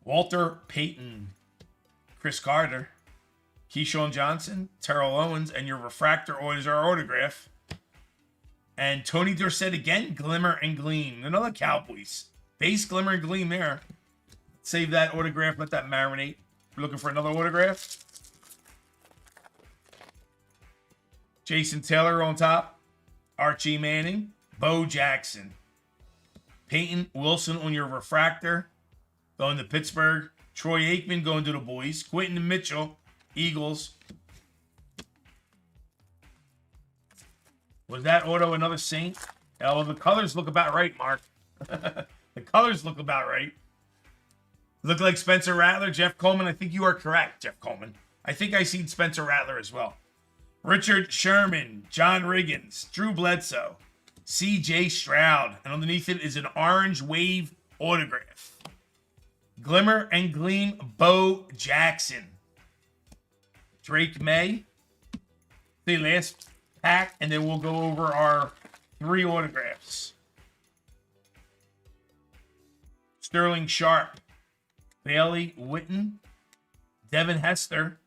B: Walter Payton, Chris Carter, Keyshawn Johnson, Terrell Owens, and your refractor is our autograph. And Tony Dorsett again, Glimmer and Gleam. Another Cowboys. Base Glimmer and Gleam there. Save that autograph, let that marinate. We're looking for another autograph. Jason Taylor on top. Archie Manning, Bo Jackson. Peyton Wilson on your refractor. Going to Pittsburgh. Troy Aikman going to the boys. Quentin Mitchell, Eagles. Was that auto another Saint? Well, the colors look about right, Mark. The colors look about right. Look like Spencer Rattler, Jeff Coleman. I think you are correct, Jeff Coleman. I think I seen Spencer Rattler as well. Richard Sherman, John Riggins, Drew Bledsoe, C.J. Stroud. And underneath it is an orange wave autograph. Glimmer and Gleam, Bo Jackson. Drake May. The last pack, and then we'll go over our 3 autographs. Sterling Sharp. Bailey Witten. Devin Hester.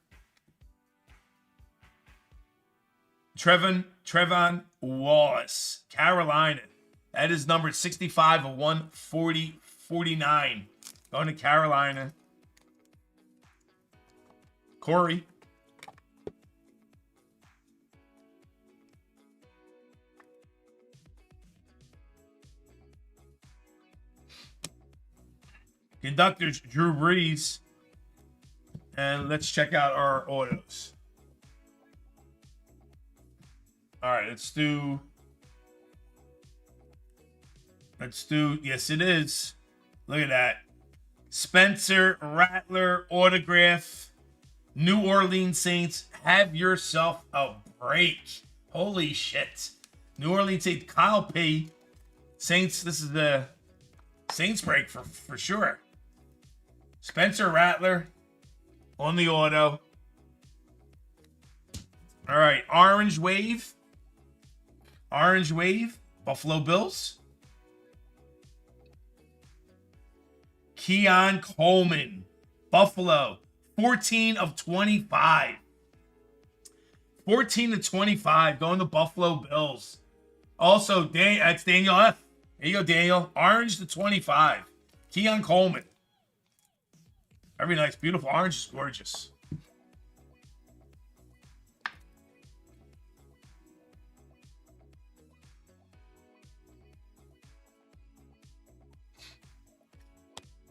B: Trevon Wallace. Carolina. That is numbered 65 of 149. Going to Carolina. Corey. Conductors, Drew Brees. And let's check out our autos. All right, let's do, yes it is. Look at that. Spencer Rattler autograph. New Orleans Saints, have yourself a break. Holy shit. New Orleans Saints, Kyle P. Saints, this is the Saints break for sure. Spencer Rattler on the auto. All right, Orange Wave. Orange Wave, Buffalo Bills. Keon Coleman, Buffalo, 14 of 25. 14 to 25, going to Buffalo Bills. Also, that's Daniel F. There you go, Daniel. Orange to 25. Keon Coleman. Very nice, beautiful. Orange is gorgeous.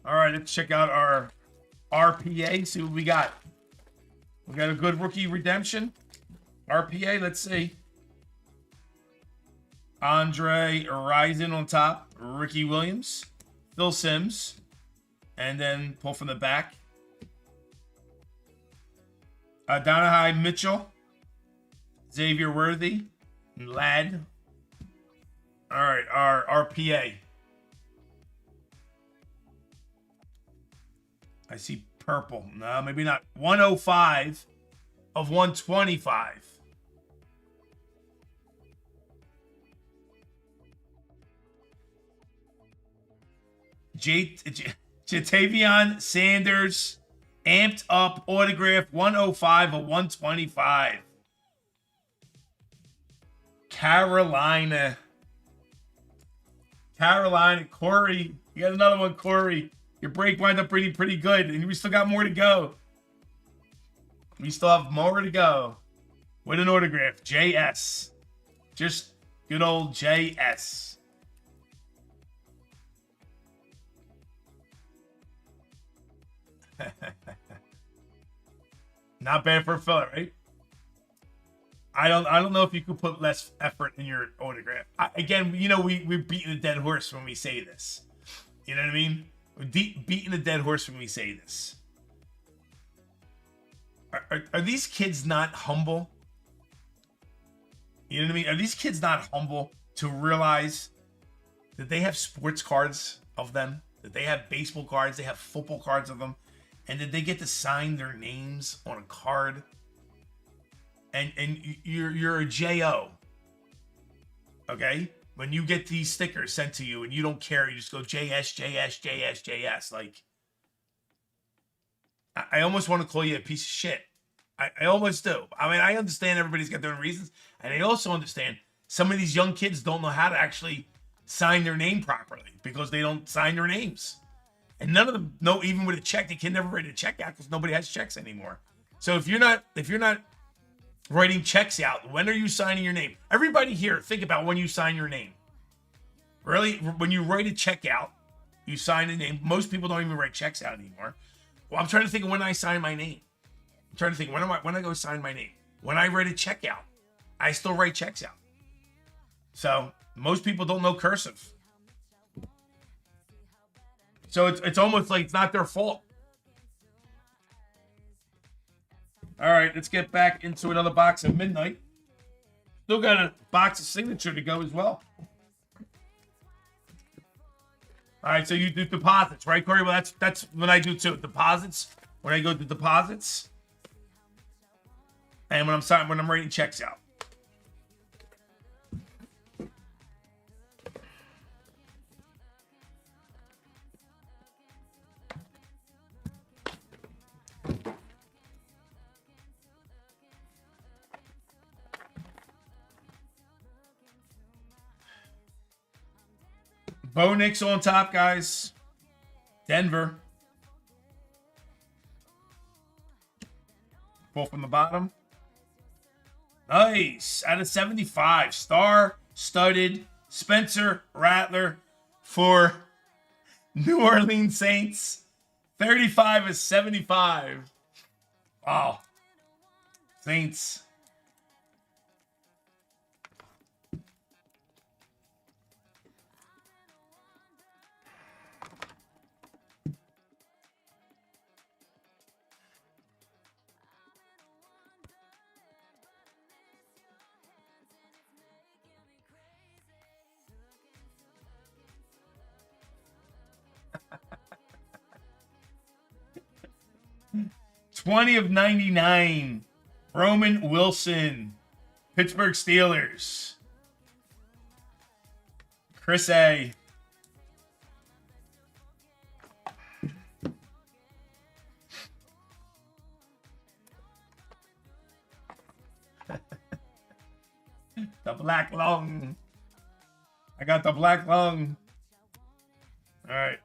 B: All right, let's check out our RPA, see what we got. We got a good rookie redemption. RPA, let's see. Andre Rison on top. Ricky Williams. Phil Simms. And then pull from the back. Donahue Mitchell, Xavier Worthy, and Ladd. All right, our RPA. I see purple. No, maybe not. 105 of 125. Jatavion Sanders, amped up autograph, 105 of 125. Carolina, Corey. You got another one, Corey. Your break wind up pretty good, and we still got more to go. We still have more to go. With an autograph, JS. Just good old JS. Not bad for a filler, right? I don't know if you could put less effort in your autograph. Again, you know, we're beating a dead horse when we say this. You know what I mean? We're beating a dead horse when we say this. Are these kids not humble? You know what I mean? Are these kids not humble to realize that they have sports cards of them, that they have baseball cards, they have football cards of them, and that they get to sign their names on a card? And you're a JO, okay? When you get these stickers sent to you and you don't care, you just go JS. Like, I almost want to call you a piece of shit. I almost do. I mean, I understand everybody's got their own reasons, and I also understand some of these young kids don't know how to actually sign their name properly because they don't sign their names. And none of them know, even with a check, they can never write a check out because nobody has checks anymore. So if you're not writing checks out, when are you signing your name? Everybody here, think about when you sign your name. Really, when you write a check out, you sign a name. Most people don't even write checks out anymore. Well, I'm trying to think of when I sign my name. I'm trying to think, when I go sign my name? When I write a check out, I still write checks out. So most people don't know cursive. So it's almost like it's not their fault. All right, let's get back into another box of Midnight. Still got a box of Signature to go as well. All right, so you do deposits, right, Corey? Well, that's what I do too. Deposits. When I go to deposits, and when I'm writing checks out. Bo Nix on top, guys. Denver. Pull from the bottom. Nice. Out of 75. Star-studded Spencer Rattler for New Orleans Saints. 35 of 75. Wow. Saints. $20 of 99. Roman Wilson. Pittsburgh Steelers. Chris A. The black lung. I got the black lung. All right.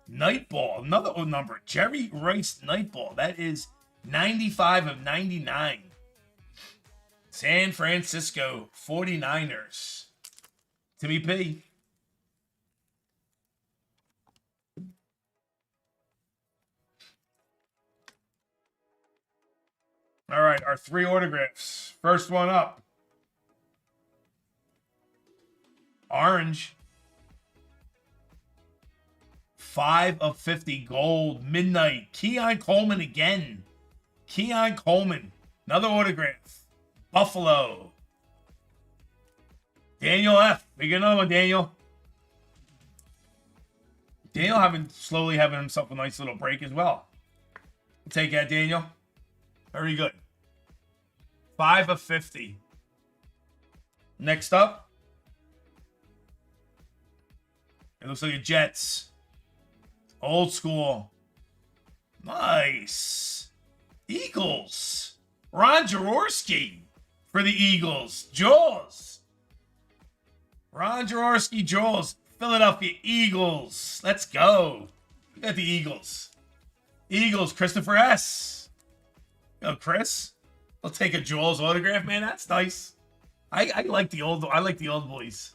B: Nightball, another old number. Jerry Rice Nightball. That is 95 of 99. San Francisco 49ers. Timmy P. All right, our 3 autographs. First one up. Orange. 5 of 50 gold. Midnight. Keon Coleman again. Keon Coleman. Another autograph. Buffalo. Daniel F. We get another one, Daniel. Daniel slowly having himself a nice little break as well. Take that, Daniel. Very good. 5 of 50. Next up. It looks like a Jets. Old school. Nice. Eagles. Ron Jaworski for the Eagles. Jaws. Ron Jaworski, Jaws. Philadelphia Eagles. Let's go. We got the Eagles. Eagles, Christopher S. Yo, Chris. I'll take a Jaws autograph, man. That's nice. I like the old boys.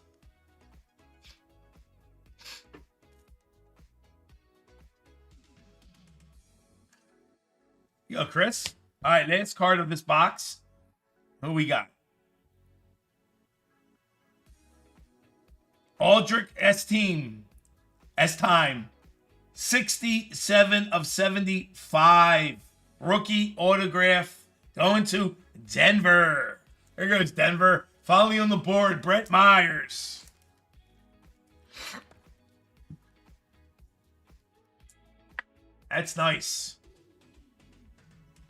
B: Yo, Chris. All right, last card of this box. Who we got? Aldrich S-Team. S-Time. 67 of 75. Rookie autograph going to Denver. There goes Denver. Finally on the board, Brett Myers. That's nice.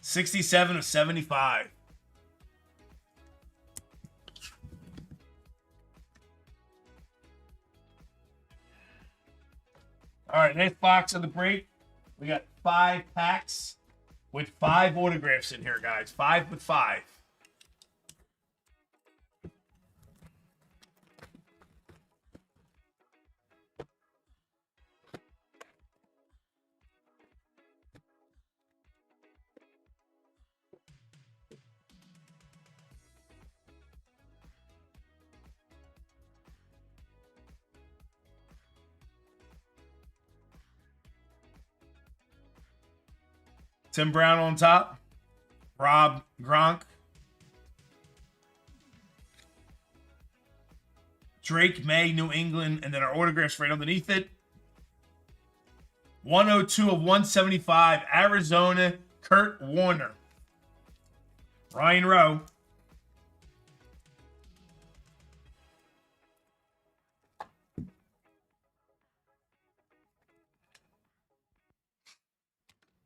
B: 67 of 75. All right, next box of the break. We got 5 packs with 5 autographs in here, guys. 5 with 5. Tim Brown on top. Rob Gronk. Drake May, New England, and then our autographs right underneath it. 102 of 175, Arizona, Kurt Warner. Ryan Rowe.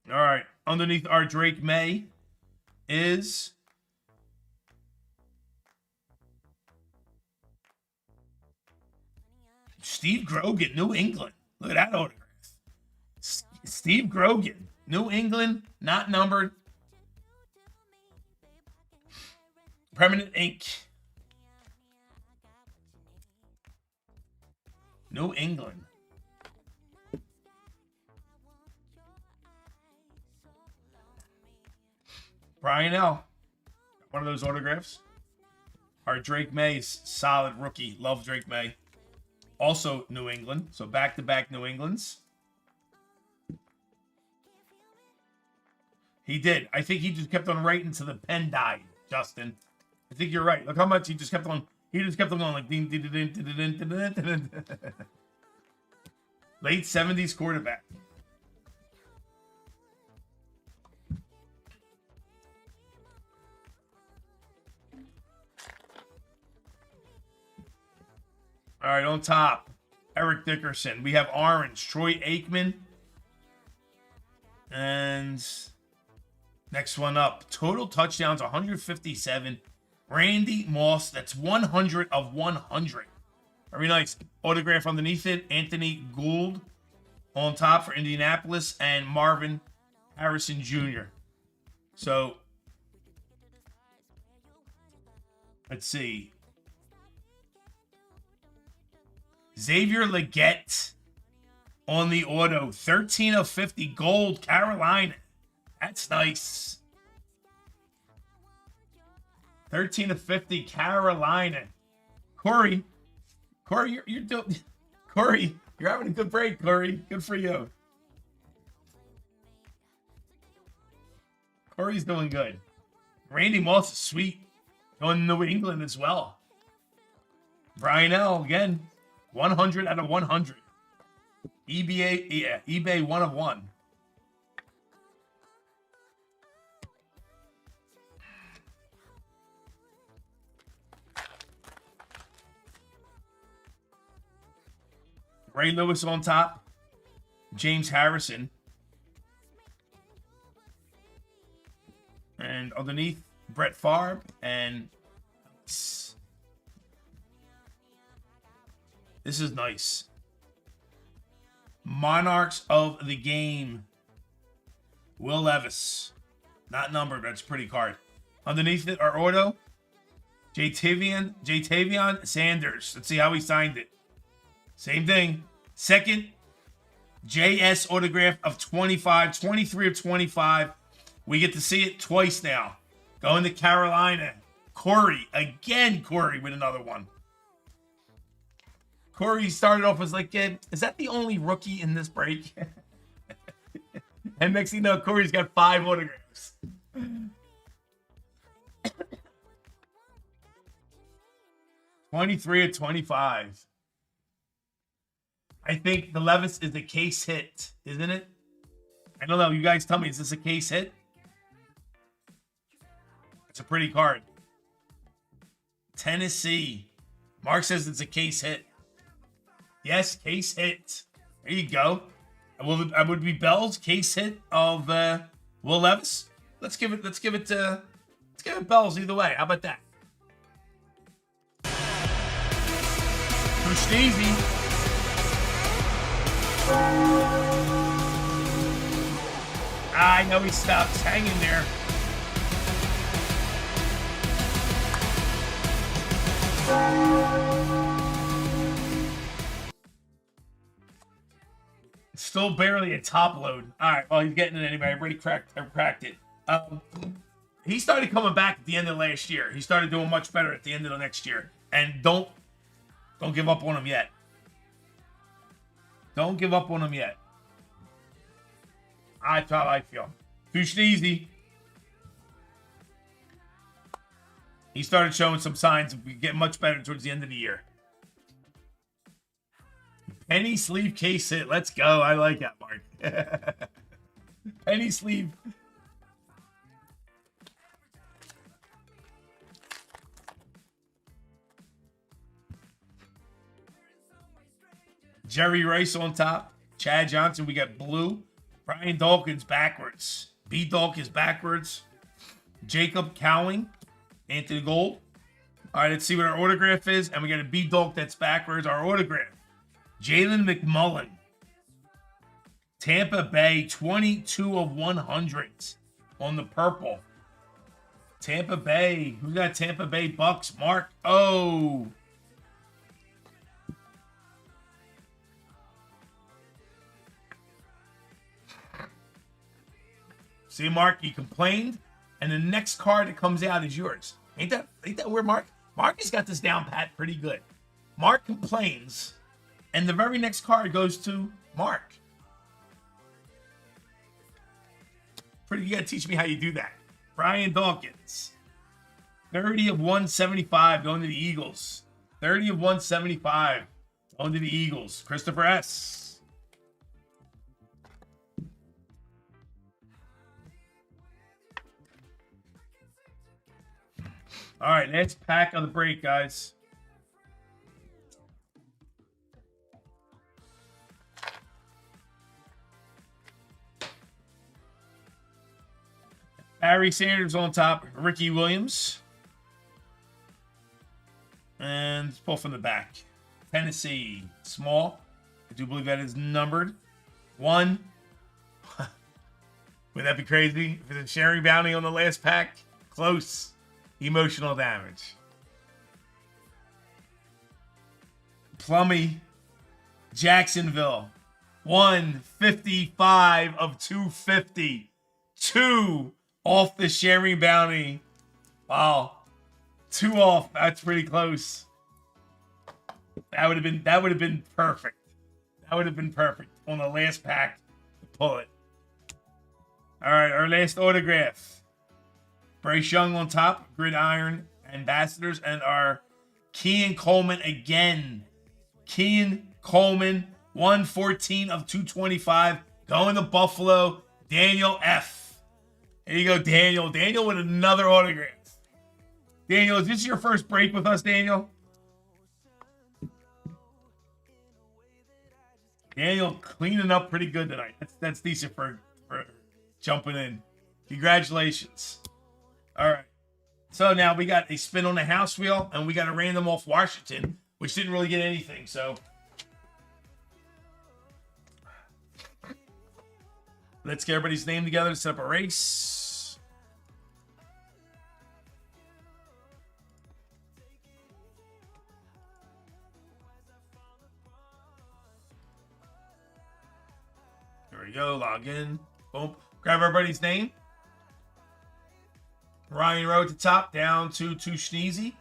B: All right. Underneath our Drake May is Steve Grogan, New England. Look at that autograph. Steve Grogan, New England, not numbered. Permanent ink. New England. Brian L. One of those autographs. Our Drake May's solid rookie. Love Drake May. Also New England. So back-to-back New Englands. He did. I think he just kept on writing to the pen died, Justin. I think you're right. Look how much he just kept on. He just kept on going like. Late 70s quarterback. All right, on top, Eric Dickerson. We have orange, Troy Aikman. And next one up, total touchdowns, 157. Randy Moss, that's 100 of 100. Very nice. Autograph underneath it, Anthony Gould on top for Indianapolis, and Marvin Harrison Jr. So, let's see. Xavier Legette on the auto. 13 of 50 gold, Carolina. That's nice. 13 of 50 Carolina. Corey, you're doing. Corey, you're having a good break, Corey. Good for you. Corey's doing good. Randy Moss is sweet. Going to New England as well. Brian L. again. 100 out of 100. eBay 1 of 1. Ray Lewis on top. James Harrison. And underneath, Brett Favre and this is nice. Monarchs of the Game. Will Levis. Not numbered, but it's a pretty card. Underneath it, our auto. Jatavion Sanders. Let's see how he signed it. Same thing. Second, JS autograph of 25. 23 of 25. We get to see it twice now. Going to Carolina. Corey. Again, Corey with another one. Corey started off as like, is that the only rookie in this break? And next thing you know, Corey's got 5 autographs. 23 of 25. I think the Levis is a case hit, isn't it? I don't know. You guys tell me, is this a case hit? It's a pretty card. Tennessee. Mark says it's a case hit. Yes, case hit. There you go. Would be Bell's case hit of Will Levis. Let's give it Bell's either way. How about that? Pushed easy. I know he stops hanging there. Still barely a top load. All right, well, he's getting it anyway. I've already cracked it. He started coming back at the end of last year. He started doing much better at the end of the next year. And don't give up on him yet. Don't give up on him yet. That's how I feel. Too sneezy. He started showing some signs of getting much better towards the end of the year. Penny sleeve case hit. Let's go. I like that, Mark. Penny sleeve. Jerry Rice on top. Chad Johnson. We got blue. Brian Dawkins backwards. B. Dawk is backwards. Jacob Cowing. Anthony Gold. All right, let's see what our autograph is. And we got a B. Dawk that's backwards. Our autograph. Jalen McMullen. Tampa Bay, 22 of 100 on the purple. Tampa Bay. Who got Tampa Bay Bucks? Mark. Oh. See, Mark, you complained, and the next card that comes out is yours. Ain't that weird, Mark? Mark has got this down pat pretty good. Mark complains, and the very next card goes to Mark. You gotta teach me how you do that. Brian Dawkins. 30 of 175 going to the Eagles. 30 of 175 going to the Eagles. Christopher S. All right, next pack of the break, guys. Barry Sanders on top. Ricky Williams. And it's pull from the back. Tennessee. Small. I do believe that is numbered. 1. Would that be crazy? If it's a sharing bounty on the last pack? Close. Emotional damage. Plummy. Jacksonville. 155 of 250. 2 off the sharing bounty. Wow. 2 off. That's pretty close. That would have been perfect. That would have been perfect on the last pack to pull it. All right, our last autograph. Bryce Young on top, Gridiron Ambassadors, and our Kean Coleman again. Kean Coleman 114 of 225. Going to Buffalo, Daniel F. There you go, Daniel. Daniel with another autograph. Daniel, is this your first break with us, Daniel? Daniel cleaning up pretty good tonight. That's decent for jumping in. Congratulations. All right. So now we got a spin on the house wheel, and we got a random off Washington, which didn't really get anything. So let's get everybody's name together to set up a race. There we go. Log in. Boom. Grab everybody's name. Ryan Rowe at the top, down to Sneezy.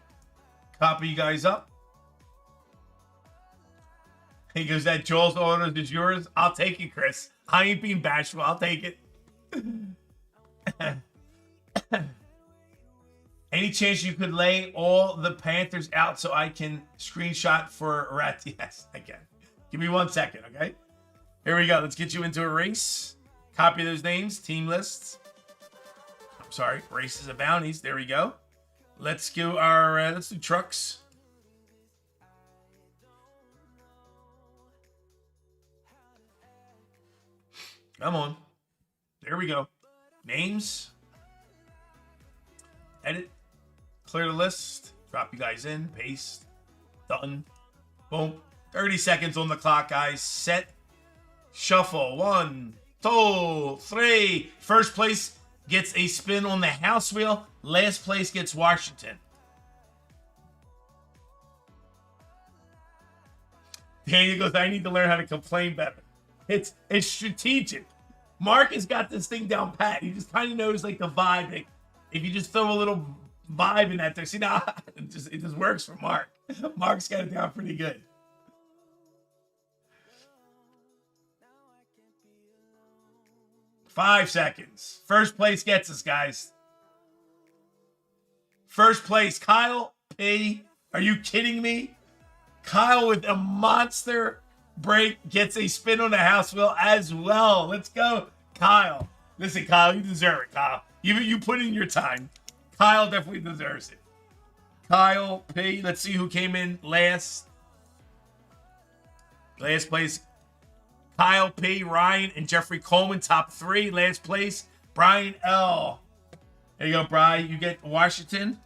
B: Copy you guys up. He goes, that Joel's orders is yours. I'll take it, Chris. I ain't being bashful. I'll take it. Any chance you could lay all the Panthers out so I can screenshot for Rat? Yes, I can. Give me 1 second, okay? Here we go. Let's get you into a race. Copy those names, team lists. I'm sorry, races of bounties. There we go. Let's do our, let's do trucks. Come on. There we go. Names. Edit. Clear the list. Drop you guys in. Paste. Done. Boom. 30 seconds on the clock, guys. Set. Shuffle. 1, 2, 3. First place gets a spin on the house wheel. Last place gets Washington. Daniel goes, I need to learn how to complain better. It's strategic. Mark has got this thing down pat. He just kind of knows like the vibe. Like, if you just throw a little vibe in that there, see now it just works for Mark. Mark's got it down pretty good. Five seconds. First place gets us, guys. First place, Kyle P. Are you kidding me? Kyle with a monster break gets a spin on the house wheel as well. Let's go, Kyle. Listen, Kyle, you deserve it, Kyle. You put in your time. Kyle definitely deserves it. Kyle P. Let's see who came in last. Last place, Kyle P., Ryan, and Jeffrey Coleman, top 3. Last place, Brian L. There you go, Brian. You get Washington.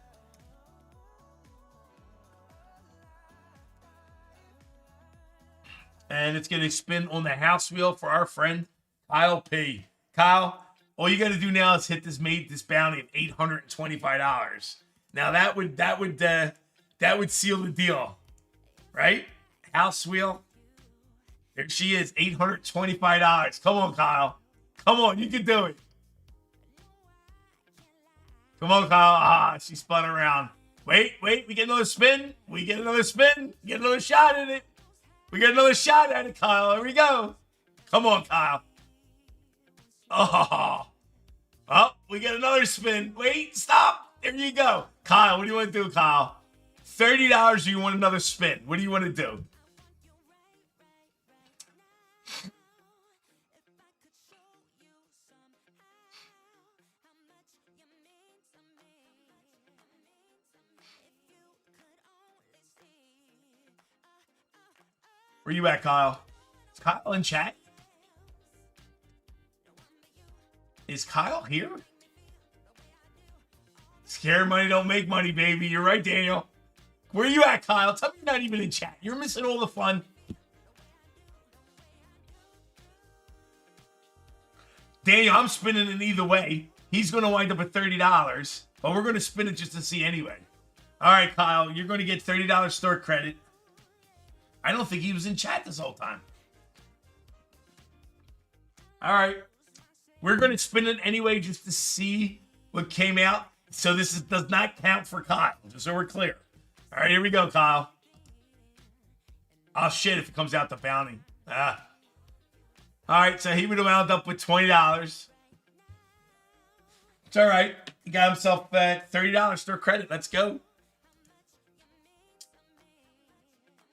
B: And it's going to spin on the house wheel for our friend, Kyle P. Kyle, all you got to do now is hit this bounty of $825. Now that would seal the deal, right? House wheel. There she is, $825. Come on, Kyle. Come on, you can do it. Come on, Kyle. Ah, she spun around. Wait, we get another spin. We get another spin. Get another shot at it. We get another shot at it, Kyle. Here we go. Come on, Kyle. Oh, we get another spin. Wait, stop. There you go. Kyle, what do you want to do, Kyle? $30 or you want another spin? What do you want to do? Where you at, Kyle? Is Kyle in chat? Is Kyle here? Scared money don't make money, baby. You're right, Daniel. Where you at, Kyle? Tell me you're not even in chat. You're missing all the fun. Daniel, I'm spinning it either way. He's going to wind up at $30, but we're going to spin it just to see anyway. All right, Kyle, you're going to get $30 store credit. I don't think he was in chat this whole time. All right. We're going to spin it anyway just to see what came out. So this does not count for Kyle, just so we're clear. All right, here we go, Kyle. Oh, shit, if it comes out the bounty. All right, so he would have wound up with $20. It's all right. He got himself $30 store credit. Let's go.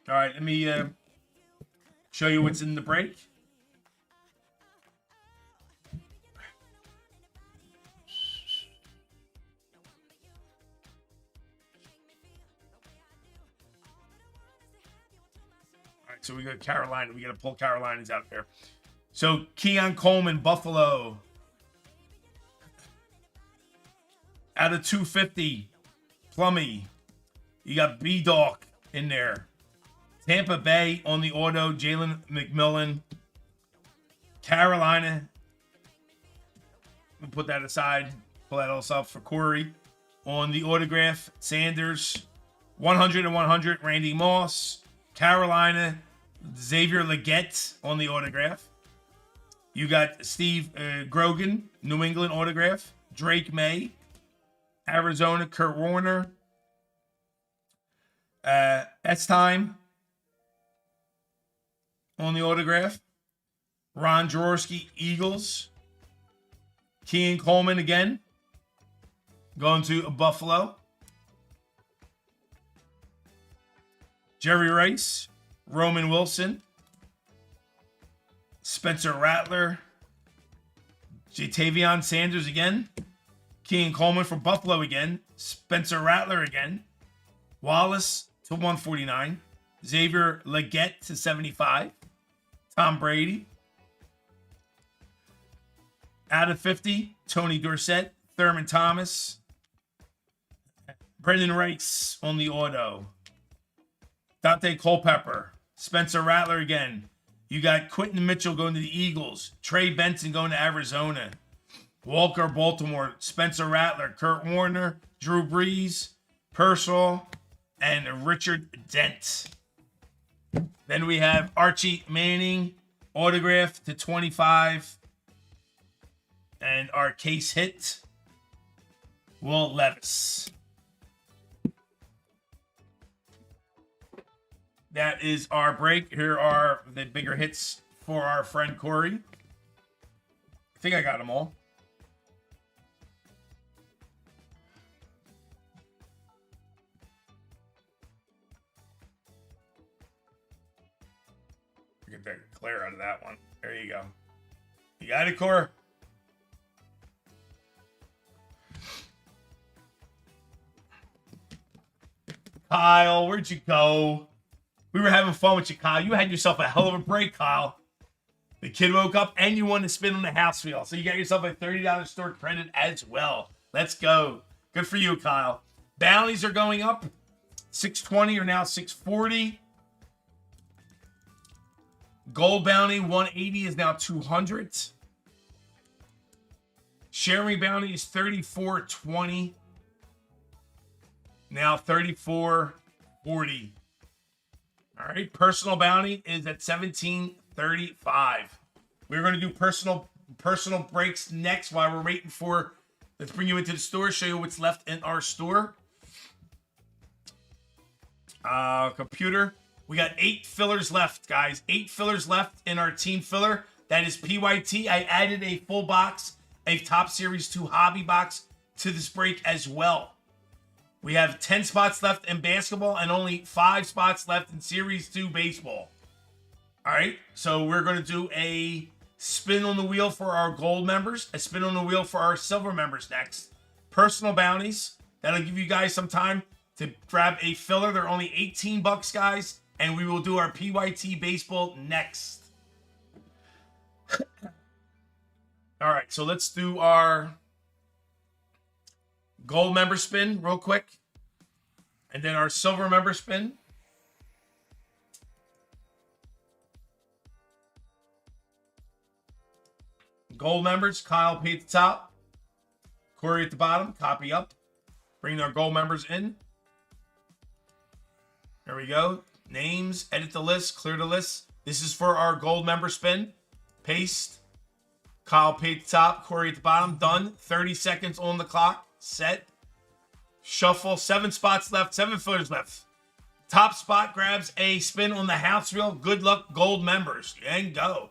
B: All right, let me Show you what's in the break. All right, so we got Carolina. We got to pull Carolinas out there. So Keon Coleman, Buffalo. Out of 250, Plummy. You got B-Dawk in there. Tampa Bay on the auto, Jalen McMillan. Carolina. We'll put that aside. Pull that also up for Corey. On the autograph, Sanders. 100 and 100, Randy Moss. Carolina, Xavier Legette on the autograph. You got Steve Grogan, New England autograph. Drake May. Arizona, Kurt Warner. S-Time on the autograph. Ron Jaworski, Eagles. Keon Coleman again. Going to Buffalo. Jerry Rice. Roman Wilson. Spencer Rattler. Jatavion Sanders again. Keon Coleman for Buffalo again. Spencer Rattler again. Wallace to 149. Xavier Legette to 75. Tom Brady. Out of 50, Tony Dorsett. Thurman Thomas. Brendan Rice on the auto. Dante Culpepper. Spencer Rattler again. You got Quentin Mitchell going to the Eagles. Trey Benson going to Arizona. Walker, Baltimore. Spencer Rattler. Kurt Warner. Drew Brees. Purcell. And Richard Dent. Then we have Archie Manning. Autograph to 25. And our case hit. Will Levis. That is our break. Here are the bigger hits for our friend Corey. I think I got them all. Get that clear out of that one. There you go. You got it, Corey? Kyle, where'd you go? We were having fun with you, Kyle. You had yourself a hell of a break, Kyle. The kid woke up and you won to spin on the house wheel. So you got yourself a $30 store credit as well. Let's go. Good for you, Kyle. Bounties are going up. 620 are now 640. Gold bounty 180 is now 200. Sharing bounty is 34.20. Now 34.40. All right, personal bounty is at 17.35. We're going to do personal breaks next while we're waiting for. Let's bring you into the store, show you what's left in our store. Computer. We got 8 fillers left, guys. 8 fillers left in our team filler. That is PYT. I added a full box, a Top Series 2 hobby box to this break as well. We have 10 spots left in basketball and only 5 spots left in Series 2 baseball. All right, so we're going to do a spin on the wheel for our gold members, a spin on the wheel for our silver members next. Personal bounties. That'll give you guys some time to grab a filler. They're only $18, guys. And we will do our PYT baseball next. All right, so let's do our gold member spin real quick. And then our silver member spin. Gold members, Kyle P at the top. Corey at the bottom, copy up. Bring our gold members in. There we go. Names, edit the list, clear the list. This is for our gold member spin. Paste. Kyle P at the top, Corey at the bottom. Done. 30 seconds on the clock. Set. Shuffle. 7 spots left. 7 fillers left. Top spot grabs a spin on the house wheel. Good luck, gold members. And go.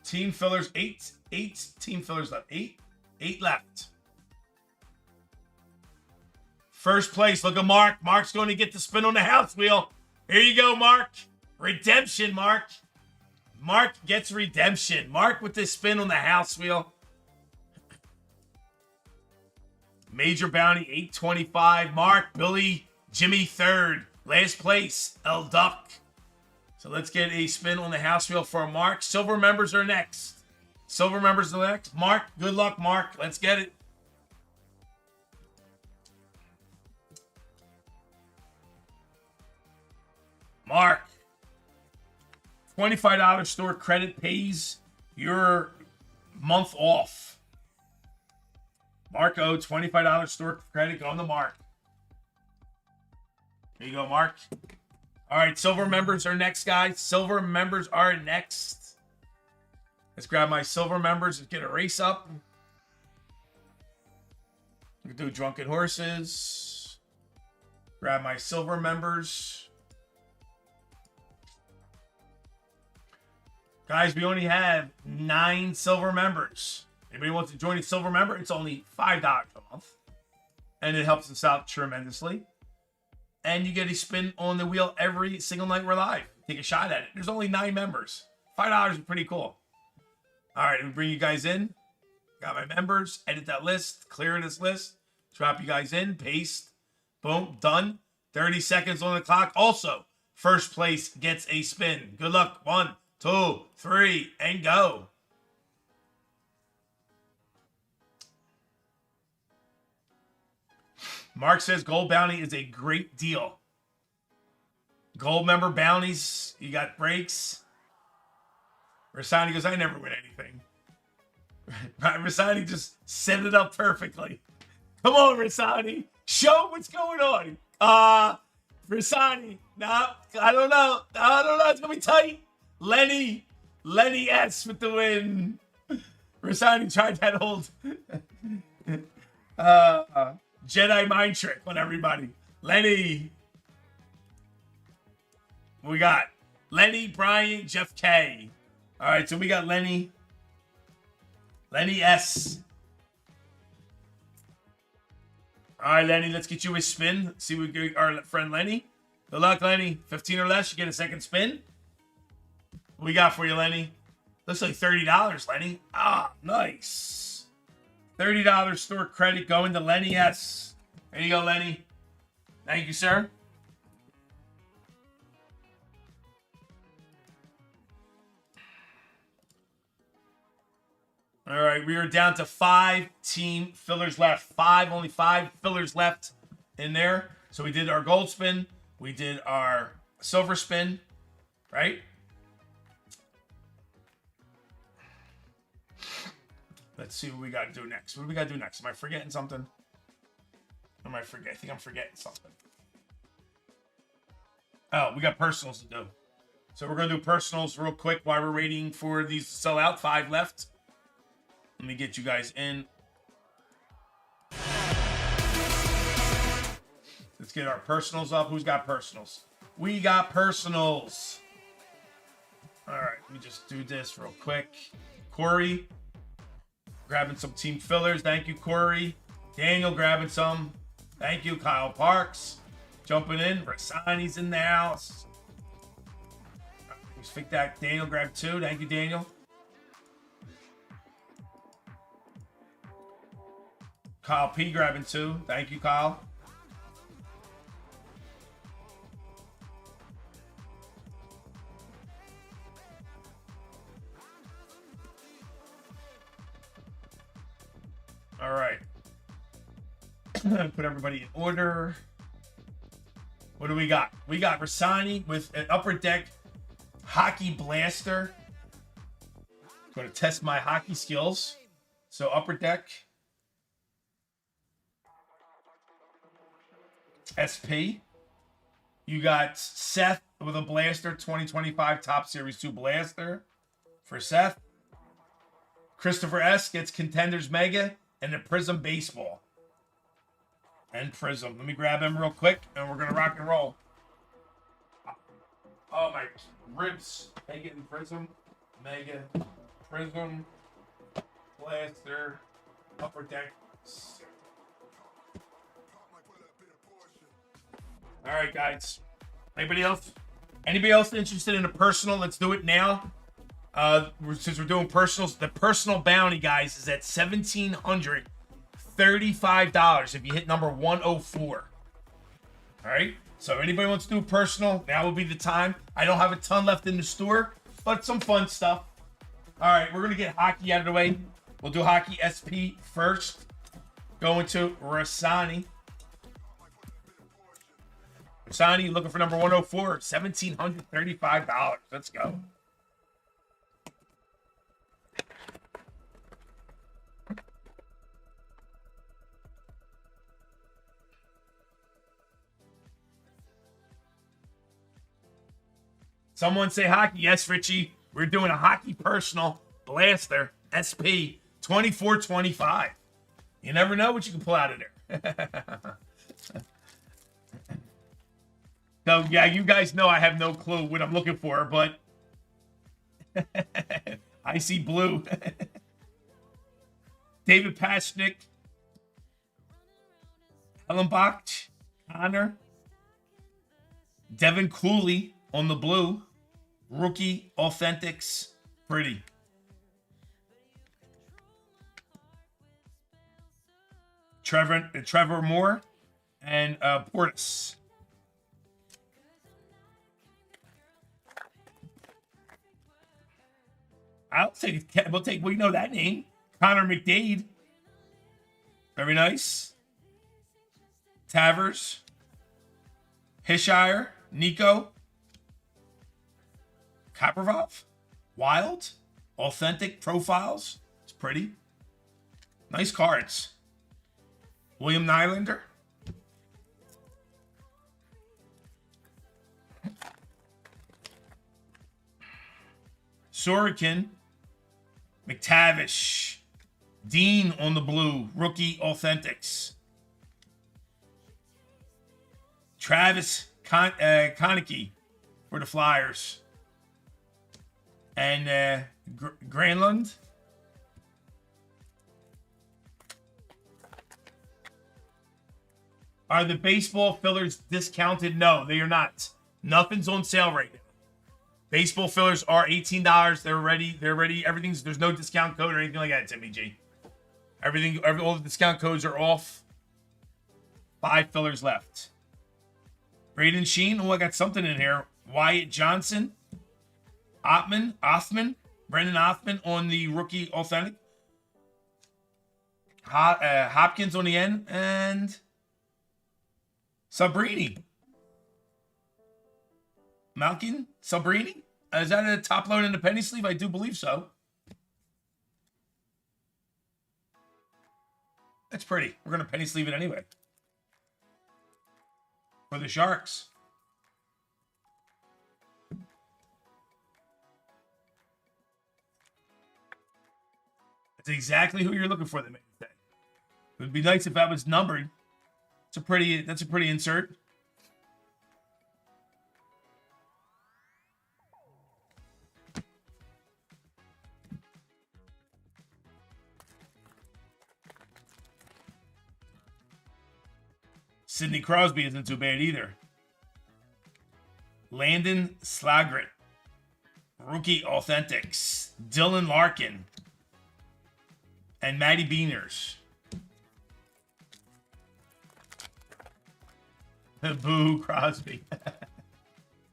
B: Team fillers, eight team fillers left. Eight left. First place, look at Mark. Mark's going to get the spin on the house wheel. Here you go, Mark. Redemption, Mark. Mark gets redemption. Mark with the spin on the house wheel. Major bounty, 825. Mark, Billy, Jimmy third. Last place, El Duck. So let's get a spin on the house wheel for Mark. Silver members are next. Silver members are next. Mark, good luck, Mark. Let's get it. Mark, $25 store credit pays your month off. Marco, $25 store credit going to Mark. There you go, Mark. All right, silver members are next, guys. Silver members are next. Let's grab my silver members and get a race up. We can do drunken horses. Grab my silver members. Guys, we only have 9 silver members. Anybody wants to join a silver member? It's only $5 a month. And it helps us out tremendously. And you get a spin on the wheel every single night we're live. Take a shot at it. There's only 9 members. $5 is pretty cool. All right, let me bring you guys in. Got my members. Edit that list. Clear this list. Drop you guys in. Paste. Boom. Done. 30 seconds on the clock. Also, first place gets a spin. Good luck. 1, 2, 3, and go. Mark says gold bounty is a great deal. Gold member bounties, you got breaks. Rasani goes, I never win anything. Rasani just set it up perfectly. Come on, Rasani. Show what's going on. Rasani, no, I don't know. It's going to be tight. Lenny S with the win. Rasani tried that old Jedi mind trick on everybody. Lenny. What we got? Lenny, Brian, Jeff K. All right, so we got Lenny. Lenny S. All right, Lenny, let's get you a spin. See what we get our friend Lenny. Good luck, Lenny. 15 or less, you get a second spin. What we got for you, Lenny? Looks like $30, Lenny. Ah, nice. $30 store credit going to Lenny S. There you go, Lenny. Thank you, sir. All right, we are down to 5 team fillers left. Only 5 fillers left in there. So we did our gold spin. We did our silver spin, right? Let's see what we got to do next. What do we got to do next? Am I forgetting something? I think I'm forgetting something. Oh, we got personals to do. So we're going to do personals real quick while we're waiting for these to sell out. 5 left. Let me get you guys in. Let's get our personals up. Who's got personals? We got personals. All right, let me just do this real quick. Corey, grabbing some team fillers. Thank you, Corey. Daniel, grabbing some. Thank you, Kyle Parks. Jumping in. Rasani's in the house. Let's pick that. Daniel grabbed 2. Thank you, Daniel. Kyle P grabbing 2. Thank you, Kyle. All right. Put everybody in order. What do we got? We got Rasani with an upper deck hockey blaster. Going to test my hockey skills. So upper deck. SP. You got Seth with a blaster, 2025 Top Series 2 blaster for Seth. Christopher S gets Contenders Mega and a Prism Baseball. And Prism. Let me grab him real quick and we're going to rock and roll. Oh, my ribs. Mega and Prism. Mega. Prism, Blaster, Upper Deck. All right, guys. Anybody else? Anybody else interested in a personal? Let's do it now. Since we're doing personals, the personal bounty, guys, is at $1,735 if you hit number 104. All right. So if anybody wants to do a personal, now would be the time. I don't have a ton left in the store, but some fun stuff. All right, we're gonna get hockey out of the way. We'll do hockey SP first. Going to Rasani. Rasani looking for number 104, $1,735. Let's go. Someone say hockey. Yes, Richie. We're doing a hockey personal blaster SP 2425. You never know what you can pull out of there. So, yeah, you guys know I have no clue what I'm looking for, but I see blue. David Pashnik, Hellenbach, Connor, Devin Cooley on the blue. Rookie Authentics, pretty. Trevor Moore and Portis. We know that name. Connor McDaid. Very nice. Tavers. Hishire. Nico. Kaprov, Wild, Authentic Profiles. It's pretty. Nice cards. William Nylander. Sorokin. McTavish. Dean on the blue. Rookie Authentics. Travis Konecny for the Flyers. And Granlund. Are the baseball fillers discounted? No, they are not. Nothing's on sale right now. Baseball fillers are $18. They're ready. Everything's, there's no discount code or anything like that, Timmy G. All the discount codes are off. 5 fillers left. Braden Sheen. Oh, I got something in here. Wyatt Johnson. Brendan Othman on the rookie authentic. Hopkins on the end, and Sabrini. Malkin? Sabrini? Is that a top load in the penny sleeve? I do believe so. That's pretty. We're going to penny sleeve it anyway. For the Sharks. That's exactly who you're looking for. That day. It would be nice if that was numbered. That's a pretty insert. Sidney Crosby isn't too bad either. Landon Slagret. Rookie Authentics. Dylan Larkin. And Matty Beaners. Boo, Crosby.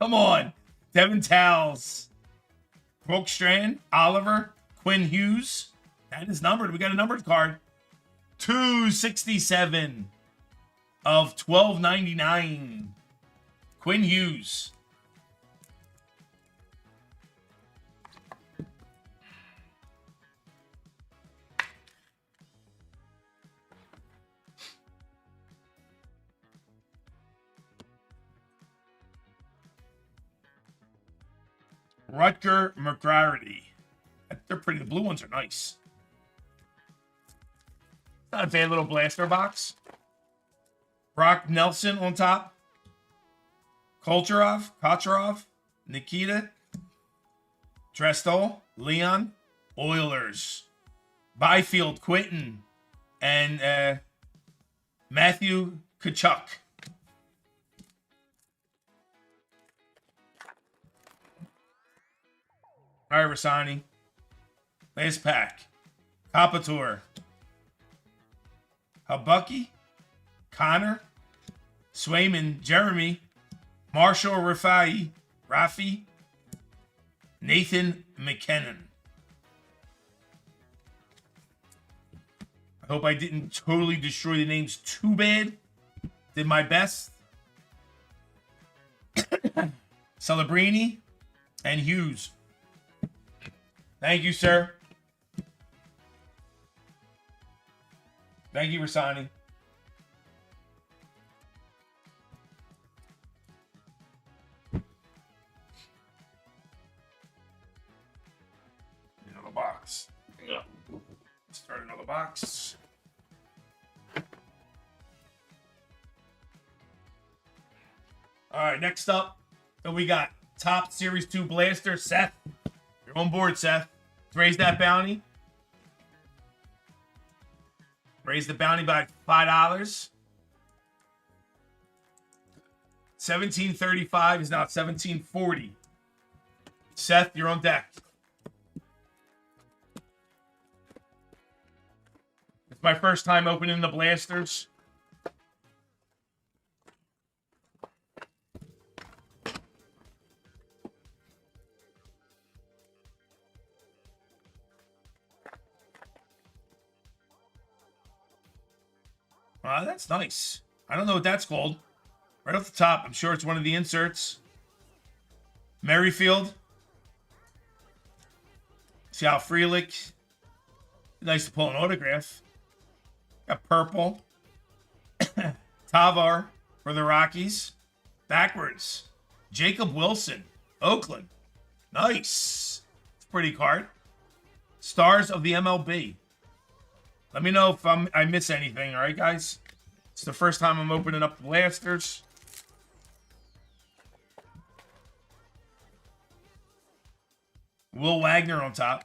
B: Come on. Devin Towles. Brooke Strand. Oliver. Quinn Hughes. That is numbered. We got a numbered card. 267 of 12.99. Quinn Hughes. Rutger McGrady. They're pretty. The blue ones are nice. Not a bad little blaster box. Brock Nelson on top. Kucherov, Nikita, Drestol, Leon, Oilers. Byfield, Quinton, and Matthew Tkachuk. All right, Rasani. Last pack. Kapator. Habucky. Connor. Swayman. Jeremy. Marshall Rafi. Nathan McKinnon. I hope I didn't totally destroy the names too bad. Did my best. Celebrini and Hughes. Thank you, sir. Thank you, Rasani. Another box. Yeah. Start another box. All right, next up, so we got top Series 2 Blaster. Seth, you're on board, Seth. Let's raise that bounty. Raise the bounty by $5. 1735 is now 1740. Seth, you're on deck. It's my first time opening the blasters. That's nice. I don't know what that's called. Right off the top, I'm sure it's one of the inserts. Merrifield. Sal Frelick. Nice to pull an autograph. Got purple. Tavar for the Rockies. Backwards. Jacob Wilson. Oakland. Nice. It's a pretty card. Stars of the MLB. Let me know if I miss anything, all right, guys? It's the first time I'm opening up the blasters. Will Wagner on top.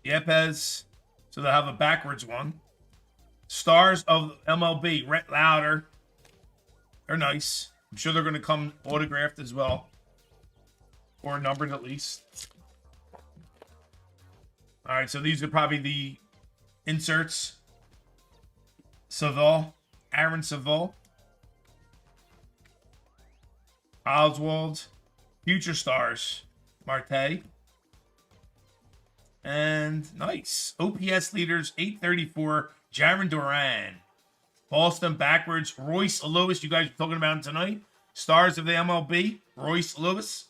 B: Yepes. So they'll have a backwards one. Stars of MLB. Rhett Lauder. They're nice. I'm sure they're going to come autographed as well. Or numbered at least. All right, so these are probably the inserts. Saville. Aaron Saville. Oswald. Future Stars. Marte. And nice. OPS leaders, 834. Jaron Duran. Boston backwards. Royce Lewis, you guys are talking about him tonight. Stars of the MLB. Royce Lewis.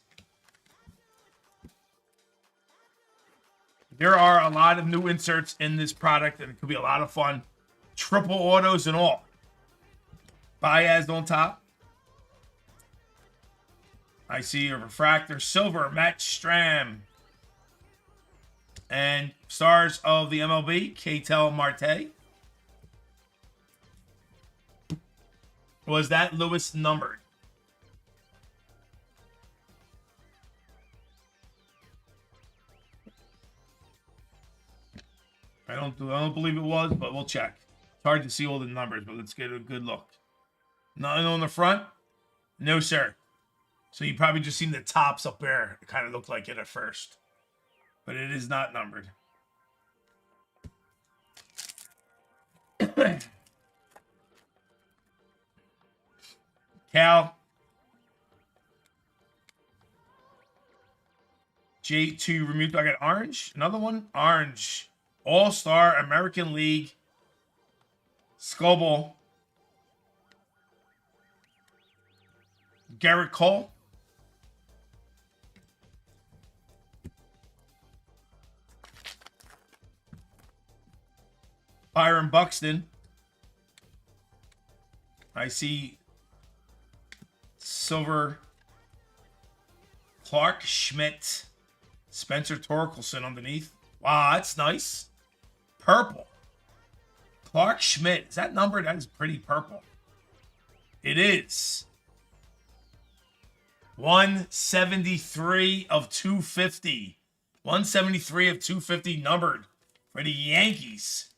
B: There are a lot of new inserts in this product, and it could be a lot of fun. Triple autos and all. Baez on top. I see a refractor. Silver, Matt Stram. And stars of the MLB, Ketel Marte. Was that Lewis numbered? I don't believe it was, but we'll check. It's hard to see all the numbers, but let's get a good look. Nothing on the front? No, sir. So you probably just seen the tops up there. It kind of looked like it at first. But it is not numbered. Cal. J2 removed. I got orange. Another one. Orange. All-Star American League. Scoble. Garrett Cole. Byron Buxton. I see silver. Clark Schmidt. Spencer Torkelson underneath. Wow, that's nice. Purple. Clark Schmidt. Is that numbered? That is pretty purple. It is. 173 of 250. 173 of 250 numbered for the Yankees.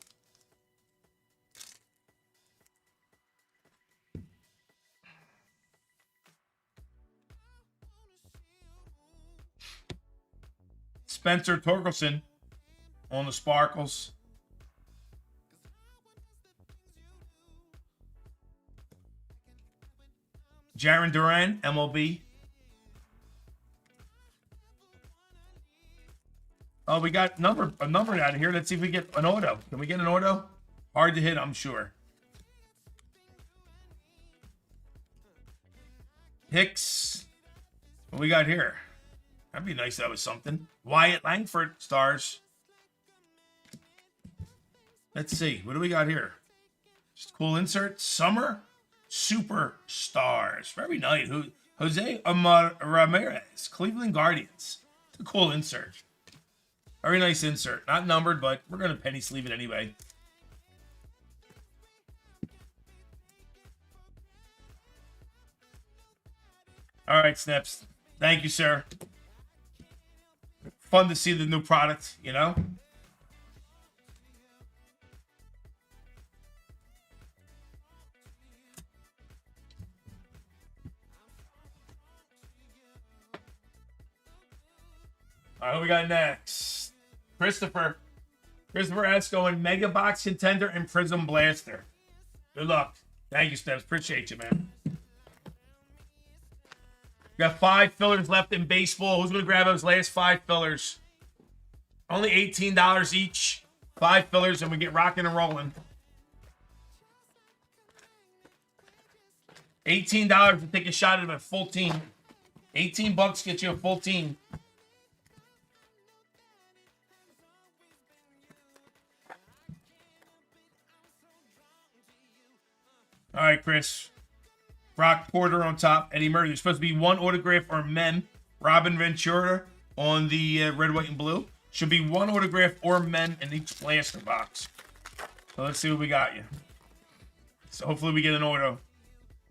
B: Spencer Torkelson on the Sparkles. Jaron Duran, MLB. Oh, we got a number out of here. Let's see if we get an auto. Can we get an auto? Hard to hit, I'm sure. Hicks. What we got here? That'd be nice. That was something. Wyatt Langford, stars. Let's see. What do we got here? Just cool insert. Summer Superstars. Very nice. Jose Ramirez, Cleveland Guardians. It's a cool insert. Very nice insert. Not numbered, but we're going to penny sleeve it anyway. All right, Snips. Thank you, sir. Fun to see the new product, you know? All right, who we got next? Christopher S. going Mega Box Contender and Prism Blaster. Good luck. Thank you, Steps. Appreciate you, man. We got 5 fillers left in baseball. Who's going to grab those last 5 fillers? Only $18 each. 5 fillers, and we get rocking and rolling. $18 to take a shot at a full team. 18 bucks gets you a full team. All right, Chris. Brock Porter on top. Eddie Murray. There's supposed to be 1 autograph or mem. Robin Ventura on the red, white, and blue. Should be 1 autograph or mem in each blaster box. So let's see what we got you. So hopefully we get an auto.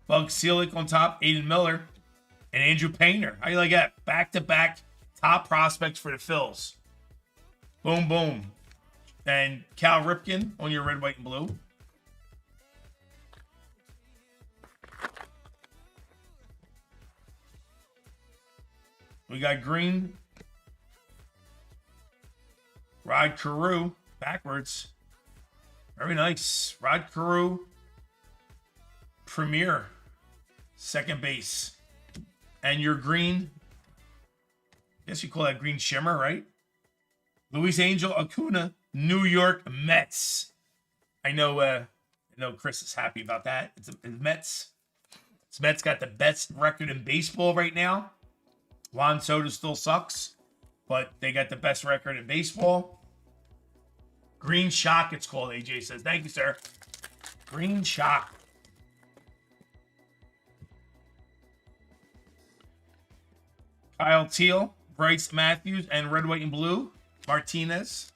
B: Bug Selick on top. Aiden Miller. And Andrew Painter. How you like that? Back-to-back top prospects for the Phils. Boom, boom. And Cal Ripken on your red, white, and blue. We got green. Rod Carew. Backwards. Very nice. Rod Carew. Premier. Second base. And your green. I guess you call that green shimmer, right? Luis Angel Acuna. New York Mets. I know Chris is happy about that. It's Mets. This Mets got the best record in baseball right now. Juan Soto still sucks, but they got the best record in baseball. Green Shock, it's called, AJ says. Thank you, sir. Green Shock. Kyle Teal, Bryce Matthews, and red, white, and blue. Martinez.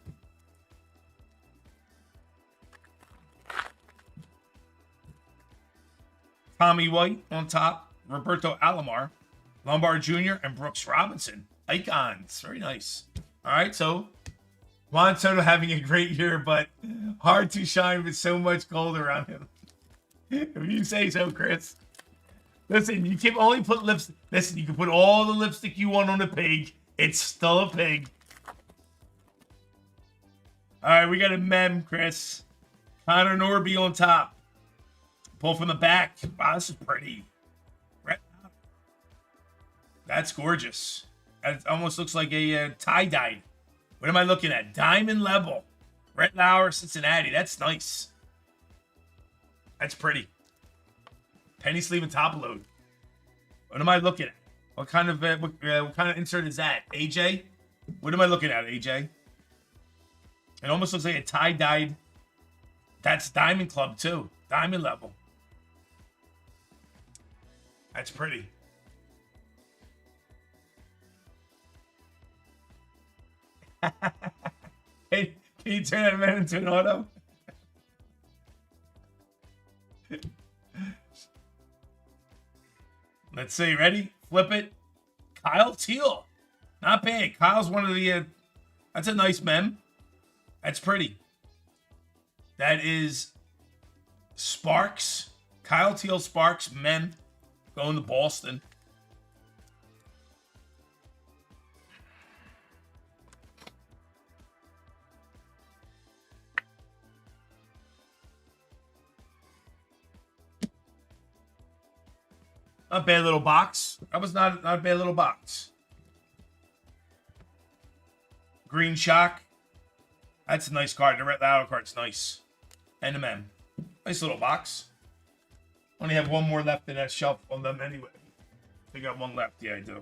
B: Tommy White on top. Roberto Alomar. Lombard Jr. and Brooks Robinson. Icons. Very nice. All right, so Juan Soto having a great year, but hard to shine with so much gold around him. If you say so, Chris. Listen, you can only put lipstick. Listen, you can put all the lipstick you want on a pig. It's still a pig. All right, we got a mem, Chris. Connor Norby on top. Pull from the back. Wow, this is pretty. That's gorgeous. It almost looks like a tie-dye. What am I looking at? Diamond level. Rhett Lauer, Cincinnati. That's nice. That's pretty. Penny sleeve and top load. What am I looking at? What kind of insert is that? AJ? What am I looking at, AJ? It almost looks like a tie-dyed. That's Diamond Club too. Diamond level. That's pretty. Can you turn that man into an auto? Let's see. Ready? Flip it. Kyle Teal. Not bad. Kyle's one of the... that's a nice mem. That's pretty. That is Sparks. Kyle Teal Sparks mem. Going to Boston. Not a bad little box. That was not a bad little box. Green Shock. That's a nice card. The red auto card's nice. And a mem. Nice little box. Only have one more left in that shelf on them anyway. I got one left. Yeah, I do.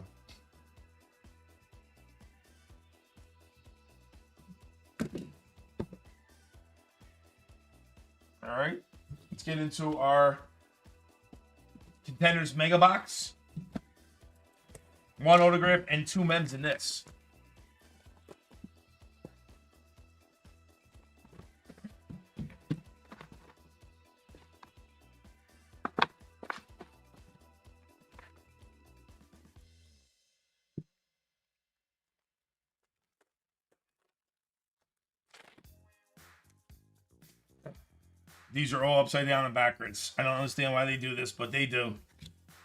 B: All right. Let's get into our Contenders Mega Box. One autograph and 2 mems in this. These are all upside down and backwards. I don't understand why they do this, but they do.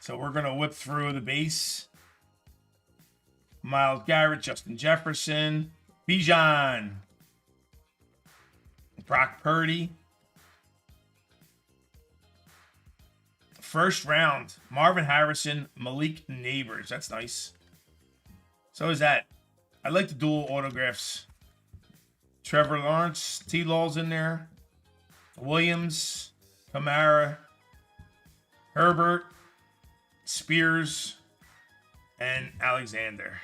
B: So we're going to whip through the base. Myles Garrett, Justin Jefferson, Bijan, Brock Purdy. First round, Marvin Harrison, Malik Neighbors. That's nice. So is that. I like the dual autographs. Trevor Lawrence, T-Law's in there. Williams, Kamara, Herbert, Spears, and Alexander.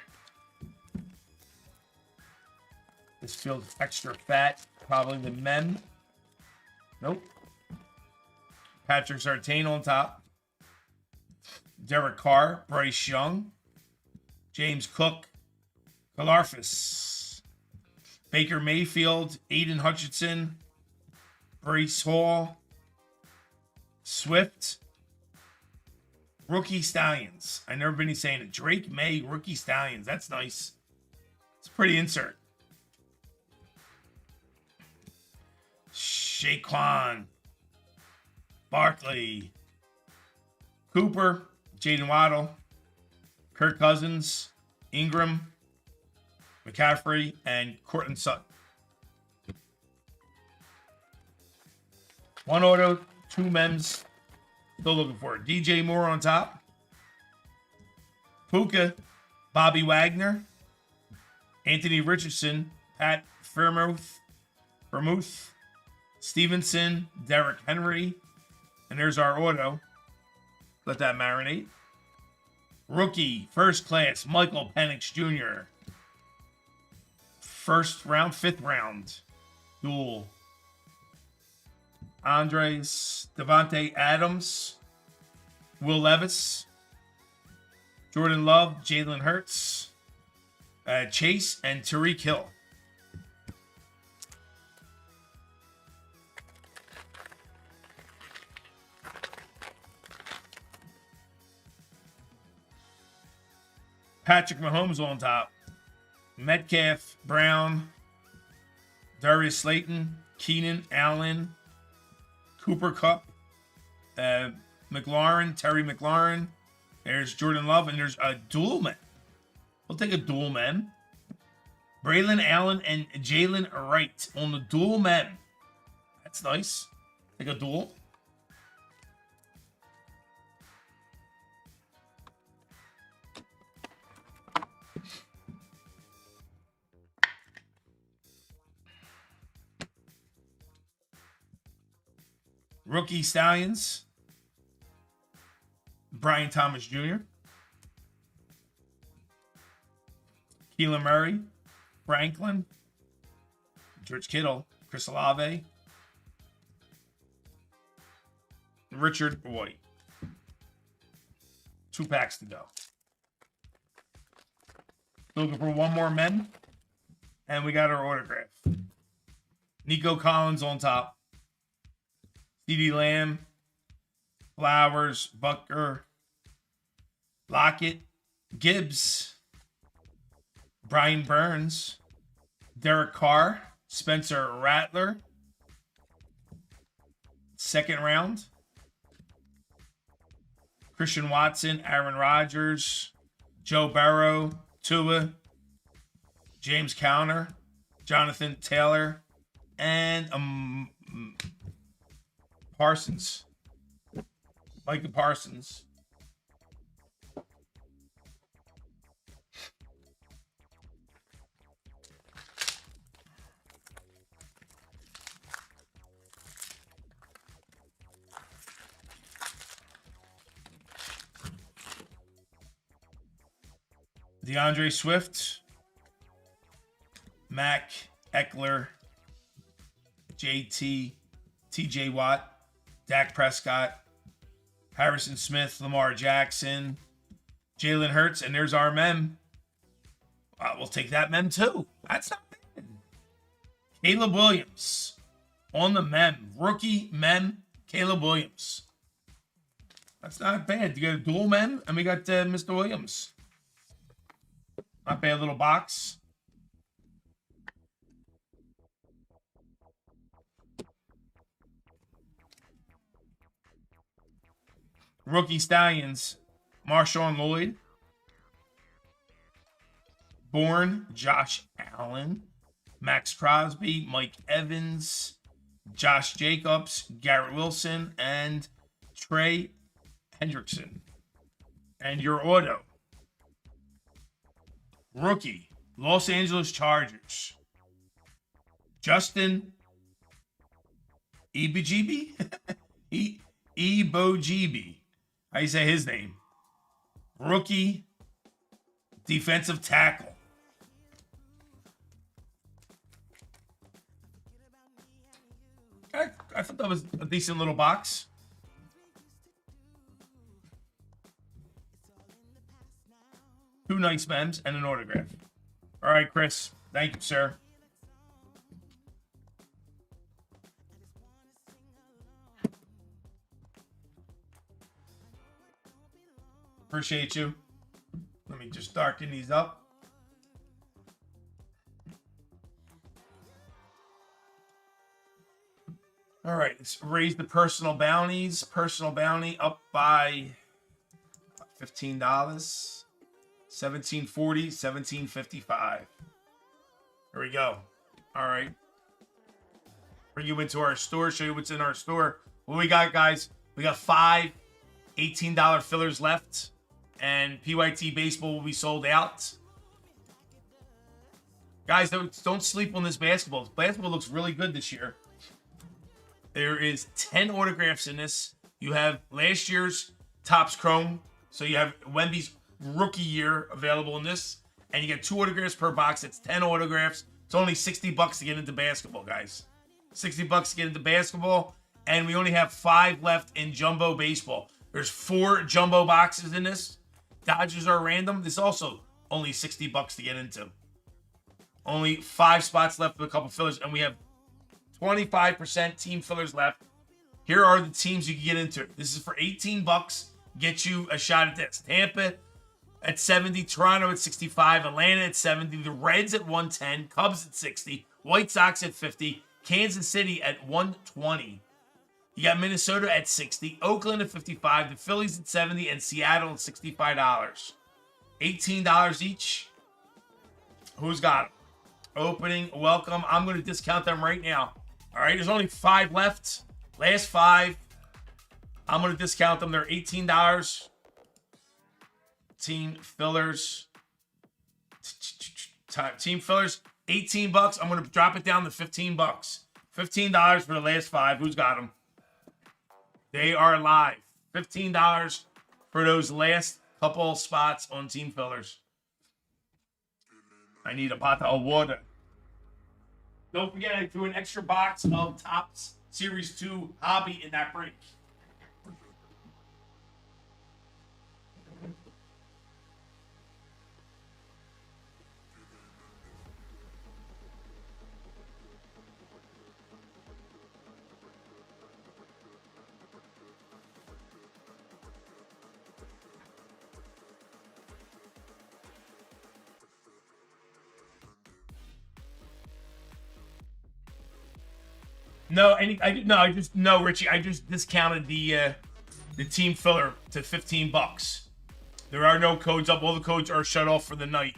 B: This feels extra fat. Probably the men. Nope. Patrick Surtain on top. Derek Carr, Bryce Young, James Cook, Kalarfis, Baker Mayfield, Aiden Hutchinson, Breece Hall, Swift, Rookie Stallions. I never been saying it. Drake May, Rookie Stallions. That's nice. It's a pretty insert. Shaquan, Barkley, Cooper, Jaden Waddle, Kirk Cousins, Ingram, McCaffrey, and Cortland Sutton. One auto, 2 mems. Still looking for it. DJ Moore on top. Puka, Bobby Wagner, Anthony Richardson, Pat Vermouth, Stevenson, Derrick Henry. And there's our auto. Let that marinate. Rookie, first class, Michael Penix Jr. First round, 5th round. Duel. Andres, Devontae Adams, Will Levis, Jordan Love, Jalen Hurts, Chase, and Tyreek Hill. Patrick Mahomes on top. Metcalf, Brown, Darius Slayton, Keenan Allen, Cooper Kupp, McLaurin, Terry McLaurin. There's Jordan Love, and there's a dual man. We'll take a dual man. Braylon Allen and Jalen Wright on the dual men. That's nice. Take a dual. Rookie Stallions, Brian Thomas Jr., Keelan Murray, Franklin, George Kittle, Chris Olave, Richard White. 2 packs to go. Looking for one more men, and we got our autograph. Nico Collins on top. CeeDee Lamb, Flowers, Butker, Lockett, Gibbs, Brian Burns, Derek Carr, Spencer Rattler, second round. Christian Watson, Aaron Rodgers, Joe Burrow, Tua, James Conner, Jonathan Taylor, and Parsons. Micah Parsons. DeAndre Swift, Mac, Eckler, JT, TJ Watt, Dak Prescott, Harrison Smith, Lamar Jackson, Jalen Hurts, and there's our mem. We'll take that mem too. That's not bad. Caleb Williams on the mem. Rookie mem, Caleb Williams. That's not bad. You got a dual mem, and we got Mr. Williams. Not bad little box. Rookie Stallions, Marshawn Lloyd. Bourne, Josh Allen. Max Crosby, Mike Evans. Josh Jacobs, Garrett Wilson, and Trey Hendrickson. And your auto. Rookie, Los Angeles Chargers. Justin Ibejibi? Ebojibi. How you say his name? Rookie, defensive tackle. I thought that was a decent little box. Two nice mems and an autograph. All right, Chris. Thank you, sir. Appreciate you. Let me just darken these up. All right, let's raise the personal bounties. Personal bounty up by $15. $17.40, $17.55. Here we go. All right. Bring you into our store, show you what's in our store. What we got, guys? We got 5 $18 fillers left, and PYT Baseball will be sold out. Guys, don't sleep on this basketball. This basketball looks really good this year. There is 10 autographs in this. You have last year's Topps Chrome. So you have Wemby's rookie year available in this. And you get 2 autographs per box. It's 10 autographs. It's only $60 to get into basketball, guys. $60 to get into basketball. And we only have 5 left in jumbo baseball. There's 4 jumbo boxes in this. Dodgers are random. This is also only $60 to get into. Only 5 spots left with a couple fillers. And we have 25% team fillers left. Here are the teams you can get into. This is for $18. Get you a shot at this. Tampa at 70, Toronto at 65, Atlanta at 70, the Reds at 110, Cubs at 60, White Sox at 50, Kansas City at 120. You got Minnesota at 60, Oakland at 55, the Phillies at 70, and Seattle at $65. $18 each. Who's got them? Opening, welcome. I'm going to discount them right now. All right, there's only 5 left. Last 5. I'm going to discount them. They're $18. Team fillers. Team fillers, $18. I'm going to drop it down to $15. $15 for the last 5. Who's got them? They are live. $15 for those last couple spots on team fillers. I need a bottle of water. Don't forget, I threw an extra box of Topps Series 2 Hobby in that break. No, Richie. I just discounted the team filler to $15. There are no codes up. All the codes are shut off for the night.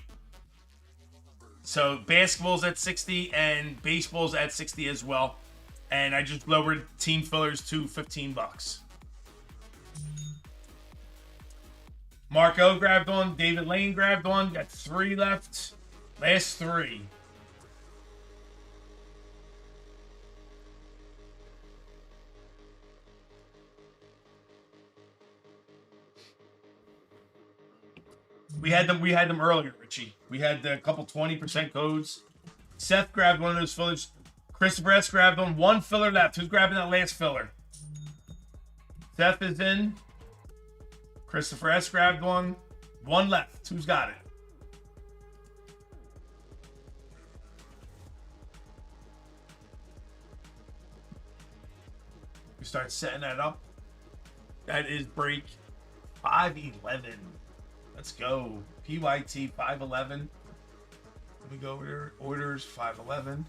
B: So basketball's at 60 and baseball's at 60 as well. And I just lowered team fillers to $15. Marco grabbed one. David Lane grabbed one. Got 3 left. Last 3. We had them earlier, Richie. We had a couple 20% codes. Seth grabbed one of those fillers. Christopher S grabbed one. 1 filler left. Who's grabbing that last filler? Seth is in. Christopher S grabbed one. 1 left. Who's got it? We start setting that up. That is break 511. Let's go. PYT 511. Let me go over orders 511.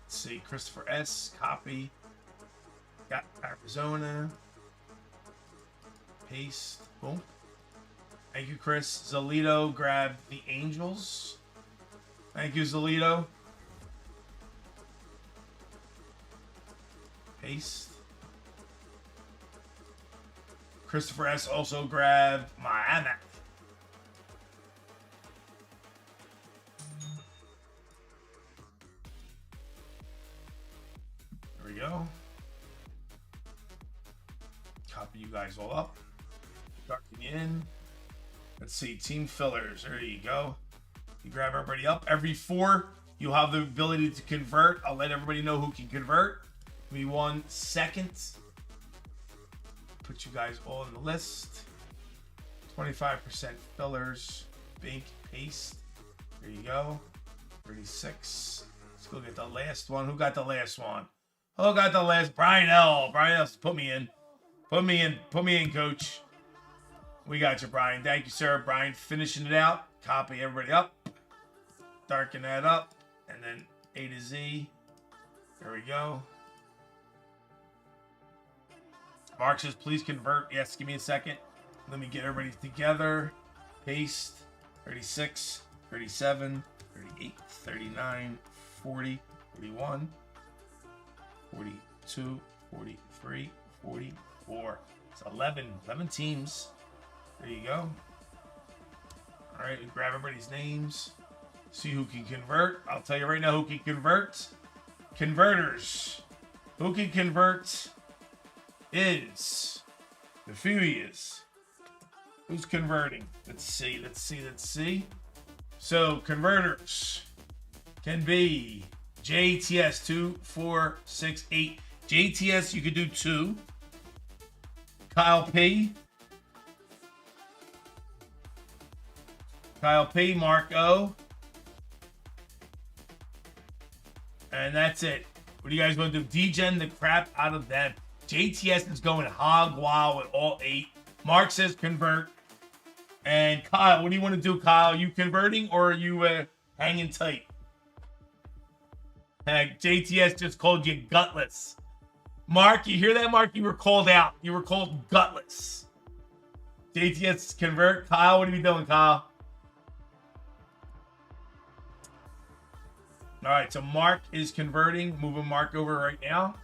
B: Let's see. Christopher S. Copy. Got Arizona. Paste. Boom. Thank you, Chris. Zalito grabbed the Angels. Thank you, Zalito. Paste. Christopher S. also grabbed Miami. There we go. Copy you guys all up. Darken in. Let's see. Team fillers. There you go. You grab everybody up. Every 4, you'll have the ability to convert. I'll let everybody know who can convert. Give me 1 second. Put you guys all in the list. 25% fillers. Bink, paste. There you go. 36. Let's go get the last one. Who got the last one? Who got the last? Brian L. Brian L. Put me in. Put me in. Put me in, coach. We got you, Brian. Thank you, sir. Brian finishing it out. Copy everybody up. Darken that up. And then A to Z. There we go. Mark says, please convert. Yes, give me a second. Let me get everybody together. Paste. 36, 37, 38, 39, 40, 41, 42, 43, 44. It's 11 teams. There you go. All right, we grab everybody's names. See who can convert. I'll tell you right now who can convert. Converters. Who can convert is the Furious. Who's converting? Let's see. So converters can be JTS 2, 4, 6, 8. JTS, you could do 2. Kyle P. Mark O. And that's it. What are you guys going to do? Degen the crap out of them. JTS is going hog wild with all 8. Mark says convert. And Kyle, what do you want to do, Kyle? Are you converting or are you hanging tight? JTS just called you gutless. Mark, you hear that, Mark? You were called out. You were called gutless. JTS convert. Kyle, what are you doing, Kyle? All right, so Mark is converting. Moving Mark over right now.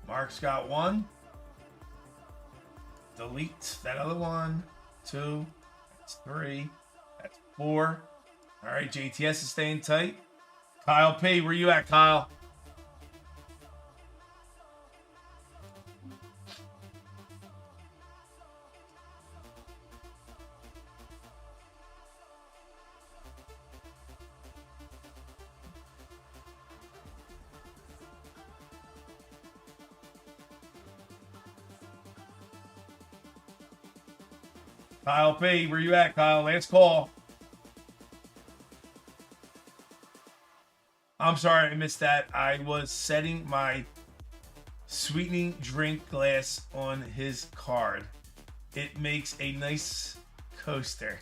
B: Mark's got 1. Delete that other one. 2. That's 3. That's 4. All right, JTS is staying tight. Kyle P, where you at, Kyle? Kyle P, where you at, Kyle? Last call. I'm sorry I missed that. I was setting my sweetening drink glass on his card. It makes a nice coaster.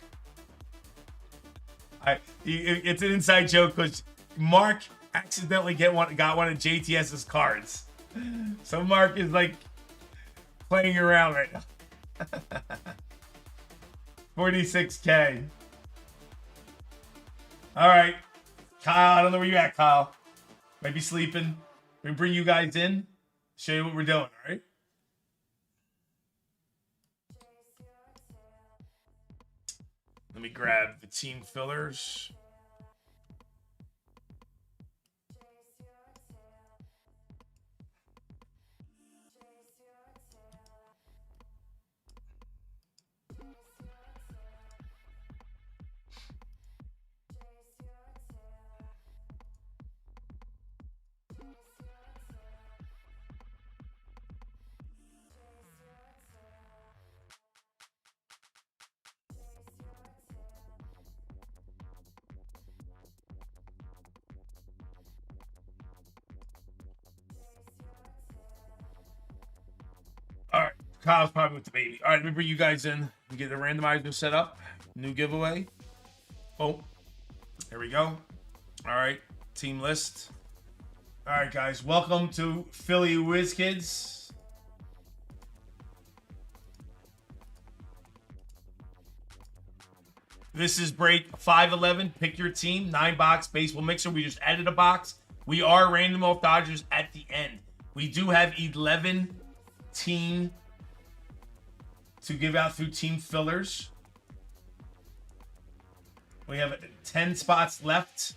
B: It's an inside joke because Mark accidentally got one of JTS's cards. So Mark is like playing around right now. 46K. All right, Kyle. I don't know where you at, Kyle. Might be sleeping. We bring you guys in. Show you what we're doing. All right. Let me grab the team fillers. All right, Kyle's probably with the baby. All right, let me bring you guys in. We get the randomizer set up. New giveaway. Oh, there we go. All right, team list. All right, guys, welcome to Philly Whiz Kids. This is break 511. Pick your team. 9-box baseball mixer. We just added a box. We are random off Dodgers at the end. We do have 11 team to give out through team fillers. We have 10 spots left.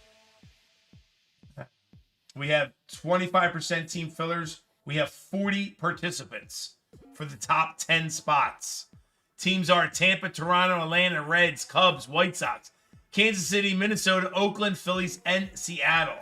B: We have 25% team fillers. We have 40 participants for the top 10 spots. Teams are Tampa, Toronto, Atlanta, Reds, Cubs, White Sox, Kansas City, Minnesota, Oakland, Phillies, and Seattle.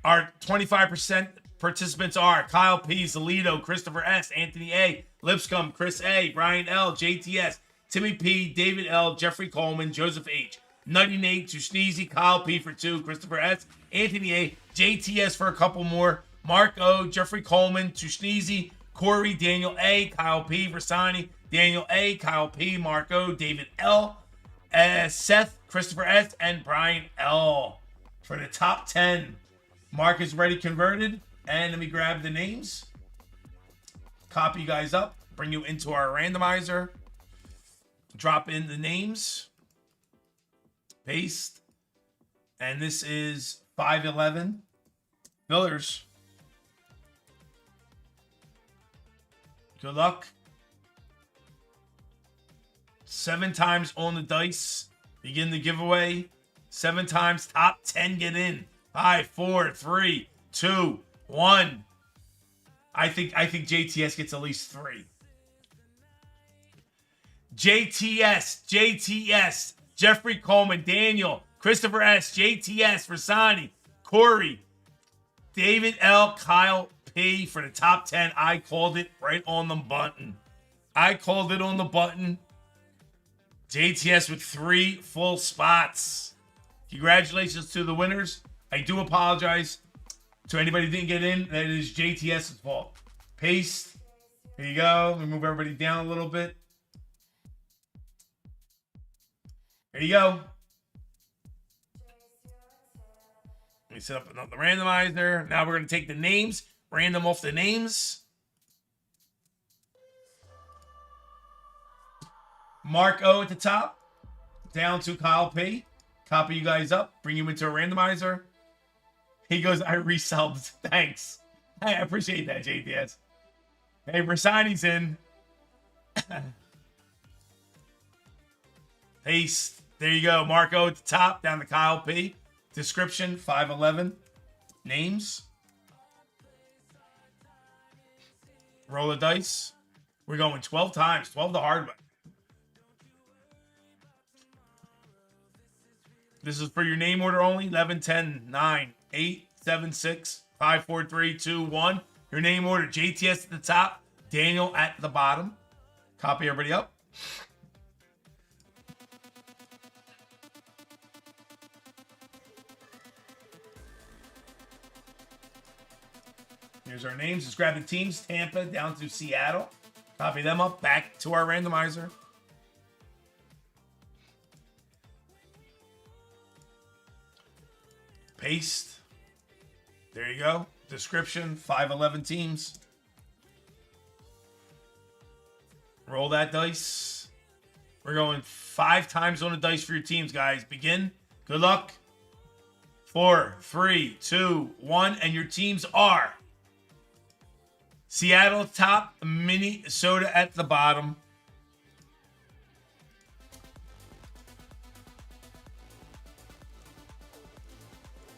B: Our 25% participants are Kyle P, Zalito, Christopher S, Anthony A, Lipscomb, Chris A, Brian L, JTS, Timmy P, David L, Jeffrey Coleman, Joseph H, Nutty Nate, Sneezy, Kyle P for 2, Christopher S, Anthony A, JTS for a couple more, Mark O, Jeffrey Coleman, Sneezy, Corey, Daniel A, Kyle P, Versani, Daniel A, Kyle P, Mark O, David L, Seth, Christopher S, and Brian L for the top 10. Mark is ready converted. And let me grab the names. Copy you guys up. Bring you into our randomizer. Drop in the names. Paste. And this is 511. Fillers. Good luck. 7 times on the dice. Begin the giveaway. 7 times. Top 10 get in. 5, 4, 3, 2, 1. I think JTS gets at least 3. JTS, Jeffrey Coleman, Daniel, Christopher S, JTS, Versani, Corey, David L, Kyle P for the top 10. I called it right on the button. JTS with 3 full spots. Congratulations to the winners. I do apologize to anybody who didn't get in. That is JTS's fault. Paste. Here you go. Let me move everybody down a little bit. There you go. Let me set up another randomizer. Now we're going to take the names. Random off the names. Mark O at the top. Down to Kyle P. Copy you guys up. Bring you into a randomizer. He goes, I resubbed. Thanks. I appreciate that, JTS. Hey, Versani's in. Paste. There you go. Marco at the top. Down to Kyle P. Description, 511. Names. Roll a dice. We're going 12 times. 12 the hard way. This is for your name order only. 11, 10, 9, 8, 7, 6, 5, 4, 3, 2, 1. Your name order. JTS at the top. Daniel at the bottom. Copy everybody up. Here's our names. Let's grab the teams. Tampa down to Seattle. Copy them up. Back to our randomizer. Paste. There you go. Description, 511 teams. Roll that dice. We're going 5 times on the dice for your teams, guys. Begin. Good luck. 4, 3, 2, 1. And your teams are Seattle top, Minnesota at the bottom.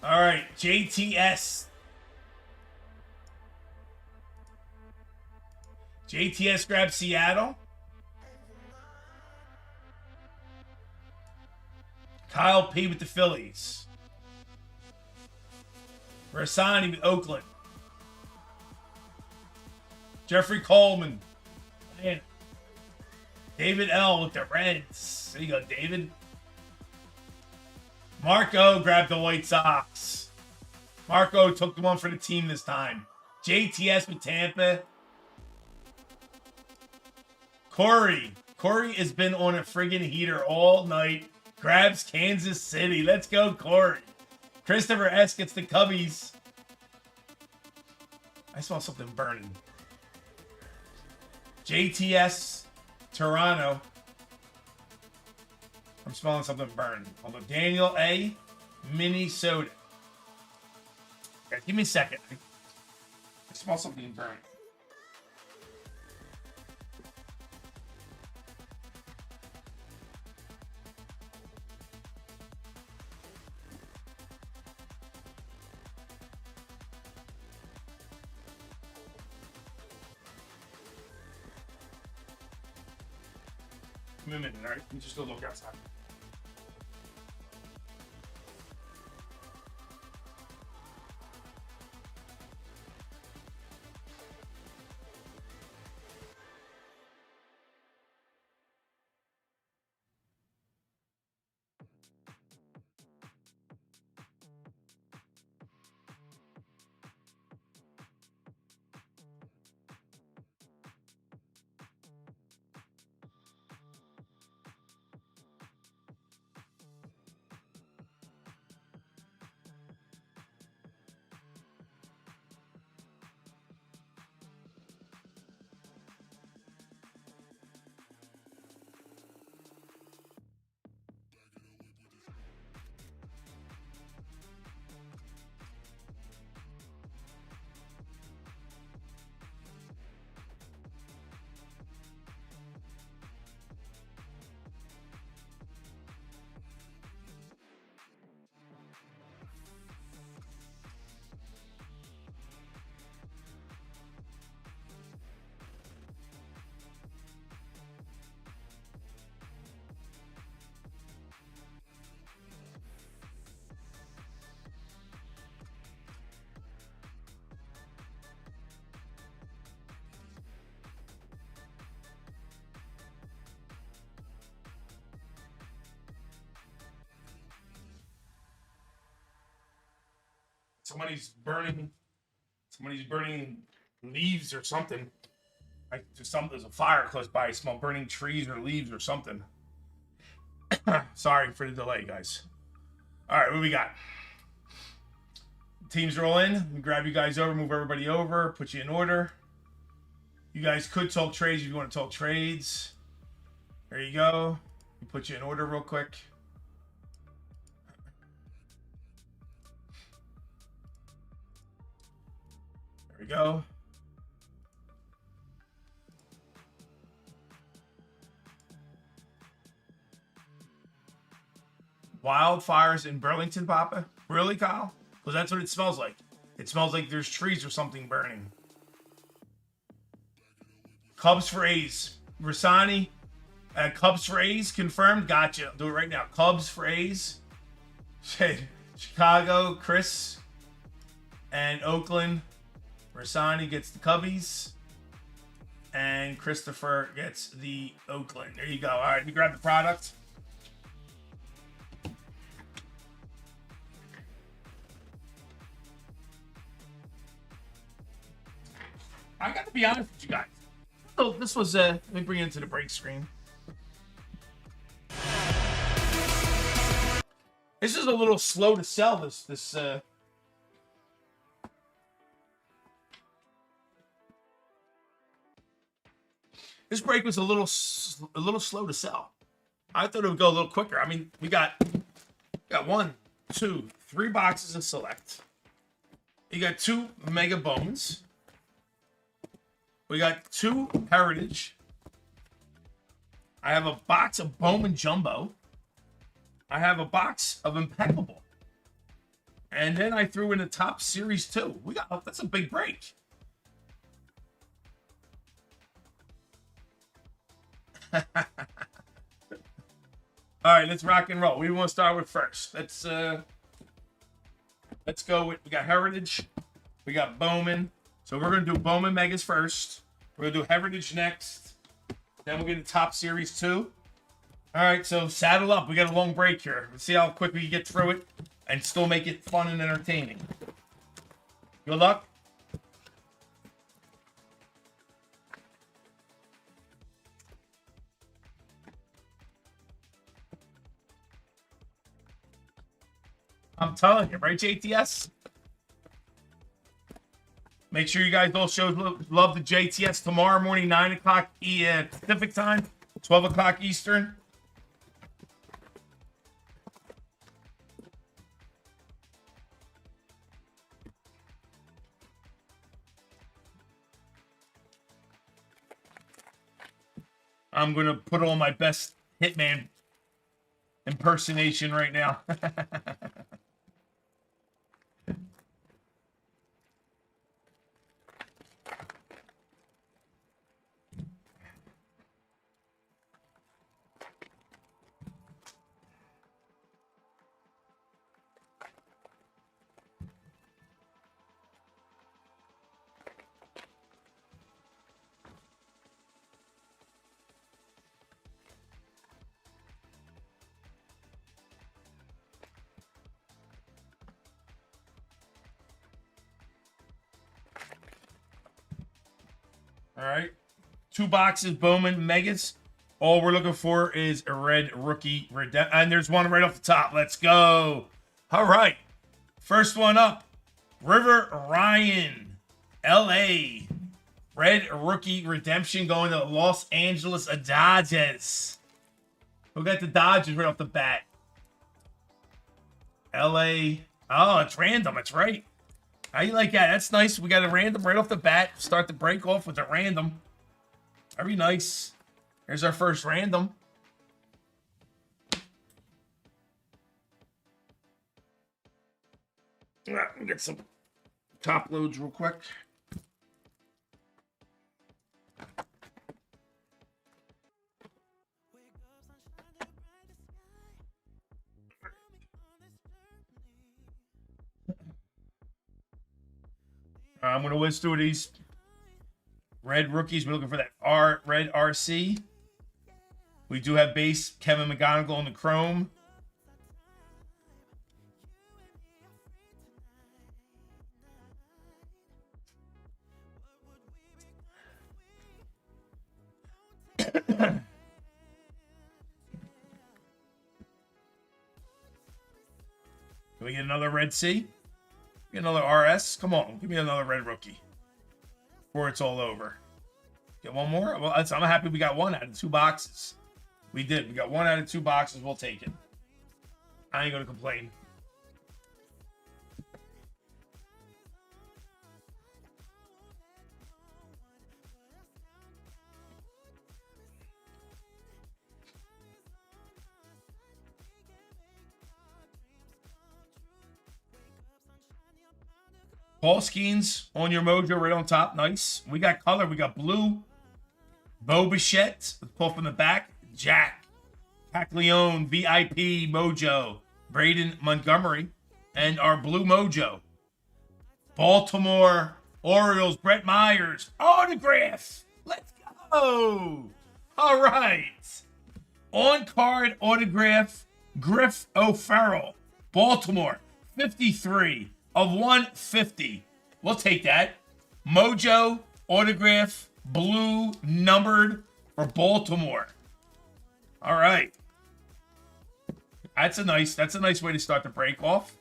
B: All right, JTS. JTS grabs Seattle. Kyle P with the Phillies. Rasani with Oakland. Jeffrey Coleman. Man. David L with the Reds. There you go, David. Marco grabbed the White Sox. Marco took the one for the team this time. JTS with Tampa. Corey has been on a friggin' heater all night. Grabs Kansas City. Let's go, Corey. Christopher S gets the Cubbies. I saw something burning. JTS, Toronto. I'm smelling something burning. Hold on. Daniel A, Minnesota. Okay, give me a second. I smell something burning. Give me a minute, all right? Let me just go look outside. Somebody's burning leaves or something. There's a fire close by. I smell burning trees or leaves or something. Sorry for the delay, guys. All right, what we got? Teams roll in. We grab you guys over, move everybody over, put you in order. You guys could talk trades if you want to talk trades. There you go. We put you in order real quick. There we go. Wildfires in Burlington, Papa? Really, Kyle? Because that's what it smells like. It smells like there's trees or something burning. Cubs for A's. Rasani. Cubs for A's confirmed. Gotcha. I'll do it right now. Cubs for A's. Chicago, Chris. And Oakland. Rasani gets the Cubbies. And Christopher gets the Oakland. There you go. All right, let me grab the product. I got to be honest with you guys. So this was let me bring it into the break screen. This is a little slow to sell. This break was a little slow to sell. I thought it would go a little quicker. I mean, we got 1, 2, 3 boxes of select. You got 2 mega Bowmans. We got 2 heritage. I have a box of Bowman jumbo. I have a box of impeccable. And then I threw in the top series too. That's a big break. All right, let's rock and roll. What do you want to start with first? Let's go with, we got heritage, we got Bowman. So we're gonna do Bowman megas first. We're gonna do heritage next. Then we'll get the top series too. All right, so saddle up. We got a long break here. Let's see how quick we can get through it and still make it fun and entertaining. Good luck. I'm telling you, right, JTS? Make sure you guys all show love to JTS tomorrow morning, 9 o'clock Pacific time, 12 o'clock Eastern. I'm going to put on my best Hitman impersonation right now. All right. 2 boxes, Bowman Megas. All we're looking for is a red rookie. And there's one right off the top. Let's go. All right. First one up. River Ryan. LA. Red rookie redemption going to Los Angeles Dodgers. Who got the Dodgers right off the bat? LA. Oh, it's random. That's right. How you like that? That's nice. We got a random right off the bat. Start the break off with a random. Very nice. Here's our first random. Get some top loads real quick. I'm going to whiz through these red rookies. We're looking for that red RC. We do have base Kevin McGonigal on the chrome. Can we get another red C? Get another RS. Come on, give me another red rookie before it's all over. Get one more. Well, I'm happy we got 1 out of 2 boxes. We did. We got 1 out of 2 boxes. We'll take it. I ain't gonna complain. Paul Skeens on your mojo right on top. Nice. We got color. We got blue. Bo Bichette. Pull from the back. Jack. Caglione. VIP. Mojo. Braden Montgomery. And our blue mojo. Baltimore Orioles. Brett Myers. Autograph. Let's go. All right. On card autograph. Griff O'Farrell. Baltimore. 53. Of 150. We'll take that. Mojo, autograph, blue, numbered for Baltimore. All right. That's a nice way to start the break off.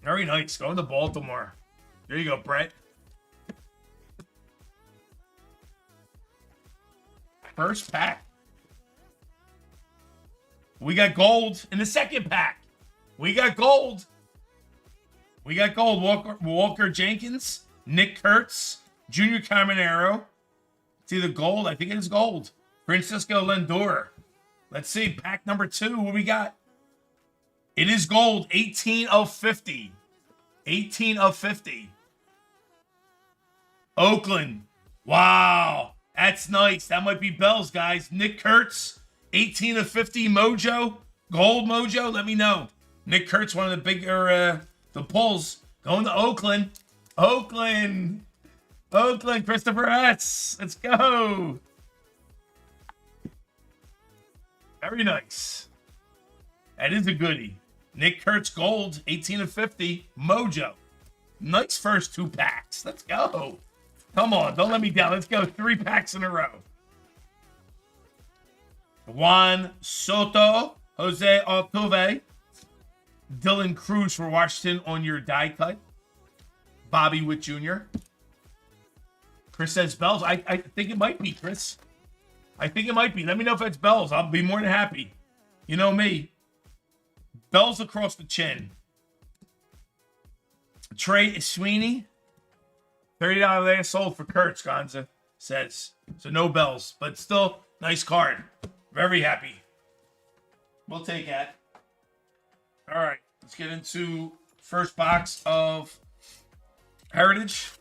B: Very nice. Going to Baltimore. There you go, Brett. First pack. We got gold in the second pack. We got gold. Walker Jenkins, Nick Kurtz, Junior Caminero. It's either gold. I think it is gold. Francisco Lindor. Let's see. Pack number 2. What we got? It is gold. 18 of 50. 18 of 50. Oakland. Wow. That's nice. That might be Bells, guys. Nick Kurtz. 18 of 50 mojo. Gold mojo. Let me know. Nick Kurtz, one of the bigger the pulls. Going to Oakland. Oakland, Christopher S. Let's go. Very nice. That is a goodie. Nick Kurtz gold, 18 of 50. Mojo. Nice first 2 packs. Let's go. Come on, don't let me down. Let's go 3 packs in a row. Juan Soto, Jose Altuve, Dylan Cruz for Washington on your die cut. Bobby Witt Jr. Chris says Bells. I think it might be, Chris. I think it might be. Let me know if it's Bells. I'll be more than happy. You know me. Bells across the chin. Trey Sweeney. $30 there sold for Kurtz, Gonza says. So no Bells, but still nice card. Very happy. We'll take that. All right, let's get into first box of Heritage.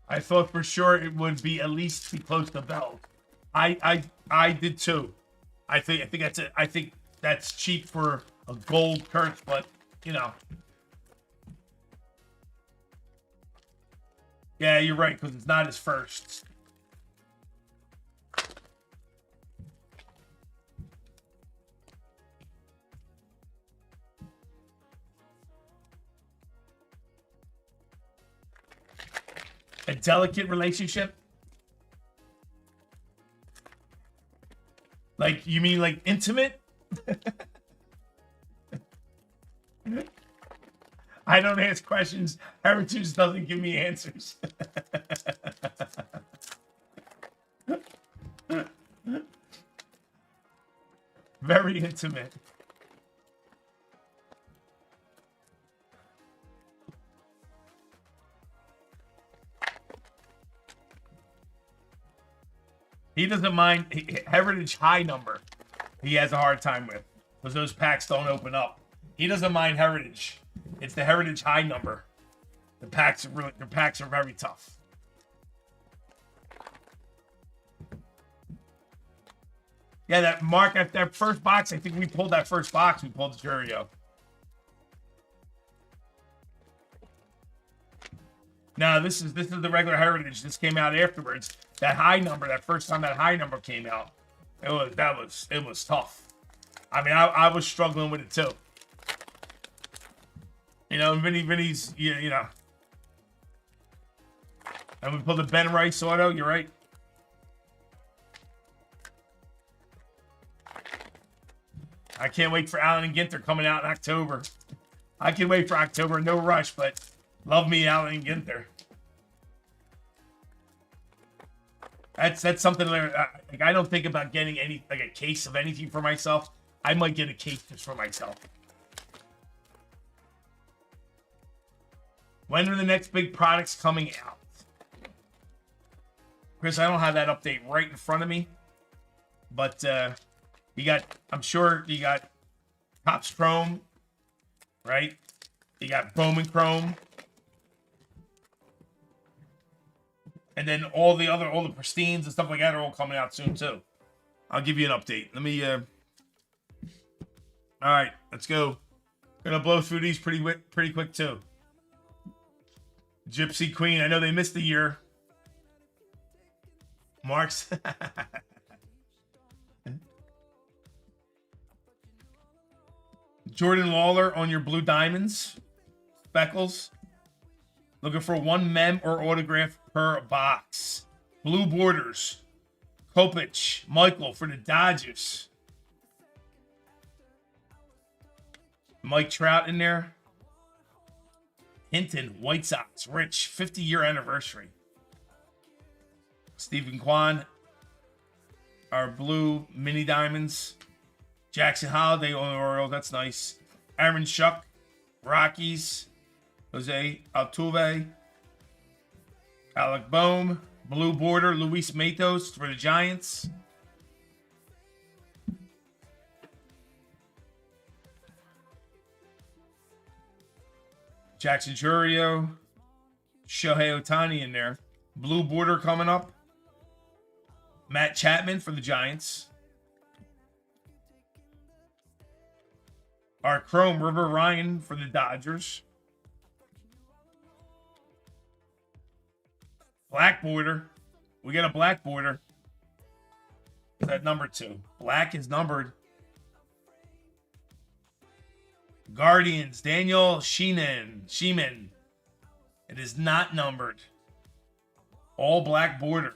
B: I thought for sure it would be at least be close to Bell. I did too. I think that's it. I think that's cheap for a gold Kurtz, but you know. Yeah, you're right, because it's not his first. A delicate relationship? Like, you mean like intimate? I don't ask questions. Heritage doesn't give me answers. Very intimate. He doesn't mind Heritage high number. He has a hard time with because those packs don't open up. He doesn't mind Heritage. It's the Heritage high number. The packs are very tough. Yeah, that Mark at that first box. I think we pulled that first box. We pulled the Curio. No, this is the regular Heritage. This came out afterwards. That high number, that first time that high number came out, it was tough. I mean, I was struggling with it too. You know, Vinny's, you know. And we pulled the Ben Rice auto. You're right. I can't wait for Allen and Ginter coming out in October. I can wait for October. No rush, but love me, Allen and Ginter. That's something like I don't think about getting like a case of anything for myself. I might get a case just for myself. When are the next big products coming out? Chris, I don't have that update right in front of me. But I'm sure you got Topps Chrome, right? You got Bowman Chrome. And then all the Pristines and stuff like that are all coming out soon too. I'll give you an update. Let me all right, let's go. Gonna blow through these pretty quick too. Gypsy Queen, I know they missed a year. Marks. Jordan Lawler on your blue diamonds. Speckles. Looking for one mem or autograph per box. Blue borders. Kopech. Michael for the Dodgers. Mike Trout in there. Hinton, White Sox. Rich, 50-year anniversary. Stephen Kwan. Our blue mini diamonds. Jackson Holiday on the Orioles. That's nice. Aaron Shuck. Rockies. Jose Altuve. Alec Boehm. Blue border. Luis Matos for the Giants. Jackson Churio. Shohei Ohtani in there. Blue border coming up. Matt Chapman for the Giants. Our Chrome River Ryan for the Dodgers. Black border. We got a black border. Is that number 2? Black is numbered. Guardians, Daniel Sheeman. It is not numbered. All black border.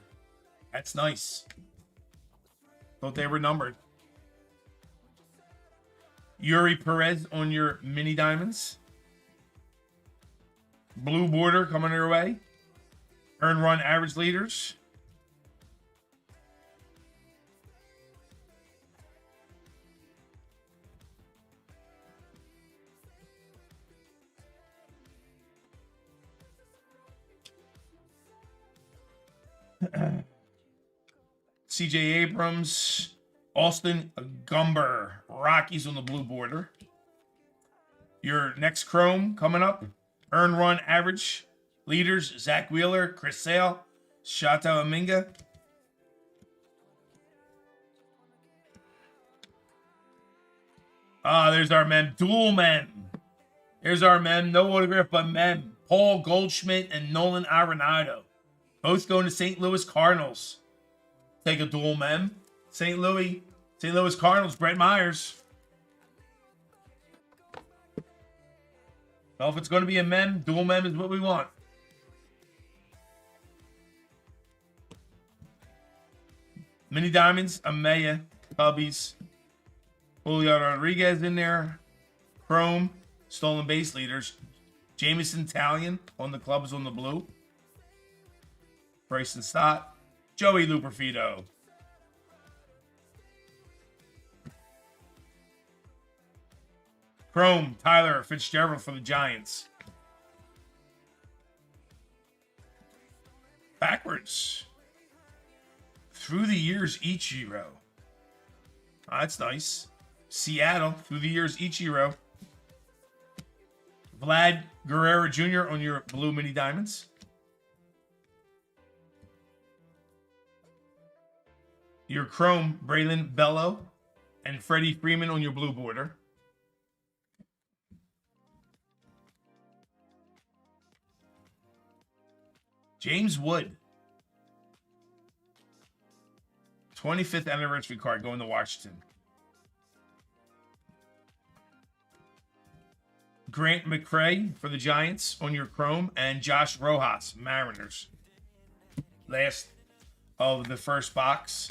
B: That's nice. Thought they were numbered. Yuri Perez on your mini diamonds. Blue border coming your way. Earn run average leaders. CJ Abrams, Austin Gumber, Rockies on the blue border. Your next Chrome coming up. Earn run average leaders, Zach Wheeler, Chris Sale, Shato Aminga. There's our mem. Dual mem. There's our mem. No autograph, but mem. Paul Goldschmidt and Nolan Arenado. Both going to St. Louis Cardinals. Take a dual mem. St. Louis Cardinals, Brett Myers. Well, if it's going to be a mem, dual mem is what we want. Mini Diamonds, Amaya, Cubbies. Julio Rodriguez in there. Chrome, stolen base leaders. Jameson Talion on the clubs on the blue. Bryson Stott. Joey Luperfido. Chrome, Tyler Fitzgerald for the Giants. Backwards. Through the years, Ichiro. That's nice. Seattle, through the years, Ichiro. Vlad Guerrero Jr. on your blue mini diamonds. Your Chrome, Braylon Bello and Freddie Freeman on your blue border. James Wood. 25th anniversary card going to Washington. Grant McCray for the Giants on your Chrome. And Josh Rojas, Mariners. Last of the first box.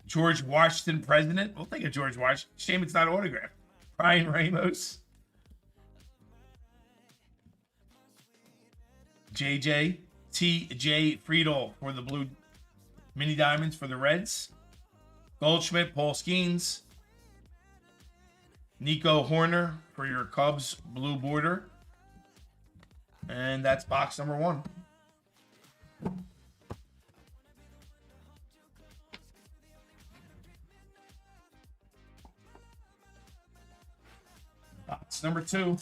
B: George Washington, president. We'll take a George Washington. Shame it's not autographed. Brian Ramos. T.J. Friedel for the blue mini diamonds for the Reds. Goldschmidt, Paul Skeens. Nico Horner for your Cubs blue border. And that's box number 1. Box number 2.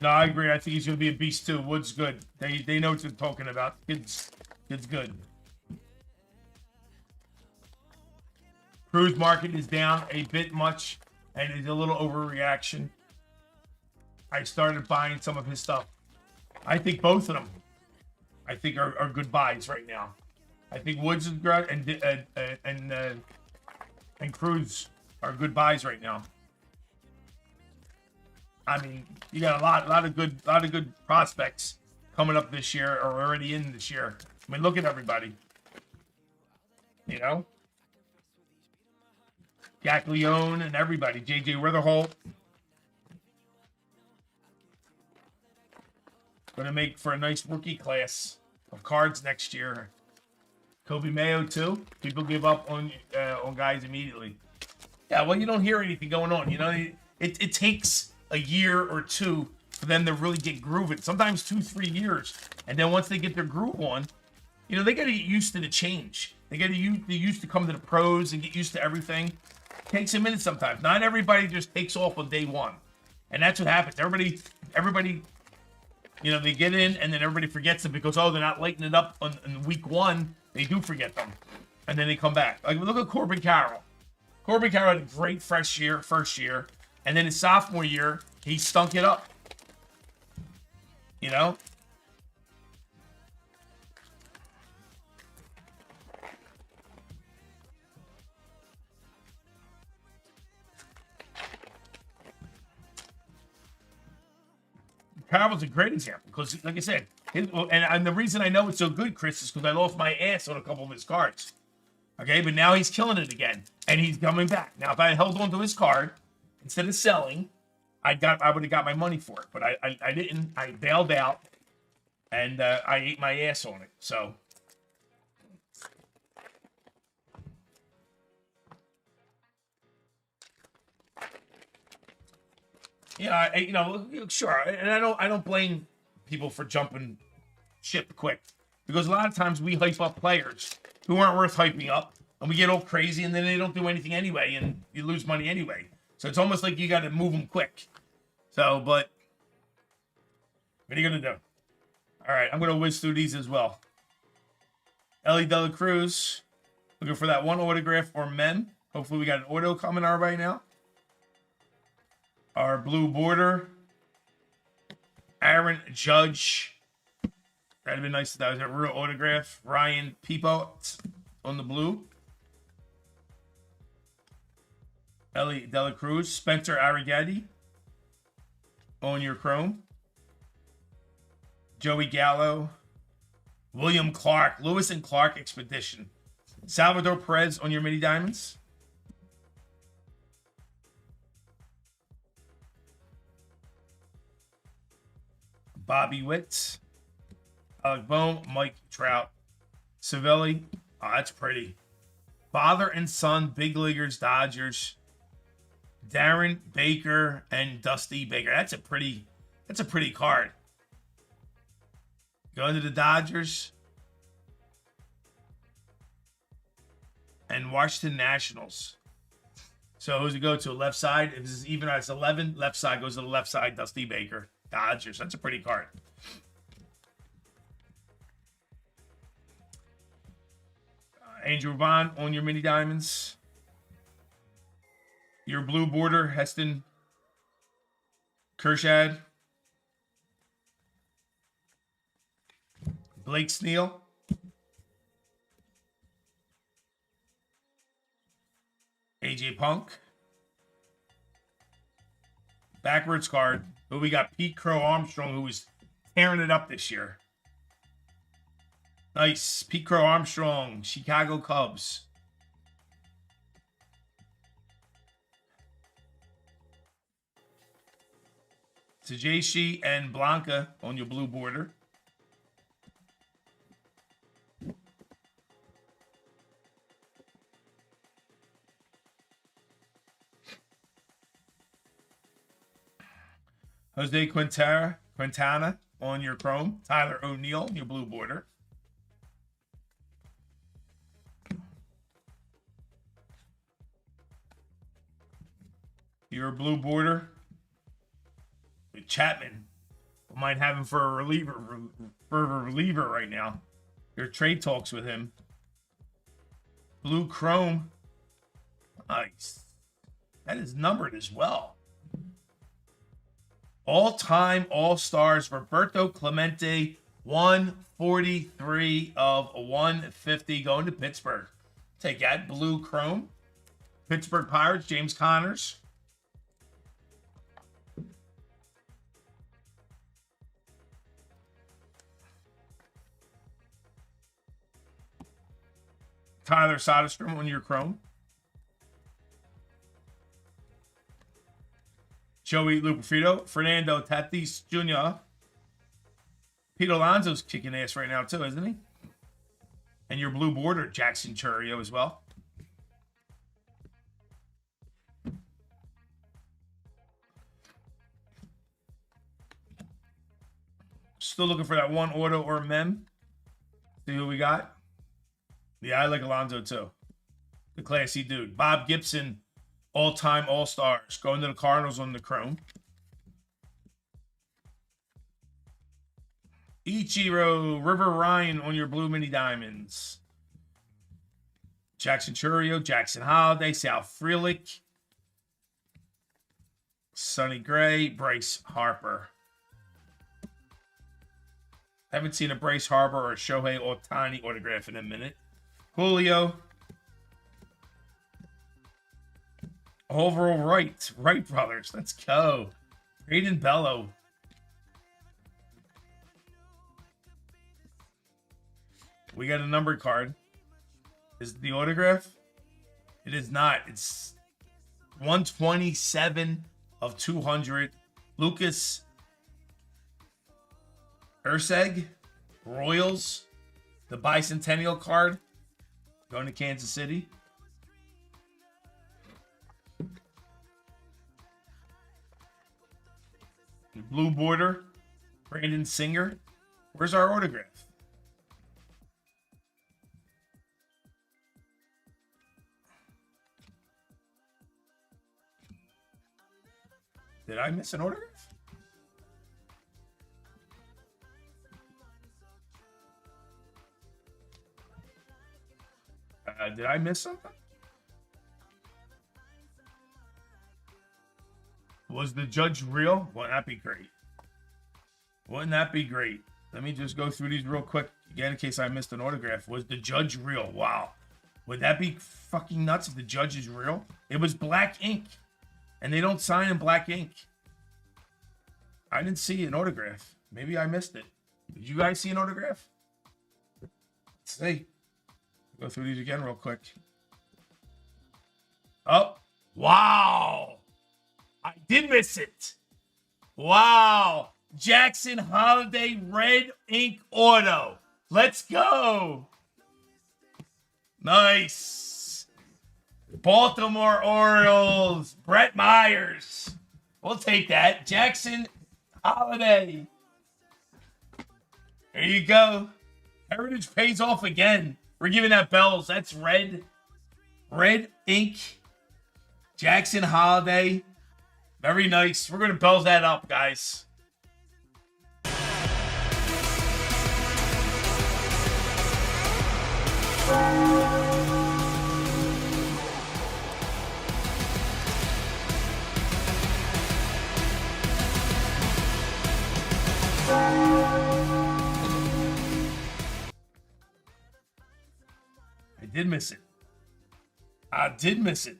B: No, I agree. I think he's going to be a beast too. Wood's good. They know what they're talking about. Kid's good. Cruz market is down a bit much, and it's a little overreaction. I started buying some of his stuff. I think both of them, I think are good buys right now. I think Woods is good, and Cruz are good buys right now. I mean, you got a lot of good prospects coming up this year or already in this year. I mean, look at everybody. You know, Jack Leone and everybody. JJ Witherholt. Going to make for a nice rookie class of cards next year. Kobe Mayo too. People give up on guys immediately. Yeah, well, you don't hear anything going on. You know, it takes a year or two for them to really get grooving. Sometimes 2-3 years, and then once they get their groove on, you know, they got to get used to the change. They got to get used to come to the pros and get used to everything. It takes a minute sometimes. Not everybody just takes off on day one, and that's what happens. Everybody, you know, they get in and then everybody forgets them because they're not lighting it up on week one. They do forget them, and then they come back. Like look at Corbin Carroll. Corbin Carroll had a great first year. And then his sophomore year, he stunk it up. You know? Carroll's a great example because, like I said, and the reason I know it's so good, Chris, is because I lost my ass on a couple of his cards. Okay, but now he's killing it again, and he's coming back. Now, if I held on to his card, instead of selling, I would have got my money for it, but I didn't. I bailed out, and I ate my ass on it. So, yeah, you know, sure, and I don't blame people for jumping ship quick because a lot of times we hype up players who aren't worth hyping up, and we get all crazy, and then they don't do anything anyway, and you lose money anyway. So it's almost like you got to move them quick. So, but what are you going to do? All right, I'm going to whiz through these as well. Ellie De La Cruz, looking for that one autograph or mem. Hopefully we got an auto coming our way now. Our blue border. Aaron Judge. That'd have been nice if that was a real autograph. Ryan Peepo on the blue. Ellie De La Cruz, Spencer Arrighetti on your chrome. Joey Gallo, William Clark, Lewis and Clark Expedition. Salvador Perez on your mini diamonds. Bobby Witt, Alec Bohm, Mike Trout, Savelli. Oh, that's pretty. Father and son, big leaguers, Dodgers. Darren Baker and Dusty Baker. That's a pretty card. Going to the Dodgers and Washington Nationals. So who's it go to? Left side. If this is even as 11, left side goes to the left side. Dusty Baker. Dodgers. That's a pretty card. Andrew Vaughn on your mini diamonds. Your blue border, Heston Kershad. Blake Snell. AJ Punk. Backwards card. But we got Pete Crow Armstrong, who was tearing it up this year. Nice. Pete Crow Armstrong, Chicago Cubs. Tajashi and Blanca on your blue border. Jose Quintana on your chrome. Tyler O'Neill, your blue border. Your blue border. Chapman. Might have him for a reliever right now. Your trade talks with him. Blue Chrome. Nice. That is numbered as well. All-time All-Stars, Roberto Clemente, 143 of 150 going to Pittsburgh. Take that, Blue Chrome. Pittsburgh Pirates, James Connors. Tyler Soderstrom on your Chrome. Joey Lupafito. Fernando Tatis Jr. Pete Alonso's kicking ass right now too, isn't he? And your blue border, Jackson Chourio as well. Still looking for that one auto or mem. See who we got. Yeah, I like Alonso too. The classy dude. Bob Gibson, all-time All-Stars. Going to the Cardinals on the Chrome. Ichiro River Ryan on your blue mini diamonds. Jackson Chourio, Jackson Holiday, Sal Frelick, Sonny Gray, Bryce Harper. Haven't seen a Bryce Harper or a Shohei Ohtani autograph in a minute. Julio. Overall Wright brothers. Let's go. Braden Bello. We got a numbered card. Is it the autograph? It is not. It's 127 of 200. Lucas Urseg, Royals, the bicentennial card. Going to Kansas City. Blue border, Brandon Singer. Where's our autograph? Did I miss an autograph? Did I miss something? Was the judge real? Wouldn't that be great? Wouldn't that be great? Let me just go through these real quick again in case I missed an autograph. Was the judge real? Wow. Would that be fucking nuts if the judge is real? It was black ink. And they don't sign in black ink. I didn't see an autograph. Maybe I missed it. Did you guys see an autograph? Let's see. Go through these again real quick. Oh, wow. I did miss it. Wow. Jackson Holiday red ink auto. Let's go. Nice. Baltimore Orioles. Brett Myers. We'll take that. Jackson Holiday. There you go. Heritage pays off again. We're giving that bells. That's red. Red ink. Jackson Holiday. Very nice. We're going to bells that up, guys. I did miss it. I did miss it.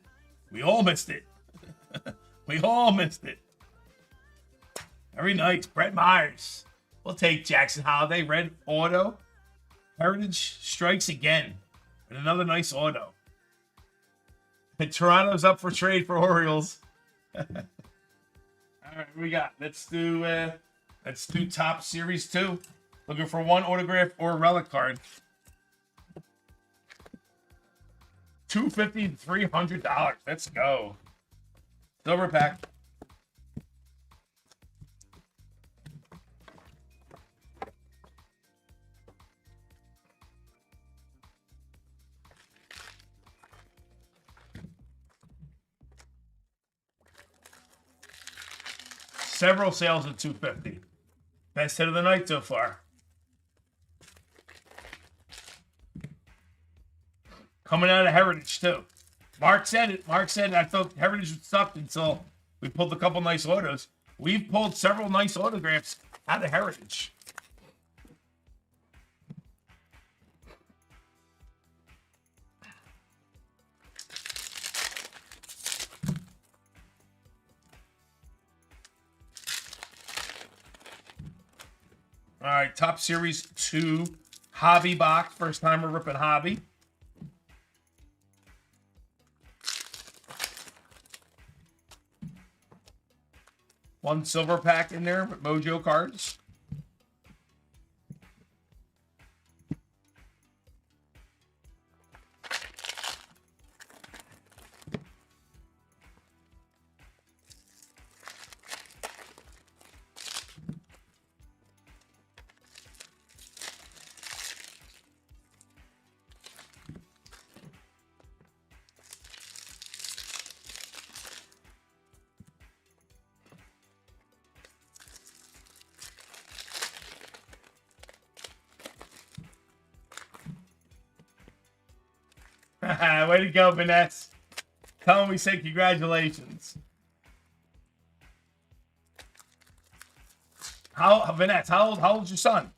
B: We all missed it. We all missed it. Very nice. Brett Myers. We'll take Jackson Holiday. Red auto. Heritage strikes again. And another nice auto. And Toronto's up for trade for Orioles. All right, what we got? Let's do top series 2. Looking for one autograph or relic card. $250 to $300. Let's go. Silver pack. Several sales at $250. Best hit of the night so far. Coming out of Heritage, too. Mark said it. Mark said I thought Heritage would suck until we pulled a couple nice autos. We've pulled several nice autographs out of Heritage. All right, Top Series 2 Hobby box. First time we're ripping Hobby. One silver pack in there with Mojo cards. Way to go, Vanessa. Tell him we say congratulations. Vanessa, how old's your son?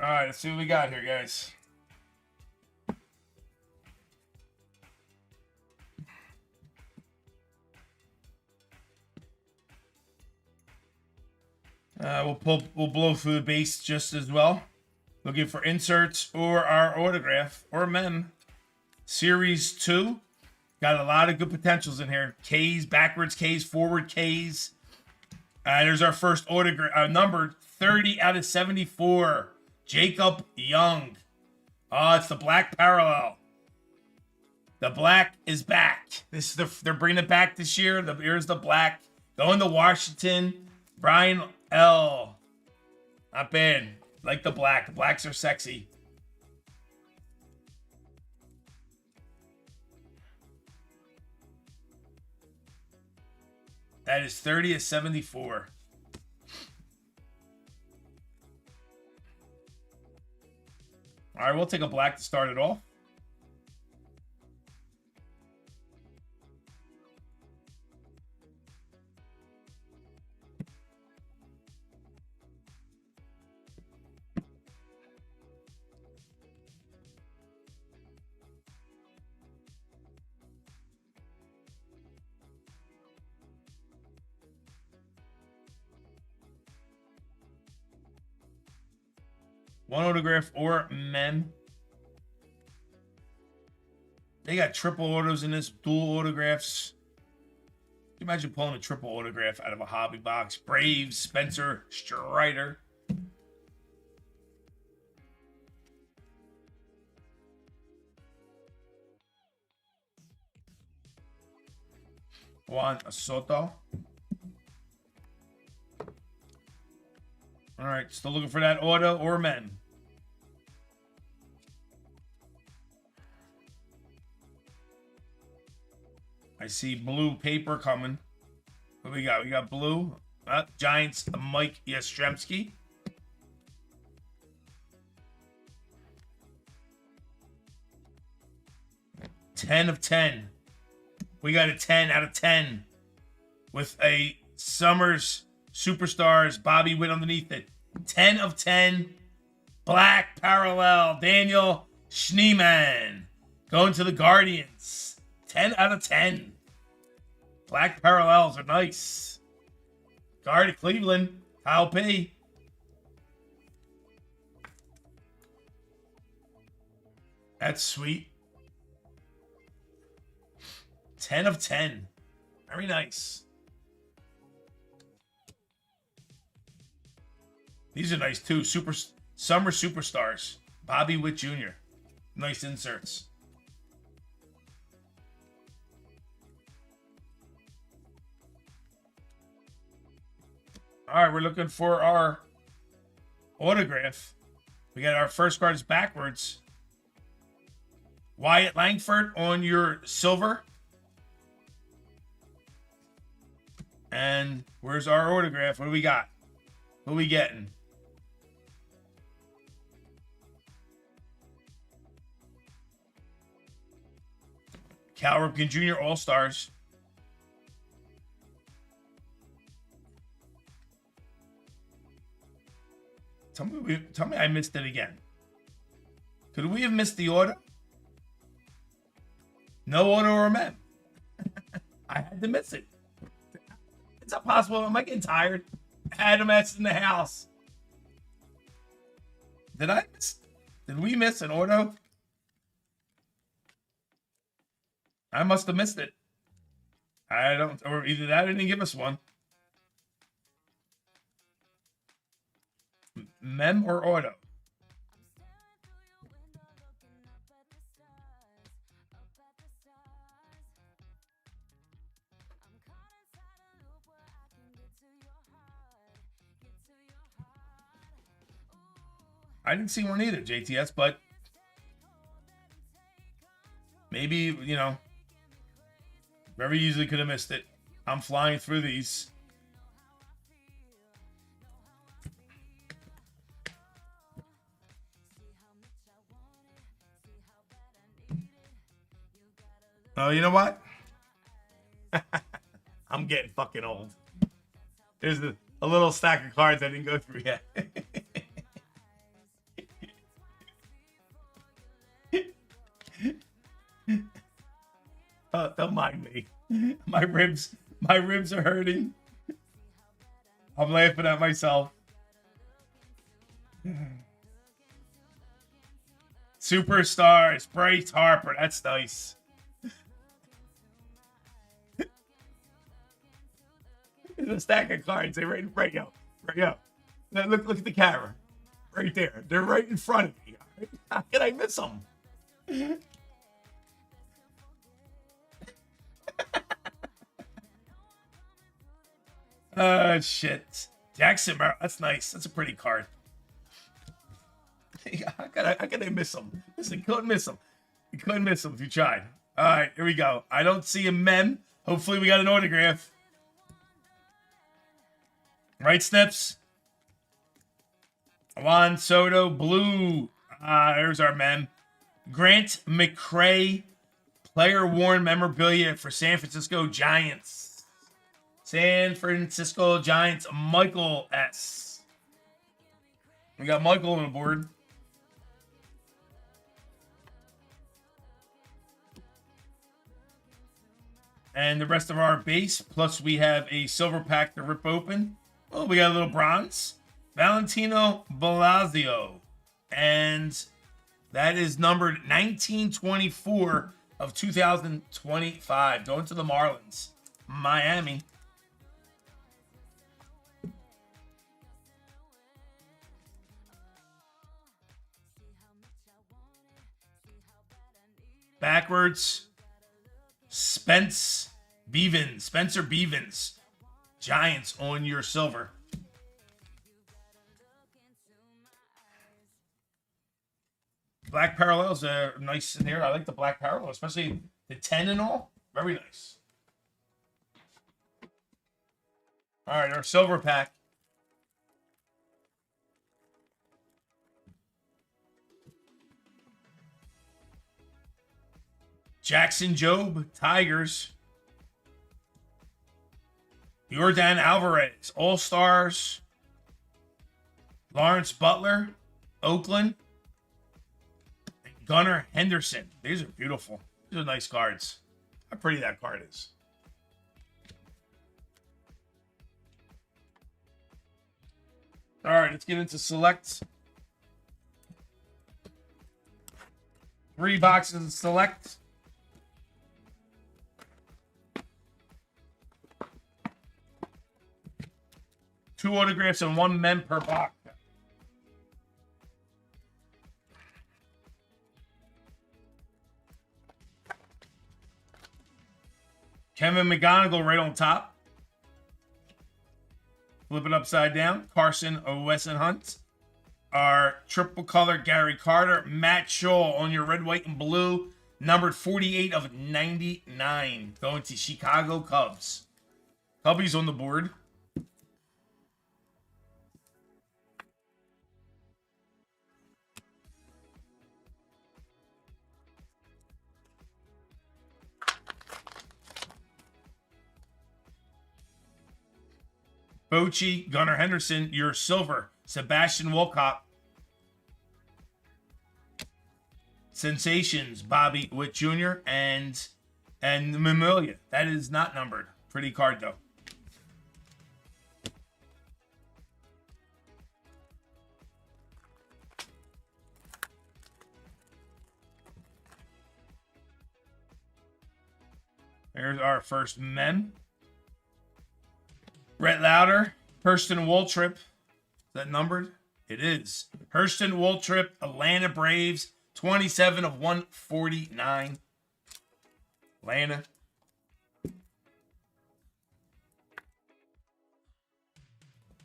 B: All right, let's see what we got here, guys. We'll blow through the base just as well. Looking for inserts or our autograph or mem. Series 2. Got a lot of good potentials in here. K's, backwards K's, forward K's. There's our first autograph, numbered 30 out of 74. Jacob Young. Oh, it's the black parallel. The black is back. They're bringing it back this year. Here's the black. Going to Washington. Brian L. Not bad. Like the black. The blacks are sexy. That is 30 of 74. All right, we'll take a black to start it off. One autograph or mem. They got triple autos in this, dual autographs. Can you imagine pulling a triple autograph out of a hobby box? Braves, Spencer Strider. Juan Soto. All right, still looking for that auto or mem. I see blue paper coming. What we got? We got blue. Giants, Mike Yastrzemski. $10 of 10. We got a 10 out of 10 with a Summers Superstars Bobby Witt underneath it. 10 of 10. Black parallel. Daniel Schneeman. Going to the Guardians. 10 out of 10. Black parallels are nice. Guard at Cleveland. Kyle P. That's sweet. 10 of 10. Very nice. These are nice too. Summer Superstars. Bobby Witt Jr. Nice inserts. All right, we're looking for our autograph. We got our first cards backwards. Wyatt Langford on your silver. And where's our autograph? What do we got? Who are we getting? Cal Ripken Jr. All-Stars. Tell me I missed it again. Could we have missed the auto? No auto or mem. I had to miss it. It's not possible. Am I getting tired? Adam S in the house. Did we miss an auto? I must have missed it. I don't, or either that or didn't give us one. Mem or auto? I didn't see one either, JTS, but maybe, you know, very easily could have missed it. I'm flying through these. Oh, you know what? I'm getting fucking old. There's a little stack of cards I didn't go through yet. Don't mind me. My ribs are hurting. I'm laughing at myself. Superstars, Bryce Harper. That's nice. There's a stack of cards. They're right up. Now look at the camera. Right there. They're right in front of me. How can I miss them? Shit. Jackson, that's nice. That's a pretty card. How could I miss him? Listen, couldn't miss him. You couldn't miss him if you tried. All right, here we go. I don't see a mem. Hopefully we got an autograph. Right, Snips? Juan Soto, blue. There's our mem. Grant McCray, player worn memorabilia for San Francisco Giants. San Francisco Giants, Michael S. We got Michael on the board. And the rest of our base, plus we have a silver pack to rip open. Oh, we got a little bronze. Valentino Blasio. And that is numbered 1924 of 2025. Going to the Marlins. Miami. Backwards. Spencer Bevins. Giants on your silver. Black parallels are nice in here. I like the black parallel, especially the 10 and all. Very nice. All right, our silver pack. Jackson Jobe, Tigers. Yordan Alvarez, All-Stars. Lawrence Butler, Oakland. And Gunnar Henderson. These are beautiful. These are nice cards. How pretty that card is. All right, let's get into select. 3 boxes of select. Two autographs and 1 mem per box. Kevin McGonigal right on top. Flip it upside down. Carson Wesson Hunt. Our triple color Gary Carter. Matt Shaw on your red, white, and blue. Numbered 48 of 99. Going to Chicago Cubs. Cubbies on the board. Bochy, Gunnar Henderson, your silver. Sebastian Wolcott. Sensations, Bobby Witt Jr. and Mammalia. That is not numbered. Pretty card, though. There's our first mem. Brett Lauder, Hurston Waltrip. Is that numbered? It is. Hurston Waltrip, Atlanta Braves, 27 of 149. Atlanta.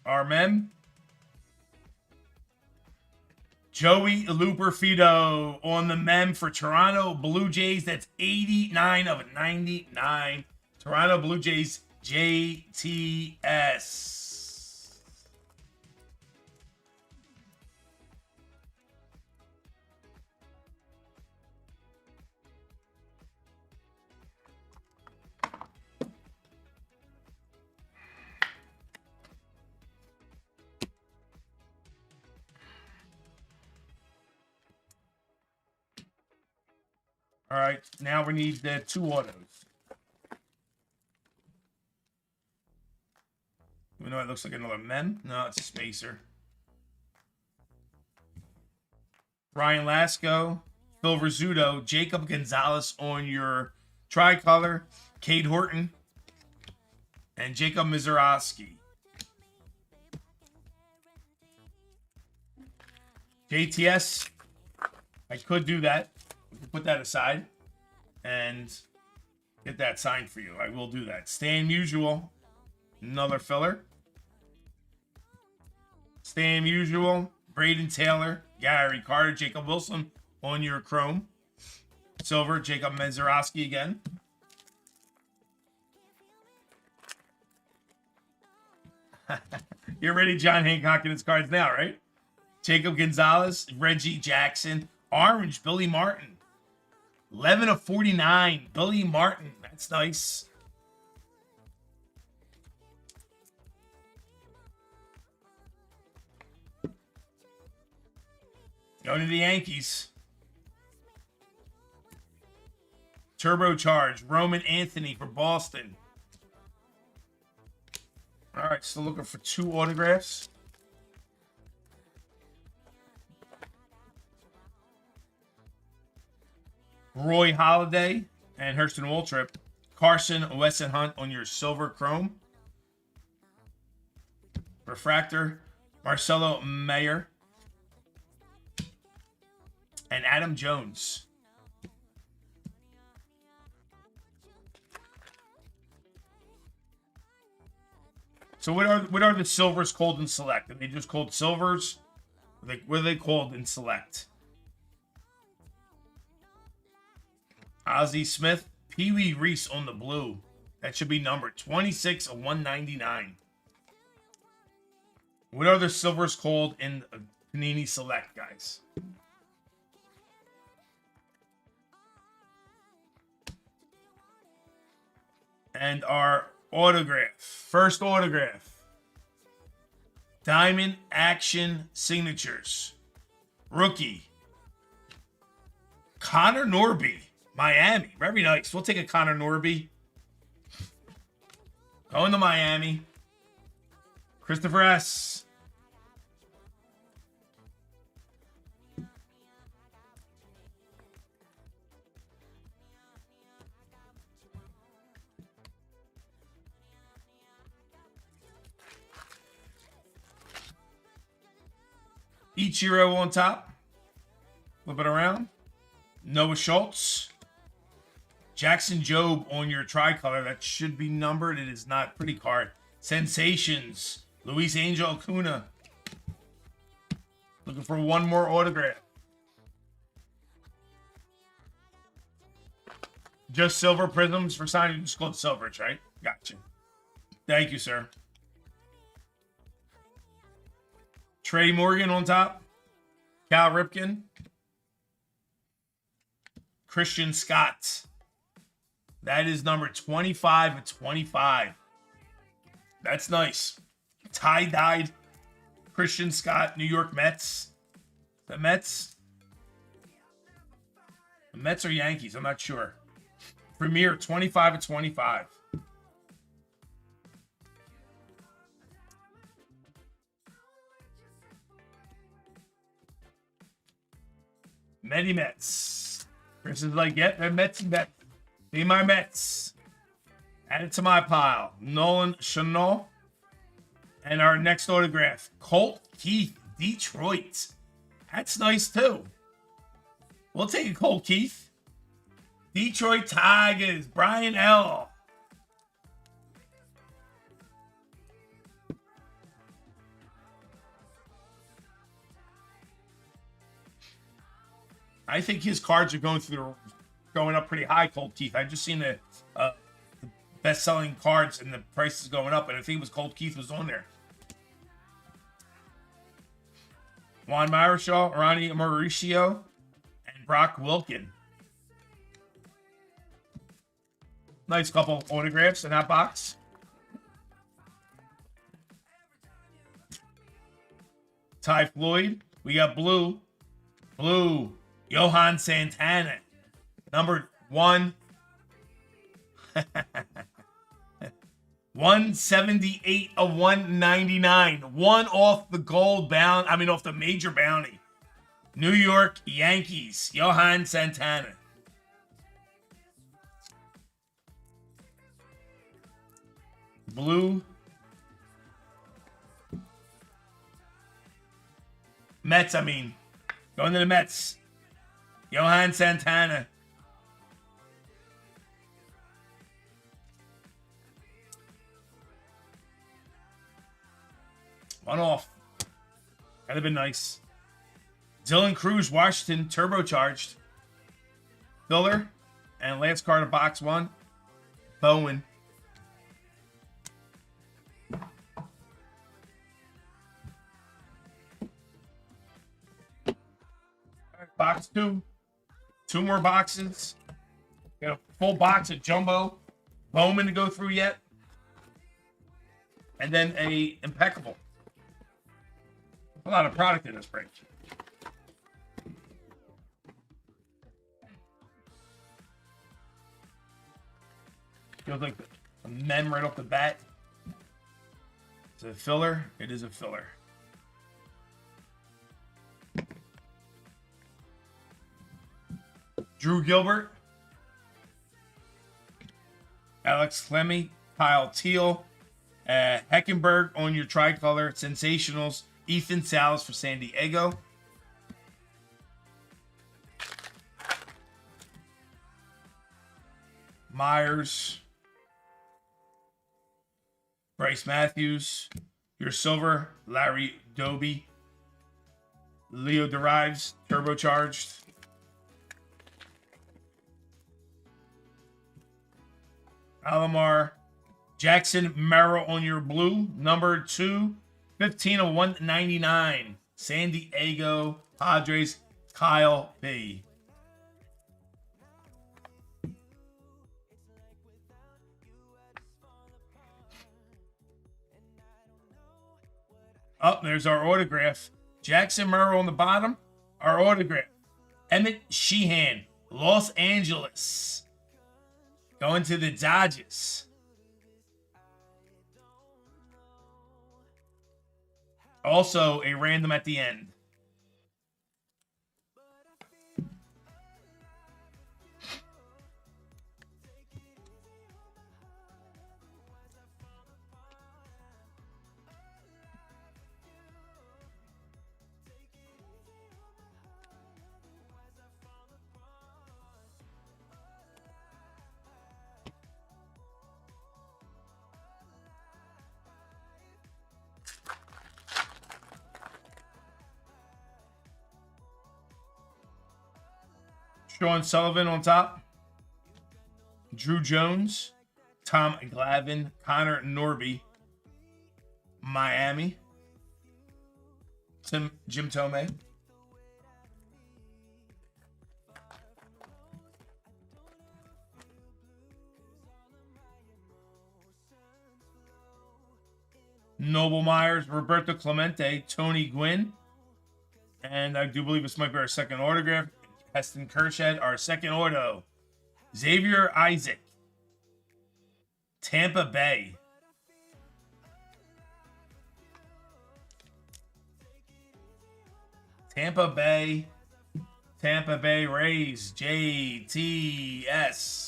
B: Our mem. Joey Luperfido on the mem for Toronto Blue Jays. That's 89 of 99. Toronto Blue Jays JTS. All right, now we need the 2 autos. Even though it looks like another men. No, it's a spacer. Ryan Lasco, Phil Rizzuto, Jacob Gonzalez on your tricolor, Cade Horton, and Jacob Mizorowski. JTS, I could do that. We can put that aside and get that signed for you. I will do that. Stan Musial, another filler. Stan Musial, Braden Taylor, Gary Carter, Jacob Wilson on your chrome. Silver, Jacob Mizorowski again. You're ready, John Hancock, in his cards now, right? Jacob Gonzalez, Reggie Jackson, orange, Billy Martin. 11 of 49, Billy Martin. That's nice. Going to the Yankees. Turbocharged, Roman Anthony for Boston. All right, still looking for 2 autographs. Roy Halladay and Hurston Waltrip. Carson Wesson Hunt on your silver chrome. Refractor, Marcelo Mayer. And Adam Jones. So what are the silvers called in select? Are they just called silvers? What are they called in select? Ozzie Smith, Pee Wee Reese on the blue. That should be numbered 26 of 199. What are the silvers called in Panini Select, guys? And our autograph. First autograph. Diamond Action Signatures. Rookie. Connor Norby. Miami. Very nice. We'll take a Connor Norby. Going to Miami. Christopher S. Ichiro on top. Flip it around. Noah Schultz. Jackson Jobe on your tricolor. That should be numbered. It is not. Pretty card. Sensations. Luis Angel Acuna. Looking for one more autograph. Just silver prisms for signing. Just called silvers, right? Gotcha. Thank you, sir. Trey Morgan on top. Cal Ripken. Christian Scott. That is number 25 of 25. That's nice. Tie-dyed Christian Scott, New York Mets. The Mets? The Mets or Yankees? I'm not sure. Premier, 25 of 25. Many Mets. Chris is like, yeah, they're Mets and Mets. Be my Mets. Add it to my pile. Nolan Chanel. And our next autograph, Colt Keith, Detroit. That's nice too. We'll take a Colt Keith. Detroit Tigers, Brian L. I think his cards are going up pretty high, Colt Keith. I've just seen the best-selling cards and the prices going up, and I think it was Colt Keith was on there. Juan Marichal, Ronnie Mauricio, and Brock Wilkin. Nice couple autographs in that box. Ty Floyd. We got blue. Blue. Johan Santana. Number 1. 178 of 199. One off the gold bound. I mean, off the major bounty. New York Yankees. Johan Santana. Blue. Mets, I mean. Going to the Mets. Johan Santana. One off. That'd have been nice. Dylan Cruz, Washington, turbocharged. Filler. And last card of box 1. Bowman. Box 2. 2 more boxes. Got a full box of jumbo Bowman to go through yet. And then a impeccable. A lot of product in this break. Feels like a mem right off the bat. It's a filler. It is a filler. Drew Gilbert. Alex Clemmie. Kyle Teal. Heckenberg on your tricolor. Sensationals. Ethan Salas for San Diego. Myers. Bryce Matthews. Your silver. Larry Doby. Leo Derives. Turbocharged. Alomar. Jackson Merrill on your blue. Number 2. 15 of 199. San Diego Padres. Kyle B. Oh, there's our autograph. Jackson Merrill on the bottom. Our autograph. Emmett Sheehan. Los Angeles. Going to the Dodgers. Also, a random at the end. Sean Sullivan on top. Drew Jones. Tom Glavine. Connor Norby. Miami. Jim Tomei. Noble Myers, Roberto Clemente, Tony Gwynn. And I do believe this might be our second autograph. Heston Kershed, our second auto. Xavier Isaac. Tampa Bay. Tampa Bay Rays, JTS.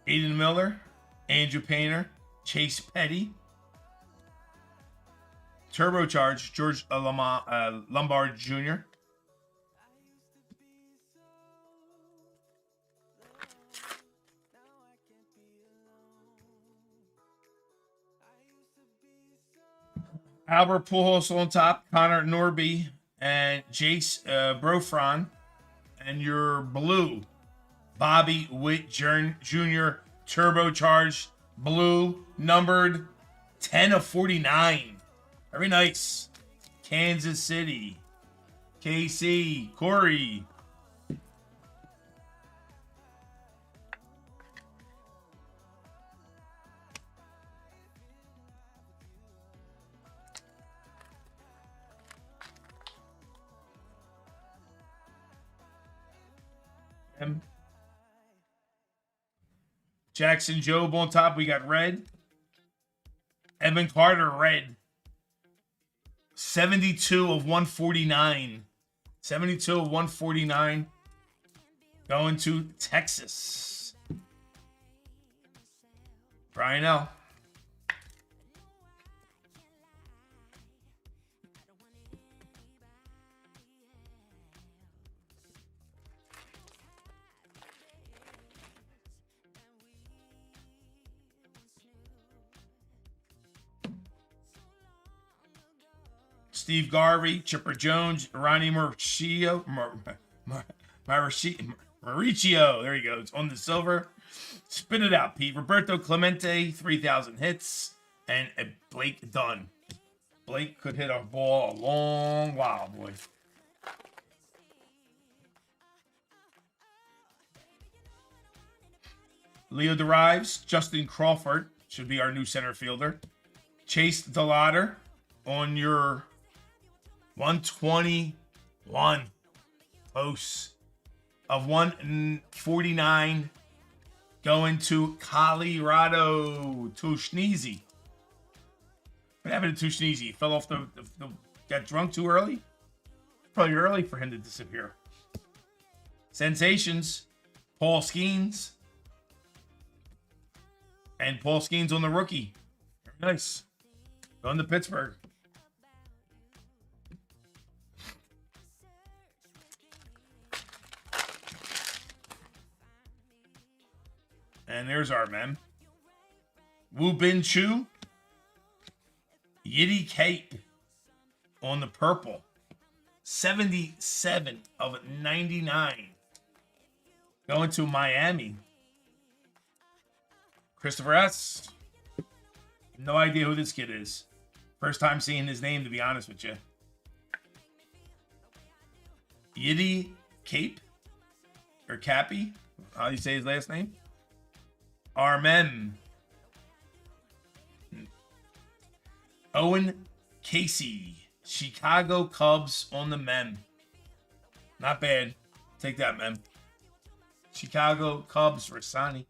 B: Aiden Miller, Andrew Painter, Chase Petty, Turbocharged, George Lombard Jr., Albert Pujols on top, Connor Norby, and Jace Brofron, and your blue, Bobby Witt Jr., turbocharged, blue, numbered 10/49. Very nice. Kansas City, KC, Corey. Jackson Jobe on top. We got red. Evan Carter, red. 72/149. 72/149. Going to Texas. Brian L. Steve Garvey, Chipper Jones, Ronnie Mauricio. There he goes. On the silver. Spin it out, Pete. Roberto Clemente, 3,000 hits. And Blake Dunn. Blake could hit a ball a long while, boy. Leo Derives, Justin Crawford. Should be our new center fielder. Chase DeLauder on your 121 close of 149 going to Colorado. Tushneezy. What happened to Tushneezy? He fell off the got drunk too early? Probably early for him to disappear. Sensations. Paul Skeens. And Paul Skeens on the rookie. Very nice. Going to Pittsburgh. And there's our men. Woo Bin Chu. Yiddy Cape on the purple. 77/99. Going to Miami. Christopher S. No idea who this kid is. First time seeing his name, to be honest with you. Yiddy Cape. Or Cappy. How do you say his last name? Armen. Owen Casey. Chicago Cubs on the mem. Not bad. Take that, mem. Chicago Cubs, Rasani.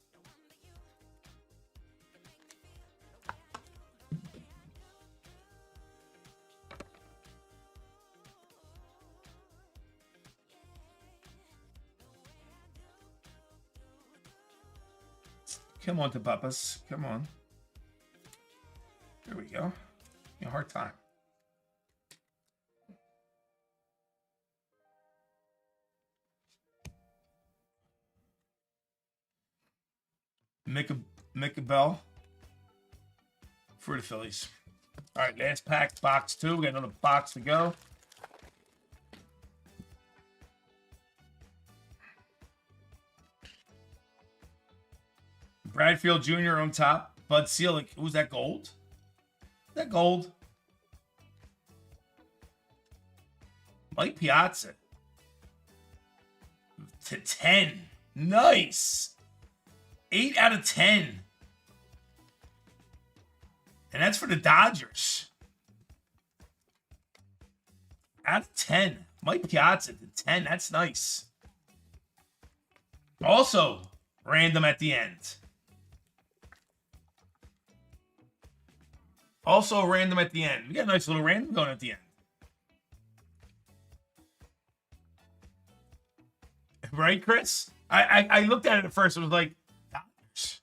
B: Come on, to Papas. Come on. There we go. A hard time. Micah Bell for the Phillies. All right, last pack, box 2. We got another box to go. Bradfield Jr. on top. Bud Selig. Who's that, gold? Is that gold? Mike Piazza. To 10. Nice. 8 out of 10. And that's for the Dodgers. Out of 10. Mike Piazza to 10. That's nice. Also, random at the end. Also random at the end. We got a nice little random going at the end. Right, Chris? I looked at it at first. It was like, Dodgers.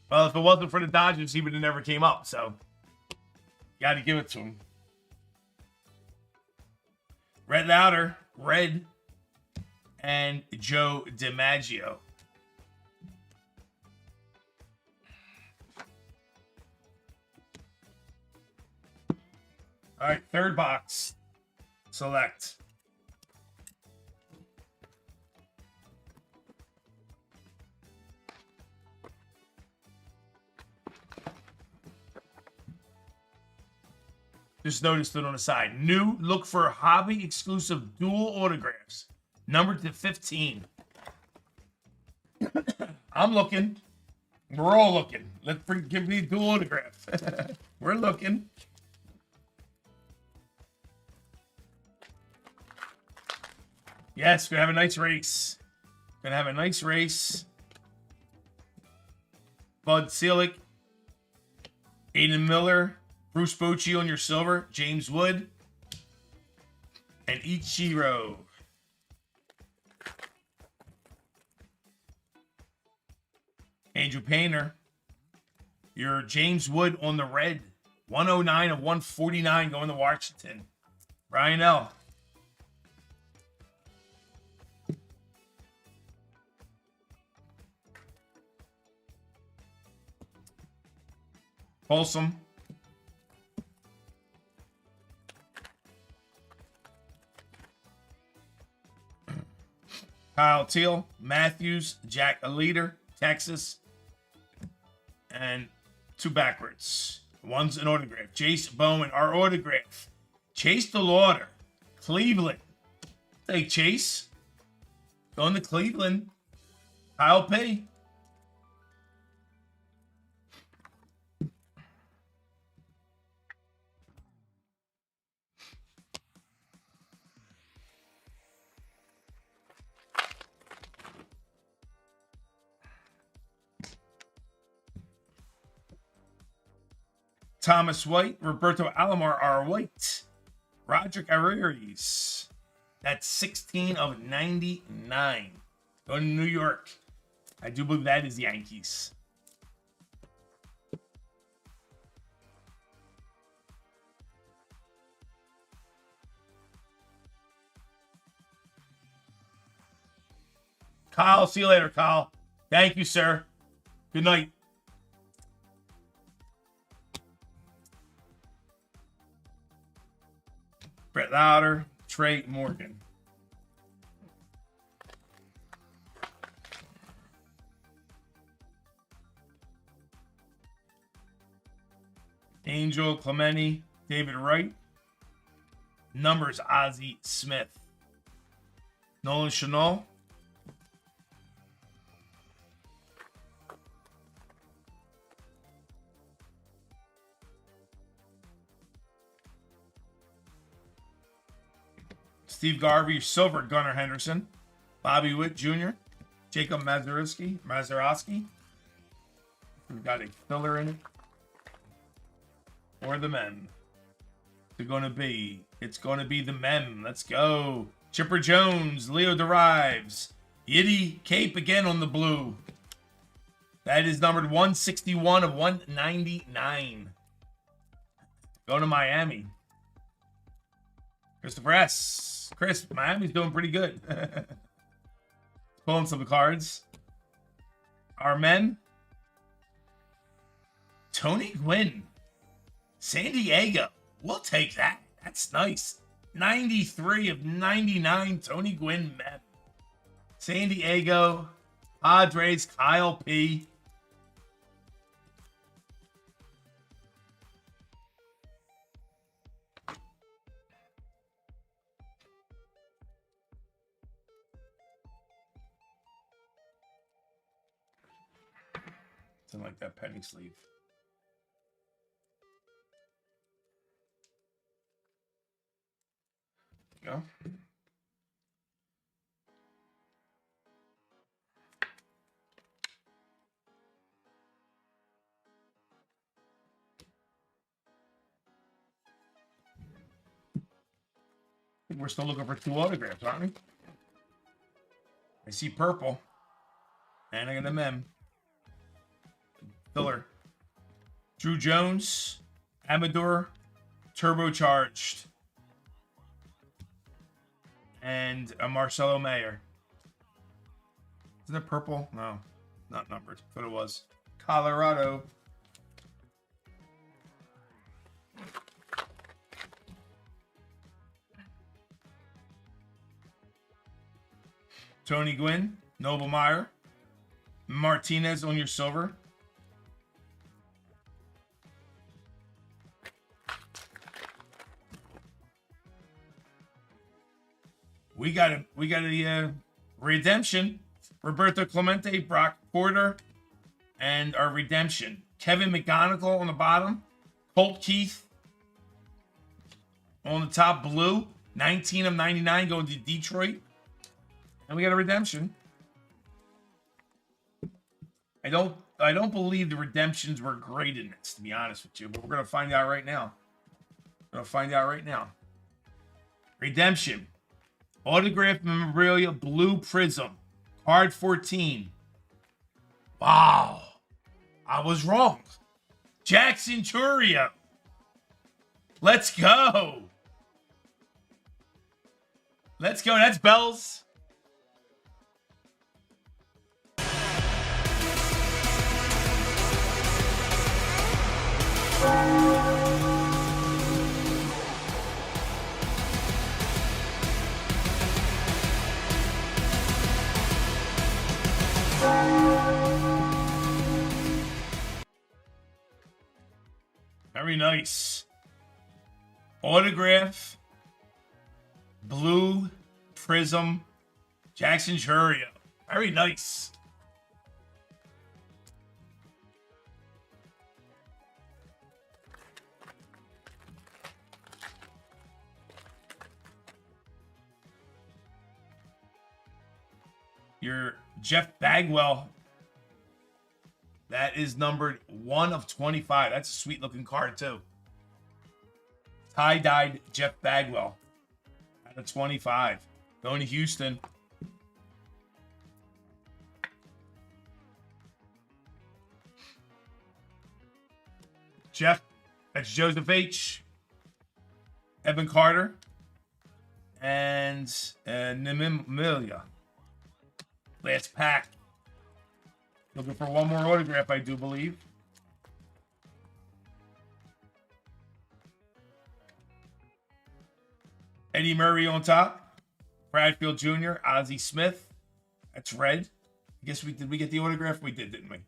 B: Well, if it wasn't for the Dodgers, he would have never came up. So, got to give it to him. Red Louder, Red, and Joe DiMaggio. All right, third box. Select. Just noticed it on the side. New, look for hobby exclusive dual autographs. Numbered to 15. I'm looking. We're all looking. Give me a dual autograph. We're looking. Yes, gonna have a nice race. Gonna have a nice race. Bud Selig, Aiden Miller, Bruce Bochy on your silver, James Wood, and Ichiro. Andrew Painter, your James Wood on the red, 109 of 149 going to Washington. Ryan L. Folsom. Kyle Teal, Matthews, Jack Aleder, Texas, and 2 backwards. One's an autograph. Jace Bowman, our autograph. Chase DeLauder, Cleveland. Take Chase. Going to Cleveland. Kyle P. Thomas White, Roberto Alomar, R. White, Roderick Arias. That's 16 of 99. Going to New York. I do believe that is the Yankees. Kyle, see you later, Kyle. Thank you, sir. Good night. Brett Louder, Trey Morgan. Angel Clementi, David Wright. Numbers, Ozzie Smith. Nolan Chanel. Steve Garvey, silver, Gunnar Henderson. Bobby Witt Jr. Jacob Mazeroski. We've got a filler in it. Or the men. It's going to be the mem. Let's go. Chipper Jones, Leo Derives. Yiddy Cape again on the blue. That is numbered 161 of 199. Going to Miami. Christopher S. Chris, Miami's doing pretty good. Pulling some cards. Our men. Tony Gwynn. San Diego. We'll take that. That's nice. 93 of 99. Tony Gwynn mem. San Diego. Padres. Kyle P. Something like that penny sleeve. There you go. I think we're still looking for 2 autographs, aren't we? I see purple. And I got a mem. Filler. Drew Jones. Amador. Turbocharged. And a Marcelo Mayer. Isn't it purple? No. Not numbered. But it was. Colorado. Tony Gwynn. Noble Meyer. Martinez on your silver. We got a redemption. Roberto Clemente, Brock Porter, and our redemption. Kevin McGonigal on the bottom. Colt Keith on the top, blue. 19 of 99 going to Detroit. And we got a redemption. I don't believe the redemptions were great in this, to be honest with you, but we're gonna find out right now. Redemption. Autographed memorabilia, blue prism. Card 14. Wow. I was wrong. Jackson Churio. Let's go. Let's go. That's Bells. Very nice. Autograph. Blue prism. Jackson Churio. Very nice. Your Jeff Bagwell. That is numbered 1 of 25. That's a sweet looking card too. Tie-dyed Jeff Bagwell out of 25. Going to Houston. Jeff, that's Joseph H. Evan Carter. And Nimilia. Last pack. Looking for one more autograph, I do believe. Eddie Murray on top. Bradfield Jr., Ozzie Smith. That's red. I guess did we get the autograph? We did, didn't we?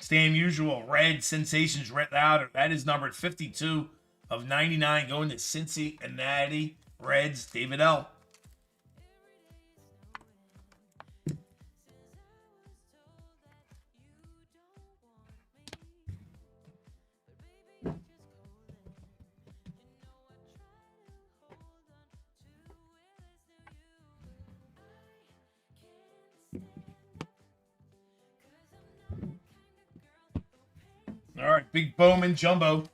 B: Same usual. Red Sensations Red Louder. That is numbered 52 of 99 going to Cincinnati Reds. David L. All right, big Bowman Jumbo.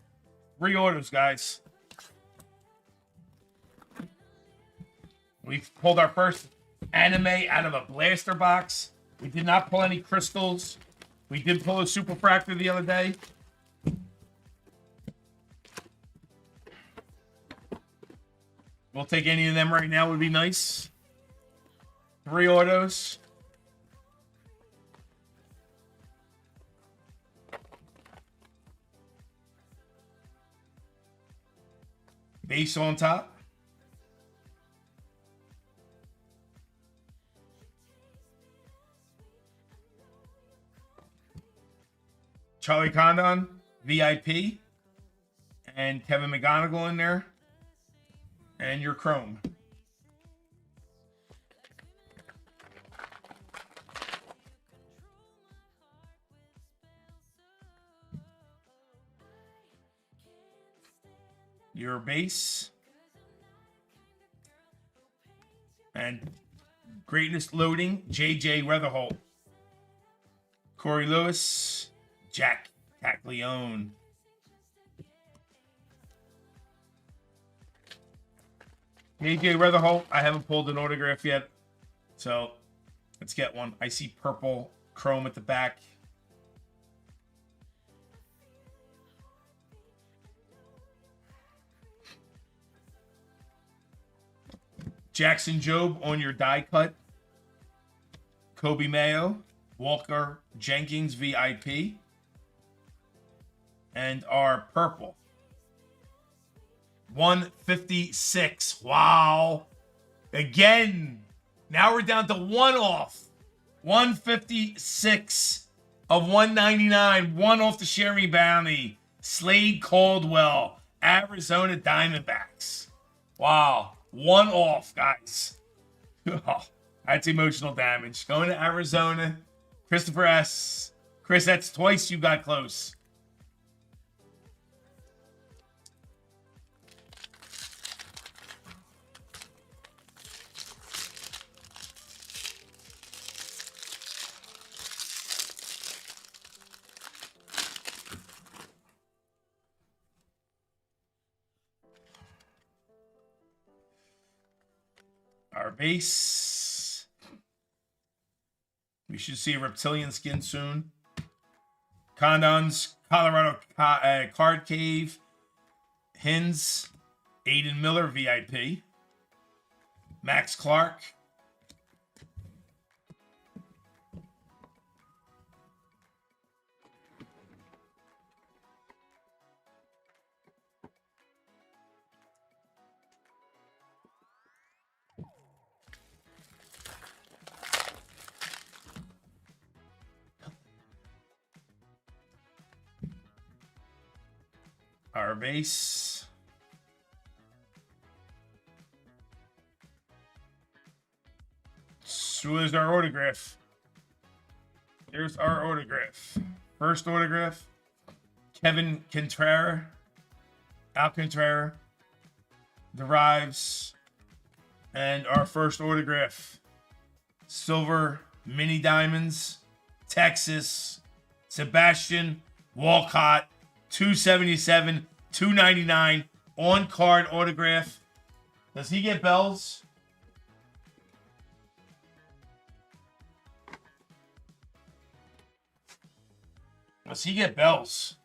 B: 3 orders, guys. We've pulled our first anime out of a blaster box. We did not pull any crystals. We did pull a super fractor the other day. We'll take any of them right now, would be nice. 3 autos. Base on top. Charlie Condon, VIP. And Kevin McGonigal in there. And your Chrome. Your base. And greatness loading, JJ Weatherholt. Corey Lewis, Jack Caglione. JJ Weatherholt, I haven't pulled an autograph yet. So let's get one. I see purple chrome at the back. Jackson Jobe on your die cut. Kobe Mayo, Walker Jenkins VIP. And our purple. 156. Wow. Again. Now we're down to one off. 156 of 199. One off the Sherry Bounty. Slade Caldwell. Arizona Diamondbacks. Wow. One off, guys. Oh, that's emotional damage. Going to Arizona. Christopher S. Chris, that's twice you got close. Our base. We should see a reptilian skin soon. Condon's Colorado Card Cave. Hins. Aiden Miller VIP. Max Clark. Our base. So there's our autograph. Here's our autograph. First autograph. Kevin Alcantara. Derives. And our first autograph. Silver Mini Diamonds. Texas. Sebastian Walcott. 277, 299 on card autograph. Does he get bells? Does he get bells?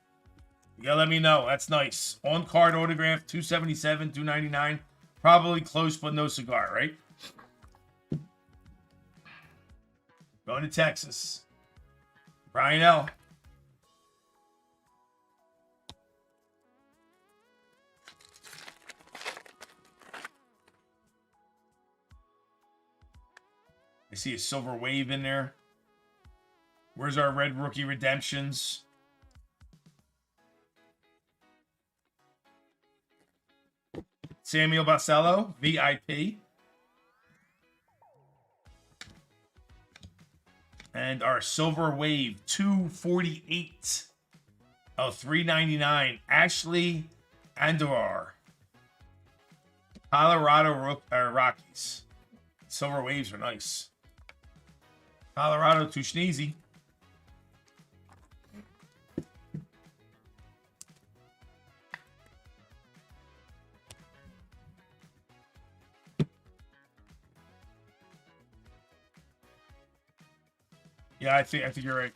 B: You gotta let me know. That's nice. On card autograph, 277, 299. Probably close, but no cigar, right? Going to Texas. Brian L. I see a silver wave in there. Where's our red rookie redemptions? Samuel Basello, VIP. And our silver wave, 248 of 399. Ashley Andujar. Colorado Rockies. Silver waves are nice. Colorado, too sneezy. Yeah, I think you're right.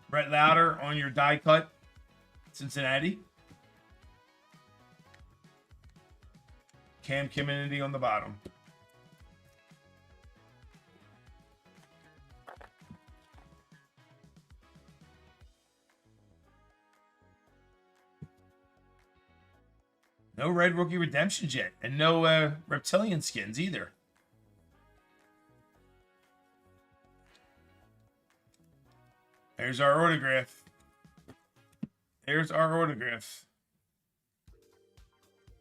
B: Brett Lauder on your die cut, Cincinnati. Cam Community on the bottom. No red rookie redemptions yet. And no reptilian skins either. There's our autograph. There's our autograph.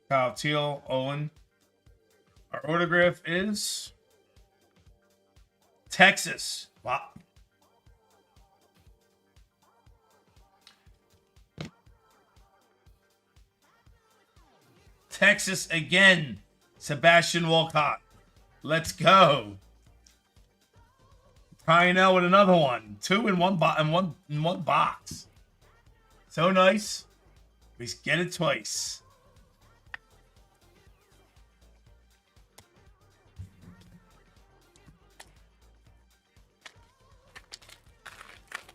B: Kyle Teal, Owen. Our autograph is Texas. Wow. Texas again. Sebastian Walcott. Let's go. Lionel with another one. Two in one box. So nice. We get it twice.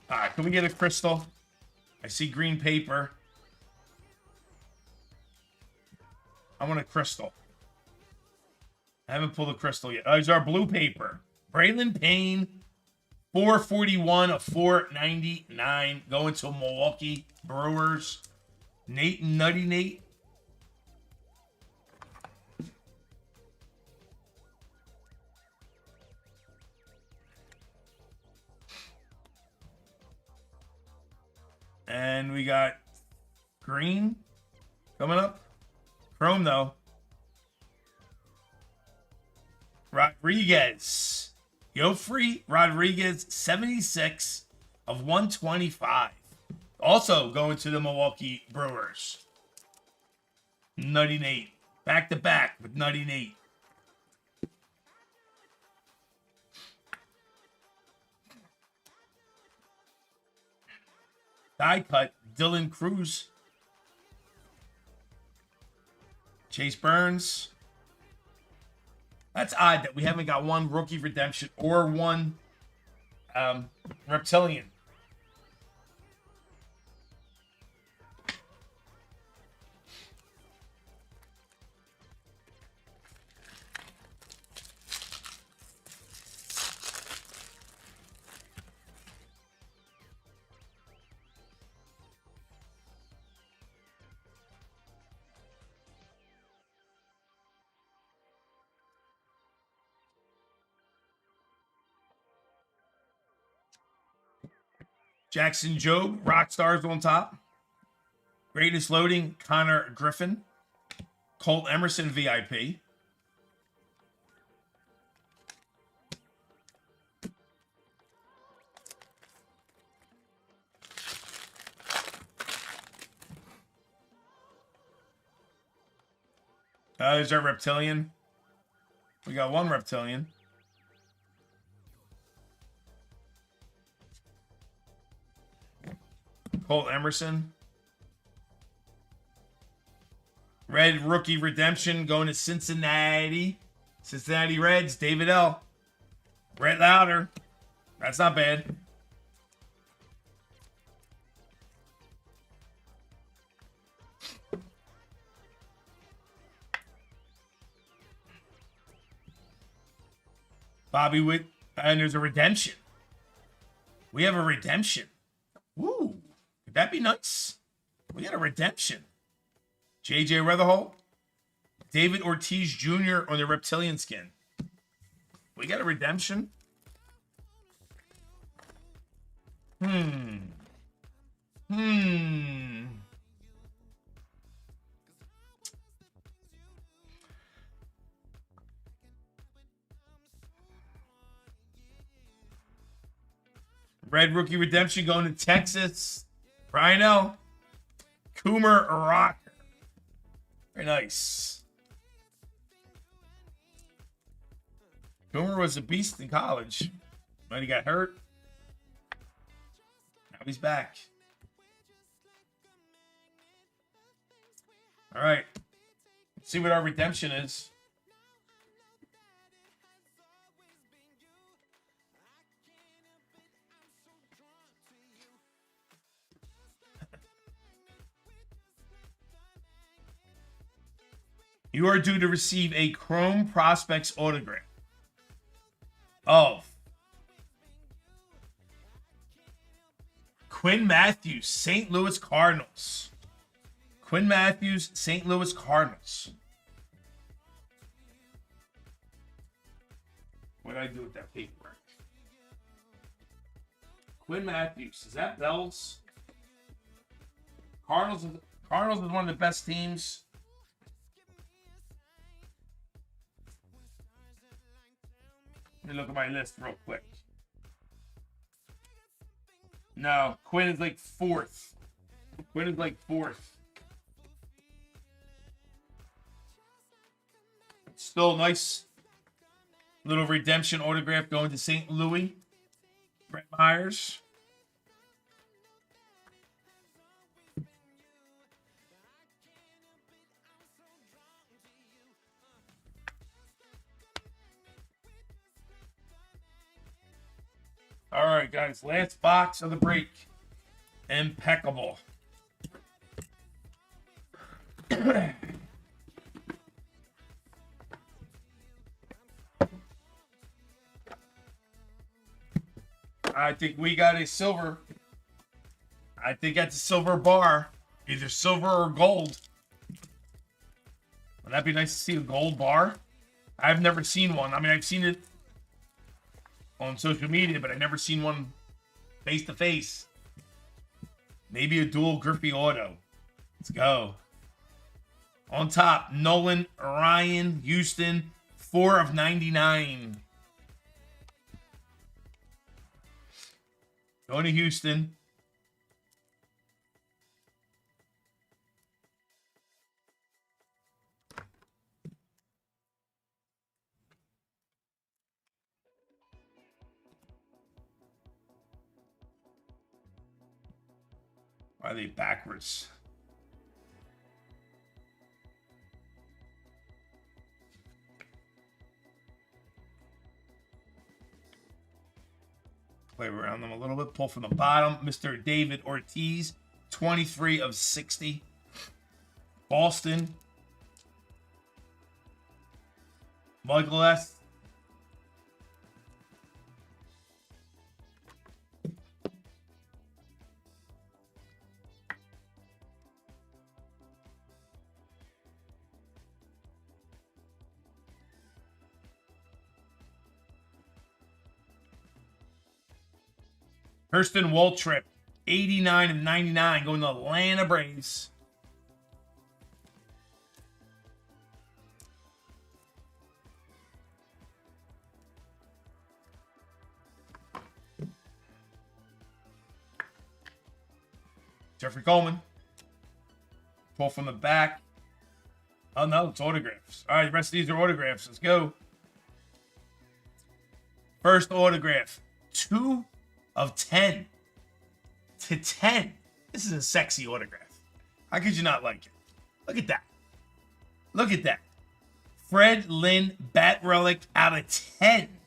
B: All right, can we get a crystal? I see green paper. I want a crystal. I haven't pulled a crystal yet. There's our blue paper. Braylon Payne, 441 of 499. Going to Milwaukee Brewers. Nate and Nutty Nate. And we got green coming up. Chrome, though. Rodriguez. Yofri Rodriguez, 76 of 125. Also going to the Milwaukee Brewers. Nutty Nate. Back to back with Nutty Nate. Die cut, Dylan Cruz. Chase Burns. That's odd that we haven't got one rookie redemption or one reptilian. Jackson Jobe, Rock Stars on top. Greatest loading, Connor Griffin. Colt Emerson, VIP. There's our reptilian. We got one reptilian. Colt Emerson. Red rookie redemption going to Cincinnati. Cincinnati Reds, David L. Brett Lauder. That's not bad. Bobby Witt. And there's a redemption. We have a redemption. Woo. Could that be nice? We got a redemption. J.J. Weatherholt. David Ortiz Jr. on the reptilian skin. We got a redemption. Red rookie redemption going to Texas. Brian L. Coomer Rocker. Very nice. Coomer was a beast in college, but he got hurt. Now he's back. All right. Let's see what our redemption is. You are due to receive a Chrome Prospects autograph of Quinn Matthews, St. Louis Cardinals. Quinn Matthews, St. Louis Cardinals. What did I do with that paperwork? Quinn Matthews. Is that Bells? Cardinals is one of the best teams. Let me look at my list real quick. No, Quinn is like fourth. Quinn is like fourth. Still nice little redemption autograph going to St. Louis. Brett Myers. All right, guys. Last box of the break. Impeccable. I think we got a silver. I think that's a silver bar. Either silver or gold. Would that be nice to see a gold bar? I've never seen one. I mean, I've seen it on social media, but I've never seen one face to face. Maybe a dual Griffey auto. Let's go. On top, Nolan Ryan, Houston, 4/99. Going to Houston. Why are they backwards? Play around them a little bit. Pull from the bottom. Mr. David Ortiz, 23/60. Boston. Michael S. Hurston Waltrip, 89/99, going to Atlanta Braves. Jeffrey Coleman. Pull from the back. Oh, no, it's autographs. All right, the rest of these are autographs. Let's go. First autograph, 2/10 to 10. This is a sexy autograph. How could you not like it? Look at that. Look at that. Fred Lynn bat relic out of 10.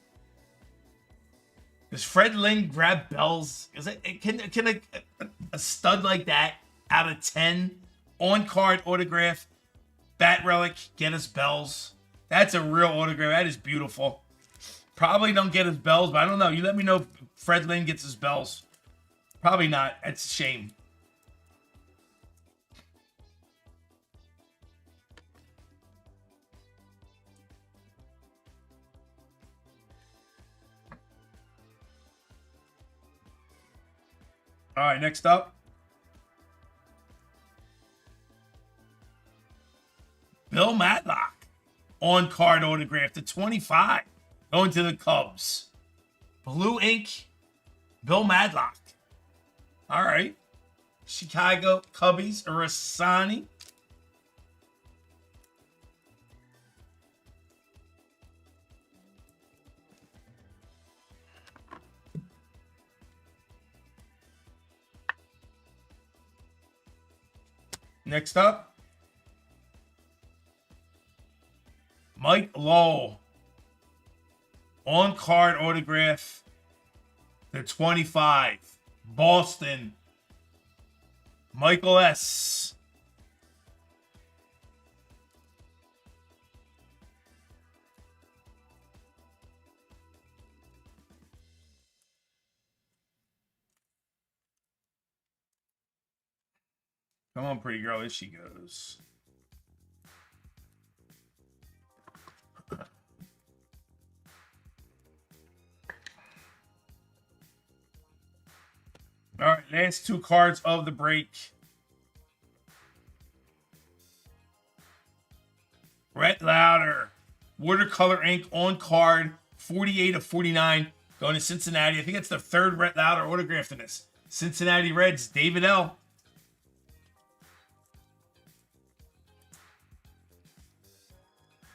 B: Does Fred Lynn grab bells? Can a stud like that out of 10 on card autograph bat relic get us bells? That's a real autograph. That is beautiful. Probably don't get his bells, but I don't know. You let me know if Fred Lynn gets his bells. Probably not. That's a shame. All right, next up. Bill Matlock. On card autograph to 25. Going to the Cubs. Blue ink, Bill Matlock. All right. Chicago Cubbies, Rasani. Next up, Mike Lowell. On card autograph to 25. Boston. Michael S. Come on, pretty girl. Here she goes. All right, last two cards of the break. Brett Lauder, watercolor ink on card, 48 of 49, going to Cincinnati. I think that's the third Brett Lauder autograph in this. Cincinnati Reds, David L.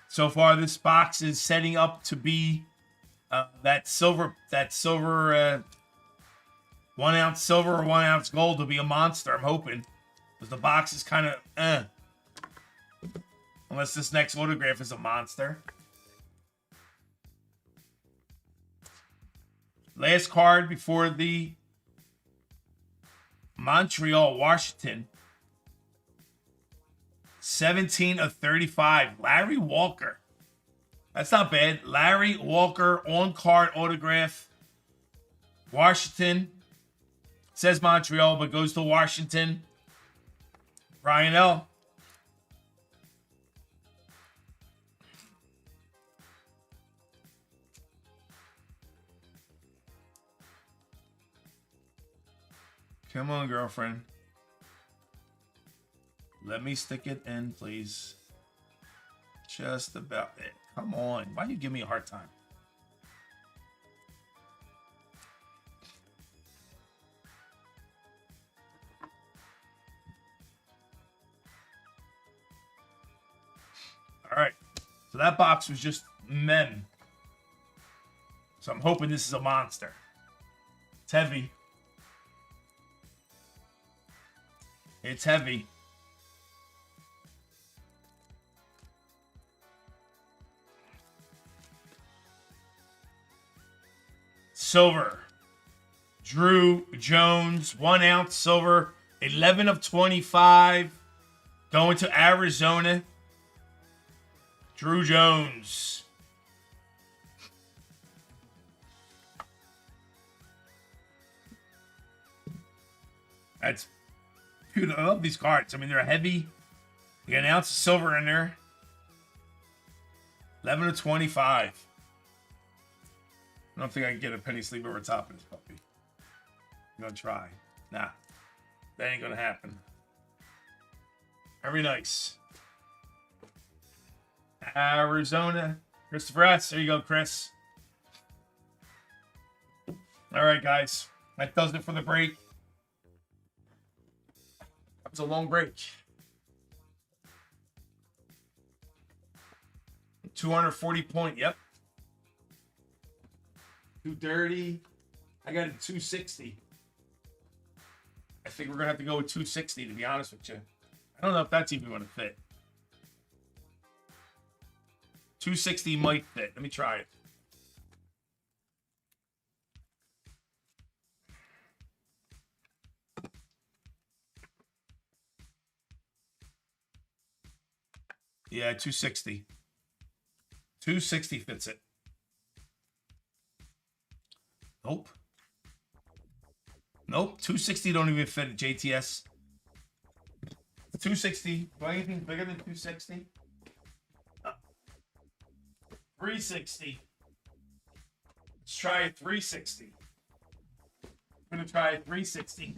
B: So far, this box is setting up to be that silver 1 ounce silver or 1 ounce gold will be a monster. I'm hoping, because the box is kind of unless this next autograph is a monster. Last card before the Montreal, Washington. 17 of 35. Larry Walker. That's not bad. Larry Walker on-card autograph. Washington. Says Montreal, but goes to Washington. Brian L. Come on, girlfriend. Let me stick it in, please. Just about it. Come on. Why do you give me a hard time? All right. So that box was just mem. So I'm hoping this is a monster. It's heavy. It's heavy. Silver. Drew Jones, 1 ounce silver, 11 of 25. Going to Arizona. Drew Jones. That's dude, I love these cards. I mean, they're heavy. You got an ounce of silver in there. 11 of 25. I don't think I can get a penny sleeve over top of this puppy. I'm gonna try. Nah. That ain't gonna happen. Very nice. Arizona. Christopher S. There you go, Chris. All right, guys. That does it for the break. That was a long break. 240 point. Yep. 230. I got a 260. I think we're going to have to go with 260, to be honest with you. I don't know if that's even going to fit. 260 might fit. Let me try it. Yeah, 260. 260 fits it. Nope. Nope. 260 don't even fit it, JTS. 260. Do I anything bigger than 260? 360. Let's try a 360. I'm going to try a 360.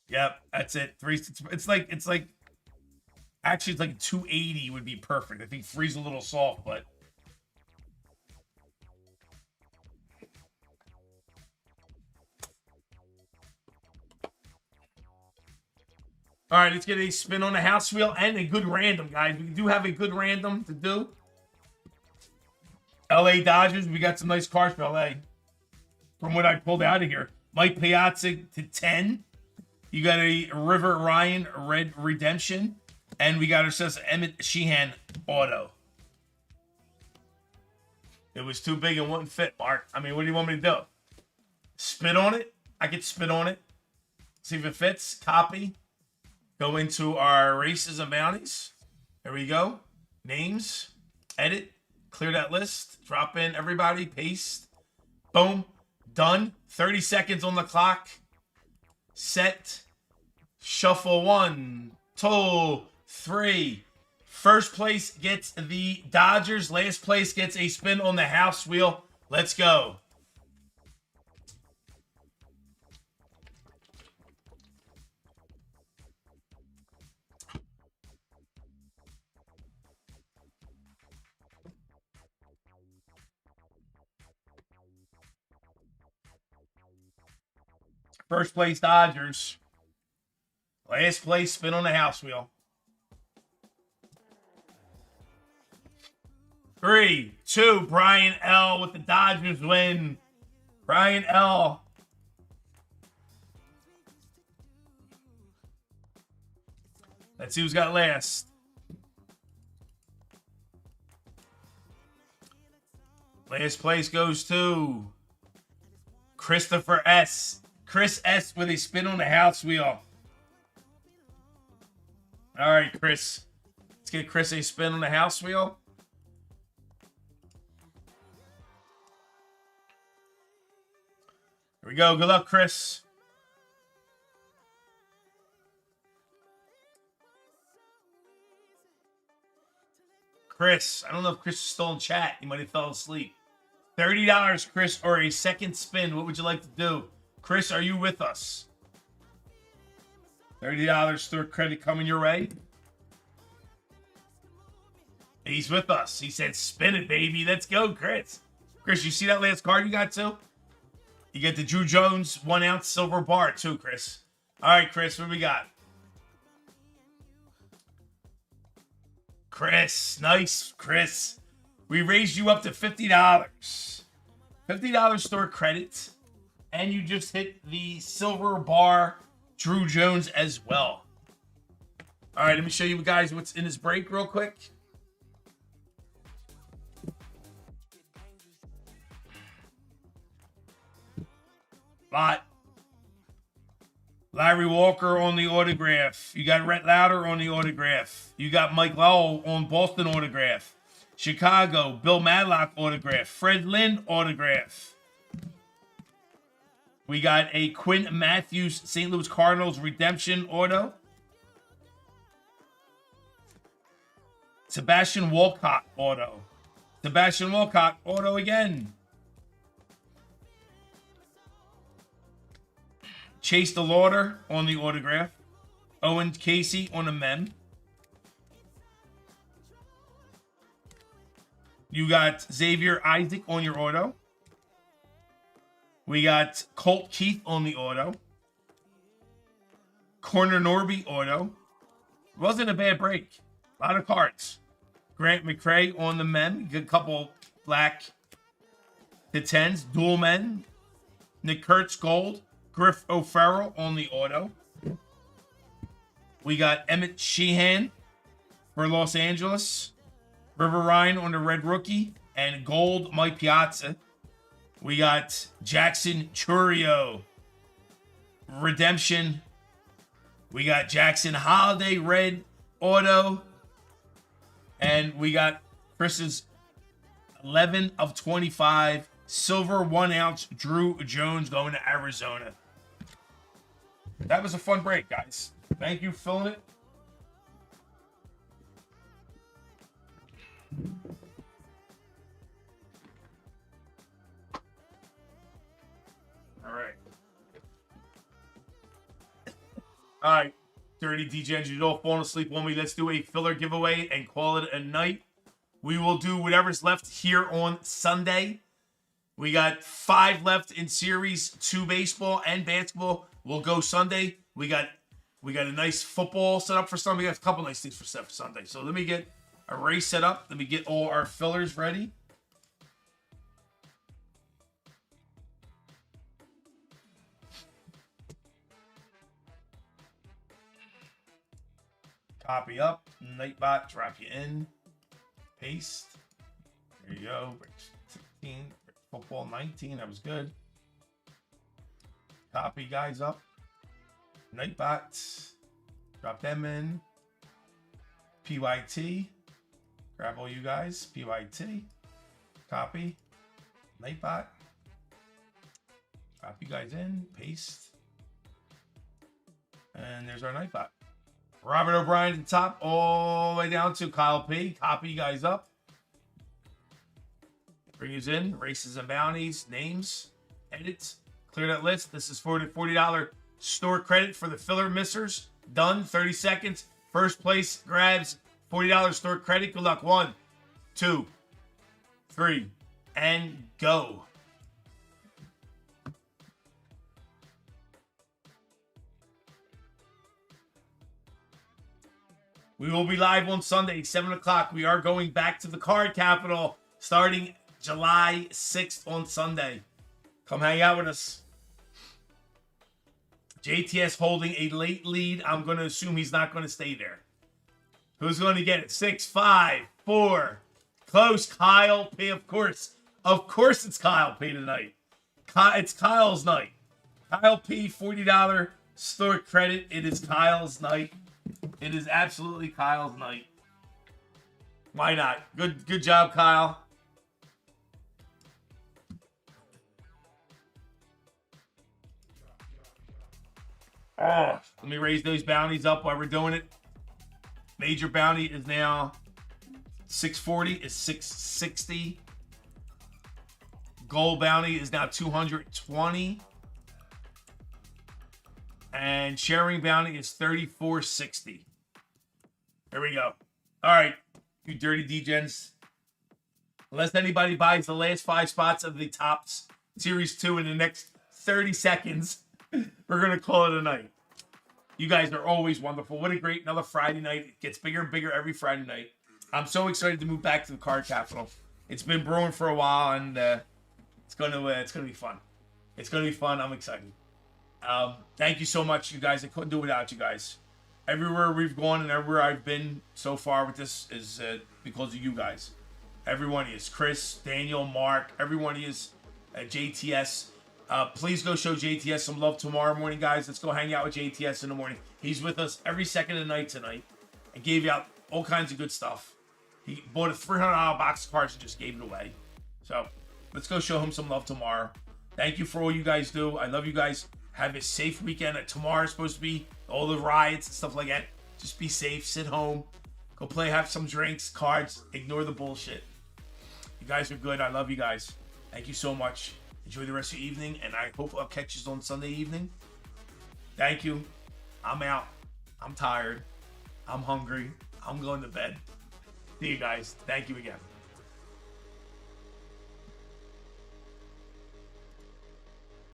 B: Yep, that's it. It's like actually it's like a 280 would be perfect. I think 3's a little soft, but all right, let's get a spin on the house wheel and a good random, guys. We do have a good random to do. LA Dodgers, we got some nice cards for LA. From what I pulled out of here. Mike Piazza to 10. You got a River Ryan Red Redemption. And we got ourselves Emmett Sheehan auto. It was too big and wouldn't fit, Mark. I mean, what do you want me to do? Spit on it? I could spit on it. See if it fits. Copy. Go into our races and bounties. There we go. Names. Edit. Clear that list. Drop in everybody. Paste. Boom. Done. 30 seconds on the clock. Set. Shuffle 1, 2, 3. First place gets the Dodgers. Last place gets a spin on the house wheel. Let's go. First place Dodgers. Last place spin on the house wheel. 3, 2, Brian L. with the Dodgers win. Brian L. Let's see who's got last. Last place goes to Christopher S. Chris S. with a spin on the house wheel. All right, Chris. Let's get Chris a spin on the house wheel. Here we go. Good luck, Chris. Chris. I don't know if Chris is still in chat. He might have fell asleep. $30, Chris, or a second spin. What would you like to do? Chris, are you with us? $30 store credit coming your way. He's with us. He said, spin it, baby. Let's go, Chris. Chris, you see that last card you got, too? You get the Drew Jones 1 ounce silver bar, too, Chris. All right, Chris, what do we got? Chris, nice, Chris. We raised you up to $50. $50 store credit. And you just hit the silver bar Drew Jones as well. All right, let me show you guys what's in this break real quick. Larry Walker on the autograph. You got Rhett Lauder on the autograph. You got Mike Lowell on Boston autograph. Chicago, Bill Madlock autograph. Fred Lynn autograph. We got a Quinn Matthews St. Louis Cardinals redemption auto. Sebastian Walcott auto. Sebastian Walcott auto again. Chase DeLauder on the autograph. Owen Casey on the mem. You got Xavier Isaac on your auto. We got Colt Keith on the auto. Corner Norby auto. Wasn't a bad break. A lot of cards. Grant McCray on the men. Good couple black to 10s. Dual men. Nick Kurtz gold. Griff O'Farrell on the auto. We got Emmett Sheehan for Los Angeles. River Ryan on the red rookie. And gold Mike Piazza. We got Jackson Churio. Redemption. We got Jackson Holiday red auto. And we got Chris's 11 of 25 silver 1 ounce Drew Jones going to Arizona. That was a fun break, guys. Thank you for filling it. All right, Dirty DJ Engine, all falling asleep on me. Let's do a filler giveaway and call it a night. We will do whatever's left here on Sunday. We got 5 left in series, 2 baseball and basketball. We'll go Sunday. We got a nice football set up for Sunday. We got a couple nice things for Sunday. So let me get a race set up. Let me get all our fillers ready. Copy up, Nightbot, drop you in, paste. There you go. 16, football 19, that was good. Copy guys up, Nightbot, drop them in. PYT, grab all you guys, PYT. Copy. Nightbot. Copy you guys in. Paste. And there's our Nightbot. Robert O'Brien at the top, all the way down to Kyle P. Copy you guys up. Bring you in. Races and bounties. Names. Edits. Clear that list. This is for the $40 store credit for the filler missers. Done. 30 seconds. First place grabs $40 store credit. Good luck. 1, 2, 3, and go. We will be live on Sunday, 7 o'clock. We are going back to the card capital starting July 6th on Sunday. Come hang out with us. JTS holding a late lead. I'm going to assume he's not going to stay there. Who's going to get it? 6, 5, 4. Close. Kyle P. Of course. Of course it's Kyle P. tonight. It's Kyle's night. Kyle P. $40 store credit. It is Kyle's night. It is absolutely Kyle's night. Why not? Good job, Kyle. Oh, let me raise those bounties up while we're doing it. Major bounty is now 640, is 660. Gold bounty is now 220. And sharing bounty is 3460. There we go. All right, you dirty degens. Unless anybody buys the last 5 spots of the Topps Series 2 in the next 30 seconds, we're going to call it a night. You guys are always wonderful. What a great another Friday night. It gets bigger and bigger every Friday night. I'm so excited to move back to the card capital. It's been brewing for a while, and it's gonna be fun. It's gonna be fun. I'm excited. Thank you so much, you guys. I couldn't do it without you guys. Everywhere we've gone and everywhere I've been so far with this is because of you guys. Everyone is Chris, Daniel, Mark, everyone is JTS. Please go show JTS some love tomorrow morning, guys. Let's go hang out with JTS in the morning. He's with us every second of the night tonight and gave you out all kinds of good stuff. He bought a $300 box of cards and just gave it away. So let's go show him some love tomorrow. Thank you for all you guys do. I love you guys. Have a safe weekend. Tomorrow's supposed to be all the riots and stuff like that. Just be safe. Sit home. Go play. Have some drinks, cards. Ignore the bullshit. You guys are good. I love you guys. Thank you so much. Enjoy the rest of your evening, and I hope I'll catch you on Sunday evening. Thank you. I'm out. I'm tired. I'm hungry. I'm going to bed. See you guys. Thank you again.